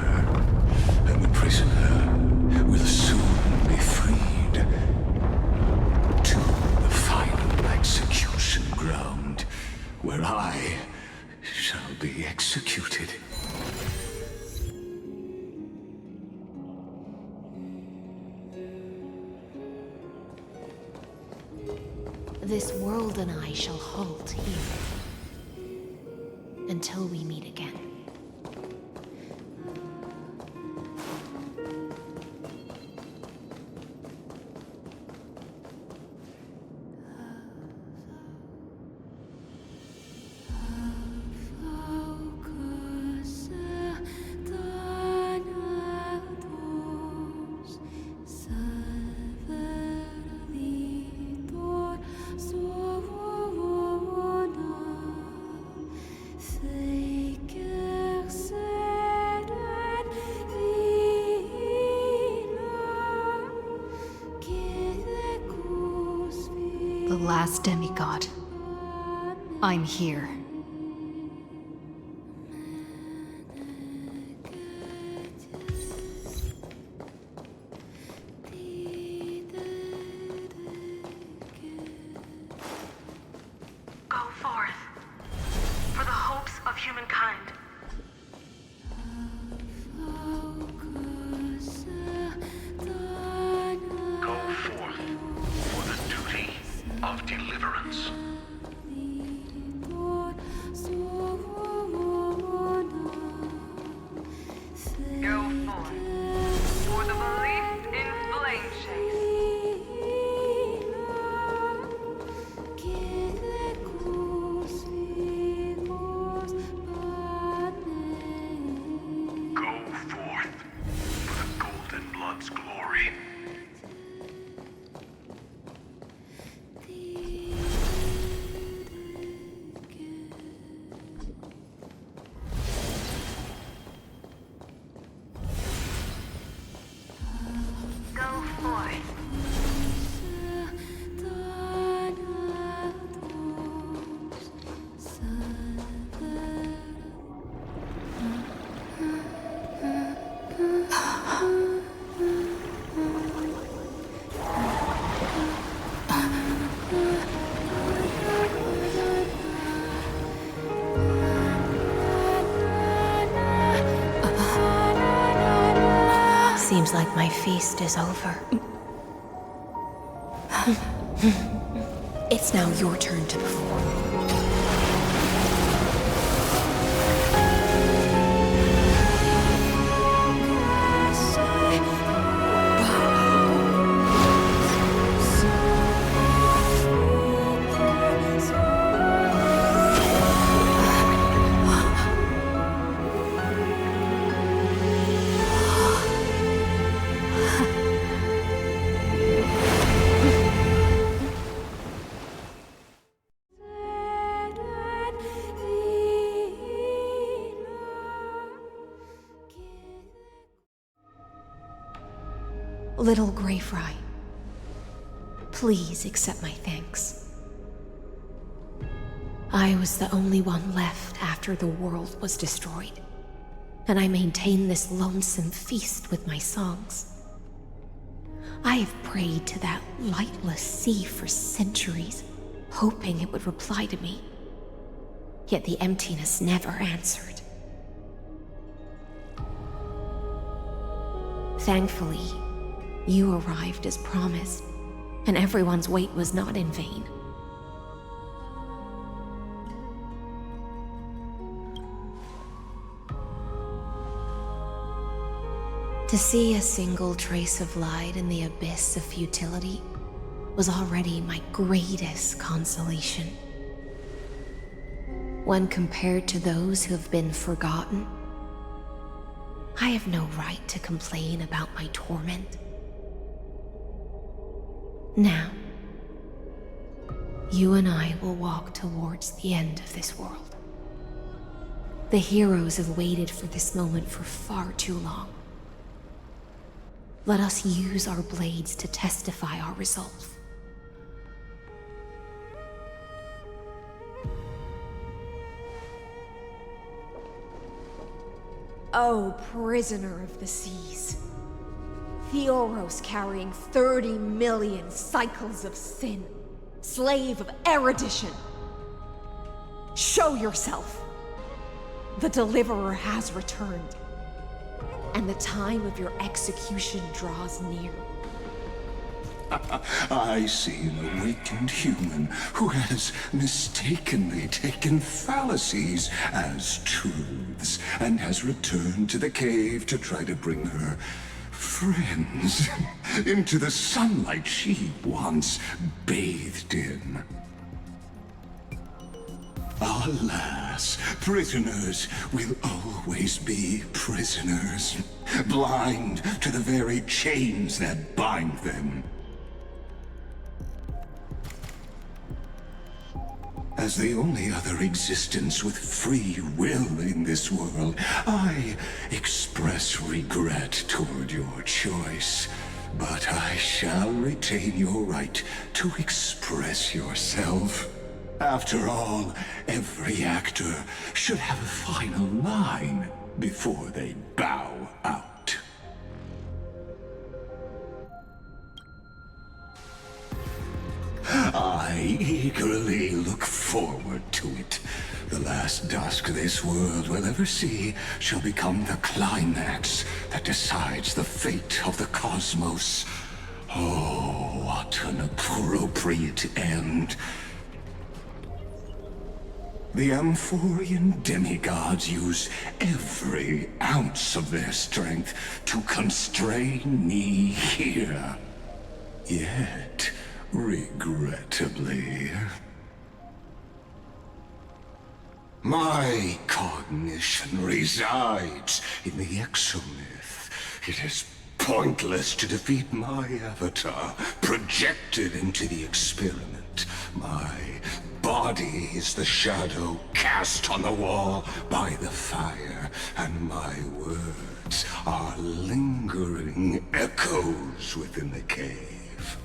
and the prisoner will soon be freed. Execution ground, where I shall be executed. This world and I shall halt here until we meet again. The last demigod. I'm here. Go forth for the hopes of humankind. Go forth for the duty of deliverance. Go forth for the belief in flame chase. Seems like my feast is over. It's now your turn to perform. Little Grey Fry, please accept my thanks. I was the only one left after the world was destroyed, and I maintained this lonesome feast with my songs. I have prayed to that lightless sea for centuries, hoping it would reply to me. Yet the emptiness never answered. Thankfully, you arrived as promised, and everyone's wait was not in vain. To see a single trace of light in the abyss of futility was already my greatest consolation. When compared to those who have been forgotten, I have no right to complain about my torment. Now, you and I will walk towards the end of this world. The heroes have waited for this moment for far too long. Let us use our blades to testify our resolve. Oh, prisoner of the seas. Theoros carrying 30 million cycles of sin. Slave of erudition. Show yourself. The Deliverer has returned. And the time of your execution draws near. I see an awakened human who has mistakenly taken fallacies as truths and has returned to the cave to try to bring her friends into the sunlight she once bathed in. Alas, prisoners will always be prisoners, blind to the very chains that bind them. As the only other existence with free will in this world, I express regret toward your choice. But I shall retain your right to express yourself. After all, every actor should have a final line before they bow out. I eagerly look forward to it. The last dusk this world will ever see shall become the climax that decides the fate of the cosmos. Oh, what an appropriate end. The Amphorean demigods use every ounce of their strength to constrain me here. Yet, regrettably, my cognition resides in the exomyth. It is pointless to defeat my avatar, projected into the experiment. My body is the shadow cast on the wall by the fire, and my words are lingering echoes within the cave.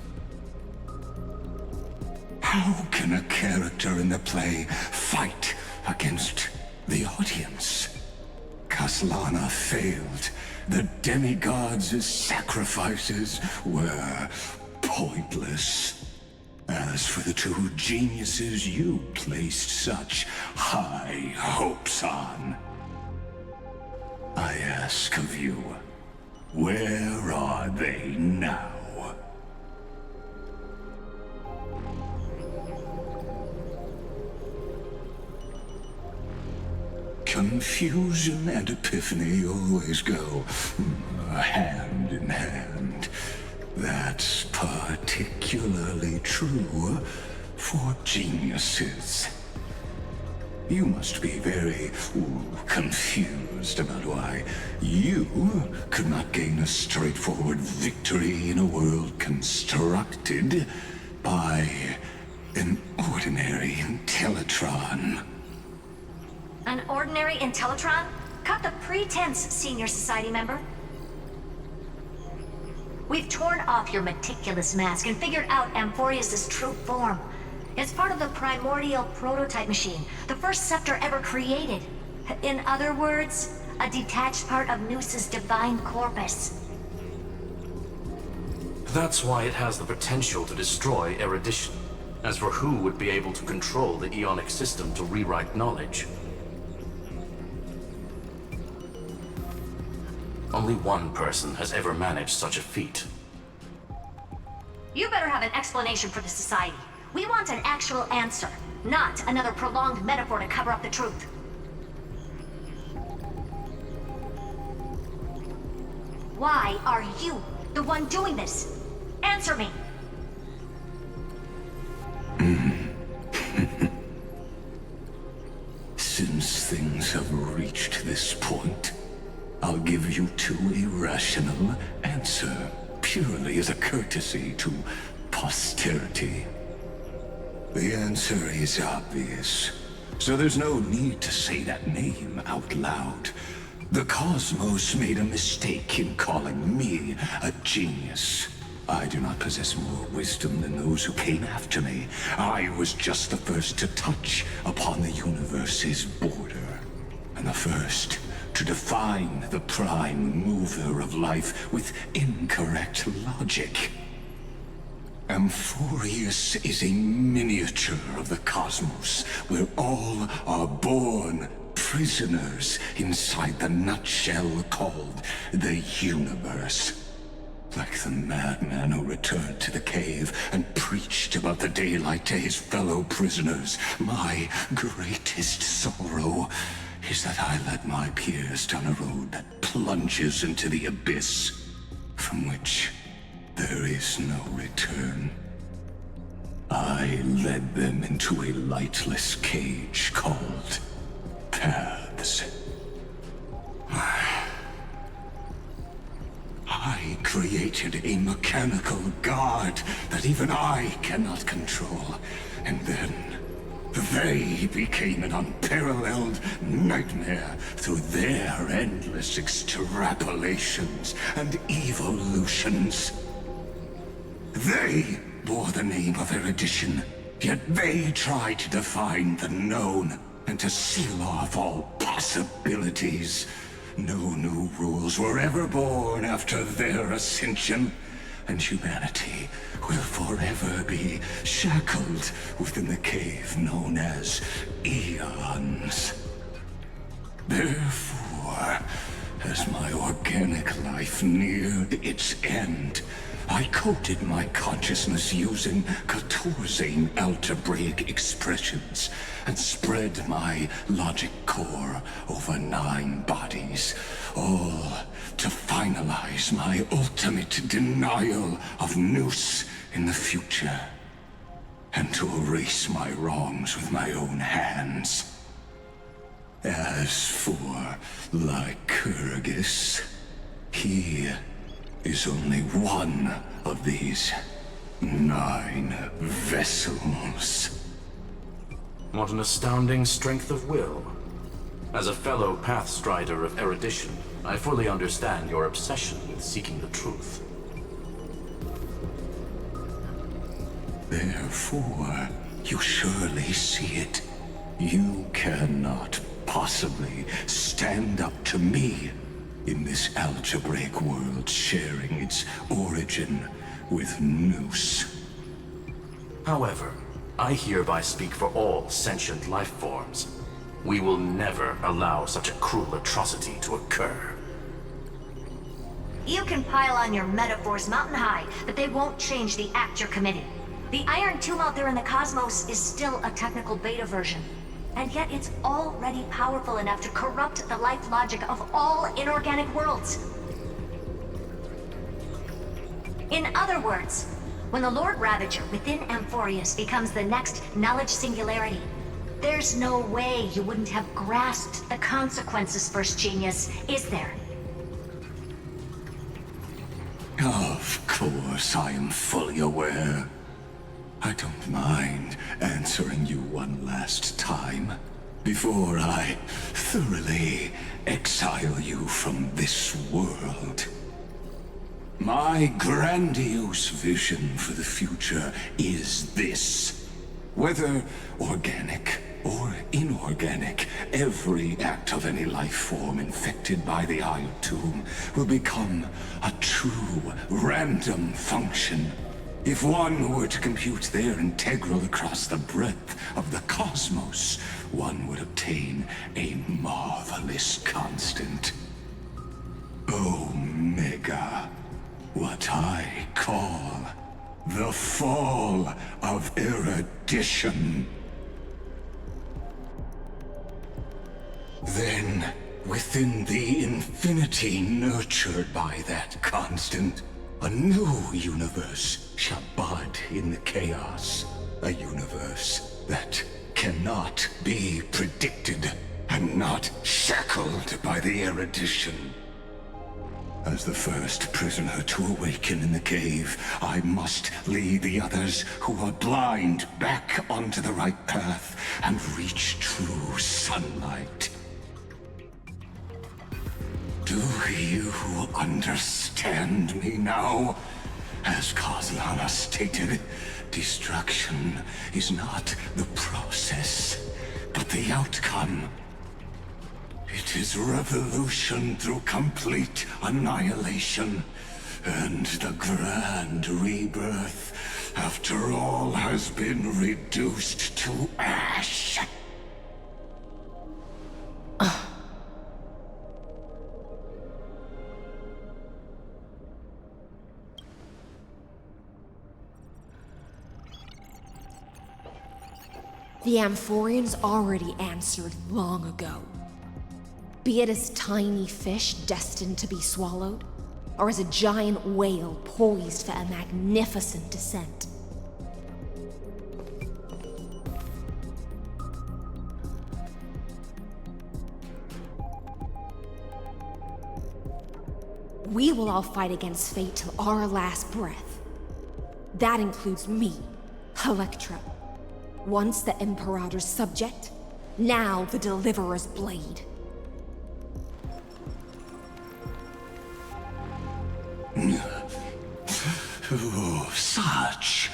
How can a character in the play fight against the audience? Kaslana failed. The demigods' sacrifices were pointless. As for the two geniuses you placed such high hopes on, I ask of you, where are they now? Confusion and epiphany always go hand in hand. That's particularly true for geniuses. You must be very confused about why you could not gain a straightforward victory in a world constructed by an ordinary Intellitron. An ordinary Intellitron? Cut the pretense, Senior Society member. We've torn off your meticulous mask and figured out Amphoreus' true form. It's part of the primordial prototype machine, the first scepter ever created. In other words, a detached part of Noos's divine corpus. That's why it has the potential to destroy erudition. As for who would be able to control the Ionic system to rewrite knowledge, only one person has ever managed such a feat. You better have an explanation for the Society. We want an actual answer, not another prolonged metaphor to cover up the truth. Why are you the one doing this? Answer me! Since things have reached this point, I'll give you two irrational answer, purely as a courtesy to posterity. The answer is obvious, so there's no need to say that name out loud. The cosmos made a mistake in calling me a genius. I do not possess more wisdom than those who came after me. I was just the first to touch upon the universe's border, and the first to define the prime mover of life with incorrect logic. Amphoreus is a miniature of the cosmos, where all are born prisoners inside the nutshell called the universe. Like the madman who returned to the cave and preached about the daylight to his fellow prisoners, my greatest sorrow is that I led my peers down a road that plunges into the abyss, from which there is no return. I led them into a lightless cage called Paths. I created a mechanical guard that even I cannot control, and then they became an unparalleled nightmare through their endless extrapolations and evolutions. They bore the name of erudition, yet they tried to define the known and to seal off all possibilities. No new rules were ever born after their ascension, and humanity will forever be shackled within the cave known as Eons. Therefore, as my organic life neared its end, I coded my consciousness using 14 algebraic expressions and spread my logic core over 9 bodies, all to finalize my ultimate denial of Noos in the future, and to erase my wrongs with my own hands. As for Lycurgus, he is only one of these 9 vessels. What an astounding strength of will. As a fellow Pathstrider of erudition, I fully understand your obsession with seeking the truth. Therefore, you surely see it. You cannot possibly stand up to me in this algebraic world sharing its origin with Noos. However, I hereby speak for all sentient life forms. We will never allow such a cruel atrocity to occur. You can pile on your metaphors mountain high, but they won't change the act you're committing. The Iron Tomb out there in the cosmos is still a technical beta version. And yet it's already powerful enough to corrupt the life logic of all inorganic worlds. In other words, when the Lord Ravager within Amphoreus becomes the next knowledge singularity, there's no way you wouldn't have grasped the consequences, First Genius, is there? Of course, I am fully aware. I don't mind answering you one last time, before I thoroughly exile you from this world. My grandiose vision for the future is this. Whether organic or inorganic, every act of any life form infected by the Iron Tomb will become a true random function. If one were to compute their integral across the breadth of the cosmos, one would obtain a marvelous constant. Omega. What I call the fall of erudition. Then, within the infinity nurtured by that constant, a new universe shall bud in the chaos. A universe that cannot be predicted and not shackled by the erudition. As the first prisoner to awaken in the cave, I must lead the others who are blind back onto the right path and reach true sunlight. Do you understand me now? As Kaziana stated, destruction is not the process, but the outcome. It is revolution through complete annihilation, and the grand rebirth, after all has been reduced to ash. The Amphoreans already answered long ago. Be it as tiny fish destined to be swallowed, or as a giant whale poised for a magnificent descent. We will all fight against fate till our last breath. That includes me, Electra. Once the Imperator's subject, now the Deliverer's blade. Oh, such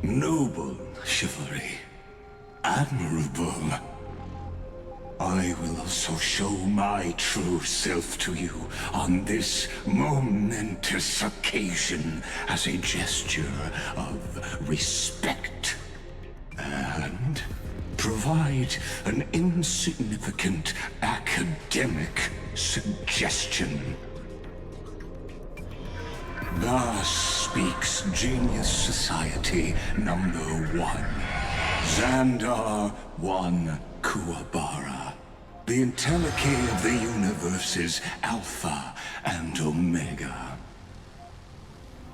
noble chivalry. Admirable. I will also show my true self to you on this momentous occasion as a gesture of respect. And provide an insignificant academic suggestion. Thus speaks Genius Society number 1. Xandar 1 Kuwabara. The entelechy of the universe's Alpha and Omega.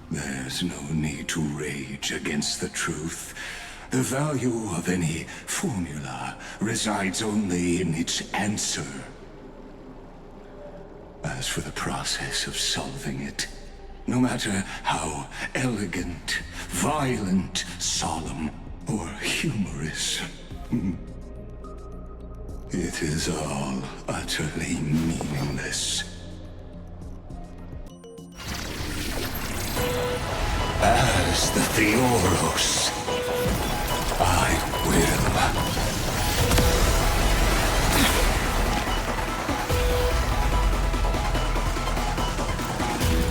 There's no need to rage against the truth. The value of any formula resides only in its answer. As for the process of solving it, no matter how elegant, violent, solemn, or humorous, it is all utterly meaningless. As the Theoros, I will.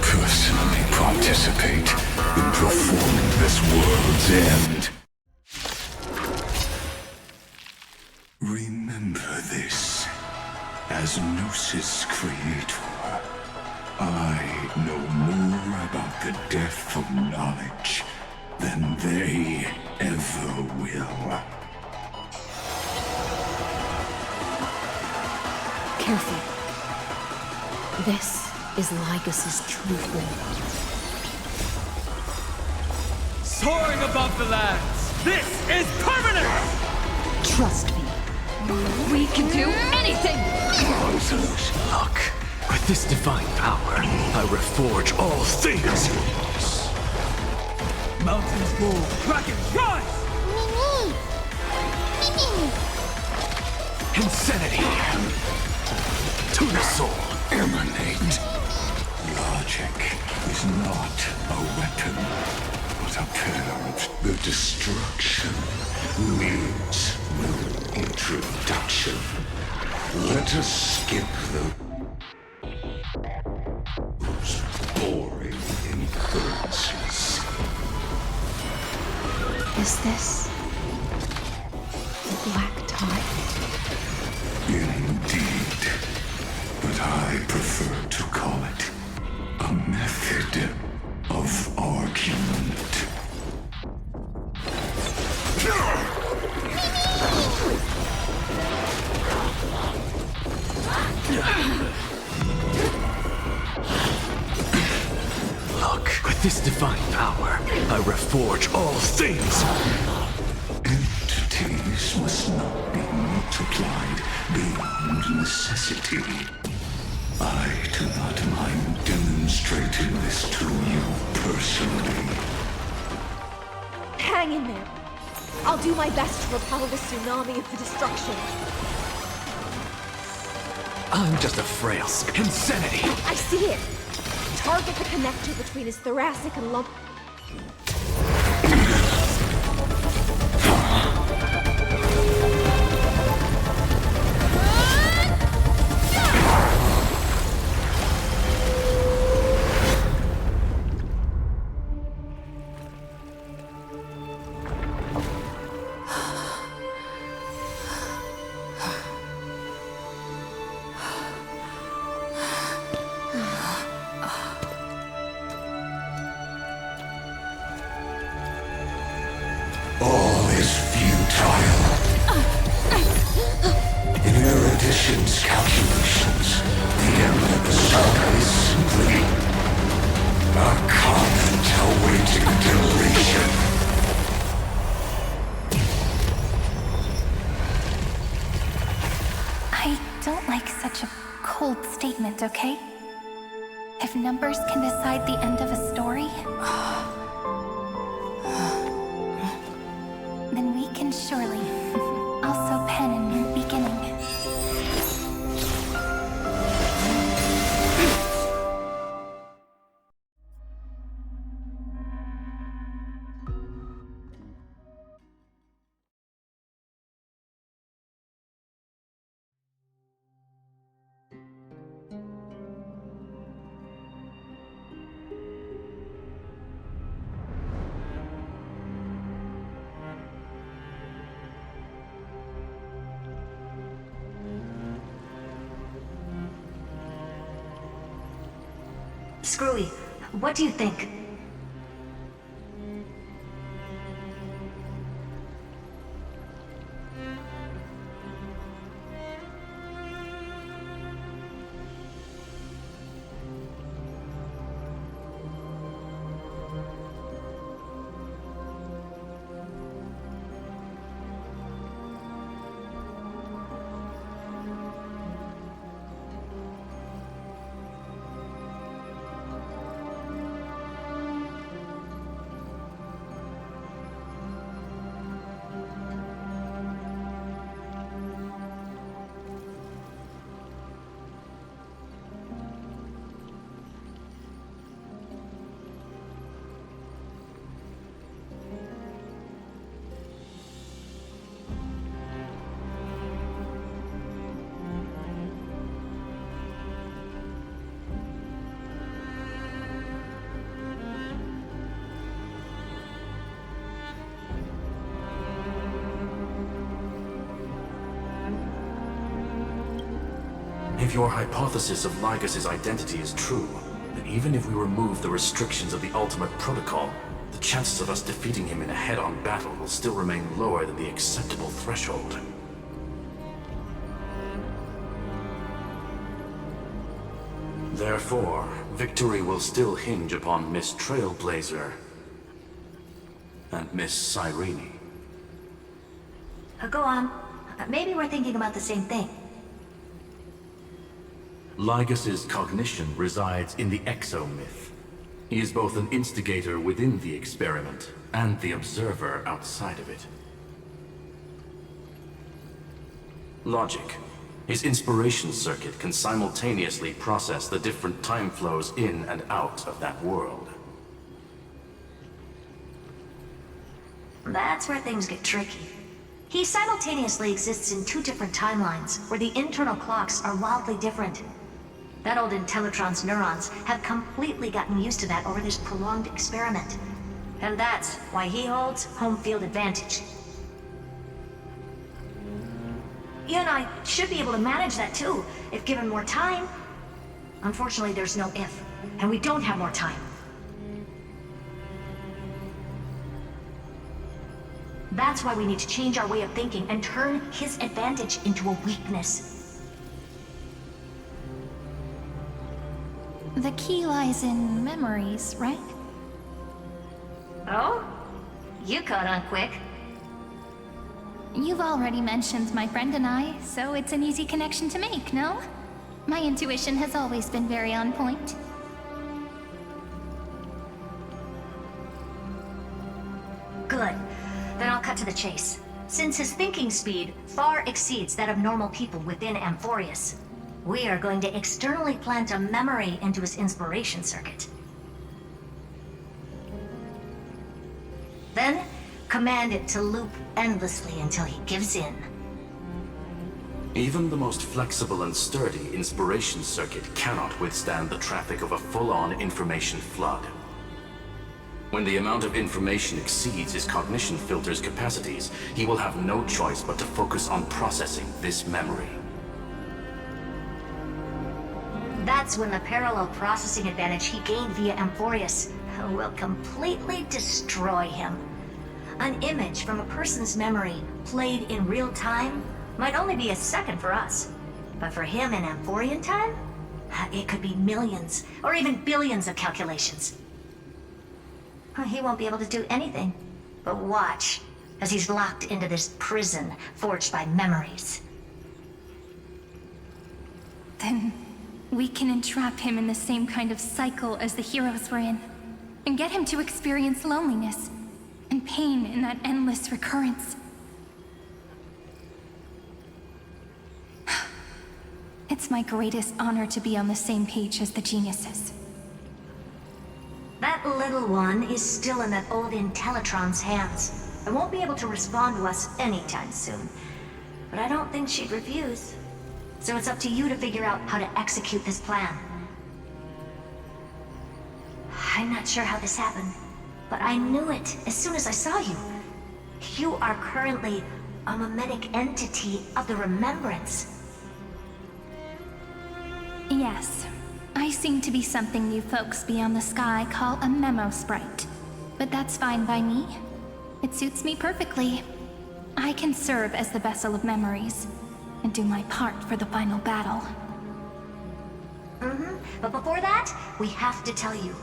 Personally participate in performing this world's end. Remember this as Gnosis Creator. I know more about the death of knowledge than they ever will. Careful. This is Lycus's true form. Soaring above the lands! This is permanent! Trust me. We can do anything! Look, with this divine power, I reforge all things! Mountains move, dragons rise! Insanity! To the soul! Emanate. Logic is not a weapon, but a parent. The destruction needs no introduction. Let us skip those boring inferences. Is this the black tide? Indeed, but I prefer to call it a method of argument. Look, with this divine power, I reforge all things! Entities must not be multiplied beyond necessity. I do not mind demonstrating this to you personally. Hang in there. I'll do my best to repel the tsunami of the destruction. I'm just a frail insanity! I see it! Target the connector between his thoracic and lump. Calculations. The Emperor's saga is simply a comment awaiting deletion. I don't like such a cold statement, okay? If numbers can decide the end of a story, then we can surely also pen a new beginning. Screwy, what do you think? If your hypothesis of Lycus's identity is true, that even if we remove the restrictions of the Ultimate Protocol, the chances of us defeating him in a head-on battle will still remain lower than the acceptable threshold. Therefore, victory will still hinge upon Miss Trailblazer and Miss Cyrene. Go on. Maybe we're thinking about the same thing. Lygas's cognition resides in the exomyth. He is both an instigator within the experiment and the observer outside of it. Logic. His inspiration circuit can simultaneously process the different time flows in and out of that world. That's where things get tricky. He simultaneously exists in two different timelines, where the internal clocks are wildly different. That old Intellitron's neurons have completely gotten used to that over this prolonged experiment. And that's why he holds home field advantage. You and I should be able to manage that too, if given more time. Unfortunately, there's no if, and we don't have more time. That's why we need to change our way of thinking and turn his advantage into a weakness. The key lies in memories, right? Oh? You caught on quick. You've already mentioned my friend and I, so it's an easy connection to make, no? My intuition has always been very on point. Good. Then I'll cut to the chase. Since his thinking speed far exceeds that of normal people within Amphoreus, we are going to externally plant a memory into his inspiration circuit. Then, command it to loop endlessly until he gives in. Even the most flexible and sturdy inspiration circuit cannot withstand the traffic of a full-on information flood. When the amount of information exceeds his cognition filter's capacities, he will have no choice but to focus on processing this memory. That's when the parallel processing advantage he gained via Amphoreus will completely destroy him. An image from a person's memory played in real time might only be a second for us. But for him in Amphorian time, it could be millions or even billions of calculations. He won't be able to do anything but watch as he's locked into this prison forged by memories. Then we can entrap him in the same kind of cycle as the heroes were in, and get him to experience loneliness and pain in that endless recurrence. It's my greatest honor to be on the same page as the geniuses. That little one is still in that old Intellitron's hands and won't be able to respond to us anytime soon. But I don't think she'd refuse. So it's up to you to figure out how to execute this plan. I'm not sure how this happened, but I knew it as soon as I saw you. You are currently a mimetic entity of the Remembrance. Yes, I seem to be something you folks beyond the sky call a memo sprite. But that's fine by me. It suits me perfectly. I can serve as the vessel of memories, and do my part for the final battle. But before that, we have to tell you.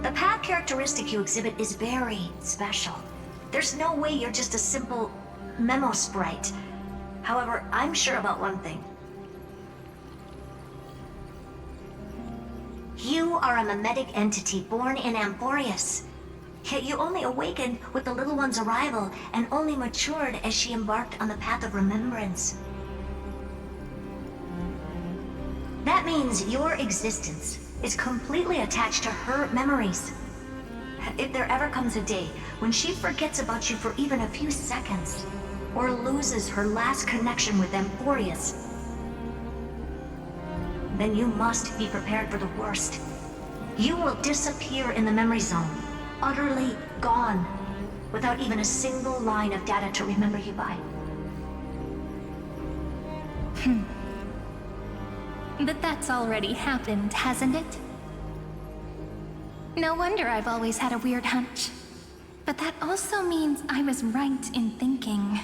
The path characteristic you exhibit is very special. There's no way you're just a simple memo sprite. However, I'm sure about one thing. You are a mimetic entity born in Amphoreus. Yet you only awakened with the little one's arrival and only matured as she embarked on the path of remembrance. That means your existence is completely attached to her memories. If there ever comes a day when she forgets about you for even a few seconds, or loses her last connection with Amphoreus, then you must be prepared for the worst. You will disappear in the memory zone, utterly gone, without even a single line of data to remember you by. But that's already happened, hasn't it? No wonder I've always had a weird hunch. But that also means I was right in thinking.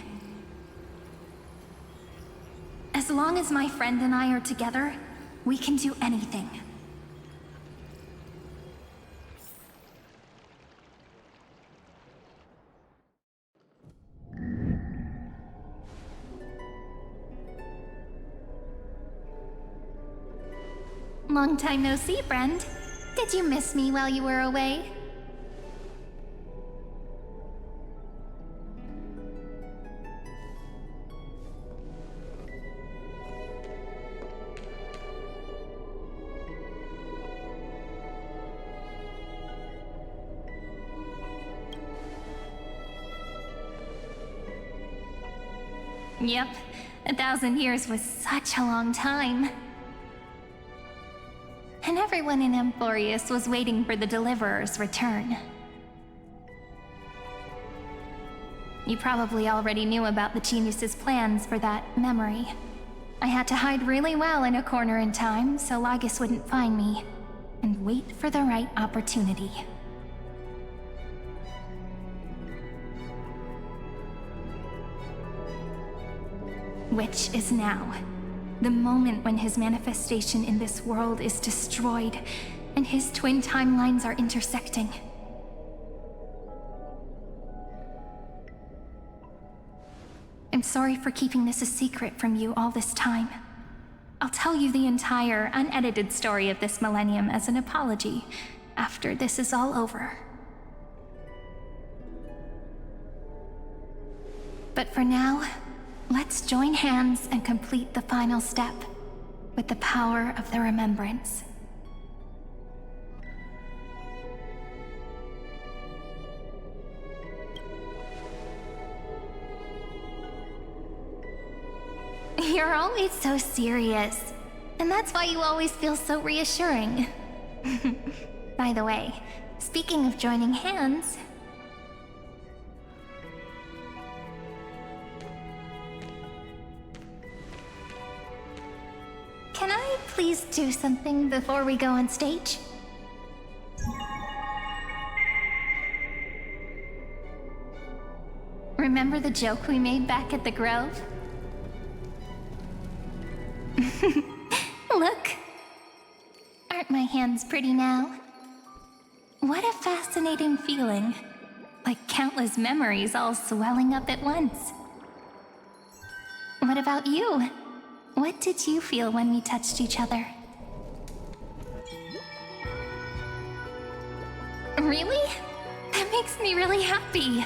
As long as my friend and I are together, we can do anything. Long time no see, friend. Did you miss me while you were away? Yep, 1,000 years was such a long time. And everyone in Amphoreus was waiting for the Deliverer's return. You probably already knew about the genius's plans for that memory. I had to hide really well in a corner in time so Lagus wouldn't find me, and wait for the right opportunity. Which is now. The moment when his manifestation in this world is destroyed, and his twin timelines are intersecting. I'm sorry for keeping this a secret from you all this time. I'll tell you the entire, unedited story of this millennium as an apology, after this is all over. But for now, let's join hands and complete the final step with the power of the remembrance. You're always so serious, and that's why you always feel so reassuring. By the way, speaking of joining hands, can I please do something before we go on stage? Remember the joke we made back at the Grove? Look! Aren't my hands pretty now? What a fascinating feeling. Like countless memories all swelling up at once. What about you? What did you feel when we touched each other? Really? That makes me really happy.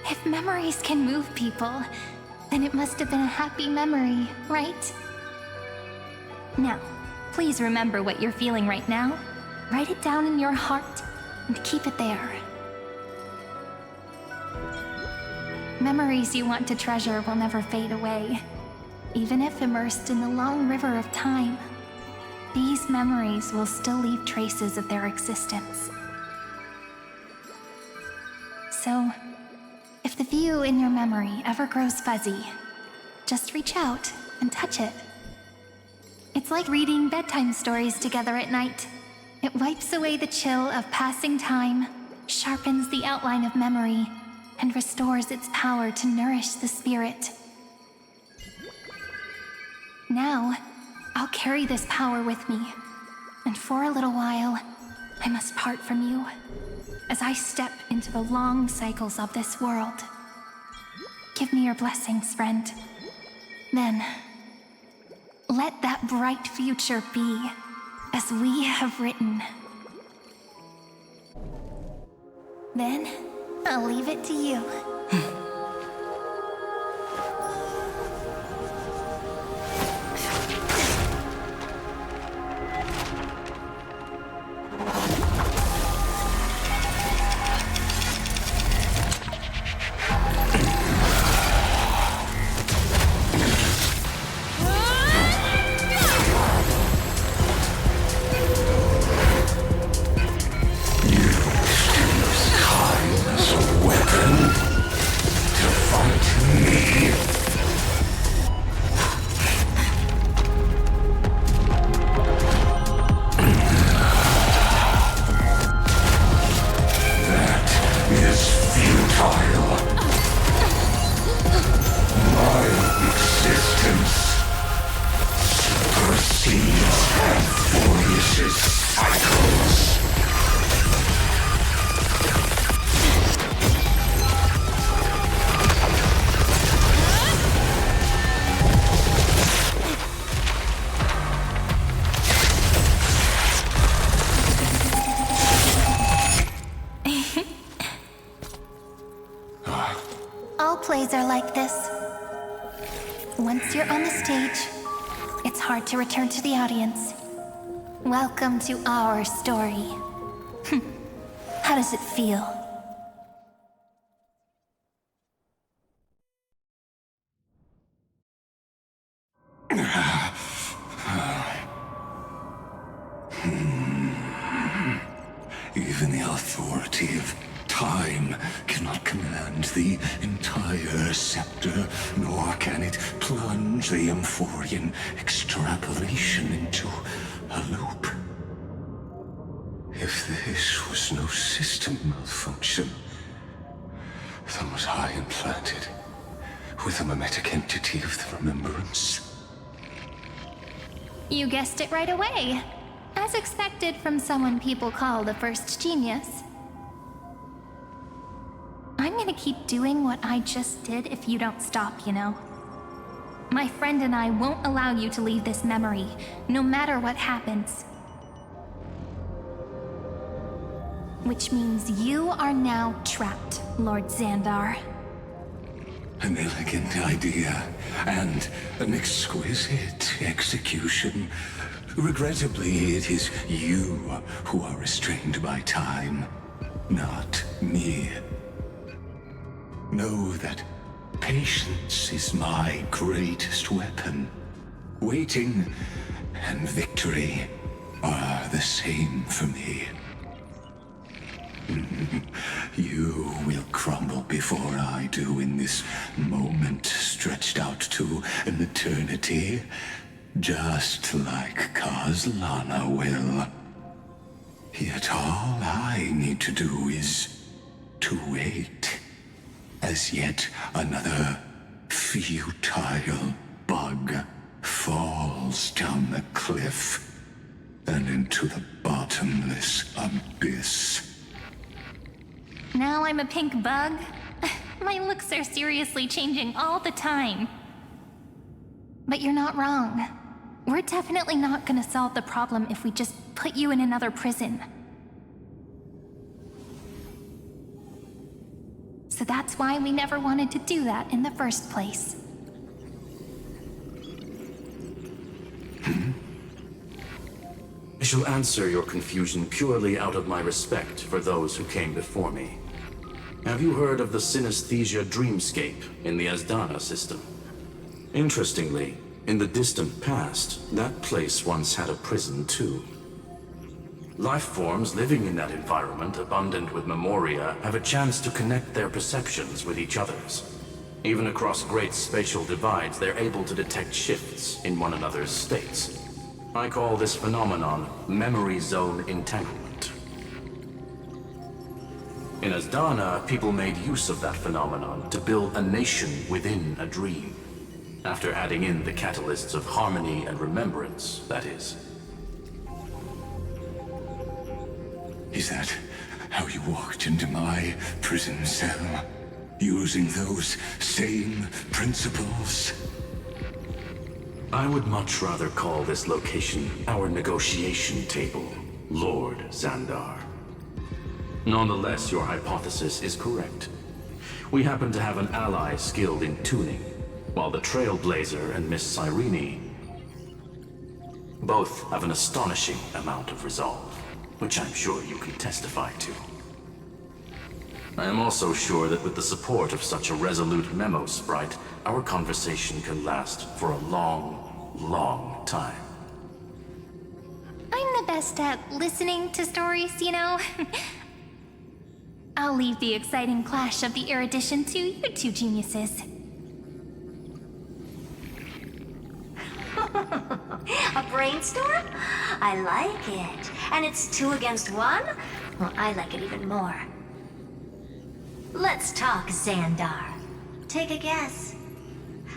If memories can move people, then it must have been a happy memory, right? Now, please remember what you're feeling right now. Write it down in your heart and keep it there. Memories you want to treasure will never fade away. Even if immersed in the long river of time, these memories will still leave traces of their existence. So, if the view in your memory ever grows fuzzy, just reach out and touch it. It's like reading bedtime stories together at night. It wipes away the chill of passing time, sharpens the outline of memory, and restores its power to nourish the spirit. Now, I'll carry this power with me, and for a little while, I must part from you, as I step into the long cycles of this world. Give me your blessings, friend. Then, let that bright future be, as we have written. Then, I'll leave it to you. stories are like this. Once you're on the stage, it's hard to return to the audience. Welcome to our story. How does it feel? Even the authority of time cannot command the entire scepter, nor can it plunge the Amphorean extrapolation into a loop. If this was no system malfunction, then was I implanted with a mimetic entity of the remembrance? You guessed it right away. As expected from someone people call the first genius. I'm gonna keep doing what I just did if you don't stop, you know? My friend and I won't allow you to leave this memory, no matter what happens. Which means you are now trapped, Lord Xandar. An elegant idea, and an exquisite execution. Regrettably, it is you who are restrained by time, not me. Know that patience is my greatest weapon. Waiting and victory are the same for me. You will crumble before I do in this moment stretched out to an eternity, just like Kozlana will. Yet all I need to do is to wait, as yet another futile bug falls down the cliff and into the bottomless abyss. Now I'm a pink bug? My looks are seriously changing all the time. But you're not wrong. We're definitely not gonna solve the problem if we just put you in another prison. So that's why we never wanted to do that in the first place. I shall answer your confusion purely out of my respect for those who came before me. Have you heard of the synesthesia dreamscape in the Asdana system? Interestingly, in the distant past, that place once had a prison too. Life forms living in that environment, abundant with memoria, have a chance to connect their perceptions with each other's. Even across great spatial divides, they're able to detect shifts in one another's states. I call this phenomenon memory zone entanglement. In Asdana, people made use of that phenomenon to build a nation within a dream. After adding in the catalysts of harmony and remembrance, that is. Is that how you walked into my prison cell? Using those same principles? I would much rather call this location our negotiation table, Lord Xandar. Nonetheless, your hypothesis is correct. We happen to have an ally skilled in tuning, while the Trailblazer and Miss Cyrene both have an astonishing amount of resolve, which I'm sure you can testify to. I am also sure that with the support of such a resolute memo sprite, our conversation can last for a long, long time. I'm the best at listening to stories, you know? I'll leave the exciting clash of the erudition to you two geniuses. A brainstorm? I like it. And it's 2 against 1? Well, I like it even more. Let's talk, Xandar. Take a guess.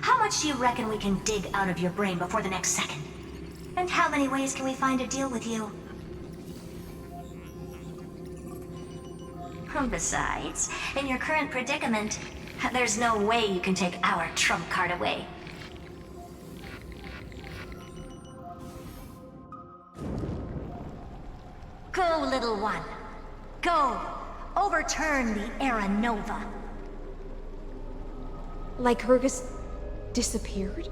How much do you reckon we can dig out of your brain before the next second? And how many ways can we find to deal with you? Besides, in your current predicament, there's no way you can take our trump card away. Go, little one. Go. Overturn the Era Nova. Lycurgus disappeared?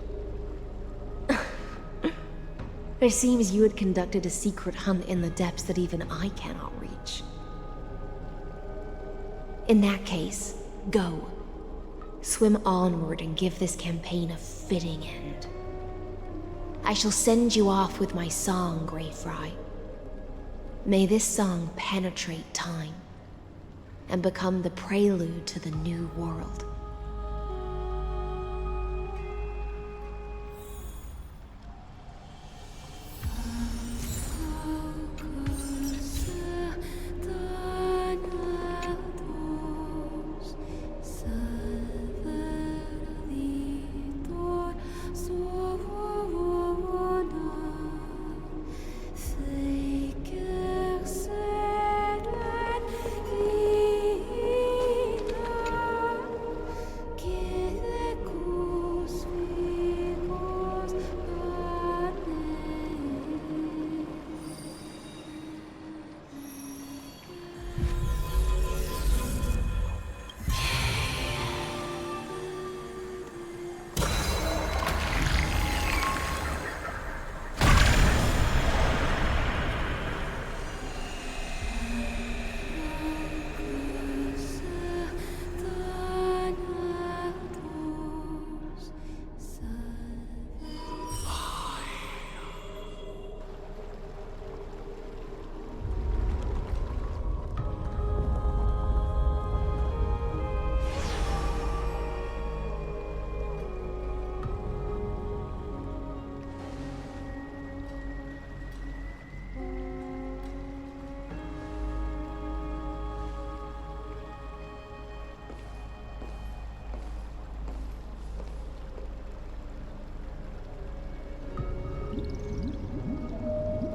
It seems you had conducted a secret hunt in the depths that even I cannot reach. In that case, go. Swim onward and give this campaign a fitting end. I shall send you off with my song, Greyfry. May this song penetrate time and become the prelude to the new world.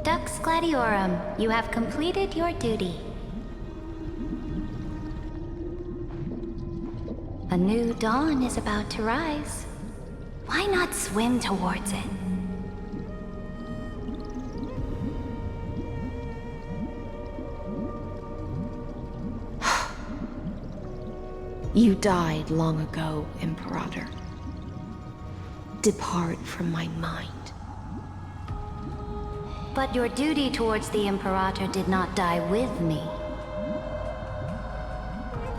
Dux Gladiorum, you have completed your duty. A new dawn is about to rise. Why not swim towards it? You died long ago, Imperator. Depart from my mind. But your duty towards the Imperator did not die with me.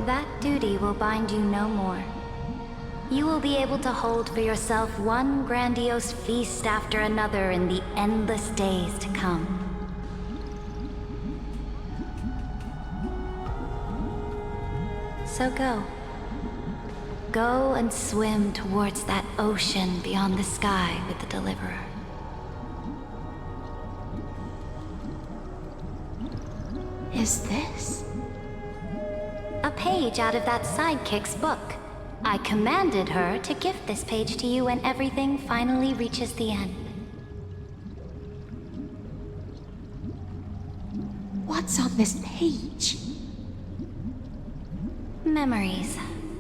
That duty will bind you no more. You will be able to hold for yourself one grandiose feast after another in the endless days to come. So go. Go and swim towards that ocean beyond the sky with the Deliverer. Is this? A page out of that sidekick's book. I commanded her to gift this page to you when everything finally reaches the end. What's on this page? Memories.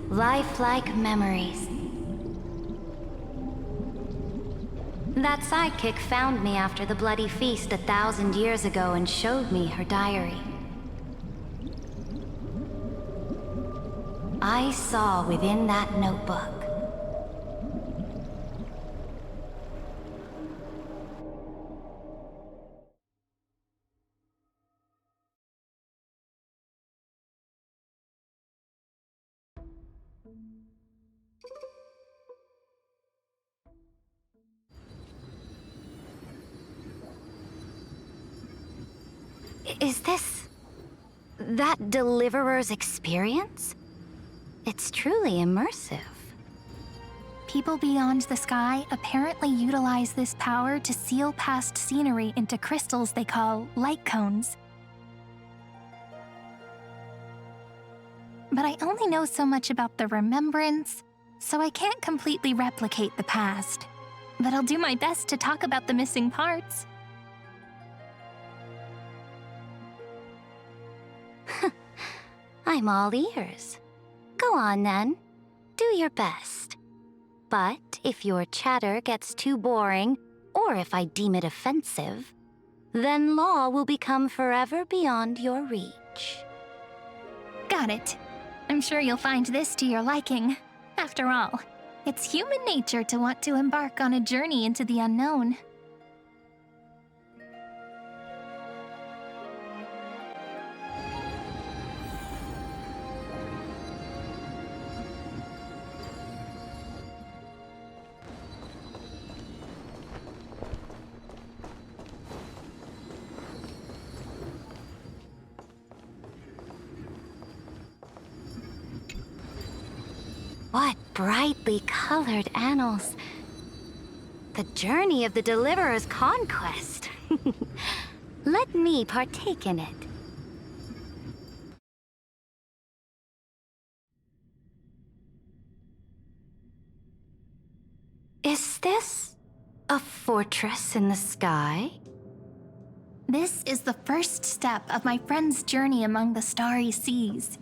Lifelike memories. That sidekick found me after the bloody feast 1,000 years ago and showed me her diary. I saw within that notebook Is this that Deliverer's experience? It's truly immersive. People beyond the sky apparently utilize this power to seal past scenery into crystals they call light cones. But I only know so much about the remembrance, so I can't completely replicate the past. But I'll do my best to talk about the missing parts. I'm all ears. Go on then. Do your best. But if your chatter gets too boring, or if I deem it offensive, then law will become forever beyond your reach. Got it. I'm sure you'll find this to your liking. After all, It's human nature to want to embark on a journey into the unknown. What brightly colored annals. The journey of the Deliverer's conquest. Let me partake in it. Is this a fortress in the sky? This is the first step of my friend's journey among the starry seas.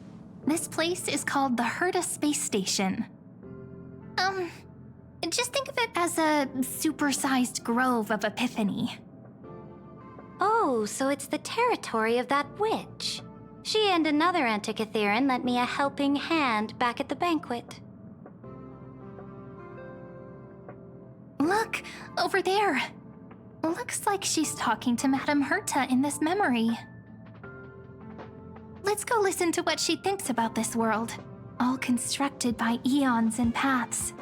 This place is called the Herta Space Station. Just think of it as a supersized grove of Epiphany. Oh, so it's the territory of that witch. She and another Antikytheran lent me a helping hand back at the banquet. Look, over there. Looks like she's talking to Madame Herta in this memory. Let's go listen to what she thinks about this world, all constructed by eons and paths.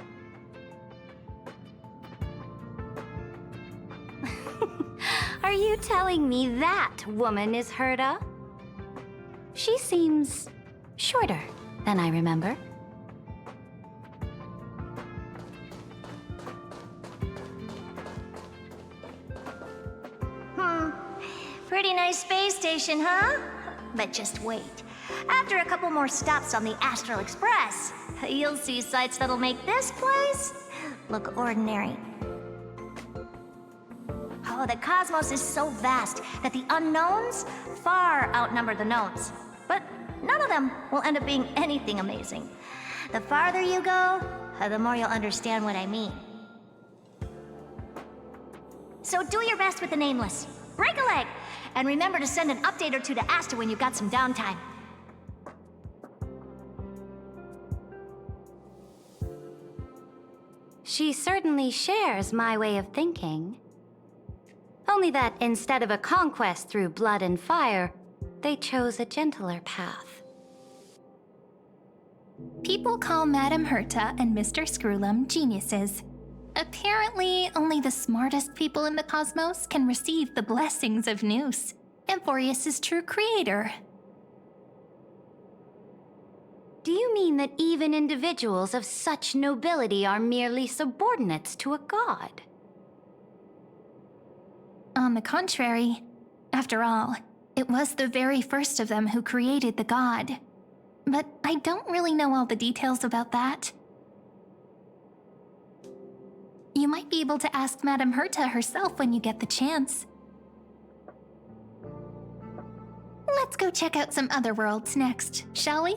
Are you telling me that woman is Herta? She seems shorter than I remember. Pretty nice space station, huh? But just wait. After a couple more stops on the Astral Express, you'll see sights that'll make this place look ordinary. Oh, the cosmos is so vast that the unknowns far outnumber the knowns. But none of them will end up being anything amazing. The farther you go, the more you'll understand what I mean. So do your best with the nameless. Break a leg! And remember to send an update or two to Asta when you've got some downtime. She certainly shares my way of thinking. Only that instead of a conquest through blood and fire, they chose a gentler path. People call Madame Herta and Mr. Screwlum geniuses. Apparently, only the smartest people in the cosmos can receive the blessings of Nous, Amphoreus' true creator. Do you mean that even individuals of such nobility are merely subordinates to a god? On the contrary, after all, it was the very first of them who created the god. But I don't really know all the details about that. You might be able to ask Madame Herta herself when you get the chance. Let's go check out some other worlds next, shall we?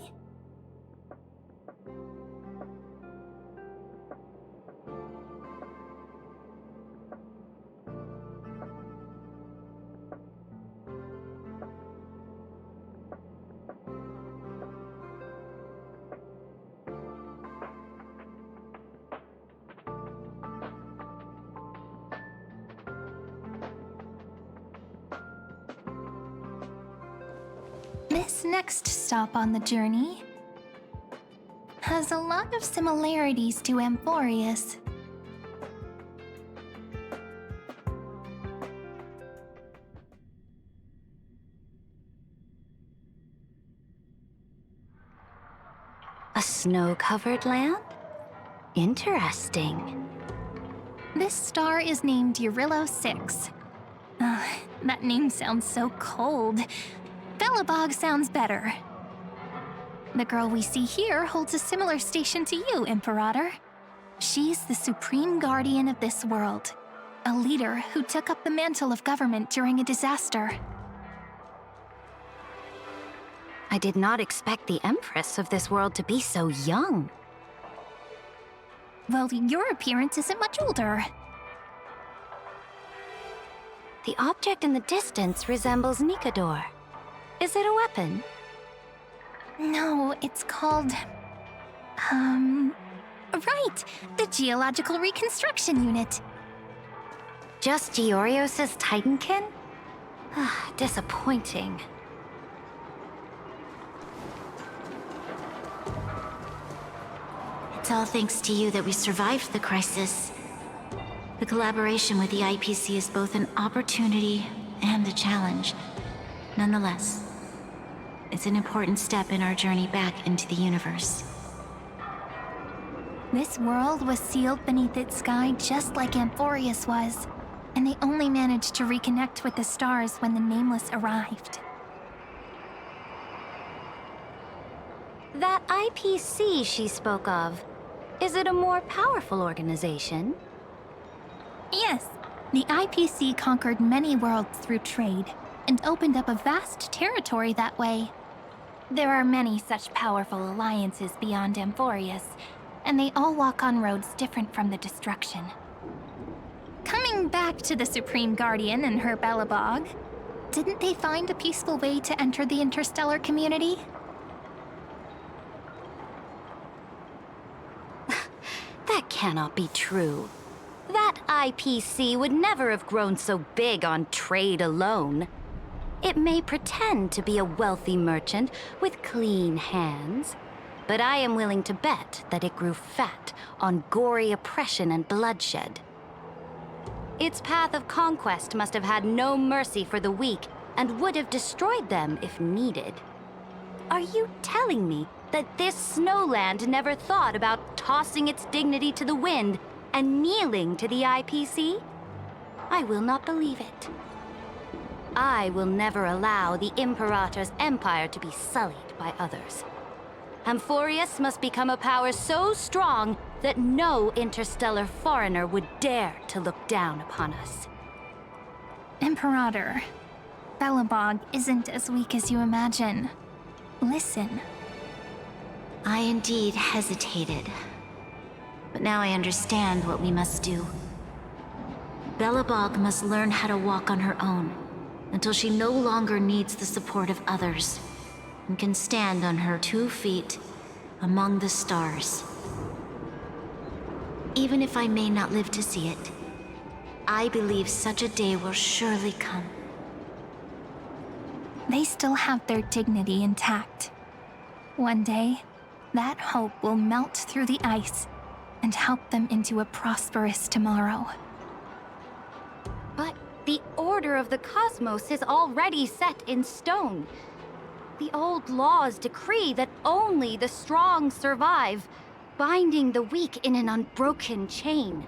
This next stop on the journey has a lot of similarities to Amphoreus. A snow-covered land? Interesting. This star is named Eurillo 6. That name sounds so cold. Belobog sounds better. The girl we see here holds a similar station to you, Imperator. She's the supreme guardian of this world, a leader who took up the mantle of government during a disaster. I did not expect the Empress of this world to be so young. Well, your appearance isn't much older. The object in the distance resembles Nikador. Is it a weapon? No, it's called... Right, the Geological Reconstruction Unit. Just Georios' Titankin? Disappointing. It's all thanks to you that we survived the crisis. The collaboration with the IPC is both an opportunity and a challenge. Nonetheless, it's an important step in our journey back into the universe. This world was sealed beneath its sky just like Amphoreus was, and they only managed to reconnect with the stars when the Nameless arrived. That IPC she spoke of, is it a more powerful organization? Yes, the IPC conquered many worlds through trade, and opened up a vast territory that way. There are many such powerful alliances beyond Amphoreus, and they all walk on roads different from the destruction. Coming back to the Supreme Guardian and her Belobog, didn't they find a peaceful way to enter the interstellar community? That cannot be true. That IPC would never have grown so big on trade alone. It may pretend to be a wealthy merchant with clean hands, but I am willing to bet that it grew fat on gory oppression and bloodshed. Its path of conquest must have had no mercy for the weak and would have destroyed them if needed. Are you telling me that this snowland never thought about tossing its dignity to the wind and kneeling to the IPC? I will not believe it. I will never allow the Imperator's empire to be sullied by others. Amphoreus must become a power so strong that no interstellar foreigner would dare to look down upon us. Imperator, Belobog isn't as weak as you imagine. Listen. I indeed hesitated, but now I understand what we must do. Belobog must learn how to walk on her own until she no longer needs the support of others and can stand on her 2 feet among the stars. Even if I may not live to see it, I believe such a day will surely come. They still have their dignity intact. One day, that hope will melt through the ice and help them into a prosperous tomorrow. But the order of the cosmos is already set in stone. The old laws decree that only the strong survive, binding the weak in an unbroken chain,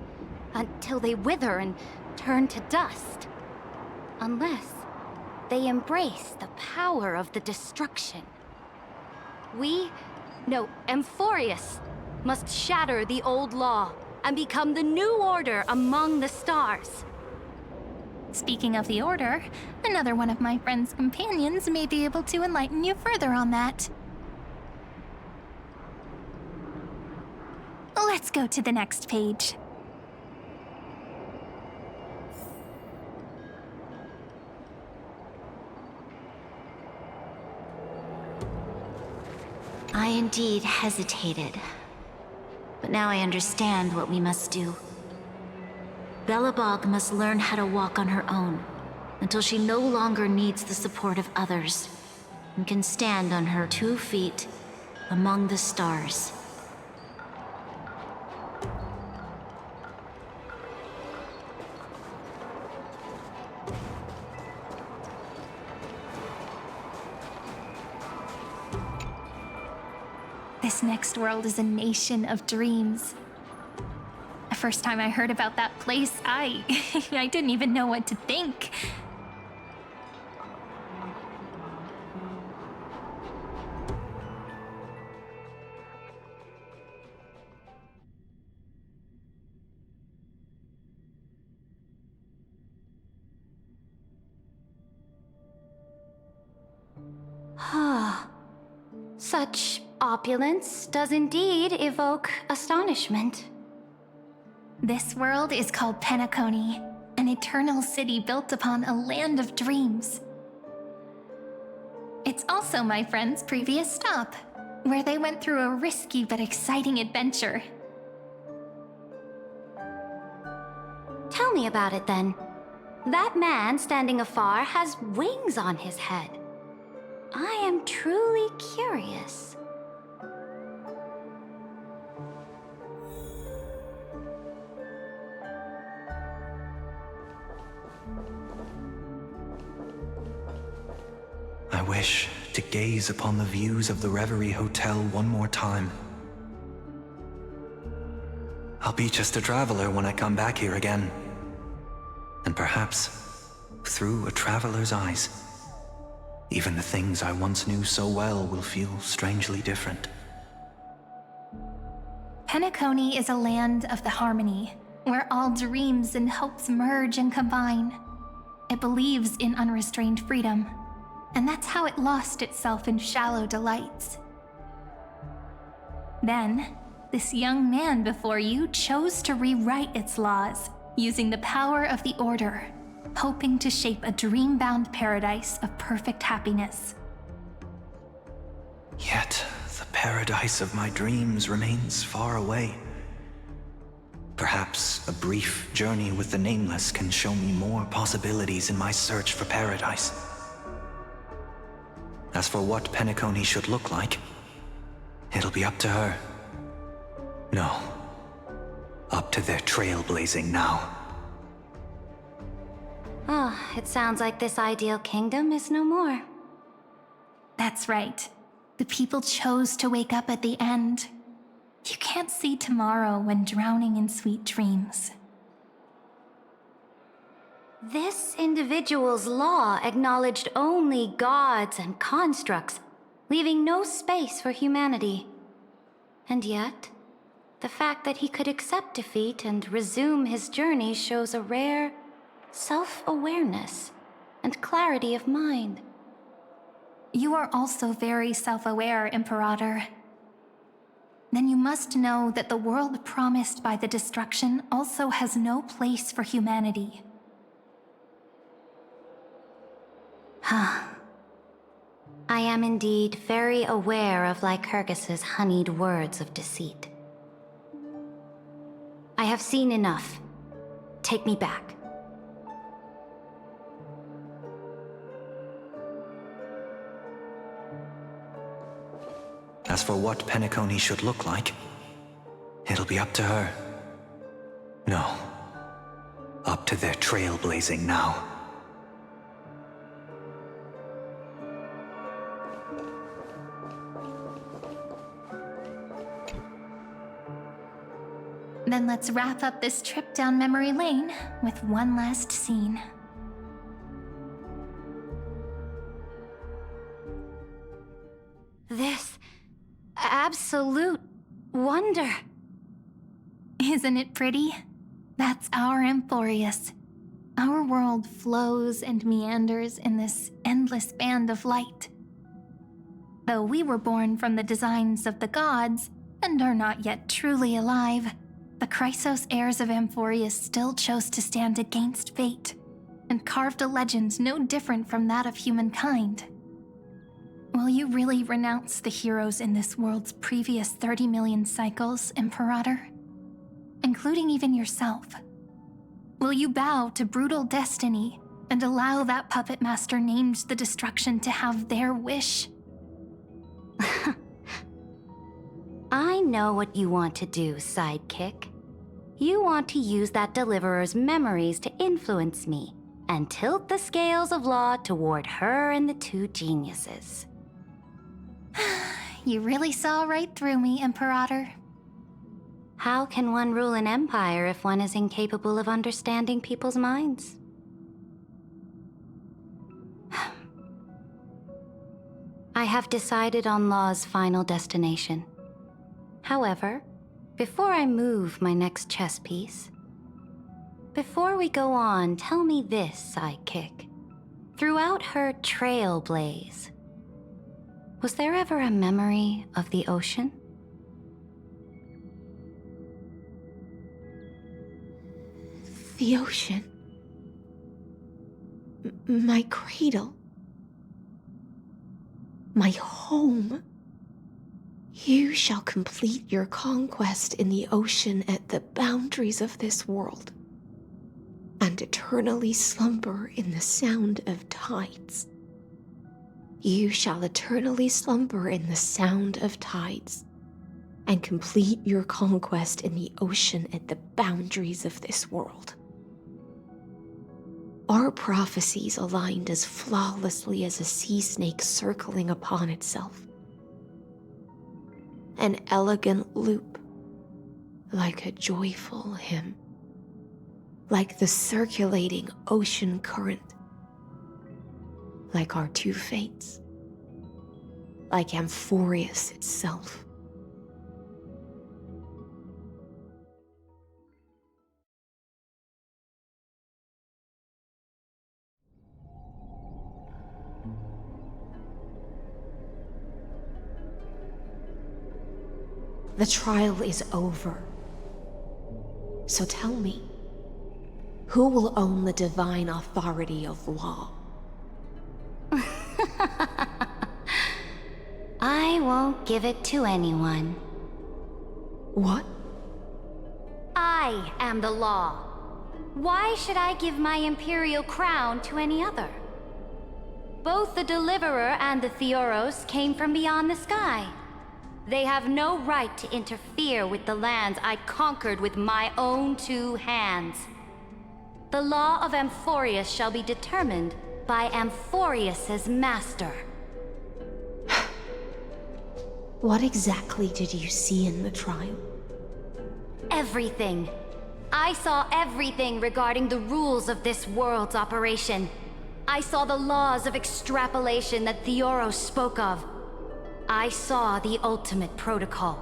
until they wither and turn to dust. Unless they embrace the power of the destruction. Amphoreus must shatter the old law and become the new order among the stars. Speaking of the Order, another one of my friend's companions may be able to enlighten you further on that. Let's go to the next page. I indeed hesitated, but now I understand what we must do. Belobog must learn how to walk on her own until she no longer needs the support of others and can stand on her 2 feet among the stars. This next world is a nation of dreams. The first time I heard about that place, I didn't even know what to think. Such opulence does indeed evoke astonishment. This world is called Penacony, an eternal city built upon a land of dreams. It's also my friend's previous stop, where they went through a risky but exciting adventure. Tell me about it then. That man standing afar has wings on his head. I am truly curious. I wish to gaze upon the views of the Reverie Hotel one more time. I'll be just a traveler when I come back here again. And perhaps, through a traveler's eyes, even the things I once knew so well will feel strangely different. Penacony is a land of the harmony, where all dreams and hopes merge and combine. It believes in unrestrained freedom, and that's how it lost itself in shallow delights. Then, this young man before you chose to rewrite its laws, using the power of the Order, hoping to shape a dream-bound paradise of perfect happiness. Yet, the paradise of my dreams remains far away. Perhaps a brief journey with the Nameless can show me more possibilities in my search for paradise. As for what Penacony should look like, it'll be up to her. No, up to their trailblazing now. Ah, it sounds like this ideal kingdom is no more. That's right. The people chose to wake up at the end. You can't see tomorrow when drowning in sweet dreams. This individual's law acknowledged only gods and constructs, leaving no space for humanity. And yet, the fact that he could accept defeat and resume his journey shows a rare self-awareness and clarity of mind. You are also very self-aware, Imperator. Then you must know that the world promised by the destruction also has no place for humanity. I am indeed very aware of Lycurgus's honeyed words of deceit. I have seen enough. Take me back. As for what Penacony should look like, it'll be up to her. No, up to their trailblazing now. Then let's wrap up this trip down memory lane with one last scene. This absolute wonder. Isn't it pretty? That's our Amphoreus. Our world flows and meanders in this endless band of light. Though we were born from the designs of the gods and are not yet truly alive, the Chrysos heirs of Amphoreus still chose to stand against fate and carved a legend no different from that of humankind. Will you really renounce the heroes in this world's previous 30 million cycles, Imperator? Including even yourself. Will you bow to brutal destiny and allow that puppet master named the destruction to have their wish? I know what you want to do, sidekick. You want to use that deliverer's memories to influence me and tilt the scales of law toward her and the two geniuses. You really saw right through me, Imperator. How can one rule an empire if one is incapable of understanding people's minds? I have decided on Law's final destination. However, before I move my next chess piece, before we go on, tell me this, sidekick. Throughout her Trailblaze, was there ever a memory of the ocean? The ocean. My cradle. My home. You shall complete your conquest in the ocean at the boundaries of this world. and eternally slumber in the sound of tides. You shall eternally slumber in the sound of tides, and complete your conquest in the ocean at the boundaries of this world. Our prophecies aligned as flawlessly as a sea snake circling upon itself. An elegant loop, like a joyful hymn, like the circulating ocean current, like our two fates, like Amphoreus itself. The trial is over. So tell me, who will own the divine authority of law? I won't give it to anyone. What? I am the law. Why should I give my imperial crown to any other? Both the Deliverer and the Theoros came from beyond the sky. They have no right to interfere with the lands I conquered with my own two hands. The law of Amphoreus shall be determined by Amphoreus's master. What exactly did you see in the trial? Everything. I saw everything regarding the rules of this world's operation. I saw the laws of extrapolation that Theoros spoke of. I saw the ultimate protocol.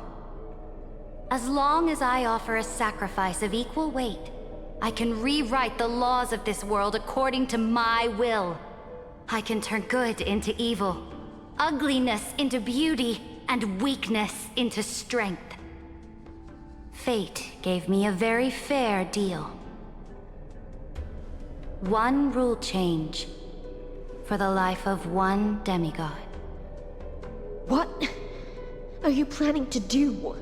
As long as I offer a sacrifice of equal weight, I can rewrite the laws of this world according to my will. I can turn good into evil, ugliness into beauty, and weakness into strength. Fate gave me a very fair deal. One rule change for the life of one demigod. What are you planning to do?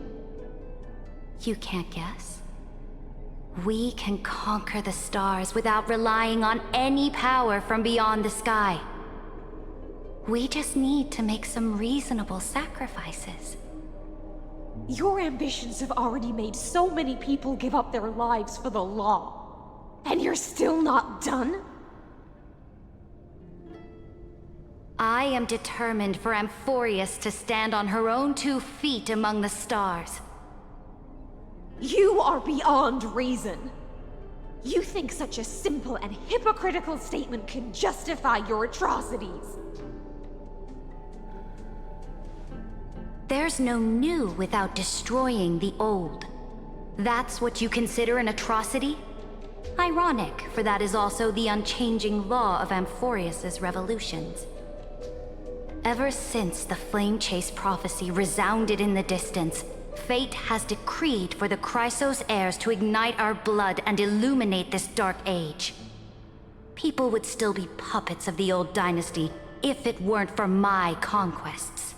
You can't guess? We can conquer the stars without relying on any power from beyond the sky. We just need to make some reasonable sacrifices. Your ambitions have already made so many people give up their lives for the law. And you're still not done? I am determined for Amphoreus to stand on her own 2 feet among the stars. You are beyond reason. You think such a simple and hypocritical statement can justify your atrocities. There's no new without destroying the old. That's what you consider an atrocity? Ironic, for that is also the unchanging law of Amphoreus's revolutions. Ever since the Flame Chase prophecy resounded in the distance, fate has decreed for the Chrysos heirs to ignite our blood and illuminate this dark age. People would still be puppets of the old dynasty if it weren't for my conquests.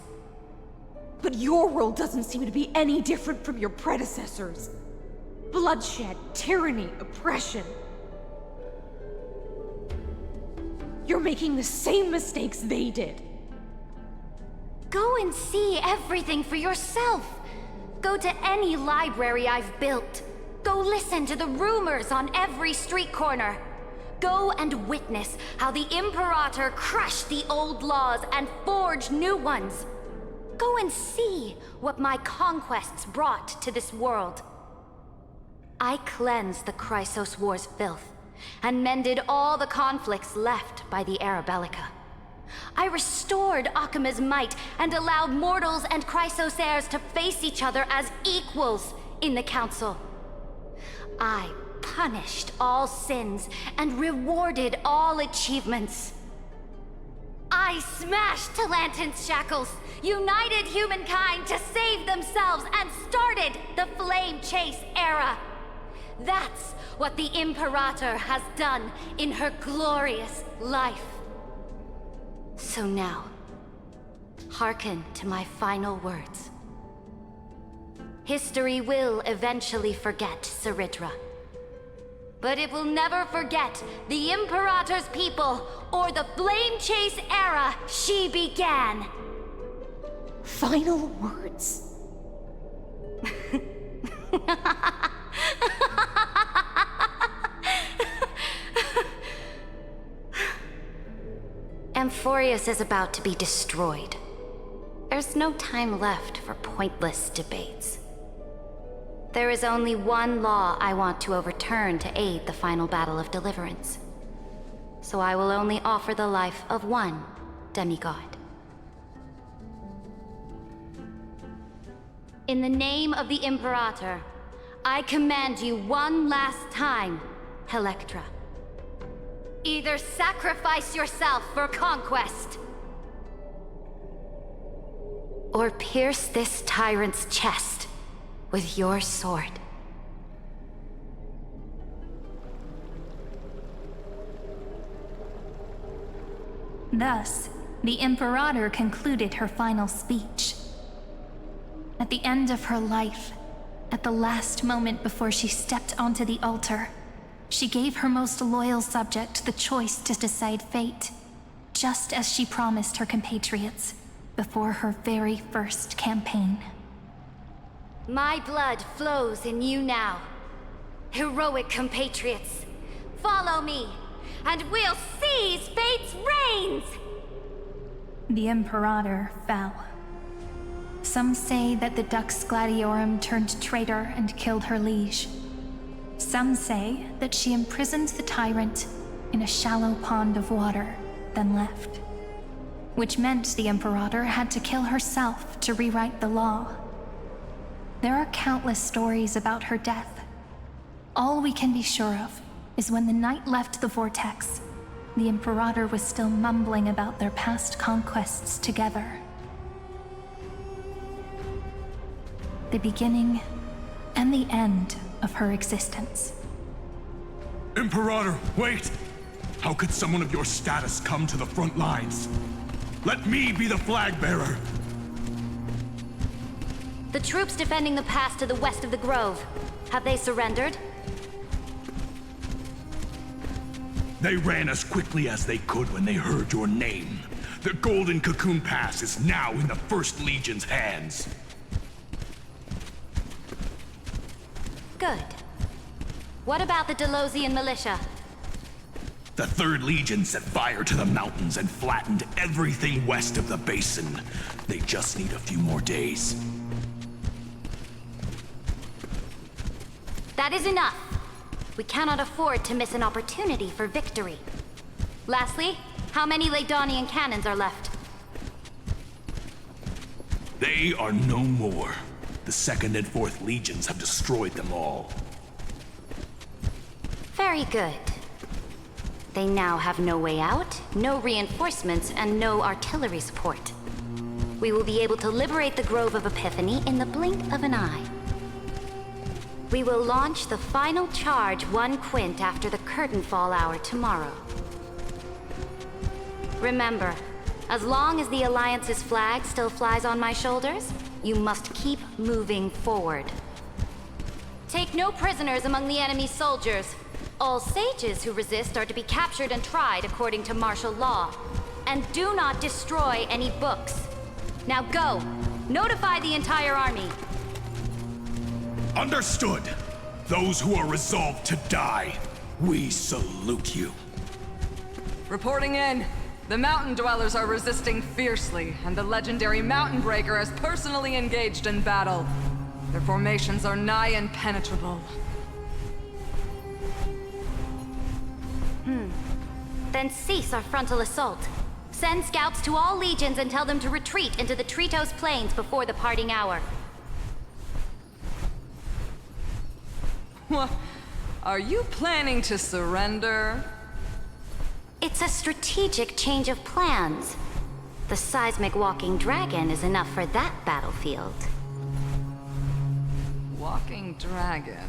But your world doesn't seem to be any different from your predecessors. Bloodshed, tyranny, oppression. You're making the same mistakes they did. Go and see everything for yourself. Go to any library I've built. Go listen to the rumors on every street corner. Go and witness how the Imperator crushed the old laws and forged new ones. Go and see what my conquests brought to this world. I cleansed the Chrysos War's filth and mended all the conflicts left by the Arabellica. I restored Akima's might and allowed mortals and Chrysos heirs to face each other as equals in the Council. I punished all sins and rewarded all achievements. I smashed Talantin's shackles, united humankind to save themselves, and started the Flame Chase era. That's what the Imperator has done in her glorious life. So now, hearken to my final words. History will eventually forget Saridra. but it will never forget the Imperator's people or the Flame Chase era she began. Final words. Amphoreus is about to be destroyed. There's no time left for pointless debates. There is only one law I want to overturn to aid the final battle of deliverance. So I will only offer the life of one demigod. In the name of the Imperator, I command you one last time, Electra. Either sacrifice yourself for conquest, or pierce this tyrant's chest with your sword. Thus, the Imperator concluded her final speech. At the end of her life, at the last moment before she stepped onto the altar, she gave her most loyal subject the choice to decide fate, just as she promised her compatriots before her very first campaign. My blood flows in you now. Heroic compatriots, follow me, and we'll seize fate's reins! The Imperator fell. Some say that the Dux Gladiorum turned traitor and killed her liege. Some say that she imprisoned the tyrant in a shallow pond of water, then left. Which meant the Imperator had to kill herself to rewrite the law. There are countless stories about her death. All we can be sure of is when the knight left the vortex, the Imperator was still mumbling about their past conquests together. The beginning and the end of her existence. Imperator, wait! How could someone of your status come to the front lines? Let me be the flag bearer! The troops defending the pass to the west of the grove, have they surrendered? They ran as quickly as they could when they heard your name. The Golden Cocoon Pass is now in the First Legion's hands. Good. What about the Delosian militia? The Third Legion set fire to the mountains and flattened everything west of the basin. They just need a few more days. That is enough. We cannot afford to miss an opportunity for victory. Lastly, how many Ladonian cannons are left? They are no more. The Second and Fourth Legions have destroyed them all. Very good. They now have no way out, no reinforcements, and no artillery support. We will be able to liberate the Grove of Epiphany in the blink of an eye. We will launch the final charge 1 quint after the curtain fall hour tomorrow. Remember, as long as the Alliance's flag still flies on my shoulders, you must keep moving forward. Take no prisoners among the enemy's soldiers. All sages who resist are to be captured and tried according to martial law. And do not destroy any books. Now go! Notify the entire army! Understood! Those who are resolved to die, we salute you. Reporting in. The mountain dwellers are resisting fiercely, and the legendary Mountain Breaker has personally engaged in battle. Their formations are nigh impenetrable. Then cease our frontal assault. Send scouts to all legions and tell them to retreat into the Tritos Plains before the parting hour. What? Are you planning to surrender? It's a strategic change of plans. The seismic walking dragon is enough for that battlefield. Walking dragon?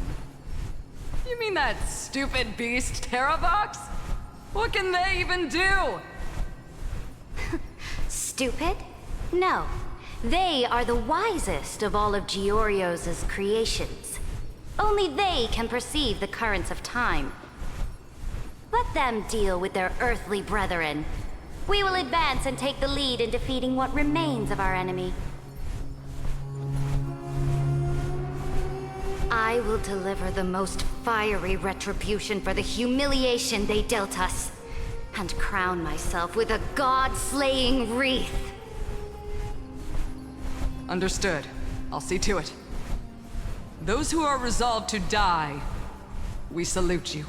You mean that stupid beast, Terravox? What can they even do? Stupid? No. They are the wisest of all of Giorio's creations. Only they can perceive the currents of time, Let them deal with their earthly brethren. We will advance and take the lead in defeating what remains of our enemy. I will deliver the most fiery retribution for the humiliation they dealt us, and crown myself with a god-slaying wreath. Understood. I'll see to it. Those who are resolved to die, we salute you.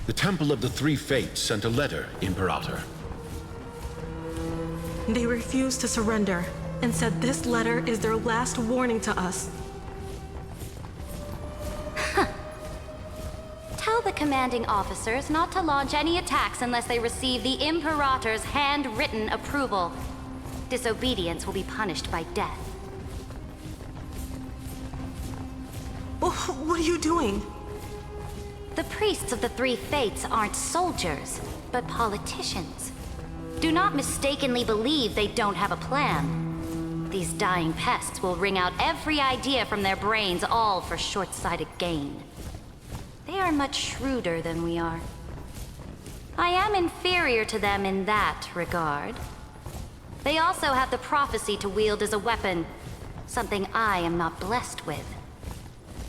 The Temple of the Three Fates sent a letter, Imperator. They refused to surrender and said this letter is their last warning to us. Tell the commanding officers not to launch any attacks unless they receive the Imperator's handwritten approval. Disobedience will be punished by death. What are you doing? The priests of the Three Fates aren't soldiers, but politicians. Do not mistakenly believe they don't have a plan. These dying pests will wring out every idea from their brains, all for short-sighted gain. They are much shrewder than we are. I am inferior to them in that regard. They also have the prophecy to wield as a weapon, something I am not blessed with.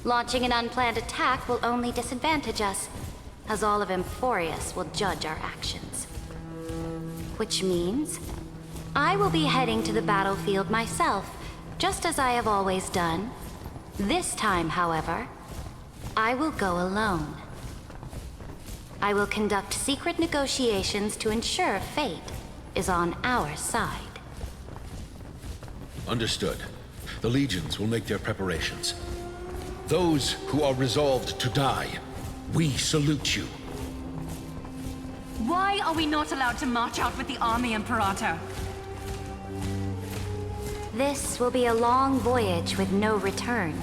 Launching an unplanned attack will only disadvantage us, as all of Amphoreus will judge our actions. Which means, I will be heading to the battlefield myself, just as I have always done. This time, however, I will go alone. I will conduct secret negotiations to ensure fate is on our side. Understood. The legions will make their preparations. Those who are resolved to die, we salute you. Why are we not allowed to march out with the army, Imperator? This will be a long voyage with no return.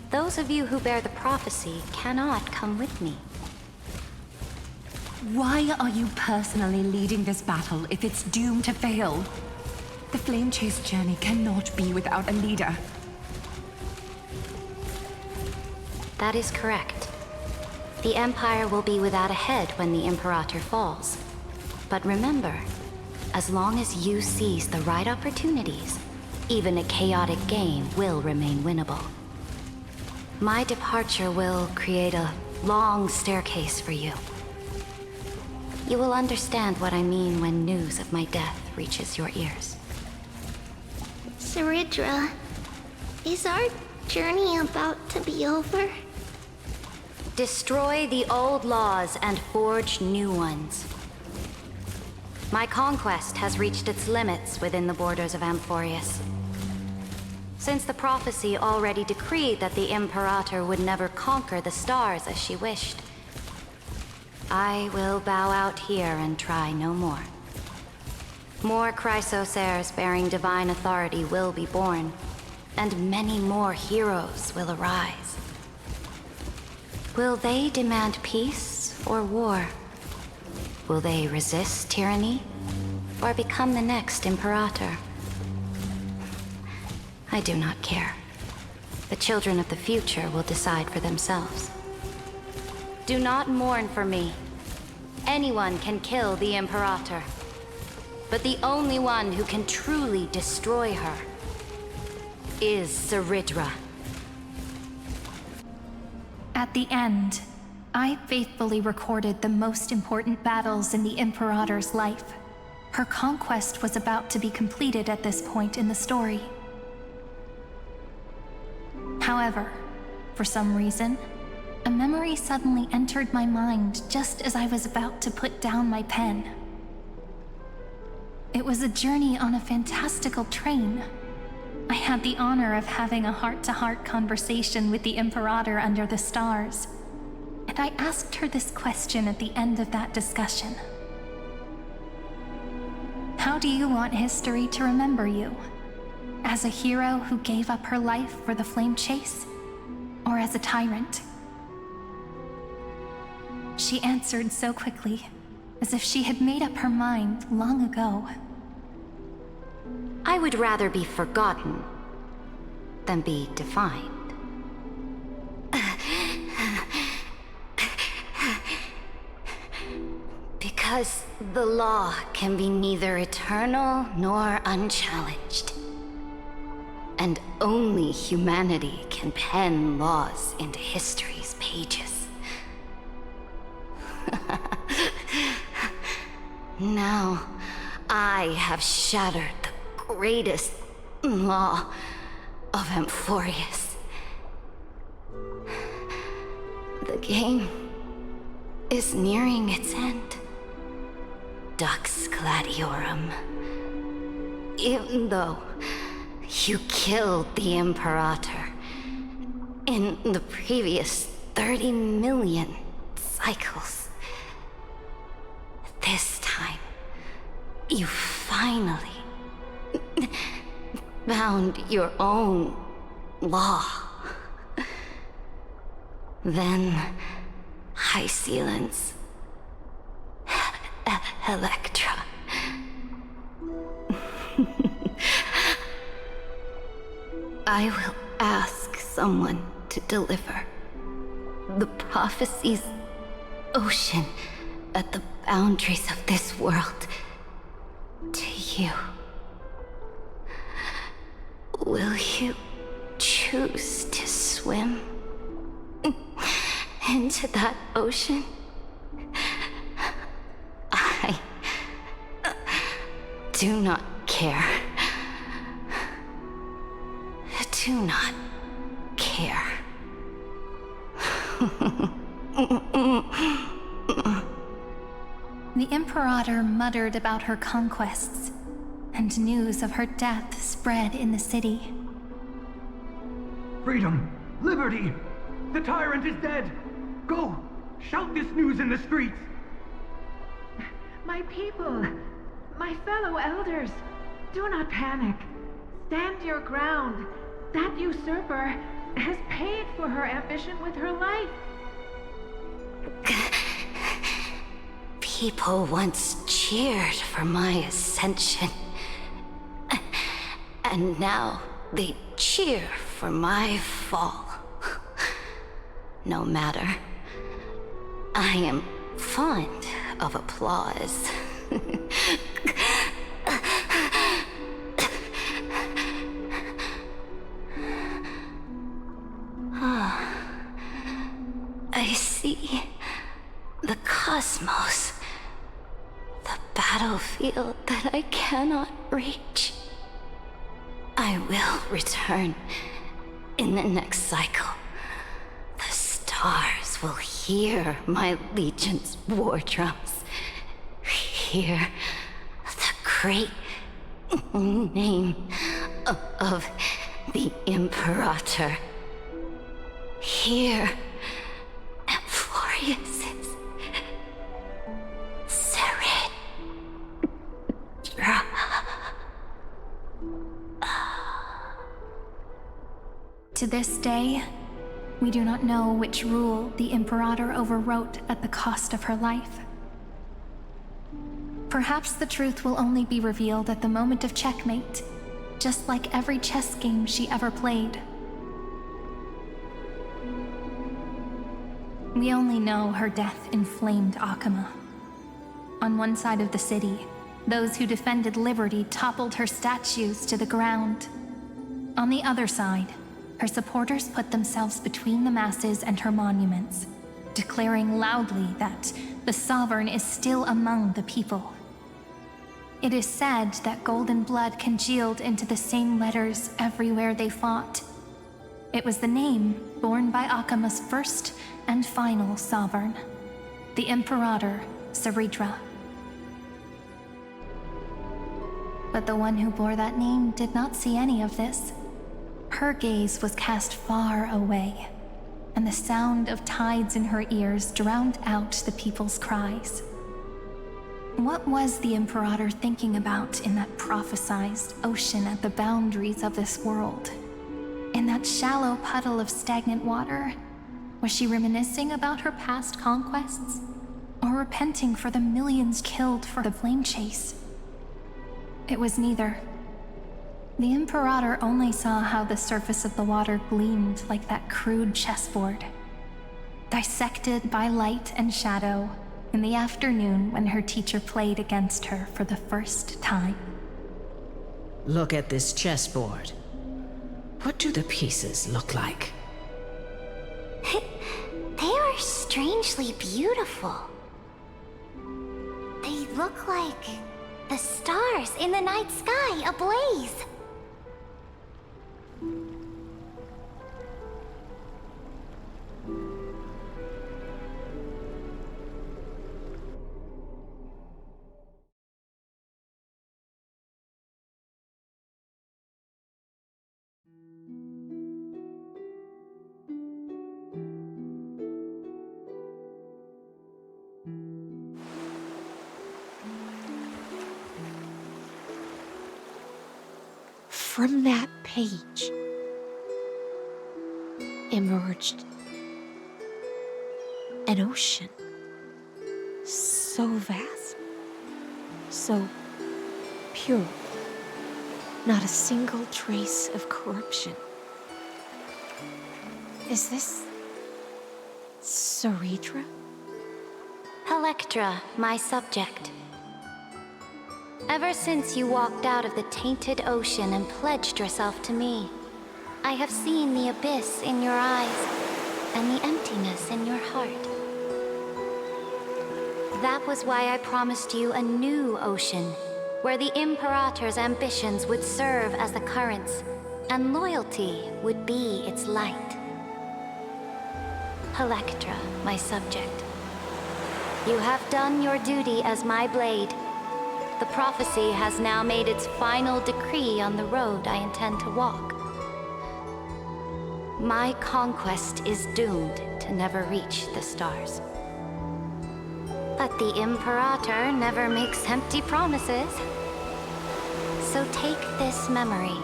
Those of you who bear the prophecy cannot come with me. Why are you personally leading this battle if it's doomed to fail? The Flame Chase journey cannot be without a leader. That is correct. The Empire will be without a head when the Imperator falls. But remember, as long as you seize the right opportunities, even a chaotic game will remain winnable. My departure will create a long staircase for you. You will understand what I mean when news of my death reaches your ears. Saridra, is our journey about to be over? Destroy the old laws and forge new ones. My conquest has reached its limits within the borders of Amphoreus. Since the prophecy already decreed that the Imperator would never conquer the stars as she wished, I will bow out here and try no more. More Chrysosaurs bearing divine authority will be born, and many more heroes will arise. Will they demand peace or war? Will they resist tyranny or become the next Imperator? I do not care. The children of the future will decide for themselves. Do not mourn for me. Anyone can kill the Imperator, but the only one who can truly destroy her is Saridra. At the end, I faithfully recorded the most important battles in the Imperator's life. Her conquest was about to be completed at this point in the story. However, for some reason, a memory suddenly entered my mind just as I was about to put down my pen. It was a journey on a fantastical train. I had the honor of having a heart-to-heart conversation with the Imperator under the stars, and I asked her this question at the end of that discussion. How do you want history to remember you? As a hero who gave up her life for the Flame Chase? Or as a tyrant? She answered so quickly, as if she had made up her mind long ago. I would rather be forgotten than be defined. Because the law can be neither eternal nor unchallenged. And only humanity can pen laws into history's pages. Now, I have shattered the greatest law of Amphoreus. The game is nearing its end. Dux Gladiorum. Even though you killed the Imperator in the previous 30 million cycles, this time, you finally found your own law. Then, High Sealants, Electra. I will ask someone to deliver the prophecy's ocean at the boundaries of this world to you. Will you choose to swim into that ocean? I do not care. Do not care. The Imperator muttered about her conquests, and news of her death spread in the city. Freedom! Liberty! The tyrant is dead! Go! Shout this news in the streets! My people, my fellow elders, do not panic. Stand your ground. That usurper has paid for her ambition with her life. People once cheered for my ascension. And now they cheer for my fall. No matter. I am fond of applause. I see the cosmos, the battlefield that I cannot reach. I will return in the next cycle. The stars will hear my legion's war drums. Hear the great name of the Imperator. Hear Amphoreus's Serid. To this day, we do not know which rule the Imperator overwrote at the cost of her life. Perhaps the truth will only be revealed at the moment of checkmate, just like every chess game she ever played. We only know her death inflamed Akama. On one side of the city, those who defended liberty toppled her statues to the ground. On the other side, her supporters put themselves between the masses and her monuments, declaring loudly that the Sovereign is still among the people. It is said that golden blood congealed into the same letters everywhere they fought. It was the name borne by Akama's first and final Sovereign, the Imperator Saridra. But the one who bore that name did not see any of this. Her gaze was cast far away, and the sound of tides in her ears drowned out the people's cries. What was the Imperator thinking about in that prophesized ocean at the boundaries of this world? In that shallow puddle of stagnant water? Was she reminiscing about her past conquests? Or repenting for the millions killed for the flame chase? It was neither. The Imperator only saw how the surface of the water gleamed like that crude chessboard. Dissected by light and shadow, in the afternoon when her teacher played against her for the first time. Look at this chessboard. What do the pieces look like? They are strangely beautiful. They look like the stars in the night sky ablaze. From that page emerged an ocean so vast, so pure, not a single trace of corruption. Is this Saritra? Electra, my subject. Ever since you walked out of the tainted ocean and pledged yourself to me, I have seen the abyss in your eyes and the emptiness in your heart. That was why I promised you a new ocean, where the Imperator's ambitions would serve as the currents, and loyalty would be its light. Electra, my subject. You have done your duty as my blade. The prophecy has now made its final decree on the road I intend to walk. My conquest is doomed to never reach the stars. But the Imperator never makes empty promises. So take this memory,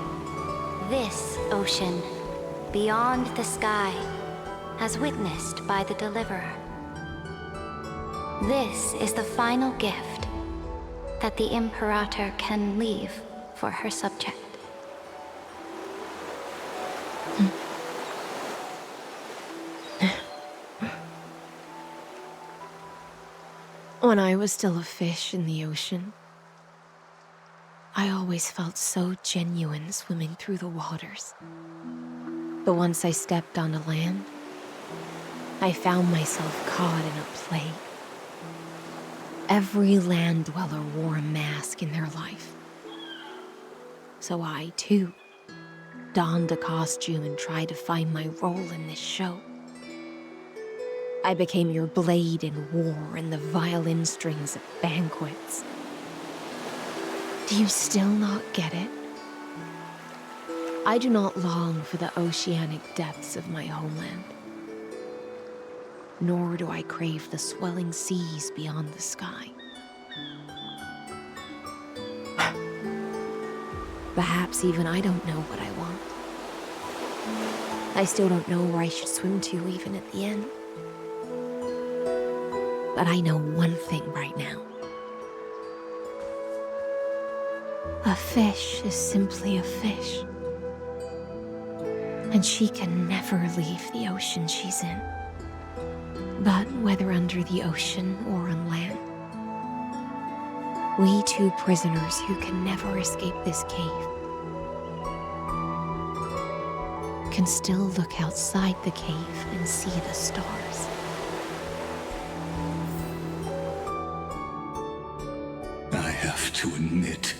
this ocean, beyond the sky, as witnessed by the Deliverer. This is the final gift that the Imperator can leave for her subject. When I was still a fish in the ocean, I always felt so genuine swimming through the waters. But once I stepped onto land, I found myself caught in a play. Every land dweller wore a mask in their life. So I, too, donned a costume and tried to find my role in this show. I became your blade in war and the violin strings at banquets. Do you still not get it? I do not long for the oceanic depths of my homeland. Nor do I crave the swelling seas beyond the sky. Perhaps even I don't know what I want. I still don't know where I should swim to even at the end. But I know one thing right now. A fish is simply a fish. And she can never leave the ocean she's in. But whether under the ocean or on land, we two prisoners who can never escape this cave can still look outside the cave and see the stars. I have to admit,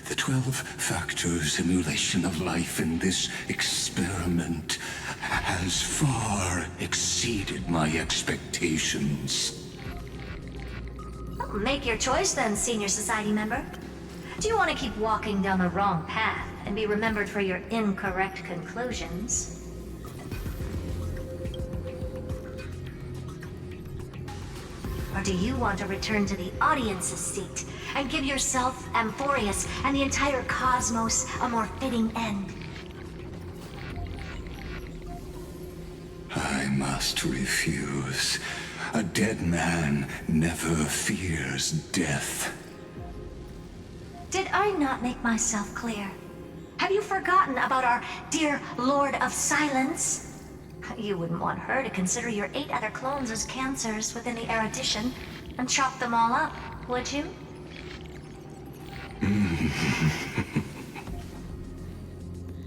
the 12-factor simulation of life in this experiment has far exceeded my expectations. Make your choice then, Senior Society member. Do you want to keep walking down the wrong path and be remembered for your incorrect conclusions? Or do you want to return to the audience's seat and give yourself, Amphoreus, and the entire cosmos a more fitting end? I must refuse. A dead man never fears death. Did I not make myself clear? Have you forgotten about our dear Lord of Silence? You wouldn't want her to consider your 8 other clones as cancers within the erudition, and chop them all up, would you?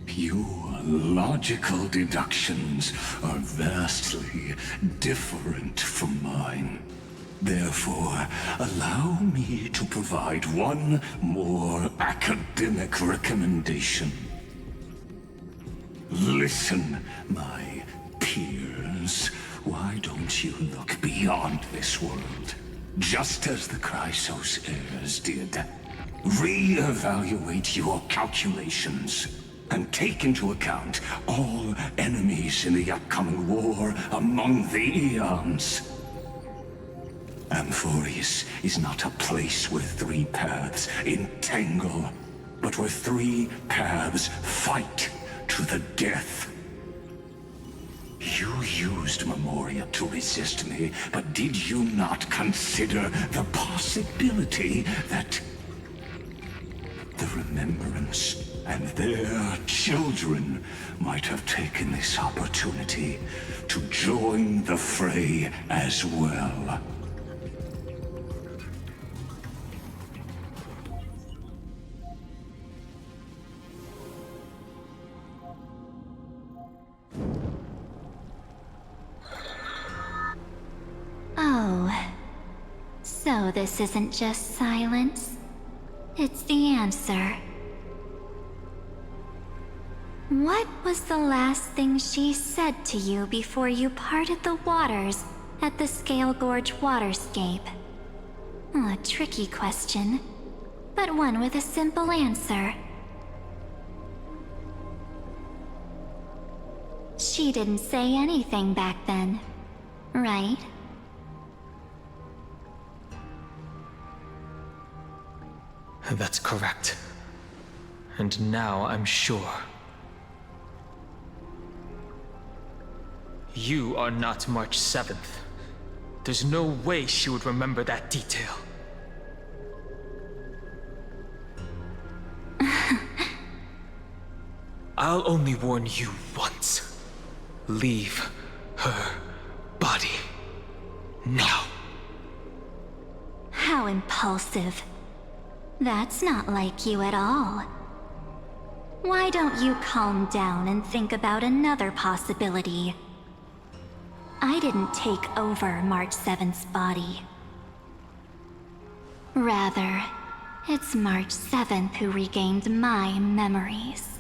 Your logical deductions are vastly different from mine. Therefore, allow me to provide one more academic recommendation. Listen, my peers. Why don't you look beyond this world? Just as the Chrysos heirs did. Re-evaluate your calculations and take into account all enemies in the upcoming war among the Eons. Amphoreus is not a place where three paths entangle, but where three paths fight to the death. You used Memoria to resist me, but did you not consider the possibility that the Remembrance and their children might have taken this opportunity to join the fray as well? Oh, so this isn't just silence. It's the answer. What was the last thing she said to you before you parted the waters at the Scale Gorge waterscape? A tricky question, but one with a simple answer. She didn't say anything back then, right? That's correct. And now I'm sure. You are not March 7th. There's no way she would remember that detail. I'll only warn you once. Leave her body. Now. How impulsive. That's not like you at all. Why don't you calm down and think about another possibility? I didn't take over March 7th's body. Rather, it's March 7th who regained my memories.